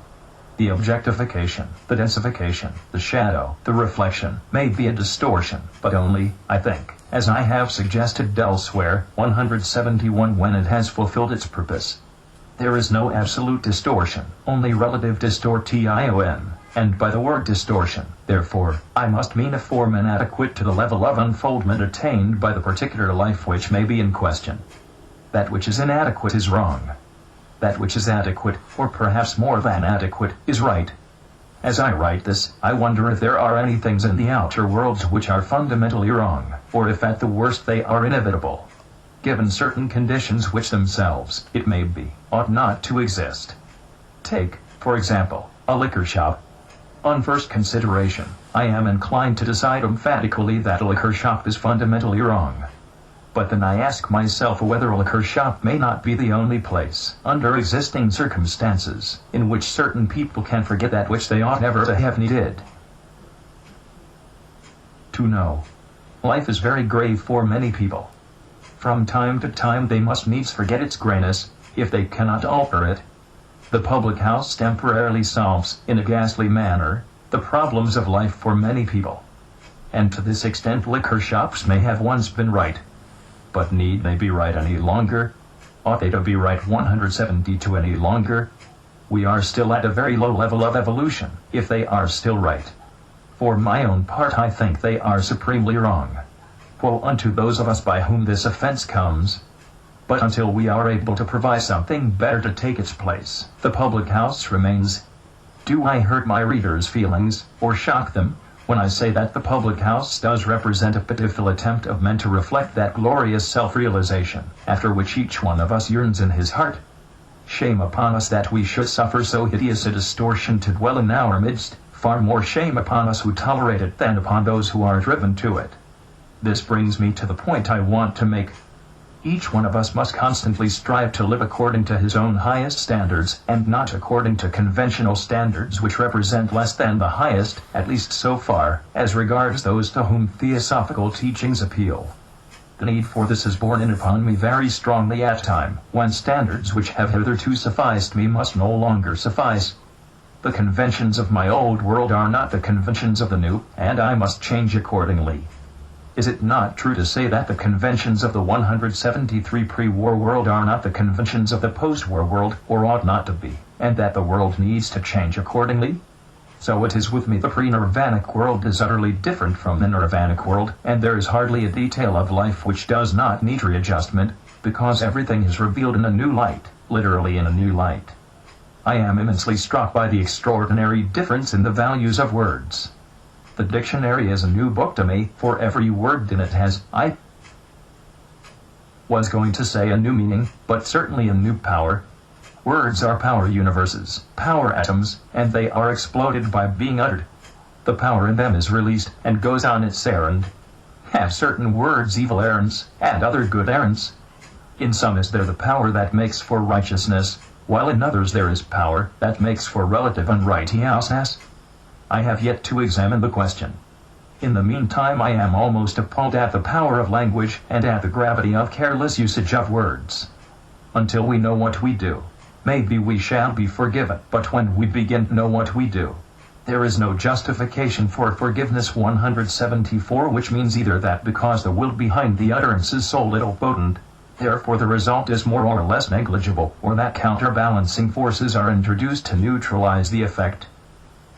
The objectification, the densification, the shadow, the reflection, may be a distortion, but only, I think, as I have suggested elsewhere, 171 when it has fulfilled its purpose. There is no absolute distortion, only relative distortion. And by the word distortion, therefore, I must mean a form inadequate to the level of unfoldment attained by the particular life which may be in question. That which is inadequate is wrong. That which is adequate, or perhaps more than adequate, is right. As I write this, I wonder if there are any things in the outer worlds which are fundamentally wrong, or if at the worst they are inevitable. Given certain conditions which themselves, it may be, ought not to exist. Take, for example, a liquor shop. On first consideration, I am inclined to decide emphatically that a liquor shop is fundamentally wrong. But then I ask myself whether a liquor shop may not be the only place, under existing circumstances, in which certain people can forget that which they ought never to have needed to know. Life is very grave for many people. From time to time they must needs forget its grayness, if they cannot alter it. The public house temporarily solves, in a ghastly manner, the problems of life for many people. And to this extent liquor shops may have once been right. But need they be right any longer? Ought they to be right 172 any longer? We are still at a very low level of evolution, if they are still right. For my own part I think they are supremely wrong. Woe unto those of us by whom this offense comes. But until we are able to provide something better to take its place, the public house remains. Do I hurt my readers' feelings, or shock them, when I say that the public house does represent a pitiful attempt of men to reflect that glorious self-realization, after which each one of us yearns in his heart? Shame upon us that we should suffer so hideous a distortion to dwell in our midst, far more shame upon us who tolerate it than upon those who are driven to it. This brings me to the point I want to make. Each one of us must constantly strive to live according to his own highest standards, and not according to conventional standards which represent less than the highest, at least so far, as regards those to whom theosophical teachings appeal. The need for this is borne in upon me very strongly at a time, when standards which have hitherto sufficed me must no longer suffice. The conventions of my old world are not the conventions of the new, and I must change accordingly. Is it not true to say that the conventions of the 173 pre-war world are not the conventions of the post-war world, or ought not to be, and that the world needs to change accordingly? So it is with me. The pre-Nirvanic world is utterly different from the Nirvanic world, and there is hardly a detail of life which does not need readjustment, because everything is revealed in a new light, literally in a new light. I am immensely struck by the extraordinary difference in the values of words. The dictionary is a new book to me, for every word in it has, I was going to say a new meaning, but certainly a new power. Words are power universes, power atoms, and they are exploded by being uttered. The power in them is released, and goes on its errand. Have certain words evil errands, and other good errands? In some is there the power that makes for righteousness, while in others there is power that makes for relative unrighteousness. I have yet to examine the question. In the meantime I am almost appalled at the power of language and at the gravity of careless usage of words. Until we know what we do, maybe we shall be forgiven, but when we begin to know what we do, there is no justification for forgiveness. 174, which means either that because the will behind the utterance is so little potent, therefore the result is more or less negligible, or that counterbalancing forces are introduced to neutralize the effect.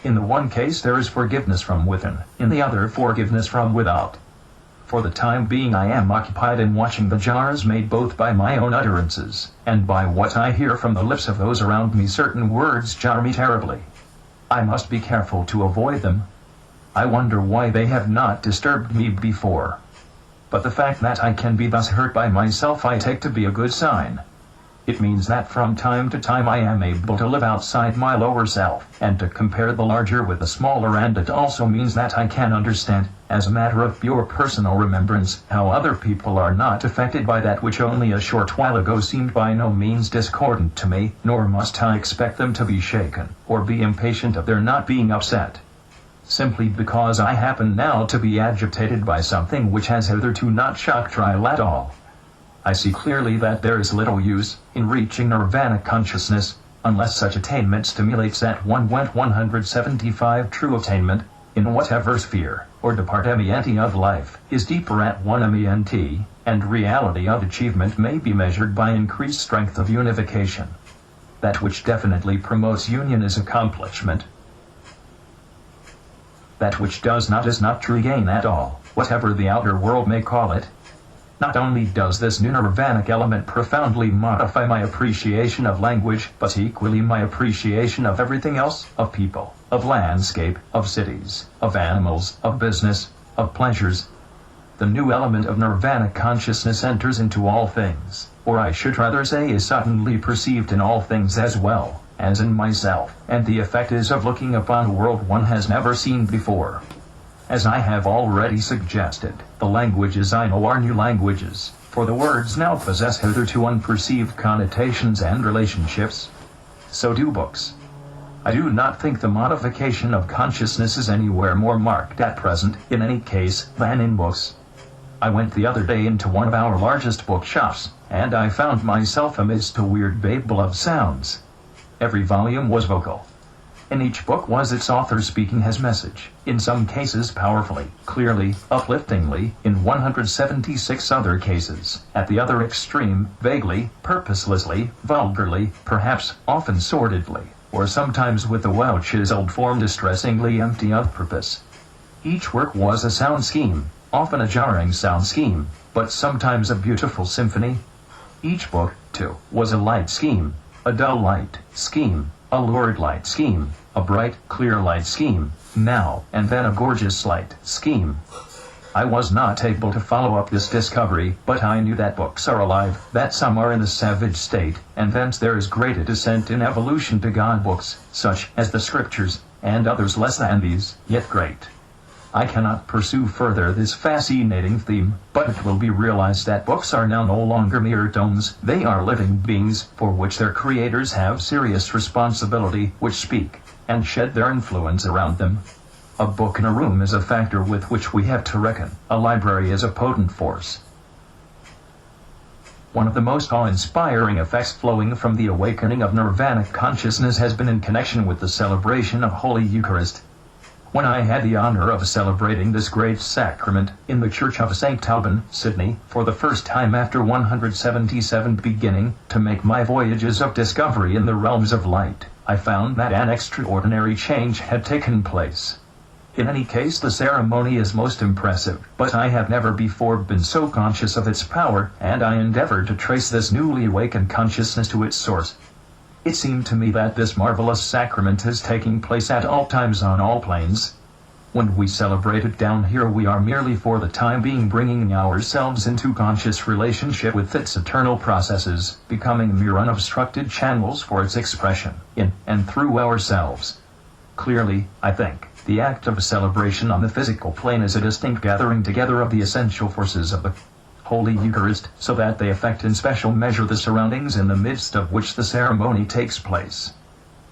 In the one case there is forgiveness from within, in the other forgiveness from without. For the time being I am occupied in watching the jars made both by my own utterances, and by what I hear from the lips of those around me. Certain words jar me terribly. I must be careful to avoid them. I wonder why they have not disturbed me before. But the fact that I can be thus hurt by myself I take to be a good sign. It means that from time to time I am able to live outside my lower self, and to compare the larger with the smaller, and it also means that I can understand, as a matter of pure personal remembrance, how other people are not affected by that which only a short while ago seemed by no means discordant to me, nor must I expect them to be shaken, or be impatient of their not being upset. Simply because I happen now to be agitated by something which has hitherto not shocked trial at all. I see clearly that there is little use in reaching nirvana consciousness, unless such attainment stimulates at 175 true attainment, in whatever sphere, or department of life, is deeper at 1 ment, and reality of achievement may be measured by increased strength of unification. That which definitely promotes union is accomplishment. That which does not is not true gain at all, whatever the outer world may call it. Not only does this new nirvanic element profoundly modify my appreciation of language, but equally my appreciation of everything else, of people, of landscape, of cities, of animals, of business, of pleasures. The new element of nirvana consciousness enters into all things, or I should rather say is suddenly perceived in all things as well as in myself, and the effect is of looking upon a world one has never seen before. As I have already suggested, the languages I know are new languages, for the words now possess hitherto unperceived connotations and relationships. So do books. I do not think the modification of consciousness is anywhere more marked at present, in any case, than in books. I went the other day into one of our largest bookshops, and I found myself amidst a weird babel of sounds. Every volume was vocal. In each book was its author speaking his message, in some cases powerfully, clearly, upliftingly, in 176 other cases, at the other extreme, vaguely, purposelessly, vulgarly, perhaps, often sordidly, or sometimes with a well-chiseled form distressingly empty of purpose. Each work was a sound scheme, often a jarring sound scheme, but sometimes a beautiful symphony. Each book, too, was a light scheme, a dull light scheme, a lurid light scheme, a bright, clear light scheme, now and then a gorgeous light scheme. I was not able to follow up this discovery, but I knew that books are alive, that some are in a savage state, and thence there is great a descent in evolution to God books, such as the Scriptures, and others less than these, yet great. I cannot pursue further this fascinating theme, but it will be realized that books are now no longer mere tomes, they are living beings, for which their creators have serious responsibility, which speak, and shed their influence around them. A book in a room is a factor with which we have to reckon, a library is a potent force. One of the most awe-inspiring effects flowing from the awakening of nirvana consciousness has been in connection with the celebration of Holy Eucharist. When I had the honor of celebrating this great sacrament in the Church of St. Alban, Sydney, for the first time after 177 beginning to make my voyages of discovery in the realms of light, I found that an extraordinary change had taken place. In any case, the ceremony is most impressive, but I have never before been so conscious of its power, and I endeavored to trace this newly awakened consciousness to its source. It seemed to me that this marvelous sacrament is taking place at all times on all planes. When we celebrate it down here, we are merely for the time being bringing ourselves into conscious relationship with its eternal processes, becoming mere unobstructed channels for its expression, in and through ourselves. Clearly, I think, the act of celebration on the physical plane is a distinct gathering together of the essential forces of the Holy Eucharist, so that they affect in special measure the surroundings in the midst of which the ceremony takes place.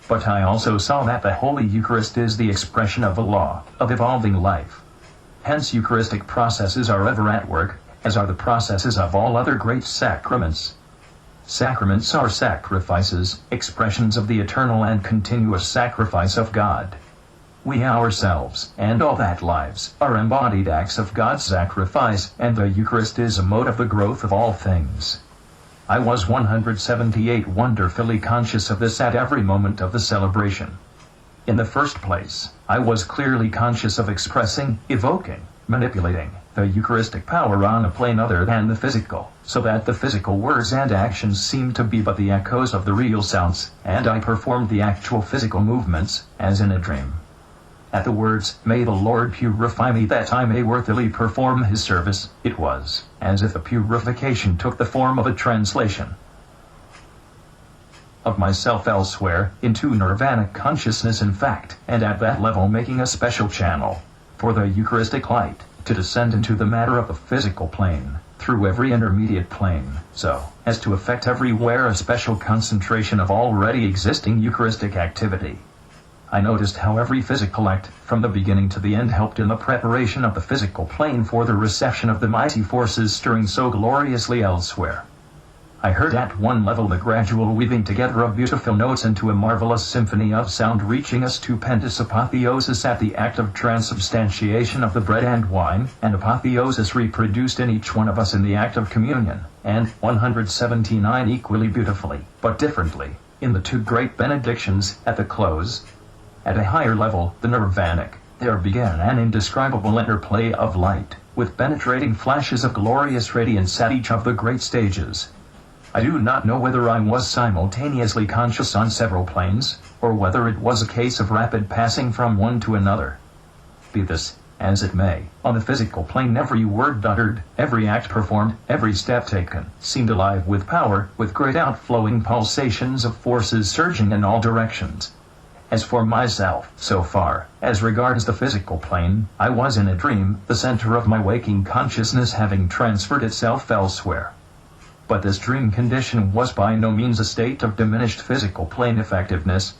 But I also saw that the Holy Eucharist is the expression of a law, of evolving life. Hence Eucharistic processes are ever at work, as are the processes of all other great sacraments. Sacraments are sacrifices, expressions of the eternal and continuous sacrifice of God. We ourselves, and all that lives, are embodied acts of God's sacrifice, and the Eucharist is a mode of the growth of all things. I was 178 wonderfully conscious of this at every moment of the celebration. In the first place, I was clearly conscious of expressing, evoking, manipulating the Eucharistic power on a plane other than the physical, so that the physical words and actions seemed to be but the echoes of the real sounds, and I performed the actual physical movements, as in a dream. At the words, "May the Lord purify me that I may worthily perform his service," it was as if the purification took the form of a translation of myself elsewhere, into nirvana consciousness in fact, and at that level making a special channel for the Eucharistic light to descend into the matter of the physical plane, through every intermediate plane, so as to effect everywhere a special concentration of already existing Eucharistic activity. I noticed how every physical act, from the beginning to the end, helped in the preparation of the physical plane for the reception of the mighty forces stirring so gloriously elsewhere. I heard at one level the gradual weaving together of beautiful notes into a marvelous symphony of sound, reaching a stupendous apotheosis at the act of transubstantiation of the bread and wine, and apotheosis reproduced in each one of us in the act of communion, and 179 equally beautifully, but differently, in the two great benedictions at the close. At a higher level, the nirvanic, there began an indescribable interplay of light, with penetrating flashes of glorious radiance at each of the great stages. I do not know whether I was simultaneously conscious on several planes, or whether it was a case of rapid passing from one to another. Be this as it may, on the physical plane every word uttered, every act performed, every step taken, seemed alive with power, with great outflowing pulsations of forces surging in all directions. As for myself, so far as regards the physical plane, I was in a dream, the center of my waking consciousness having transferred itself elsewhere. But this dream condition was by no means a state of diminished physical plane effectiveness.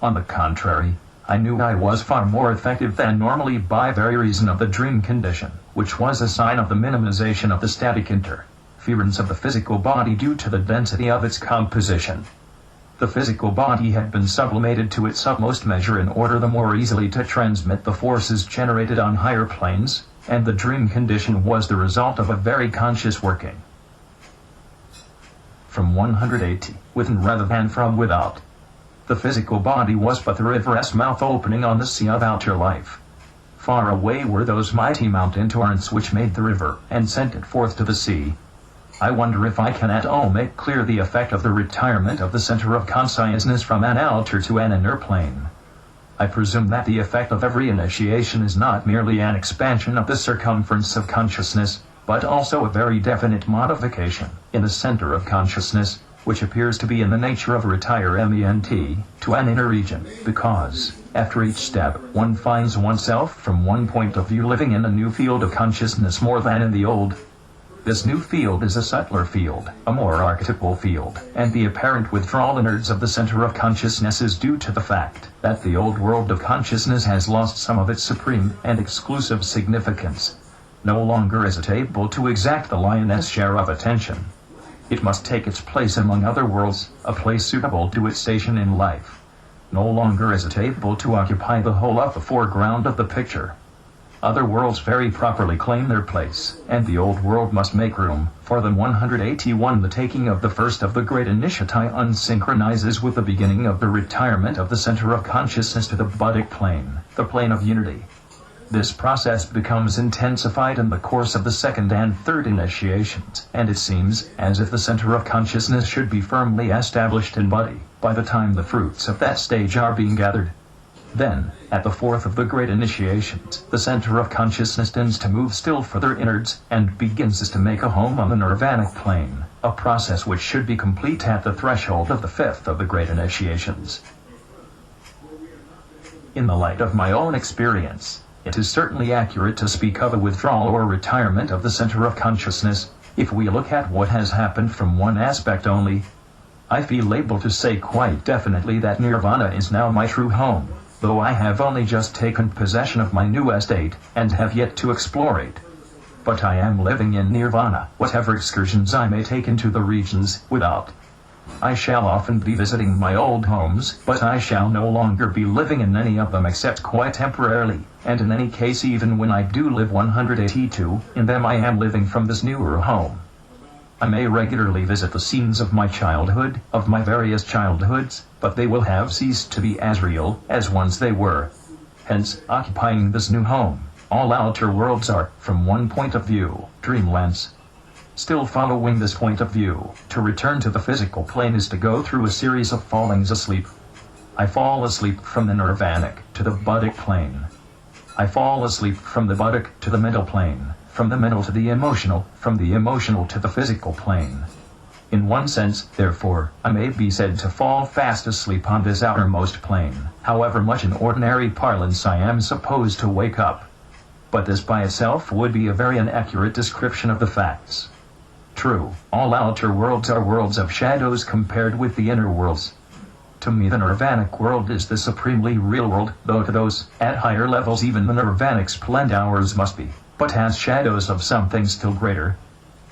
On the contrary, I knew I was far more effective than normally by very reason of the dream condition, which was a sign of the minimization of the static interference of the physical body due to the density of its composition. The physical body had been sublimated to its utmost measure in order the more easily to transmit the forces generated on higher planes, and the dream condition was the result of a very conscious working from 180, within rather than from without. The physical body was but the river's mouth opening on the sea of outer life. Far away were those mighty mountain torrents which made the river, and sent it forth to the sea. I wonder if I can at all make clear the effect of the retirement of the center of consciousness from an outer to an inner plane. I presume that the effect of every initiation is not merely an expansion of the circumference of consciousness, but also a very definite modification, in the center of consciousness, which appears to be in the nature of retirement to an inner region, because, after each step, one finds oneself from one point of view living in a new field of consciousness more than in the old. This new field is a subtler field, a more archetypal field, and the apparent withdrawal inwards of the center of consciousness is due to the fact that the old world of consciousness has lost some of its supreme and exclusive significance. No longer is it able to exact the lion's share of attention. It must take its place among other worlds, a place suitable to its station in life. No longer is it able to occupy the whole of the foreground of the picture. Other worlds very properly claim their place, and the old world must make room for them. 181 The taking of the first of the great initiati unsynchronizes with the beginning of the retirement of the center of consciousness to the buddhic plane, the plane of unity. This process becomes intensified in the course of the second and third initiations, and it seems as if the center of consciousness should be firmly established in body by the time the fruits of that stage are being gathered. Then, at the fourth of the great initiations, the center of consciousness tends to move still further inwards, and begins to make a home on the nirvanic plane, a process which should be complete at the threshold of the fifth of the great initiations. In the light of my own experience, it is certainly accurate to speak of a withdrawal or retirement of the center of consciousness, if we look at what has happened from one aspect only. I feel able to say quite definitely that Nirvana is now my true home, though I have only just taken possession of my new estate, and have yet to explore it. But I am living in Nirvana, whatever excursions I may take into the regions without. I shall often be visiting my old homes, but I shall no longer be living in any of them except quite temporarily, and in any case even when I do live 182 in them I am living from this newer home. I may regularly visit the scenes of my childhood, of my various childhoods, but they will have ceased to be as real as once they were. Hence, occupying this new home, all outer worlds are, from one point of view, dreamlands. Still following this point of view, to return to the physical plane is to go through a series of fallings asleep. I fall asleep from the nirvanic to the buddhic plane. I fall asleep from the buddhic to the middle plane, from the middle to the emotional, from the emotional to the physical plane. In one sense, therefore, I may be said to fall fast asleep on this outermost plane, however much in ordinary parlance I am supposed to wake up. But this by itself would be a very inaccurate description of the facts. True, all outer worlds are worlds of shadows compared with the inner worlds. To me the nirvanic world is the supremely real world, though to those at higher levels even the nirvanic splendors must be, but has shadows of something still greater.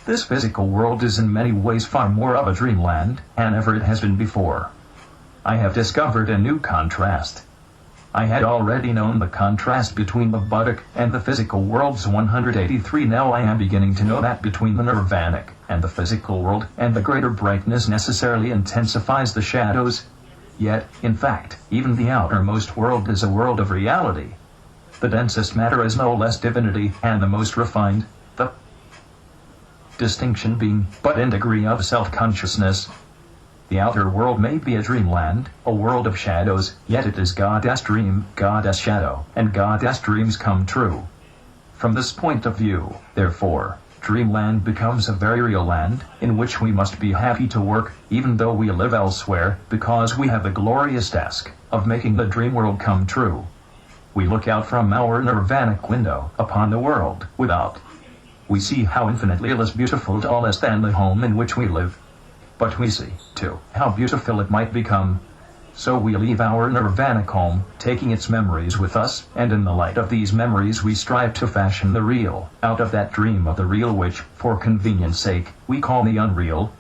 This physical world is in many ways far more of a dreamland than ever it has been before. I have discovered a new contrast. I had already known the contrast between the buddhic and the physical worlds 183. Now I am beginning to know that between the nirvanic and the physical world, and the greater brightness necessarily intensifies the shadows. Yet, in fact, even the outermost world is a world of reality. The densest matter is no less divinity, and the most refined, the distinction being but in degree of self-consciousness. The outer world may be a dreamland, a world of shadows, yet it is Goddess dream, Goddess shadow, and Goddess dreams come true. From this point of view, therefore, dreamland becomes a very real land, in which we must be happy to work, even though we live elsewhere, because we have the glorious task of making the dream world come true. We look out from our nirvanic window upon the world without. We see how infinitely less beautiful it all is than the home in which we live. But we see, too, how beautiful it might become. So we leave our nirvanic home, taking its memories with us, and in the light of these memories we strive to fashion the real, out of that dream of the real which, for convenience sake, we call the unreal.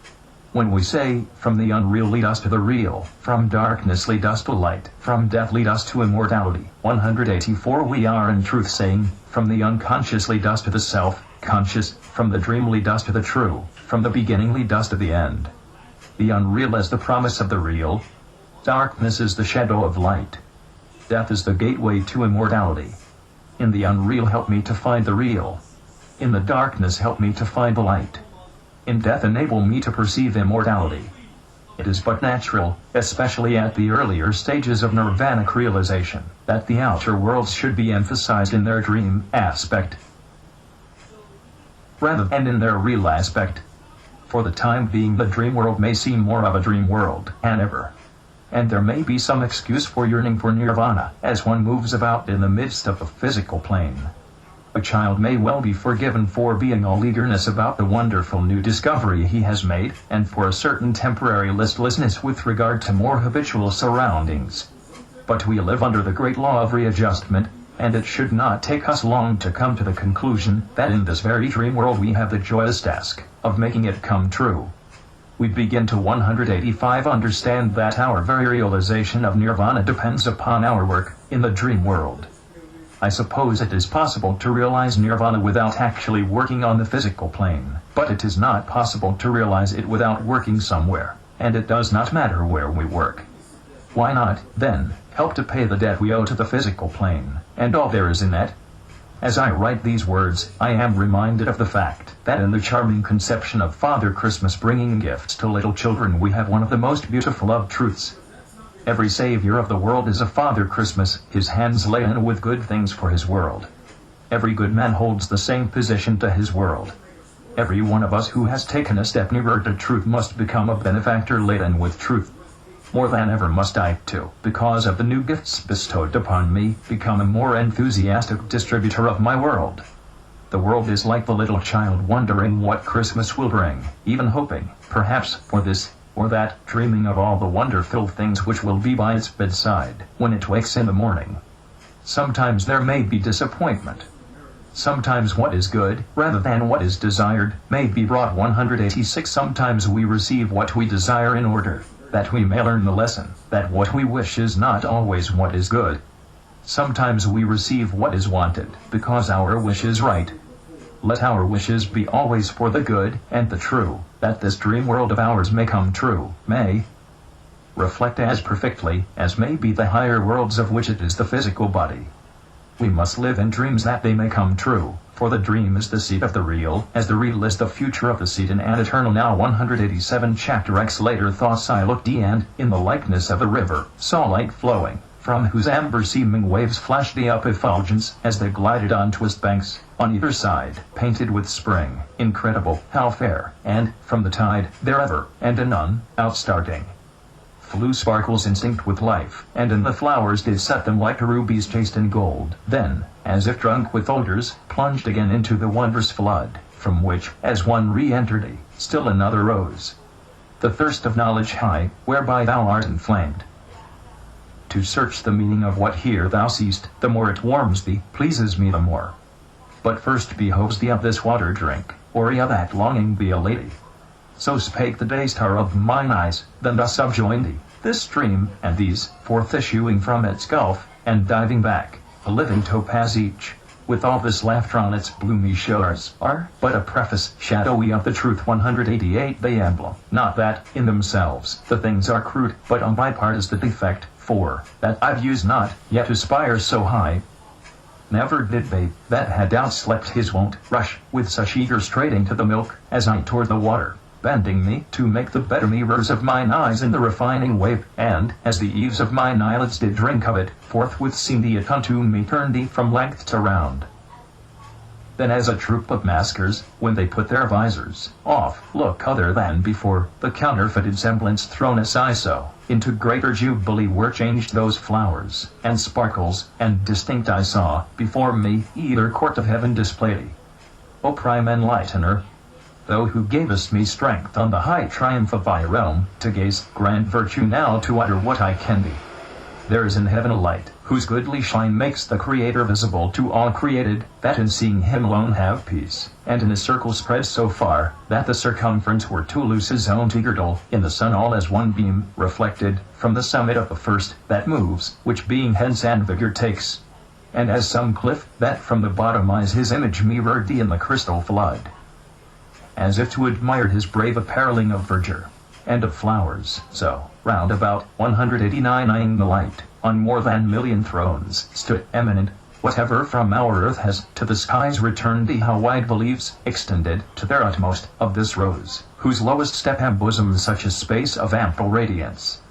When we say, from the unreal lead us to the real, from darkness lead us to light, from death lead us to immortality, 184 we are in truth saying, from the unconscious lead us to the self-conscious, from the dream lead us to the true, from the beginning lead us to the end. The unreal is the promise of the real. Darkness is the shadow of light. Death is the gateway to immortality. In the unreal help me to find the real. In the darkness help me to find the light. In death enable me to perceive immortality. It is but natural, especially at the earlier stages of nirvanic realization, that the outer worlds should be emphasized in their dream aspect rather than in their real aspect. For the time being the dream world may seem more of a dream world than ever. And there may be some excuse for yearning for nirvana, as one moves about in the midst of the physical plane. A child may well be forgiven for being all eagerness about the wonderful new discovery he has made, and for a certain temporary listlessness with regard to more habitual surroundings. But we live under the great law of readjustment, and it should not take us long to come to the conclusion that in this very dream world we have the joyous task of making it come true. We begin to 185 understand that our very realization of nirvana depends upon our work in the dream world. I suppose it is possible to realize nirvana without actually working on the physical plane, but it is not possible to realize it without working somewhere, and it does not matter where we work. Why not, then, help to pay the debt we owe to the physical plane, and all there is in it? As I write these words, I am reminded of the fact that in the charming conception of Father Christmas bringing gifts to little children we have one of the most beautiful of truths. Every Savior of the world is a Father Christmas, his hands laden with good things for his world. Every good man holds the same position to his world. Every one of us who has taken a step nearer to truth must become a benefactor laden with truth. More than ever must I, too, because of the new gifts bestowed upon me, become a more enthusiastic distributor of my world. The world is like the little child wondering what Christmas will bring, even hoping, perhaps, for this or that, dreaming of all the wonderful things which will be by its bedside when it wakes in the morning. Sometimes there may be disappointment. Sometimes what is good, rather than what is desired, may be brought 186. Sometimes we receive what we desire in order that we may learn the lesson, that what we wish is not always what is good. Sometimes we receive what is wanted, because our wish is right. Let our wishes be always for the good and the true, that this dream world of ours may come true, may reflect as perfectly as may be the higher worlds of which it is the physical body. We must live in dreams that they may come true, for the dream is the seed of the real, as the real is the future of the seed in an eternal now. 187 Chapter X. Later thoughts. I looked and, in the likeness of a river, saw light flowing, from whose amber-seeming waves flashed the up effulgence as they glided on twist banks, on either side, painted with spring. Incredible, how fair, and, from the tide, there ever, and anon, outstarting, flew sparkles instinct with life, and in the flowers did set them like rubies chased in gold. Then, as if drunk with odors, plunged again into the wondrous flood, from which, as one re-entered, still another rose. The thirst of knowledge high, whereby thou art inflamed. To search the meaning of what here thou seest, the more it warms thee, pleases me the more. But first behoves thee of this water drink, or ere that longing be allayed. So spake the day star of mine eyes, then thus subjoined thee, this stream, and these, forth issuing from its gulf, and diving back, a living topaz each, with all this laughter on its bloomy shores, are but a preface shadowy of the truth. 188 They emblem, not that, in themselves, the things are crude, but on my part is the defect, for, that I've used not, yet aspire so high, Never did babe that had outslept his wont rush with such eager straining to the milk as I toward the water, bending me to make the better mirrors of mine eyes in the refining wave, and, as the eaves of mine eyelids did drink of it, forthwith seemed it unto me turned thee from length to round. Then as a troop of maskers, when they put their visors off, look other than before, the counterfeited semblance thrown aside so, into greater jubilee were changed those flowers, and sparkles, and distinct I saw, before me, either court of heaven displayed. O prime enlightener, thou who gavest me strength on the high triumph of thy realm, to gaze, grant virtue now to utter what I can be. There is in heaven a light, whose goodly shine makes the Creator visible to all created, that in seeing him alone have peace, and in his circle spread so far, that the circumference were to loose his own girdle, in the sun all as one beam, reflected, from the summit of the first, that moves, which being hence and vigor takes, and as some cliff, that from the bottom eyes his image mirrored thee in the crystal flood, as if to admire his brave appareling of verdure and of flowers, so, round about 189 eyeing the light, on more than million thrones, stood eminent, whatever from our earth has to the skies returned thee, how wide the leaves, extended, to their utmost, of this rose, whose lowest step embosoms such a space of ample radiance.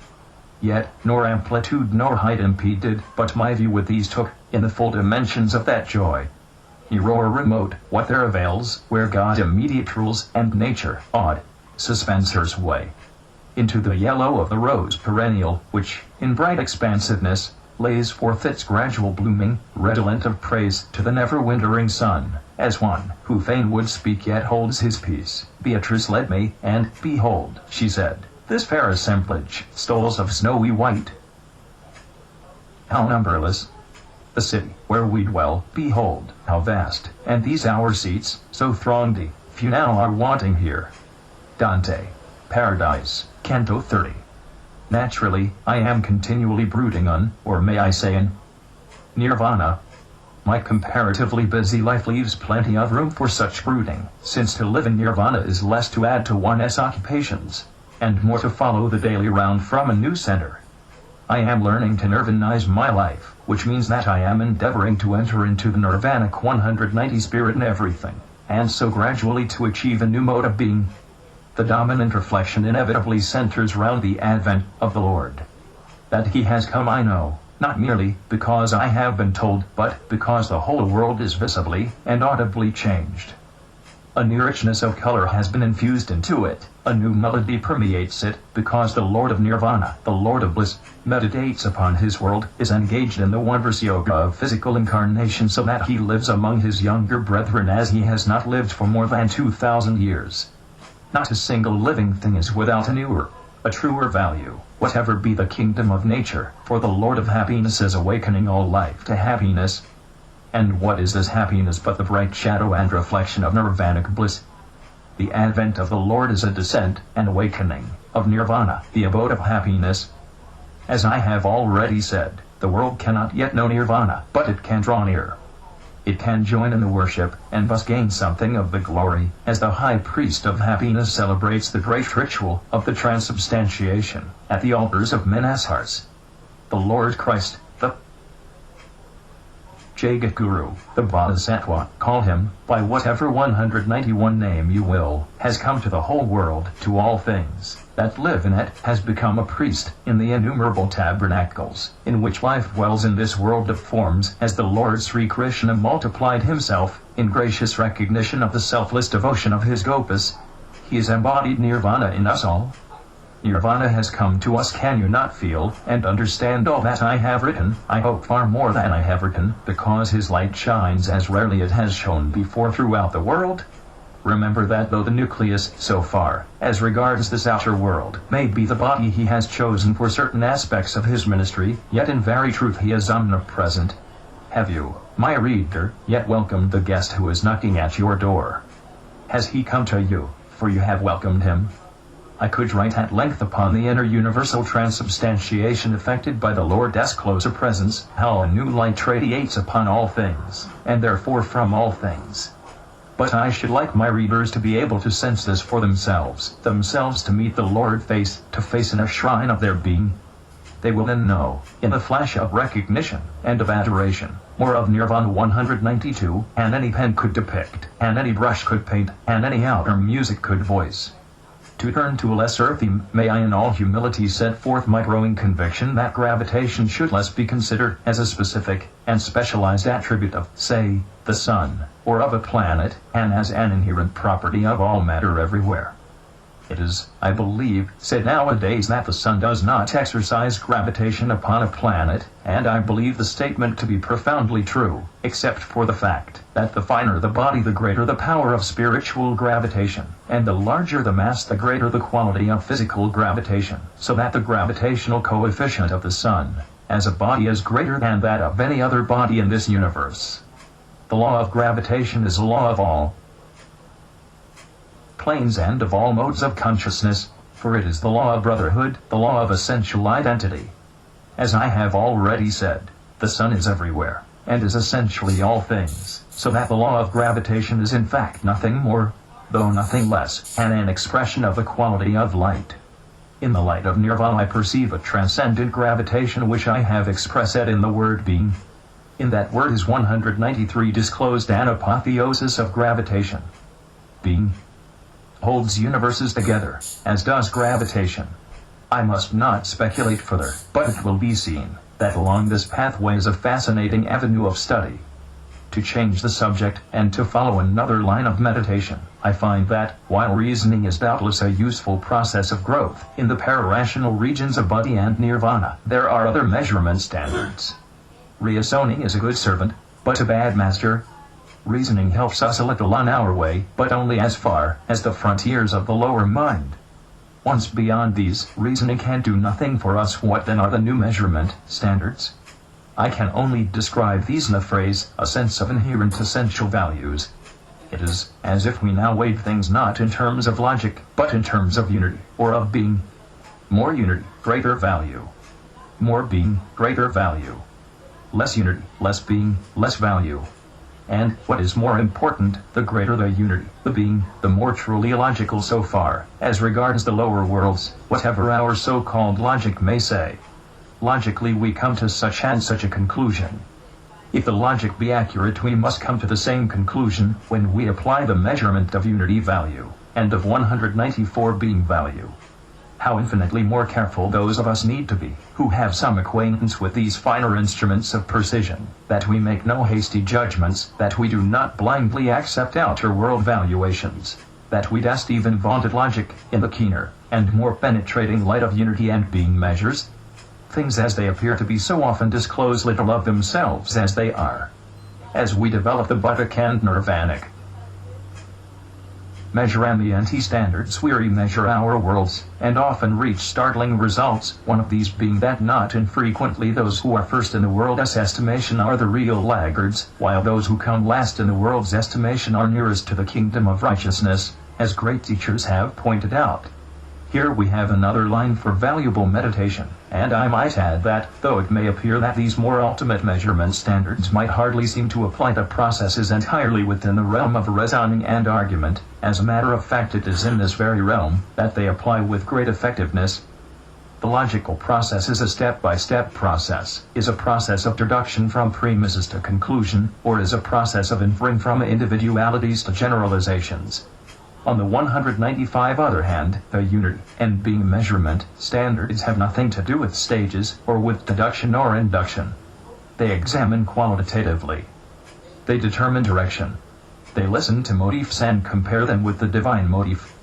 Yet, nor amplitude nor height impeded, but my view with these took, in the full dimensions of that joy. Near or remote, what there avails, where God immediate rules, and nature, odd, suspends her sway. Into the yellow of the rose perennial, which, in bright expansiveness, lays forth its gradual blooming, redolent of praise to the never-wintering sun, as one, who fain would speak yet holds his peace. Beatrice led me, and, behold, she said, this fair assemblage, stoles of snowy white. How numberless! The city, where we dwell, behold, how vast, and these our seats, so thronged, few now are wanting here. Dante, Paradise, Canto 30. Naturally, I am continually brooding on, or may I say in, Nirvana. My comparatively busy life leaves plenty of room for such brooding, since to live in Nirvana is less to add to one's occupations, and more to follow the daily round from a new center. I am learning to nirvanize my life, which means that I am endeavoring to enter into the Nirvanic 190 spirit in everything, and so gradually to achieve a new mode of being. The dominant reflection inevitably centers round the advent of the Lord. That he has come I know, not merely because I have been told, but because the whole world is visibly and audibly changed. A new richness of color has been infused into it, a new melody permeates it, because the Lord of Nirvana, the Lord of bliss, meditates upon his world, is engaged in the wondrous yoga of physical incarnation so that he lives among his younger brethren as he has not lived for more than 2,000 years. Not a single living thing is without a newer, a truer value, whatever be the kingdom of nature, for the Lord of happiness is awakening all life to happiness. And what is this happiness but the bright shadow and reflection of nirvanic bliss? The advent of the Lord is a descent and awakening of Nirvana, the abode of happiness. As I have already said, the world cannot yet know Nirvana, but it can draw near. It can join in the worship, and thus gain something of the glory, as the high priest of happiness celebrates the great ritual of the transubstantiation, at the altars of men's hearts. The Lord Christ, the Jagat Guru, the Bodhisattva, call him, by whatever 191 name you will, has come to the whole world, to all things that live in it, has become a priest in the innumerable tabernacles, in which life dwells in this world of forms, as the Lord Sri Krishna multiplied himself, in gracious recognition of the selfless devotion of his gopas. He has embodied Nirvana in us all. Nirvana has come to us. Can you not feel and understand all that I have written? I hope far more than I have written, because his light shines as rarely it has shone before throughout the world. Remember that though the nucleus, so far as regards this outer world, may be the body he has chosen for certain aspects of his ministry, yet in very truth he is omnipresent. Have you, my reader, yet welcomed the guest who is knocking at your door? Has he come to you, for you have welcomed him? I could write at length upon the inner universal transubstantiation effected by the Lord's closer presence, how a new light radiates upon all things, and therefore from all things. But I should like my readers to be able to sense this for themselves to meet the Lord face to face in a shrine of their being. They will then know, in the flash of recognition and of adoration, More of Nirvana 192, and any pen could depict, and any brush could paint, and any outer music could voice. To turn to a lesser theme, may I in all humility set forth my growing conviction that gravitation should less be considered as a specific and specialized attribute of, say, the sun, or of a planet, and as an inherent property of all matter everywhere. It is, I believe, said nowadays that the sun does not exercise gravitation upon a planet, and I believe the statement to be profoundly true, except for the fact that the finer the body the greater the power of spiritual gravitation, and the larger the mass the greater the quality of physical gravitation, so that the gravitational coefficient of the sun, as a body, is greater than that of any other body in this universe. The law of gravitation is a law of all planes and of all modes of consciousness, for it is the law of brotherhood, the law of essential identity. As I have already said, the sun is everywhere, and is essentially all things, so that the law of gravitation is in fact nothing more, though nothing less, than an expression of the quality of light. In the light of Nirvana I perceive a transcendent gravitation which I have expressed in the word being. In that word is 193 disclosed an apotheosis of gravitation. Being holds universes together, as does gravitation. I must not speculate further, but it will be seen that along this pathway is a fascinating avenue of study. To change the subject, and to follow another line of meditation, I find that, while reasoning is doubtless a useful process of growth in the pararational regions of body and nirvana, there are other measurement standards. Reasoning is a good servant, but a bad master. Reasoning helps us a little on our way, but only as far as the frontiers of the lower mind. Once beyond these, reasoning can do nothing for us. What then are the new measurement standards? I can only describe these in the phrase, a sense of inherent essential values. It is as if we now weighed things not in terms of logic, but in terms of unity, or of being. More unity, greater value. More being, greater value. Less unity, less being, less value. And, what is more important, the greater the unity, the being, the more truly illogical so far, as regards the lower worlds, whatever our so-called logic may say. Logically we come to such and such a conclusion. If the logic be accurate, we must come to the same conclusion when we apply the measurement of unity value, and of 194 being value. How infinitely more careful those of us need to be, who have some acquaintance with these finer instruments of precision, that we make no hasty judgments, that we do not blindly accept outer world valuations, that we test even vaunted logic in the keener and more penetrating light of unity and being measures. Things as they appear to be so often disclose little of themselves as they are. As we develop the Buddhic and Nirvanic measure and the anti-standards, we measure our worlds, and often reach startling results, one of these being that not infrequently those who are first in the world's estimation are the real laggards, while those who come last in the world's estimation are nearest to the kingdom of righteousness, as great teachers have pointed out. Here we have another line for valuable meditation, and I might add that, though it may appear that these more ultimate measurement standards might hardly seem to apply to processes entirely within the realm of reasoning and argument, as a matter of fact it is in this very realm that they apply with great effectiveness. The logical process is a step-by-step process, is a process of deduction from premises to conclusion, or is a process of inferring from individualities to generalizations. On the 195 other hand, the unity and being measurement standards have nothing to do with stages, or with deduction or induction. They examine qualitatively. They determine direction. They listen to motifs and compare them with the divine motif.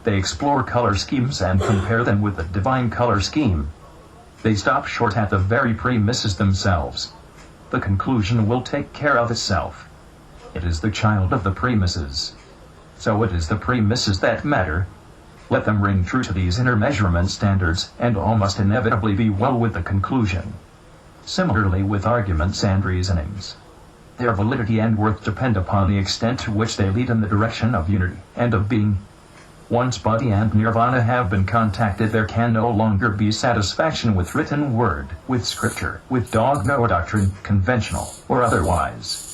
They explore color schemes and compare them with the divine color scheme. They stop short at the very premises themselves. The conclusion will take care of itself. It is the child of the premises. So it is the premises that matter. Let them ring true to these inner measurement standards, and all must inevitably be well with the conclusion. Similarly with arguments and reasonings. Their validity and worth depend upon the extent to which they lead in the direction of unity and of being. Once body and nirvana have been contacted, there can no longer be satisfaction with written word, with scripture, with dogma or doctrine, conventional or otherwise.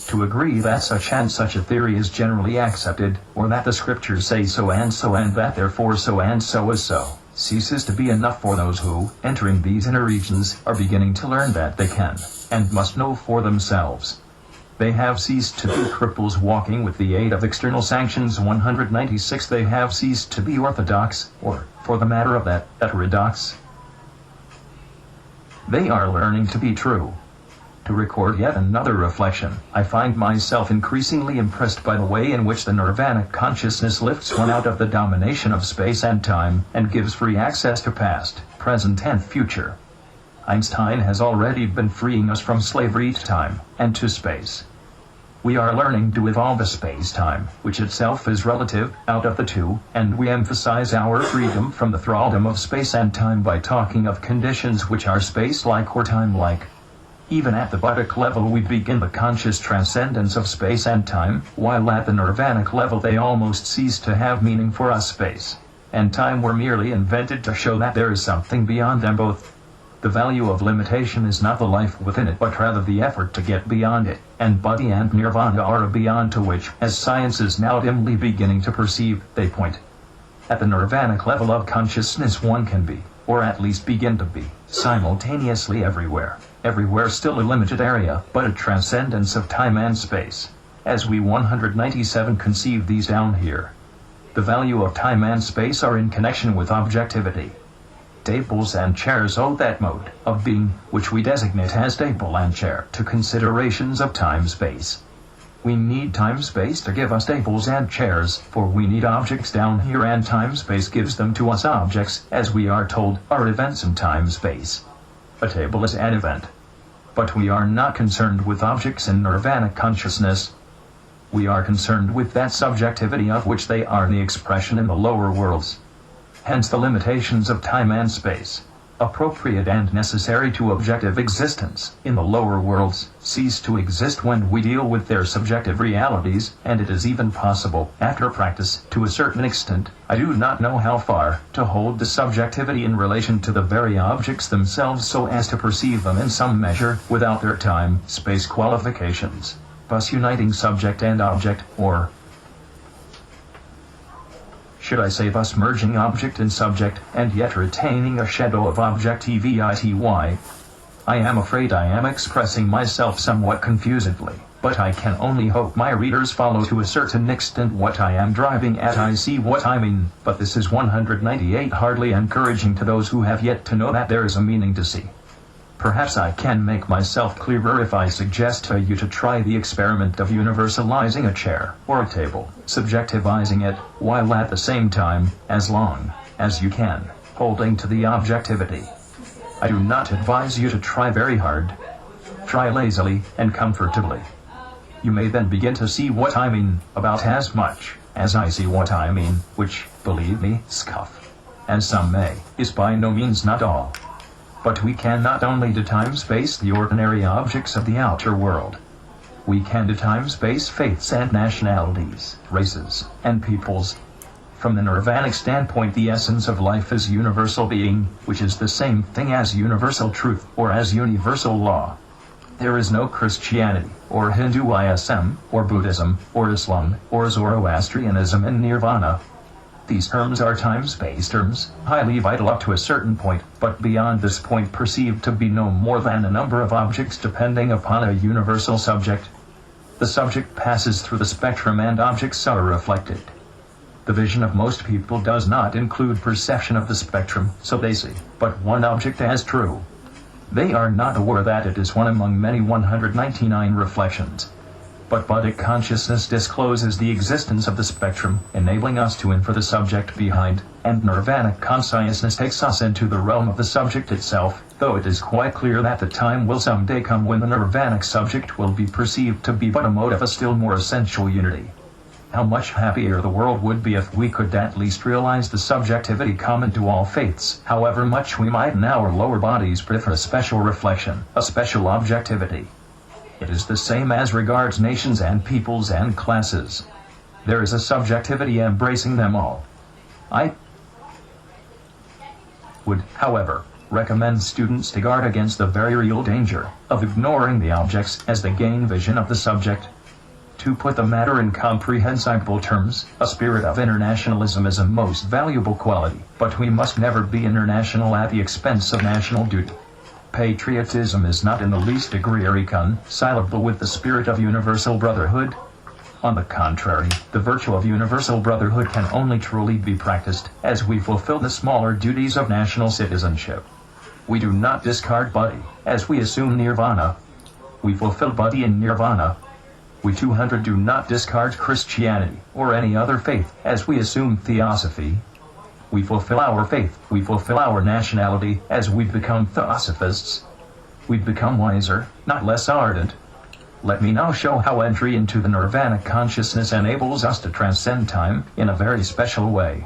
To agree that such and such a theory is generally accepted, or that the scriptures say so and that therefore so and so is so, ceases to be enough for those who, entering these inner regions, are beginning to learn that they can, and must know for themselves. They have ceased to be cripples walking with the aid of external sanctions. 196. They have ceased to be orthodox, or, for the matter of that, heterodox. They are learning to be true. To record yet another reflection, I find myself increasingly impressed by the way in which the Nirvanic consciousness lifts one out of the domination of space and time, and gives free access to past, present and future. Einstein has already been freeing us from slavery to time, and to space. We are learning to evolve a space-time, which itself is relative, out of the two, and we emphasize our freedom from the thraldom of space and time by talking of conditions which are space-like or time-like. Even at the buttock level we begin the conscious transcendence of space and time, while at the nirvanic level they almost cease to have meaning for us. Space and time were merely invented to show that there is something beyond them both. The value of limitation is not the life within it, but rather the effort to get beyond it, and body and nirvana are a beyond to which, as science is now dimly beginning to perceive, they point. At the nirvanic level of consciousness one can be, or at least begin to be, simultaneously everywhere. Everywhere still a limited area, but a transcendence of time and space. As we 197 conceive these down here. The value of time and space are in connection with objectivity. Tables and chairs owe that mode of being, which we designate as table and chair, to considerations of time-space. We need time-space to give us tables and chairs, for we need objects down here, and time-space gives them to us. Objects, as we are told, are events in time-space. A table is an event. But we are not concerned with objects in nirvanic consciousness. We are concerned with that subjectivity of which they are the expression in the lower worlds. Hence the limitations of time and space, appropriate and necessary to objective existence, in the lower worlds, cease to exist when we deal with their subjective realities, and it is even possible, after practice, to a certain extent, I do not know how far, to hold the subjectivity in relation to the very objects themselves so as to perceive them in some measure, without their time-space qualifications, thus uniting subject and object, or should I say thus merging object and subject, and yet retaining a shadow of objectivity. I am afraid I am expressing myself somewhat confusedly, but I can only hope my readers follow to a certain extent what I am driving at. I see what I mean, but this is 198 hardly encouraging to those who have yet to know that there is a meaning to see. Perhaps I can make myself clearer if I suggest to you to try the experiment of universalizing a chair or a table, subjectivizing it, while at the same time, as long as you can, holding to the objectivity. I do not advise you to try very hard. Try lazily and comfortably. You may then begin to see what I mean, about as much as I see what I mean, which, believe me, scoff, as some may, is by no means not all. But we can not only do time-space the ordinary objects of the outer world. We can do time-space faiths and nationalities, races, and peoples. From the nirvanic standpoint, the essence of life is universal being, which is the same thing as universal truth, or as universal law. There is no Christianity, or Hinduism, or Buddhism, or Islam, or Zoroastrianism in Nirvana. These terms are time-space terms, highly vital up to a certain point, but beyond this point perceived to be no more than a number of objects depending upon a universal subject. The subject passes through the spectrum and objects are reflected. The vision of most people does not include perception of the spectrum, so they see but one object as true. They are not aware that it is one among many 199 reflections. But buddhic consciousness discloses the existence of the spectrum, enabling us to infer the subject behind, and nirvanic consciousness takes us into the realm of the subject itself, though it is quite clear that the time will someday come when the nirvanic subject will be perceived to be but a mode of a still more essential unity. How much happier the world would be if we could at least realize the subjectivity common to all faiths, however much we might in our lower bodies prefer a special reflection, a special objectivity. It is the same as regards nations and peoples and classes. There is a subjectivity embracing them all. I would, however, recommend students to guard against the very real danger of ignoring the objects as they gain vision of the subject. To put the matter in comprehensible terms, a spirit of internationalism is a most valuable quality, but we must never be international at the expense of national duty. Patriotism is not in the least degree irreconcilable with the spirit of universal brotherhood. On the contrary, the virtue of universal brotherhood can only truly be practiced as we fulfill the smaller duties of national citizenship. We do not discard body, as we assume nirvana. We fulfill body in nirvana. We 200 do not discard Christianity or any other faith, as we assume theosophy. We fulfill our faith, we fulfill our nationality, as we become theosophists. We become wiser, not less ardent. Let me now show how entry into the Nirvana consciousness enables us to transcend time in a very special way.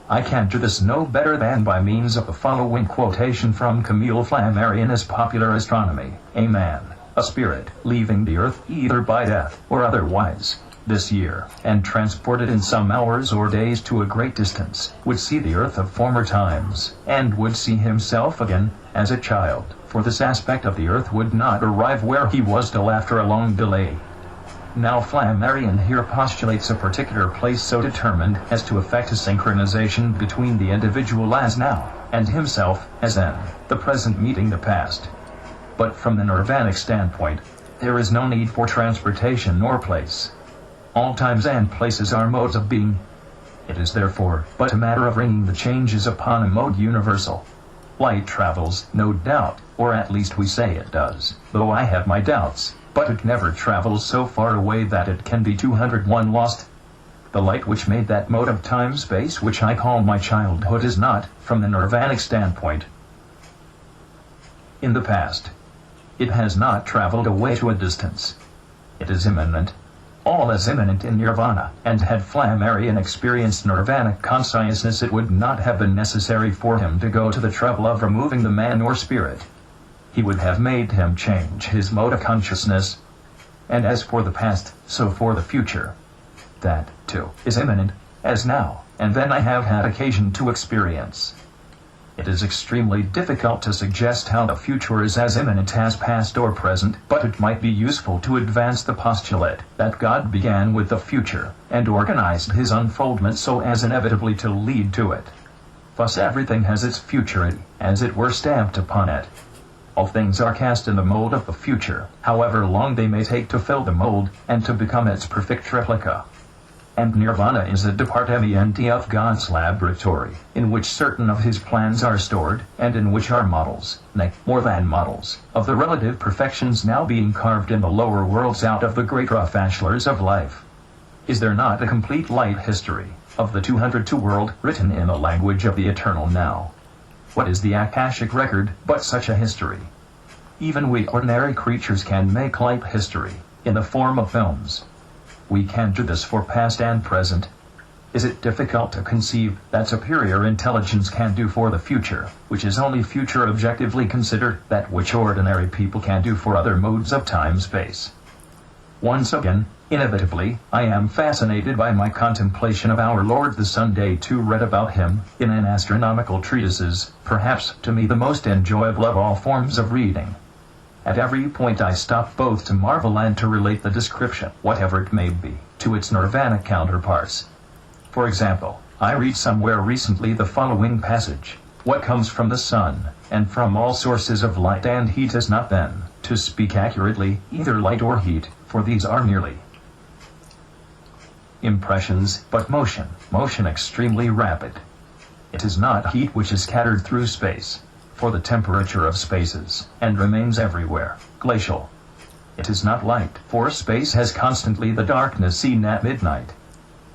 I can do this no better than by means of the following quotation from Camille Flammarion in his Popular Astronomy. A man, a spirit, leaving the earth either by death or otherwise, this year, and transported in some hours or days to a great distance, would see the earth of former times, and would see himself again, as a child, for this aspect of the earth would not arrive where he was till after a long delay. Now Flammarion here postulates a particular place so determined as to effect a synchronization between the individual as now, and himself as then, the present meeting the past. But from the Nirvanic standpoint, there is no need for transportation nor place. All times and places are modes of being. It is therefore but a matter of bringing the changes upon a mode universal. Light travels, no doubt, or at least we say it does, though I have my doubts, but it never travels so far away that it can be 201 lost. The light which made that mode of time-space which I call my childhood is not, from the Nirvanic standpoint, in the past. It has not traveled away to a distance. It is immanent. All is immanent in Nirvana, and had Flammarion experienced Nirvanic consciousness, it would not have been necessary for him to go to the trouble of removing the man or spirit. He would have made him change his mode of consciousness. And as for the past, so for the future. That, too, is immanent, as now, and then I have had occasion to experience. It is extremely difficult to suggest how the future is as immanent as past or present, but it might be useful to advance the postulate that God began with the future, and organized his unfoldment so as inevitably to lead to it. Thus everything has its futurity, as it were stamped upon it. All things are cast in the mold of the future, however long they may take to fill the mold, and to become its perfect replica. And Nirvana is a department of God's laboratory, in which certain of his plans are stored, and in which are models, nay, more than models, of the relative perfections now being carved in the lower worlds out of the great rough ashlars of life. Is there not a complete light history of the 202 world written in the language of the eternal now? What is the Akashic record but such a history? Even we ordinary creatures can make light history, in the form of films. We can do this for past and present. Is it difficult to conceive that superior intelligence can do for the future, which is only future objectively considered, that which ordinary people can do for other modes of time-space? Once again, inevitably, I am fascinated by my contemplation of our Lord the Sun. Day 2 read about him, in an astronomical treatises, perhaps to me the most enjoyable of all forms of reading. At every point I stop both to marvel and to relate the description, whatever it may be, to its Nirvana counterparts. For example, I read somewhere recently the following passage: "What comes from the sun, and from all sources of light and heat is not then, to speak accurately, either light or heat, for these are merely impressions, but motion, motion extremely rapid. It is not heat which is scattered through space, for the temperature of spaces, and remains everywhere, glacial. It is not light, for space has constantly the darkness seen at midnight.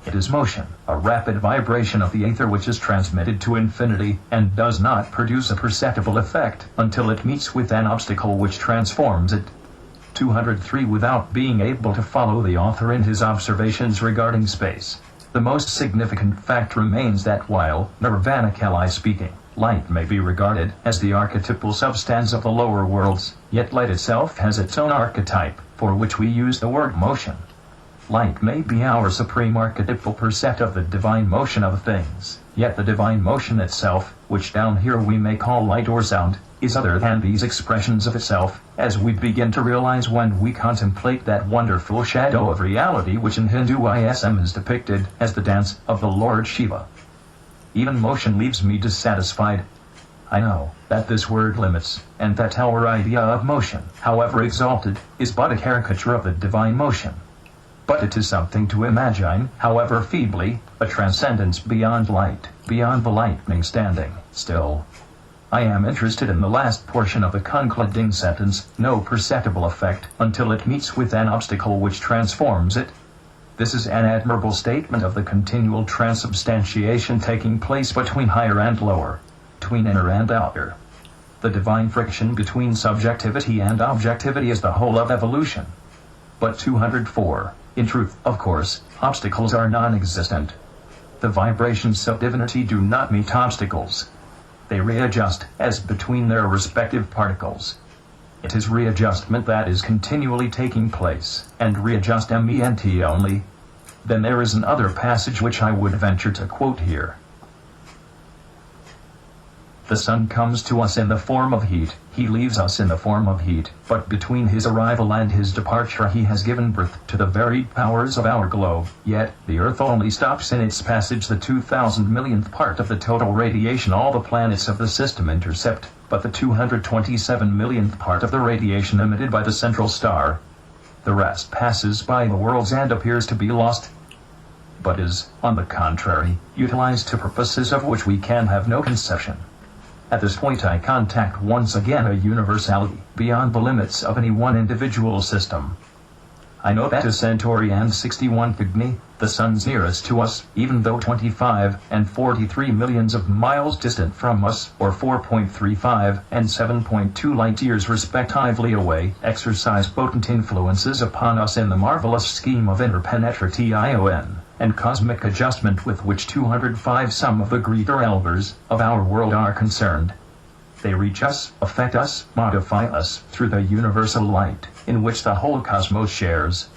It is motion, a rapid vibration of the ether which is transmitted to infinity, and does not produce a perceptible effect until it meets with an obstacle which transforms it." 203. Without being able to follow the author in his observations regarding space, the most significant fact remains that while, nirvanically speaking, light may be regarded as the archetypal substance of the lower worlds, yet light itself has its own archetype, for which we use the word motion. Light may be our supreme archetypal percept of the divine motion of things, yet the divine motion itself, which down here we may call light or sound, is other than these expressions of itself, as we begin to realize when we contemplate that wonderful shadow of reality which in Hinduism is depicted as the dance of the Lord Shiva. Even motion leaves me dissatisfied. I know that this word limits, and that our idea of motion, however exalted, is but a caricature of the divine motion. But it is something to imagine, however feebly, a transcendence beyond light, beyond the lightning standing still. I am interested in the last portion of the concluding sentence, no perceptible effect until it meets with an obstacle which transforms it. This is an admirable statement of the continual transubstantiation taking place between higher and lower, between inner and outer. The divine friction between subjectivity and objectivity is the whole of evolution. But 204. In truth, of course, obstacles are non-existent. The vibrations of divinity do not meet obstacles. They readjust, as between their respective particles. It is readjustment that is continually taking place, and readjust ment only. Then there is another passage which I would venture to quote here. The sun comes to us in the form of heat, he leaves us in the form of heat, but between his arrival and his departure he has given birth to the varied powers of our globe, yet the earth only stops in its passage the 2,000 millionth part of the total radiation all the planets of the system intercept, but the 227 millionth part of the radiation emitted by the central star. The rest passes by the worlds and appears to be lost, but is, on the contrary, utilized to purposes of which we can have no conception. At this point I contact once again a universality, beyond the limits of any one individual system. I know that is Centauri and 61 Pygmy, the suns nearest to us, even though 25 and 43 millions of miles distant from us, or 4.35 and 7.2 light-years respectively away, exercise potent influences upon us in the marvelous scheme of interpenetration and cosmic adjustment with which 205 some of the greater elders of our world are concerned. They reach us, affect us, modify us, through the universal light, in which the whole cosmos shares.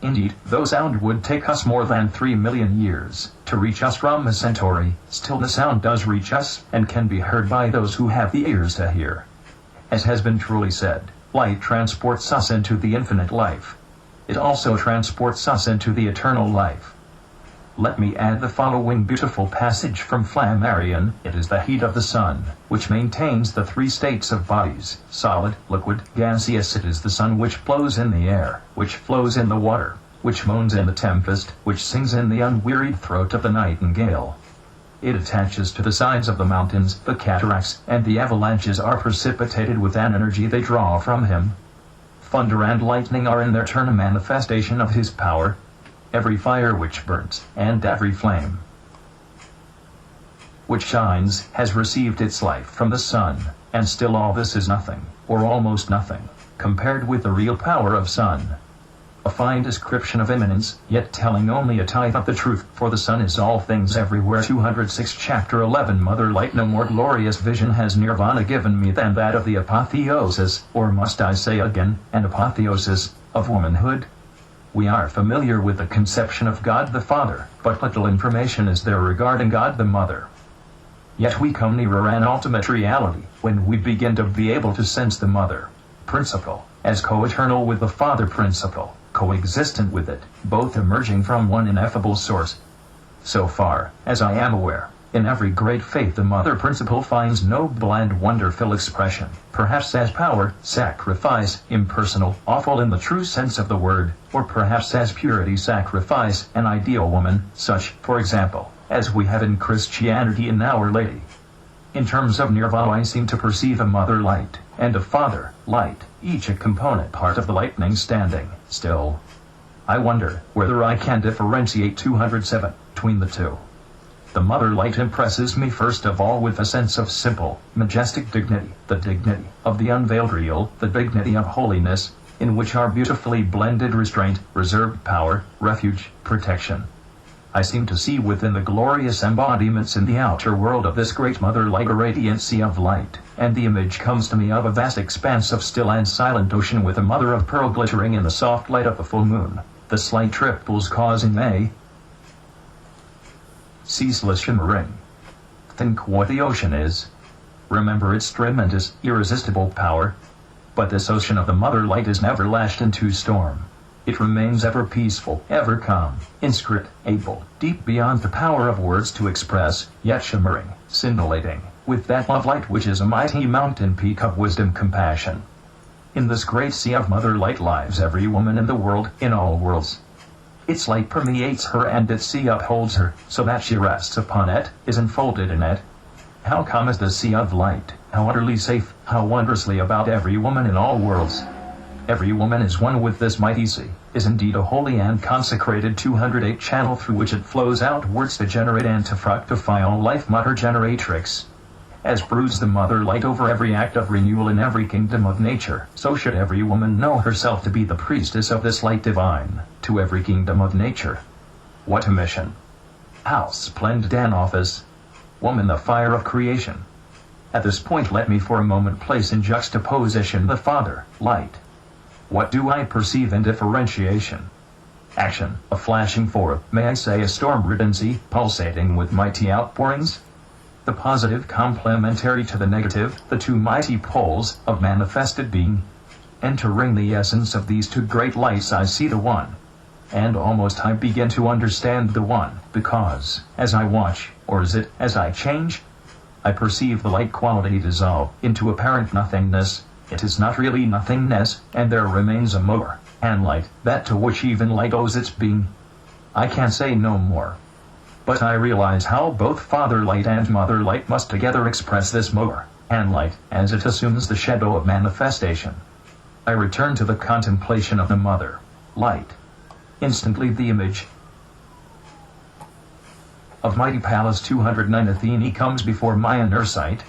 Indeed, though sound would take us more than 3 million years to reach us from a Centauri, still the sound does reach us, and can be heard by those who have the ears to hear. As has been truly said, light transports us into the infinite life. It also transports us into the eternal life. Let me add the following beautiful passage from Flammarion. It is the heat of the sun, which maintains the three states of bodies, solid, liquid, gaseous. It is the sun which blows in the air, which flows in the water, which moans in the tempest, which sings in the unwearied throat of the nightingale. It attaches to the sides of the mountains, the cataracts, and the avalanches are precipitated with an energy they draw from him. Thunder and lightning are in their turn a manifestation of his power. Every fire which burns, and every flame which shines, has received its life from the sun, and still all this is nothing, or almost nothing, compared with the real power of sun. A fine description of immanence, yet telling only a tithe of the truth, for the sun is all things everywhere. 206 Chapter 11 Mother Light. No more glorious vision has Nirvana given me than that of the apotheosis, or must I say again, an apotheosis, of womanhood. We are familiar with the conception of God the Father, but little information is there regarding God the Mother. Yet we come nearer an ultimate reality when we begin to be able to sense the Mother principle as co-eternal with the Father principle, coexistent with it, both emerging from one ineffable source. So far as I am aware, in every great faith the Mother principle finds noble and wonderful expression, perhaps as power, sacrifice, impersonal, awful in the true sense of the word, or perhaps as purity, sacrifice, an ideal woman, such, for example, as we have in Christianity in Our Lady. In terms of Nirvana I seem to perceive a Mother light, and a Father light, each a component part of the lightning standing still. I wonder whether I can differentiate 207 between the two. The Mother light impresses me first of all with a sense of simple, majestic dignity, the dignity of the unveiled real, the dignity of holiness, in which are beautifully blended restraint, reserved power, refuge, protection. I seem to see within the glorious embodiments in the outer world of this great Mother light a radiancy of light, and the image comes to me of a vast expanse of still and silent ocean with a mother of pearl glittering in the soft light of the full moon. the slight ripples causing a ceaseless shimmering. Think what the ocean is. Remember its tremendous, irresistible power. But this ocean of the mother light is never lashed into storm. It remains ever peaceful, ever calm, inscrutable, deep beyond the power of words to express, yet shimmering, scintillating, with that love light which is a mighty mountain peak of wisdom compassion. In this great sea of mother light lies every woman in the world, in all worlds. Its light permeates her and its sea upholds her, so that she rests upon it, is enfolded in it. How calm is the sea of light, how utterly safe, how wondrously about every woman in all worlds. Every woman is one with this mighty sea, is indeed a holy and consecrated 208 channel through which it flows outwards to generate and to fructify all life mother generatrix. As broods the mother light over every act of renewal in every kingdom of nature, so should every woman know herself to be the priestess of this light divine, to every kingdom of nature. What a mission! How splendid an office! Woman, the fire of creation. At this point let me for a moment place in juxtaposition the Father, light. What do I perceive in differentiation? Action, a flashing forth, may I say a storm-ridden sea, pulsating with mighty outpourings? The positive complementary to the negative, the two mighty poles of manifested being. Entering the essence of these two great lights I see the one. And almost I begin to understand the one, because, as I watch, or is it, as I change? I perceive the light quality dissolve into apparent nothingness. It is not really nothingness, and there remains a more, and light, that to which even light owes its being. I can say no more. But I realize how both Father Light and Mother Light must together express this more, and light, as it assumes the shadow of manifestation. I return to the contemplation of the Mother, Light. Instantly the image of mighty Palace 209 Athene comes before my inner sight.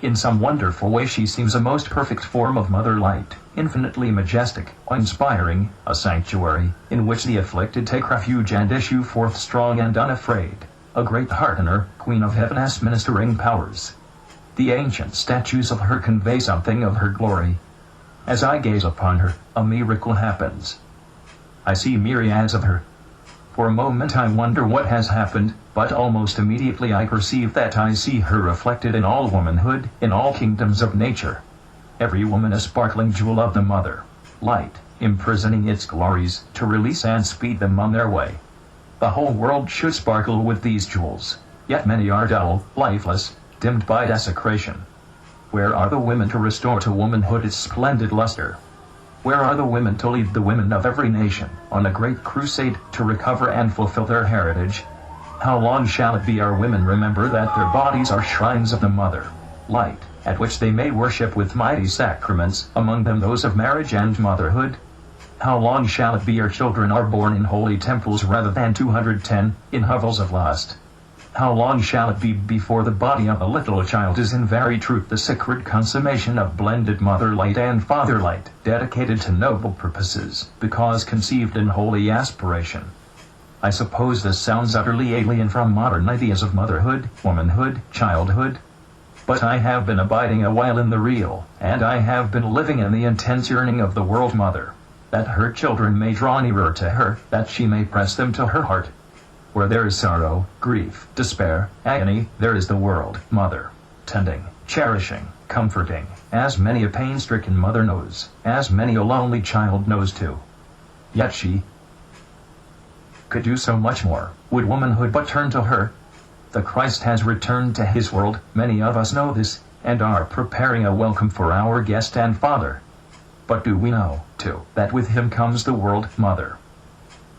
In some wonderful way she seems a most perfect form of Mother Light, infinitely majestic, inspiring, a sanctuary, in which the afflicted take refuge and issue forth strong and unafraid, a great heartener, Queen of Heaven's ministering powers. The ancient statues of her convey something of her glory. As I gaze upon her, a miracle happens. I see myriads of her. For a moment I wonder what has happened, but almost immediately I perceive that I see her reflected in all womanhood, in all kingdoms of nature. Every woman a sparkling jewel of the Mother, Light, imprisoning its glories, to release and speed them on their way. The whole world should sparkle with these jewels, yet many are dull, lifeless, dimmed by desecration. Where are the women to restore to womanhood its splendid luster? Where are the women to lead the women of every nation on a great crusade to recover and fulfill their heritage? How long shall it be our women remember that their bodies are shrines of the Mother, Light, at which they may worship with mighty sacraments, among them those of marriage and motherhood? How long shall it be our children are born in holy temples rather than 210, in hovels of lust? How long shall it be before the body of a little child is in very truth the sacred consummation of blended Mother Light and Father Light, dedicated to noble purposes, because conceived in holy aspiration? I suppose this sounds utterly alien from modern ideas of motherhood, womanhood, childhood. But I have been abiding a while in the real, and I have been living in the intense yearning of the world mother, that her children may draw nearer to her, that she may press them to her heart. Where there is sorrow, grief, despair, agony, there is the world mother, tending, cherishing, comforting, as many a pain-stricken mother knows, as many a lonely child knows too. Yet she could do so much more, would womanhood but turn to her. The Christ has returned to his world, many of us know this, and are preparing a welcome for our guest and Father. But do we know, too, that with him comes the world mother?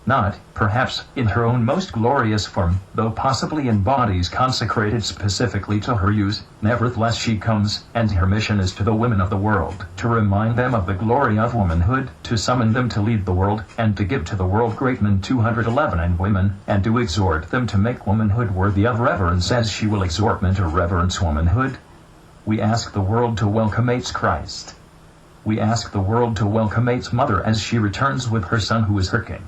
Not, perhaps, in her own most glorious form, though possibly in bodies consecrated specifically to her use, nevertheless she comes, and her mission is to the women of the world, to remind them of the glory of womanhood, to summon them to lead the world, and to give to the world great men 211 and women, and to exhort them to make womanhood worthy of reverence as she will exhort men to reverence womanhood. We ask the world to welcome its Christ. We ask the world to welcome its Mother as she returns with her Son who is her King.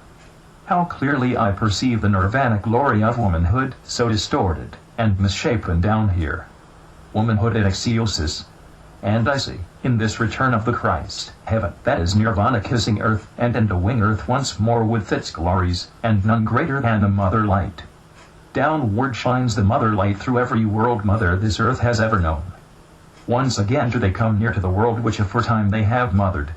How clearly I perceive the Nirvana glory of womanhood, so distorted and misshapen down here. Womanhood in excelsis. and I see, in this return of the Christ, heaven, that is Nirvana kissing earth, and endowing earth once more with its glories, and none greater than the Mother Light. Downward shines the Mother Light through every world mother this earth has ever known. Once again do they come near to the world which aforetime they have mothered.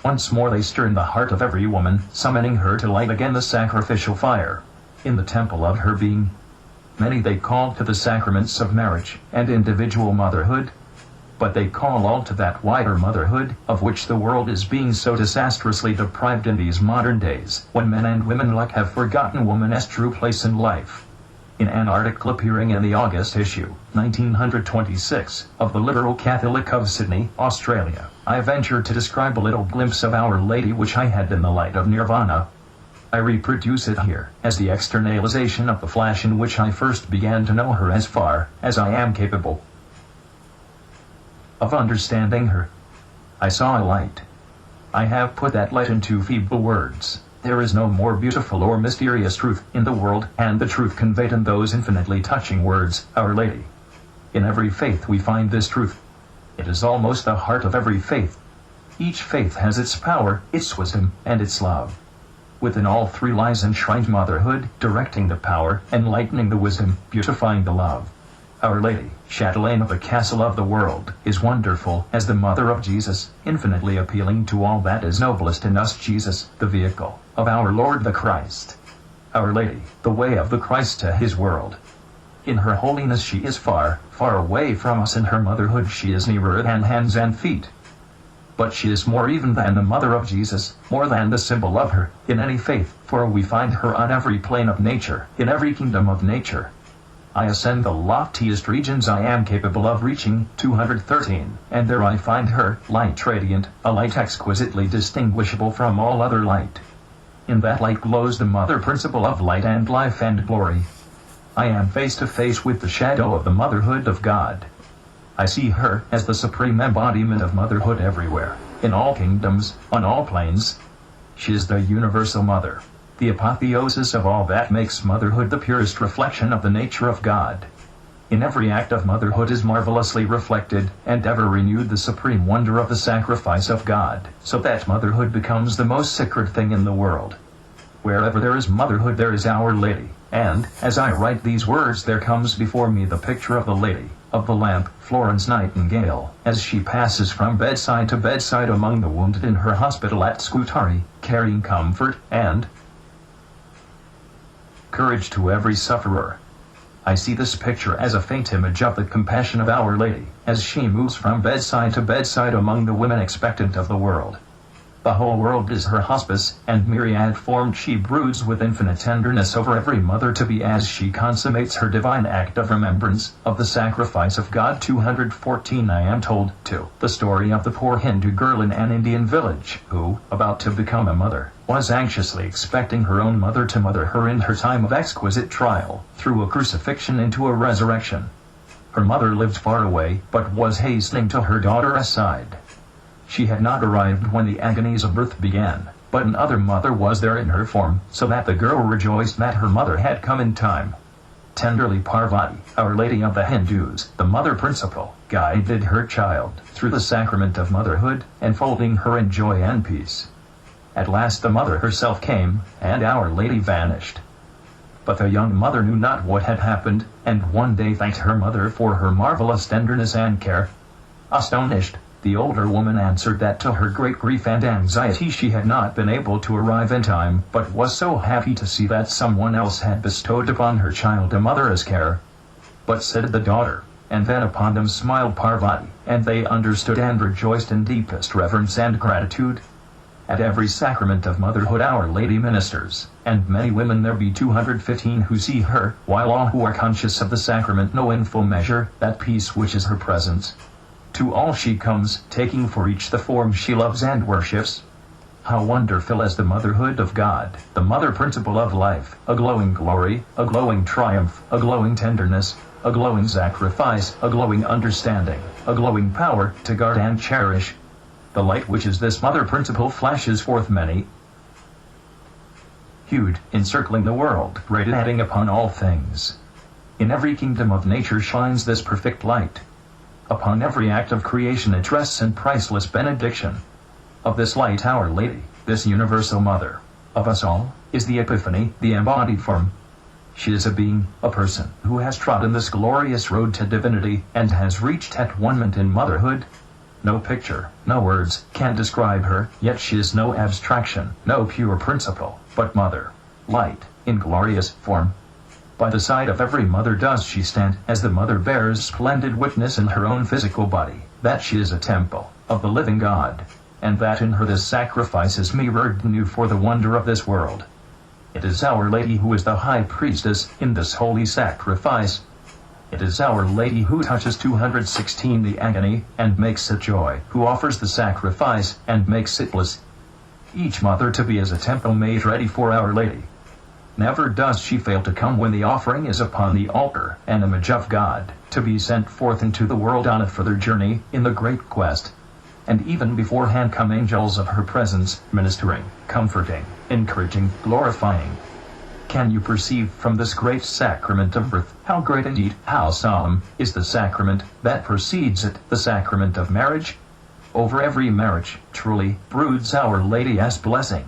Once more they stir in the heart of every woman, summoning her to light again the sacrificial fire, in the temple of her being. Many they call to the sacraments of marriage and individual motherhood, but they call all to that wider motherhood, of which the world is being so disastrously deprived in these modern days, when men and women alike have forgotten woman's true place in life. In an article appearing in the August issue, 1926, of the Liberal Catholic of Sydney, Australia, I venture to describe a little glimpse of Our Lady which I had in the light of Nirvana. I reproduce it here, as the externalization of the flash in which I first began to know her as far as I am capable of understanding her. I saw a light. I have put that light into feeble words. There is no more beautiful or mysterious truth in the world, and the truth conveyed in those infinitely touching words, Our Lady. In every faith we find this truth. It is almost the heart of every faith. Each faith has its power, its wisdom, and its love. Within all three lies enshrined motherhood, directing the power, enlightening the wisdom, beautifying the love. Our Lady, chatelaine of the castle of the world, is wonderful as the Mother of Jesus, infinitely appealing to all that is noblest in us. Jesus, the vehicle of our Lord the Christ. Our Lady, the way of the Christ to his world. In her holiness she is far, far away from us. In her motherhood she is nearer than hands and feet. But she is more even than the Mother of Jesus, more than the symbol of her, in any faith, for we find her on every plane of nature, in every kingdom of nature. I ascend the loftiest regions I am capable of reaching, 213, and there I find her, light radiant, a light exquisitely distinguishable from all other light. In that light glows the mother principle of light and life and glory. I am face to face with the shadow of the motherhood of God. I see her as the supreme embodiment of motherhood everywhere, in all kingdoms, on all planes. She is the universal mother, the apotheosis of all that makes motherhood the purest reflection of the nature of God. In every act of motherhood is marvelously reflected and ever renewed the supreme wonder of the sacrifice of God, so that motherhood becomes the most sacred thing in the world. Wherever there is motherhood there is Our Lady, and, as I write these words, there comes before me the picture of the Lady of the Lamp, Florence Nightingale, as she passes from bedside to bedside among the wounded in her hospital at Scutari, carrying comfort and courage to every sufferer. I see this picture as a faint image of the compassion of Our Lady, as she moves from bedside to bedside among the women expectant of the world. The whole world is her hospice, and myriad-formed she broods with infinite tenderness over every mother-to-be as she consummates her divine act of remembrance of the sacrifice of God. 214 I am told, too, the story of the poor Hindu girl in an Indian village, who, about to become a mother, was anxiously expecting her own mother to mother her in her time of exquisite trial, through a crucifixion into a resurrection. Her mother lived far away, but was hastening to her daughter's side. She had not arrived when the agonies of birth began, but another mother was there in her form, so that the girl rejoiced that her mother had come in time. Tenderly Parvati, Our Lady of the Hindus, the mother principle, guided her child through the sacrament of motherhood, enfolding her in joy and peace. At last the mother herself came, and Our Lady vanished. But the young mother knew not what had happened, and one day thanked her mother for her marvelous tenderness and care. Astonished, the older woman answered that to her great grief and anxiety she had not been able to arrive in time, but was so happy to see that someone else had bestowed upon her child a mother's care. But said the daughter, and then upon them smiled Parvati, and they understood and rejoiced in deepest reverence and gratitude. At every sacrament of motherhood Our Lady ministers, and many women there be 215 who see her, while all who are conscious of the sacrament know in full measure that peace which is her presence. To all she comes, taking for each the form she loves and worships. How wonderful is the motherhood of God, the mother principle of life, a glowing glory, a glowing triumph, a glowing tenderness, a glowing sacrifice, a glowing understanding, a glowing power to guard and cherish. The light which is this mother principle flashes forth many hued, encircling the world, radiating upon all things. In every kingdom of nature shines this perfect light. Upon every act of creation it rests in priceless benediction. Of this light Our Lady, this universal mother, of us all, is the Epiphany, the embodied form. She is a being, a person, who has trodden this glorious road to divinity, and has reached at one moment in motherhood. No picture, no words, can describe her, yet she is no abstraction, no pure principle, but mother, light, in glorious form. By the side of every mother does she stand, as the mother bears splendid witness in her own physical body, that she is a temple of the living God, and that in her this sacrifice is mirrored anew for the wonder of this world. It is Our Lady who is the high priestess in this holy sacrifice. It is Our Lady who touches 216 the agony, and makes it joy, who offers the sacrifice, and makes it bliss. Each mother to be as a temple made ready for Our Lady. Never does she fail to come when the offering is upon the altar, an image of God, to be sent forth into the world on a further journey, in the great quest. And even beforehand come angels of her presence, ministering, comforting, encouraging, glorifying. Can you perceive from this great sacrament of birth, how great indeed, how solemn, is the sacrament that precedes it, the sacrament of marriage? Over every marriage, truly, broods Our Lady's blessing.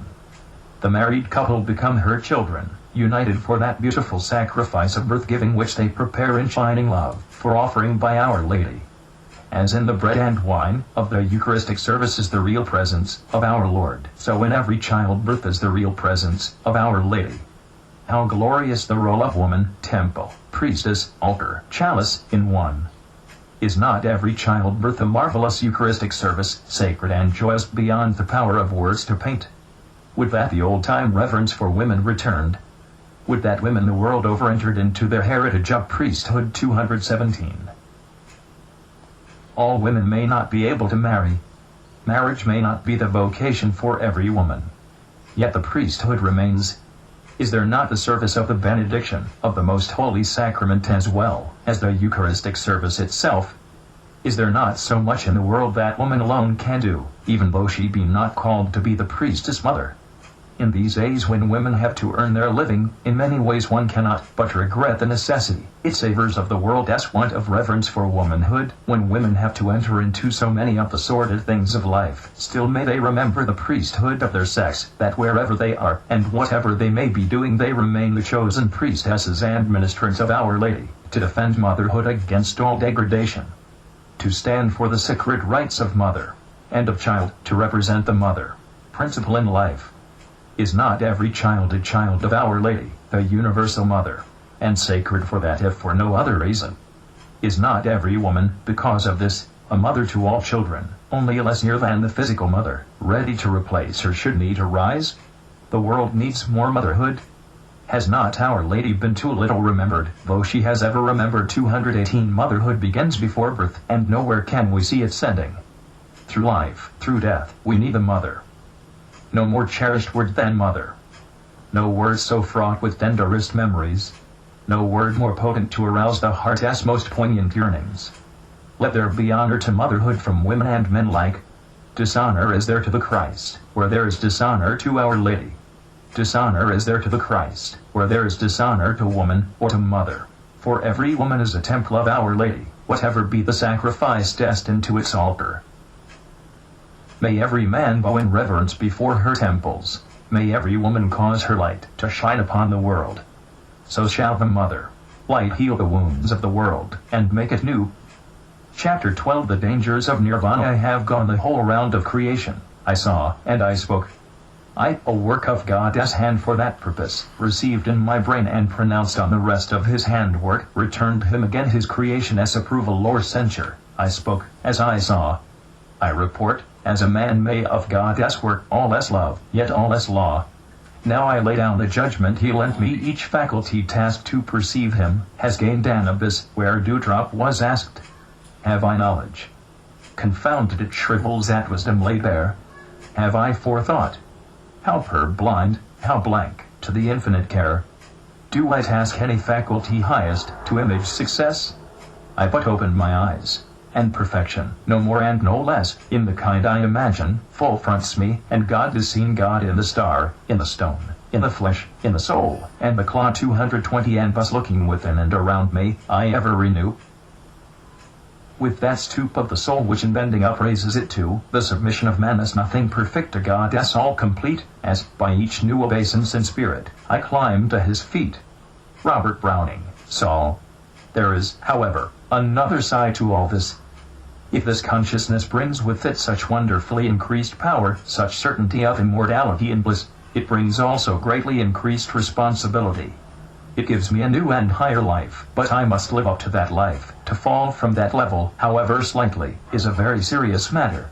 The married couple become her children, united for that beautiful sacrifice of birth-giving which they prepare in shining love, for offering by Our Lady. As in the bread and wine of the Eucharistic service is the real presence of our Lord, so in every childbirth is the real presence of Our Lady. How glorious the role of woman, temple, priestess, altar, chalice, in one. Is not every childbirth a marvelous Eucharistic service, sacred and joyous beyond the power of words to paint? Would that the old-time reverence for women returned. Would that women the world over entered into their heritage of priesthood. 217. All women may not be able to marry. Marriage may not be the vocation for every woman. Yet the priesthood remains. Is there not the service of the benediction of the most holy sacrament as well as the Eucharistic service itself? Is there not so much in the world that woman alone can do, even though she be not called to be the priestess mother? In these days when women have to earn their living, in many ways one cannot but regret the necessity. It savors of the world's want of reverence for womanhood, when women have to enter into so many of the sordid things of life. Still may they remember the priesthood of their sex, that wherever they are, and whatever they may be doing, they remain the chosen priestesses and ministrants of Our Lady, to defend motherhood against all degradation. To stand for the sacred rights of mother and of child, to represent the mother principle in life. Is not every child a child of Our Lady, the universal mother, and sacred for that if for no other reason? Is not every woman, because of this, a mother to all children, only less near than the physical mother, ready to replace her should need arise? The world needs more motherhood. Has not Our Lady been too little remembered, though she has ever remembered? 218. Motherhood begins before birth, and nowhere can we see it sending. Through life, through death, we need a mother. No more cherished word than mother. No word so fraught with tenderest memories. No word more potent to arouse the heart's most poignant yearnings. Let there be honor to motherhood from women and men alike. Dishonor is there to the Christ, where there is dishonor to Our Lady. Dishonor is there to the Christ, where there is dishonor to woman or to mother. For every woman is a temple of Our Lady, whatever be the sacrifice destined to its altar. May every man bow in reverence before her temples. May every woman cause her light to shine upon the world. So shall the mother light heal the wounds of the world, and make it new. Chapter 12. The dangers of Nirvana. I have gone the whole round of creation. I saw, and I spoke. I, a work of God's hand for that purpose, received in my brain and pronounced on the rest of his handwork, returned him again his creation as approval or censure. I spoke, as I saw. I report, as a man may of God's work, all as love, yet all as law. Now I lay down the judgment he lent me. Each faculty tasked to perceive him has gained an abyss where dewdrop was asked. Have I knowledge? Confounded it shrivels that wisdom lay bare. Have I forethought? How purblind, how blank, to the infinite care. Do I task any faculty highest to image success? I but open my eyes, and perfection, no more and no less, in the kind I imagine, full fronts me, and God is seen, God in the star, in the stone, in the flesh, in the soul, and the clod. 220. And thus looking within and around me, I ever renew with that stoop of the soul which in bending up raises it to the submission of man as nothing perfect to God as all complete, as by each new obeisance in spirit, I climb to his feet. Robert Browning, Saul. There is, however, another side to all this. If this consciousness brings with it such wonderfully increased power, such certainty of immortality and bliss, it brings also greatly increased responsibility. It gives me a new and higher life, but I must live up to that life. To fall from that level, however slightly, is a very serious matter.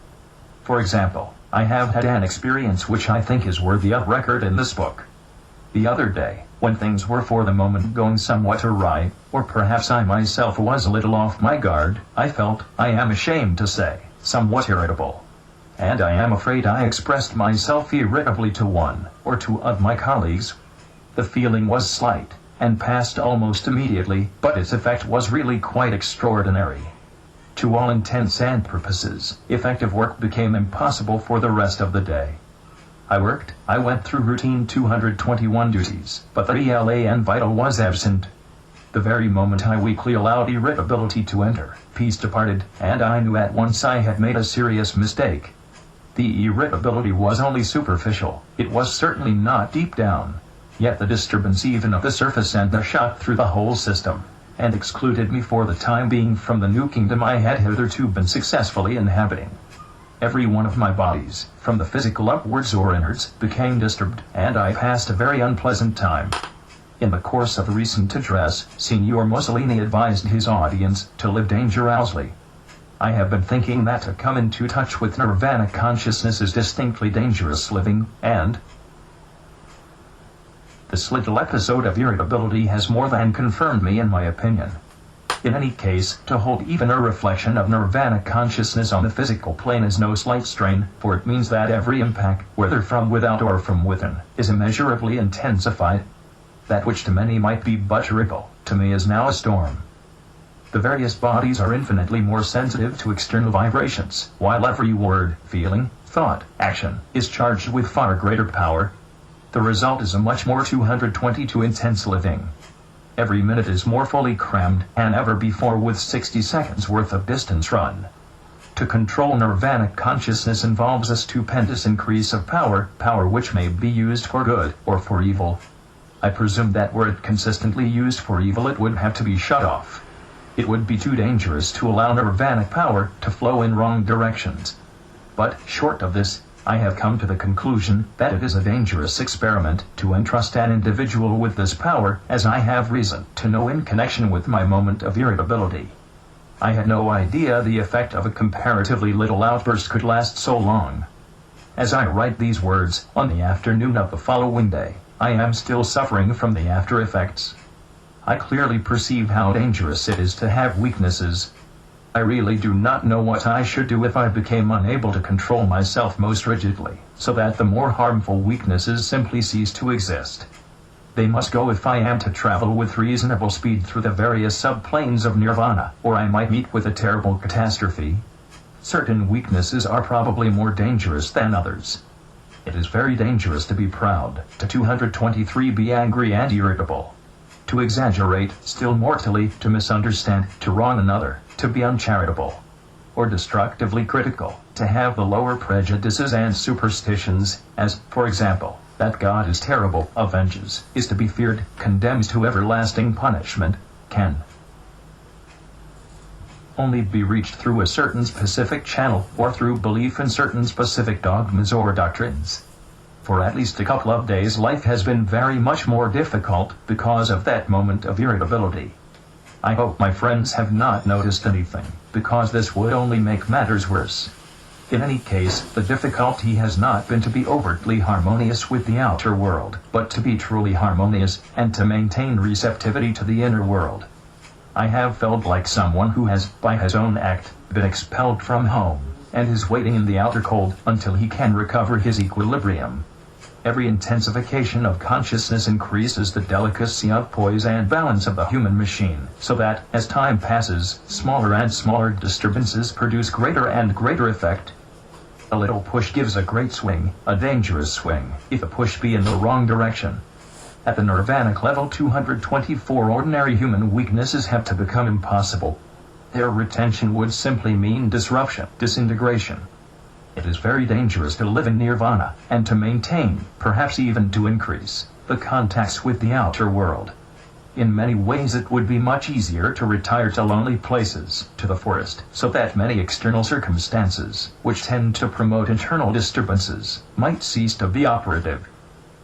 For example, I have had an experience which I think is worthy of record in this book. The other day, when things were for the moment going somewhat awry, or perhaps I myself was a little off my guard, I felt, I am ashamed to say, somewhat irritable. And I am afraid I expressed myself irritably to one or two of my colleagues. The feeling was slight, and passed almost immediately, but its effect was really quite extraordinary. To all intents and purposes, effective work became impossible for the rest of the day. I went through routine 221 duties, but the ELA and vital was absent. The very moment I weakly allowed irritability to enter, peace departed, and I knew at once I had made a serious mistake. The irritability was only superficial, it was certainly not deep down. Yet the disturbance even of the surface sent a shock through the whole system, and excluded me for the time being from the new kingdom I had hitherto been successfully inhabiting. Every one of my bodies, from the physical upwards or inwards, became disturbed, and I passed a very unpleasant time. In the course of a recent address, Signor Mussolini advised his audience to live dangerously. I have been thinking that to come into touch with Nirvana consciousness is distinctly dangerous living, and this little episode of irritability has more than confirmed me in my opinion. In any case, to hold even a reflection of Nirvana consciousness on the physical plane is no slight strain, for it means that every impact, whether from without or from within, is immeasurably intensified. That which to many might be but a ripple, to me is now a storm. The various bodies are infinitely more sensitive to external vibrations, while every word, feeling, thought, action, is charged with far greater power. The result is a much more 222 intense living. Every minute is more fully crammed than ever before with 60 seconds worth of distance run. To control Nirvana consciousness involves a stupendous increase of power which may be used for good or for evil. I presume that were it consistently used for evil it would have to be shut off. It would be too dangerous to allow Nirvana power to flow in wrong directions. But, short of this, I have come to the conclusion that it is a dangerous experiment to entrust an individual with this power, as I have reason to know in connection with my moment of irritability. I had no idea the effect of a comparatively little outburst could last so long. As I write these words, on the afternoon of the following day, I am still suffering from the after effects. I clearly perceive how dangerous it is to have weaknesses. I really do not know what I should do if I became unable to control myself most rigidly, so that the more harmful weaknesses simply cease to exist. They must go if I am to travel with reasonable speed through the various subplanes of Nirvana, or I might meet with a terrible catastrophe. Certain weaknesses are probably more dangerous than others. It is very dangerous to be proud, to 223 be angry and irritable, to exaggerate, still mortally, to misunderstand, to wrong another, to be uncharitable, or destructively critical, to have the lower prejudices and superstitions, as, for example, that God is terrible, avenges, is to be feared, condemns to everlasting punishment, can only be reached through a certain specific channel, or through belief in certain specific dogmas or doctrines. For at least a couple of days life has been very much more difficult because of that moment of irritability. I hope my friends have not noticed anything, because this would only make matters worse. In any case, the difficulty has not been to be overtly harmonious with the outer world, but to be truly harmonious, and to maintain receptivity to the inner world. I have felt like someone who has, by his own act, been expelled from home, and is waiting in the outer cold until he can recover his equilibrium. Every intensification of consciousness increases the delicacy of poise and balance of the human machine, so that, as time passes, smaller and smaller disturbances produce greater and greater effect. A little push gives a great swing, a dangerous swing, if the push be in the wrong direction. At the Nirvanic level 224 ordinary human weaknesses have to become impossible. Their retention would simply mean disruption, disintegration. It is very dangerous to live in nirvana, and to maintain, perhaps even to increase, the contacts with the outer world. In many ways it would be much easier to retire to lonely places, to the forest, so that many external circumstances, which tend to promote internal disturbances, might cease to be operative.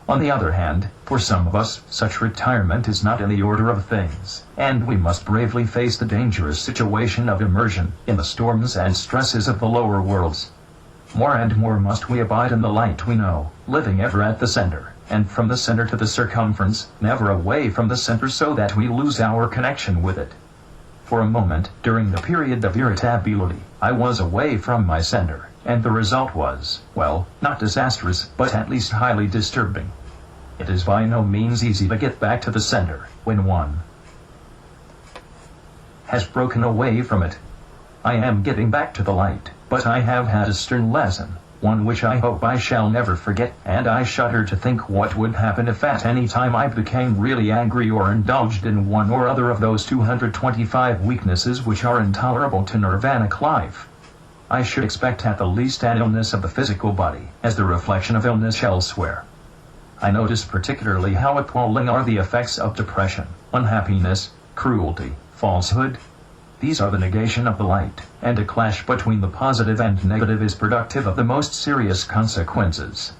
On the other hand, for some of us, such retirement is not in the order of things, and we must bravely face the dangerous situation of immersion in the storms and stresses of the lower worlds. More and more must we abide in the light we know, living ever at the center, and from the center to the circumference, never away from the center so that we lose our connection with it. For a moment, during the period of irritability, I was away from my center, and the result was, well, not disastrous, but at least highly disturbing. It is by no means easy to get back to the center, when one has broken away from it. I am getting back to the light, but I have had a stern lesson, one which I hope I shall never forget, and I shudder to think what would happen if at any time I became really angry or indulged in one or other of those 225 weaknesses which are intolerable to nirvanic life. I should expect at the least an illness of the physical body, as the reflection of illness elsewhere. I notice particularly how appalling are the effects of depression, unhappiness, cruelty, falsehood. These are the negation of the light, and a clash between the positive and negative is productive of the most serious consequences.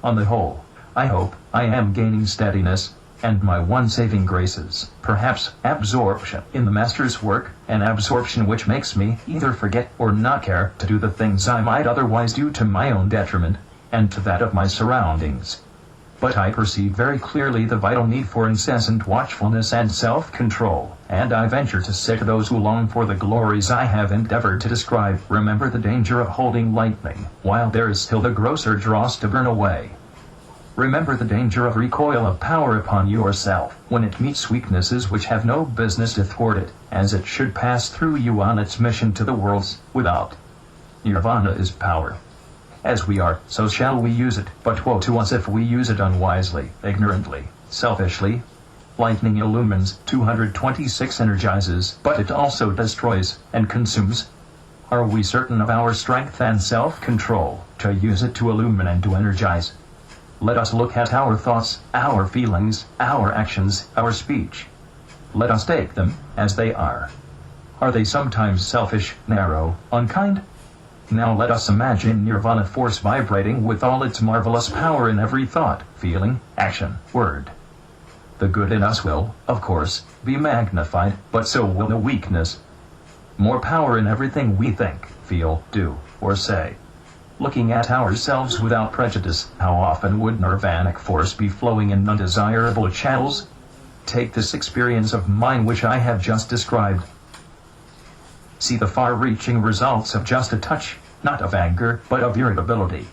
On the whole, I hope I am gaining steadiness, and my one saving grace is, perhaps, absorption in the Master's work, an absorption which makes me either forget or not care to do the things I might otherwise do to my own detriment, and to that of my surroundings. But I perceive very clearly the vital need for incessant watchfulness and self-control, and I venture to say to those who long for the glories I have endeavored to describe, remember the danger of holding lightning, while there is still the grosser dross to burn away. Remember the danger of recoil of power upon yourself, when it meets weaknesses which have no business to thwart it, as it should pass through you on its mission to the worlds without. Nirvana is power. As we are, so shall we use it, but woe to us if we use it unwisely, ignorantly, selfishly. Lightning illumines, 226 energizes, but it also destroys, and consumes. Are we certain of our strength and self-control, to use it to illumine and to energize? Let us look at our thoughts, our feelings, our actions, our speech. Let us take them, as they are. Are they sometimes selfish, narrow, unkind? Now let us imagine nirvana force vibrating with all its marvelous power in every thought, feeling, action, word. The good in us will, of course, be magnified, but so will the weakness. More power in everything we think, feel, do, or say. Looking at ourselves without prejudice, how often would nirvanic force be flowing in undesirable channels? Take this experience of mine which I have just described. See the far-reaching results of just a touch, not of anger, but of irritability.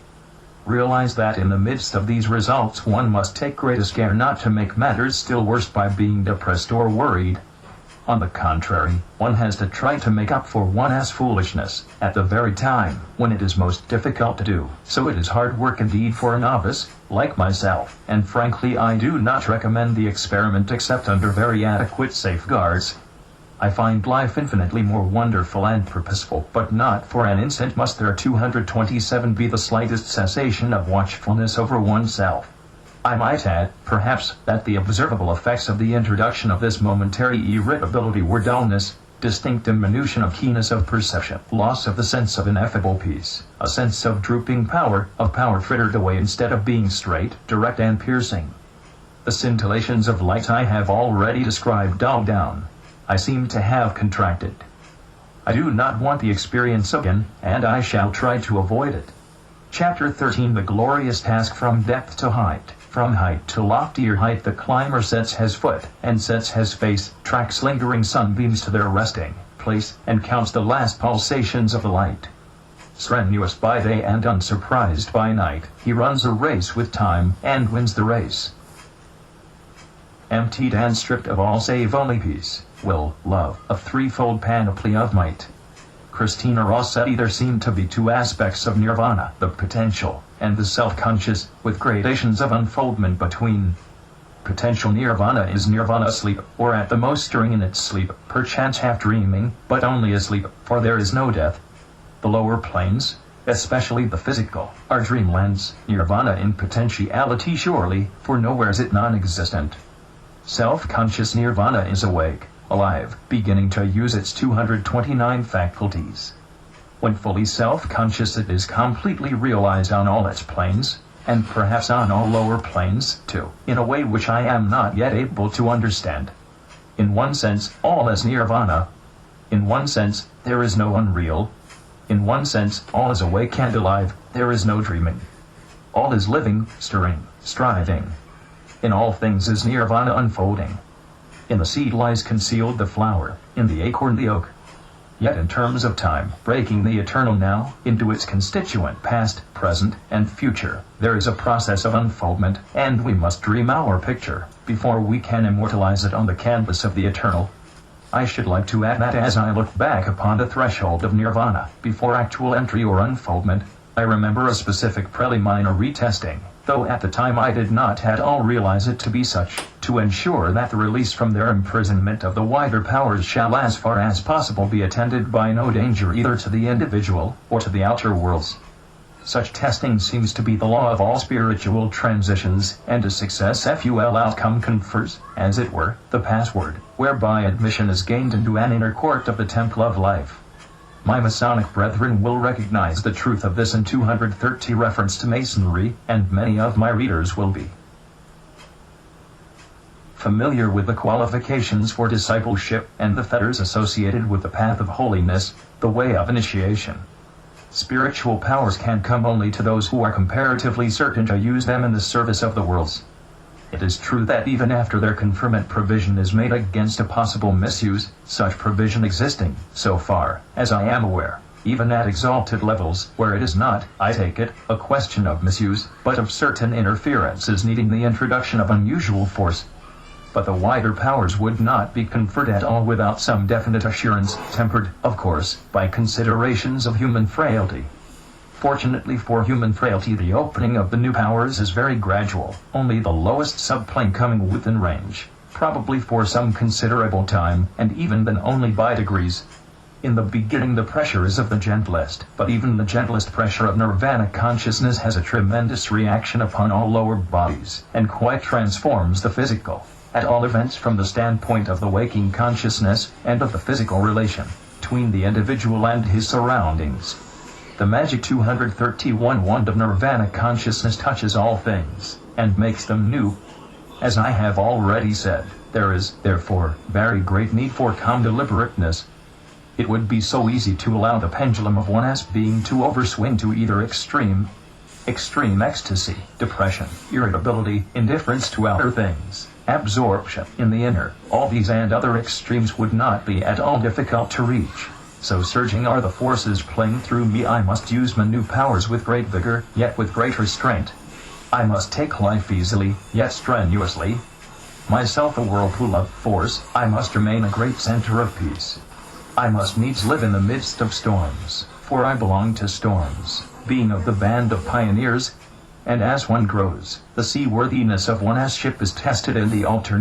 Realize that in the midst of these results one must take greatest care not to make matters still worse by being depressed or worried. On the contrary, one has to try to make up for one's foolishness, at the very time when it is most difficult to do. So it is hard work indeed for a novice, like myself, and frankly I do not recommend the experiment except under very adequate safeguards. I find life infinitely more wonderful and purposeful, but not for an instant must there 227 be the slightest cessation of watchfulness over oneself. I might add, perhaps, that the observable effects of the introduction of this momentary irritability were dullness, distinct diminution of keenness of perception, loss of the sense of ineffable peace, a sense of drooping power, of power frittered away instead of being straight, direct and piercing. The scintillations of light I have already described dulled down. I seem to have contracted. I do not want the experience again, and I shall try to avoid it. Chapter 13 The glorious task from depth to height. From height to loftier height the climber sets his foot, and sets his face, tracks lingering sunbeams to their resting place, and counts the last pulsations of the light. Strenuous by day and unsurprised by night, he runs a race with time, and wins the race. Emptied and stripped of all save only peace, will, love, a threefold panoply of might. Christina Rossetti There seem to be two aspects of nirvana, the potential, and the self-conscious, with gradations of unfoldment between. Potential nirvana is nirvana asleep, or at the most stirring in its sleep, perchance half dreaming, but only asleep, for there is no death. The lower planes, especially the physical, are dreamlands, nirvana in potentiality surely, for nowhere is it non-existent. Self-conscious nirvana is awake, alive, beginning to use its 229 faculties. When fully self-conscious, it is completely realized on all its planes, and perhaps on all lower planes, too, in a way which I am not yet able to understand. In one sense, all is nirvana. In one sense, there is no unreal. In one sense, all is awake and alive, there is no dreaming. All is living, stirring, striving. In all things is nirvana unfolding. In the seed lies concealed the flower, in the acorn the oak. Yet in terms of time, breaking the eternal now into its constituent past, present, and future, there is a process of unfoldment, and we must dream our picture before we can immortalize it on the canvas of the eternal. I should like to add that as I look back upon the threshold of nirvana, before actual entry or unfoldment, I remember a specific preliminary retesting, though at the time I did not at all realize it to be such, to ensure that the release from their imprisonment of the wider powers shall as far as possible be attended by no danger either to the individual or to the outer worlds. Such testing seems to be the law of all spiritual transitions, and a successful outcome confers, as it were, the password, whereby admission is gained into an inner court of the temple of life. My Masonic brethren will recognize the truth of this in 230 reference to Masonry, and many of my readers will be familiar with the qualifications for discipleship and the fetters associated with the path of holiness, the way of initiation. Spiritual powers can come only to those who are comparatively certain to use them in the service of the worlds. It is true that even after their conferment provision is made against a possible misuse, such provision existing, so far as I am aware, even at exalted levels where it is not, I take it, a question of misuse, but of certain interferences needing the introduction of unusual force. But the wider powers would not be conferred at all without some definite assurance, tempered, of course, by considerations of human frailty. Fortunately for human frailty, the opening of the new powers is very gradual, only the lowest subplane coming within range, probably for some considerable time, and even then only by degrees. In the beginning the pressure is of the gentlest, but even the gentlest pressure of nirvana consciousness has a tremendous reaction upon all lower bodies, and quite transforms the physical, at all events from the standpoint of the waking consciousness, and of the physical relation between the individual and his surroundings. The magic 231 wand of nirvana consciousness touches all things, and makes them new. As I have already said, there is, therefore, very great need for calm deliberateness. It would be so easy to allow the pendulum of one's being to overswing to either extreme ecstasy, depression, irritability, indifference to outer things, absorption in the inner. All these and other extremes would not be at all difficult to reach. So surging are the forces playing through me. I must use my new powers with great vigor, yet with great restraint. I must take life easily, yet strenuously. Myself a whirlpool of force, I must remain a great center of peace. I must needs live in the midst of storms, for I belong to storms, being of the band of pioneers. And as one grows, the seaworthiness of one's ship is tested in the alternate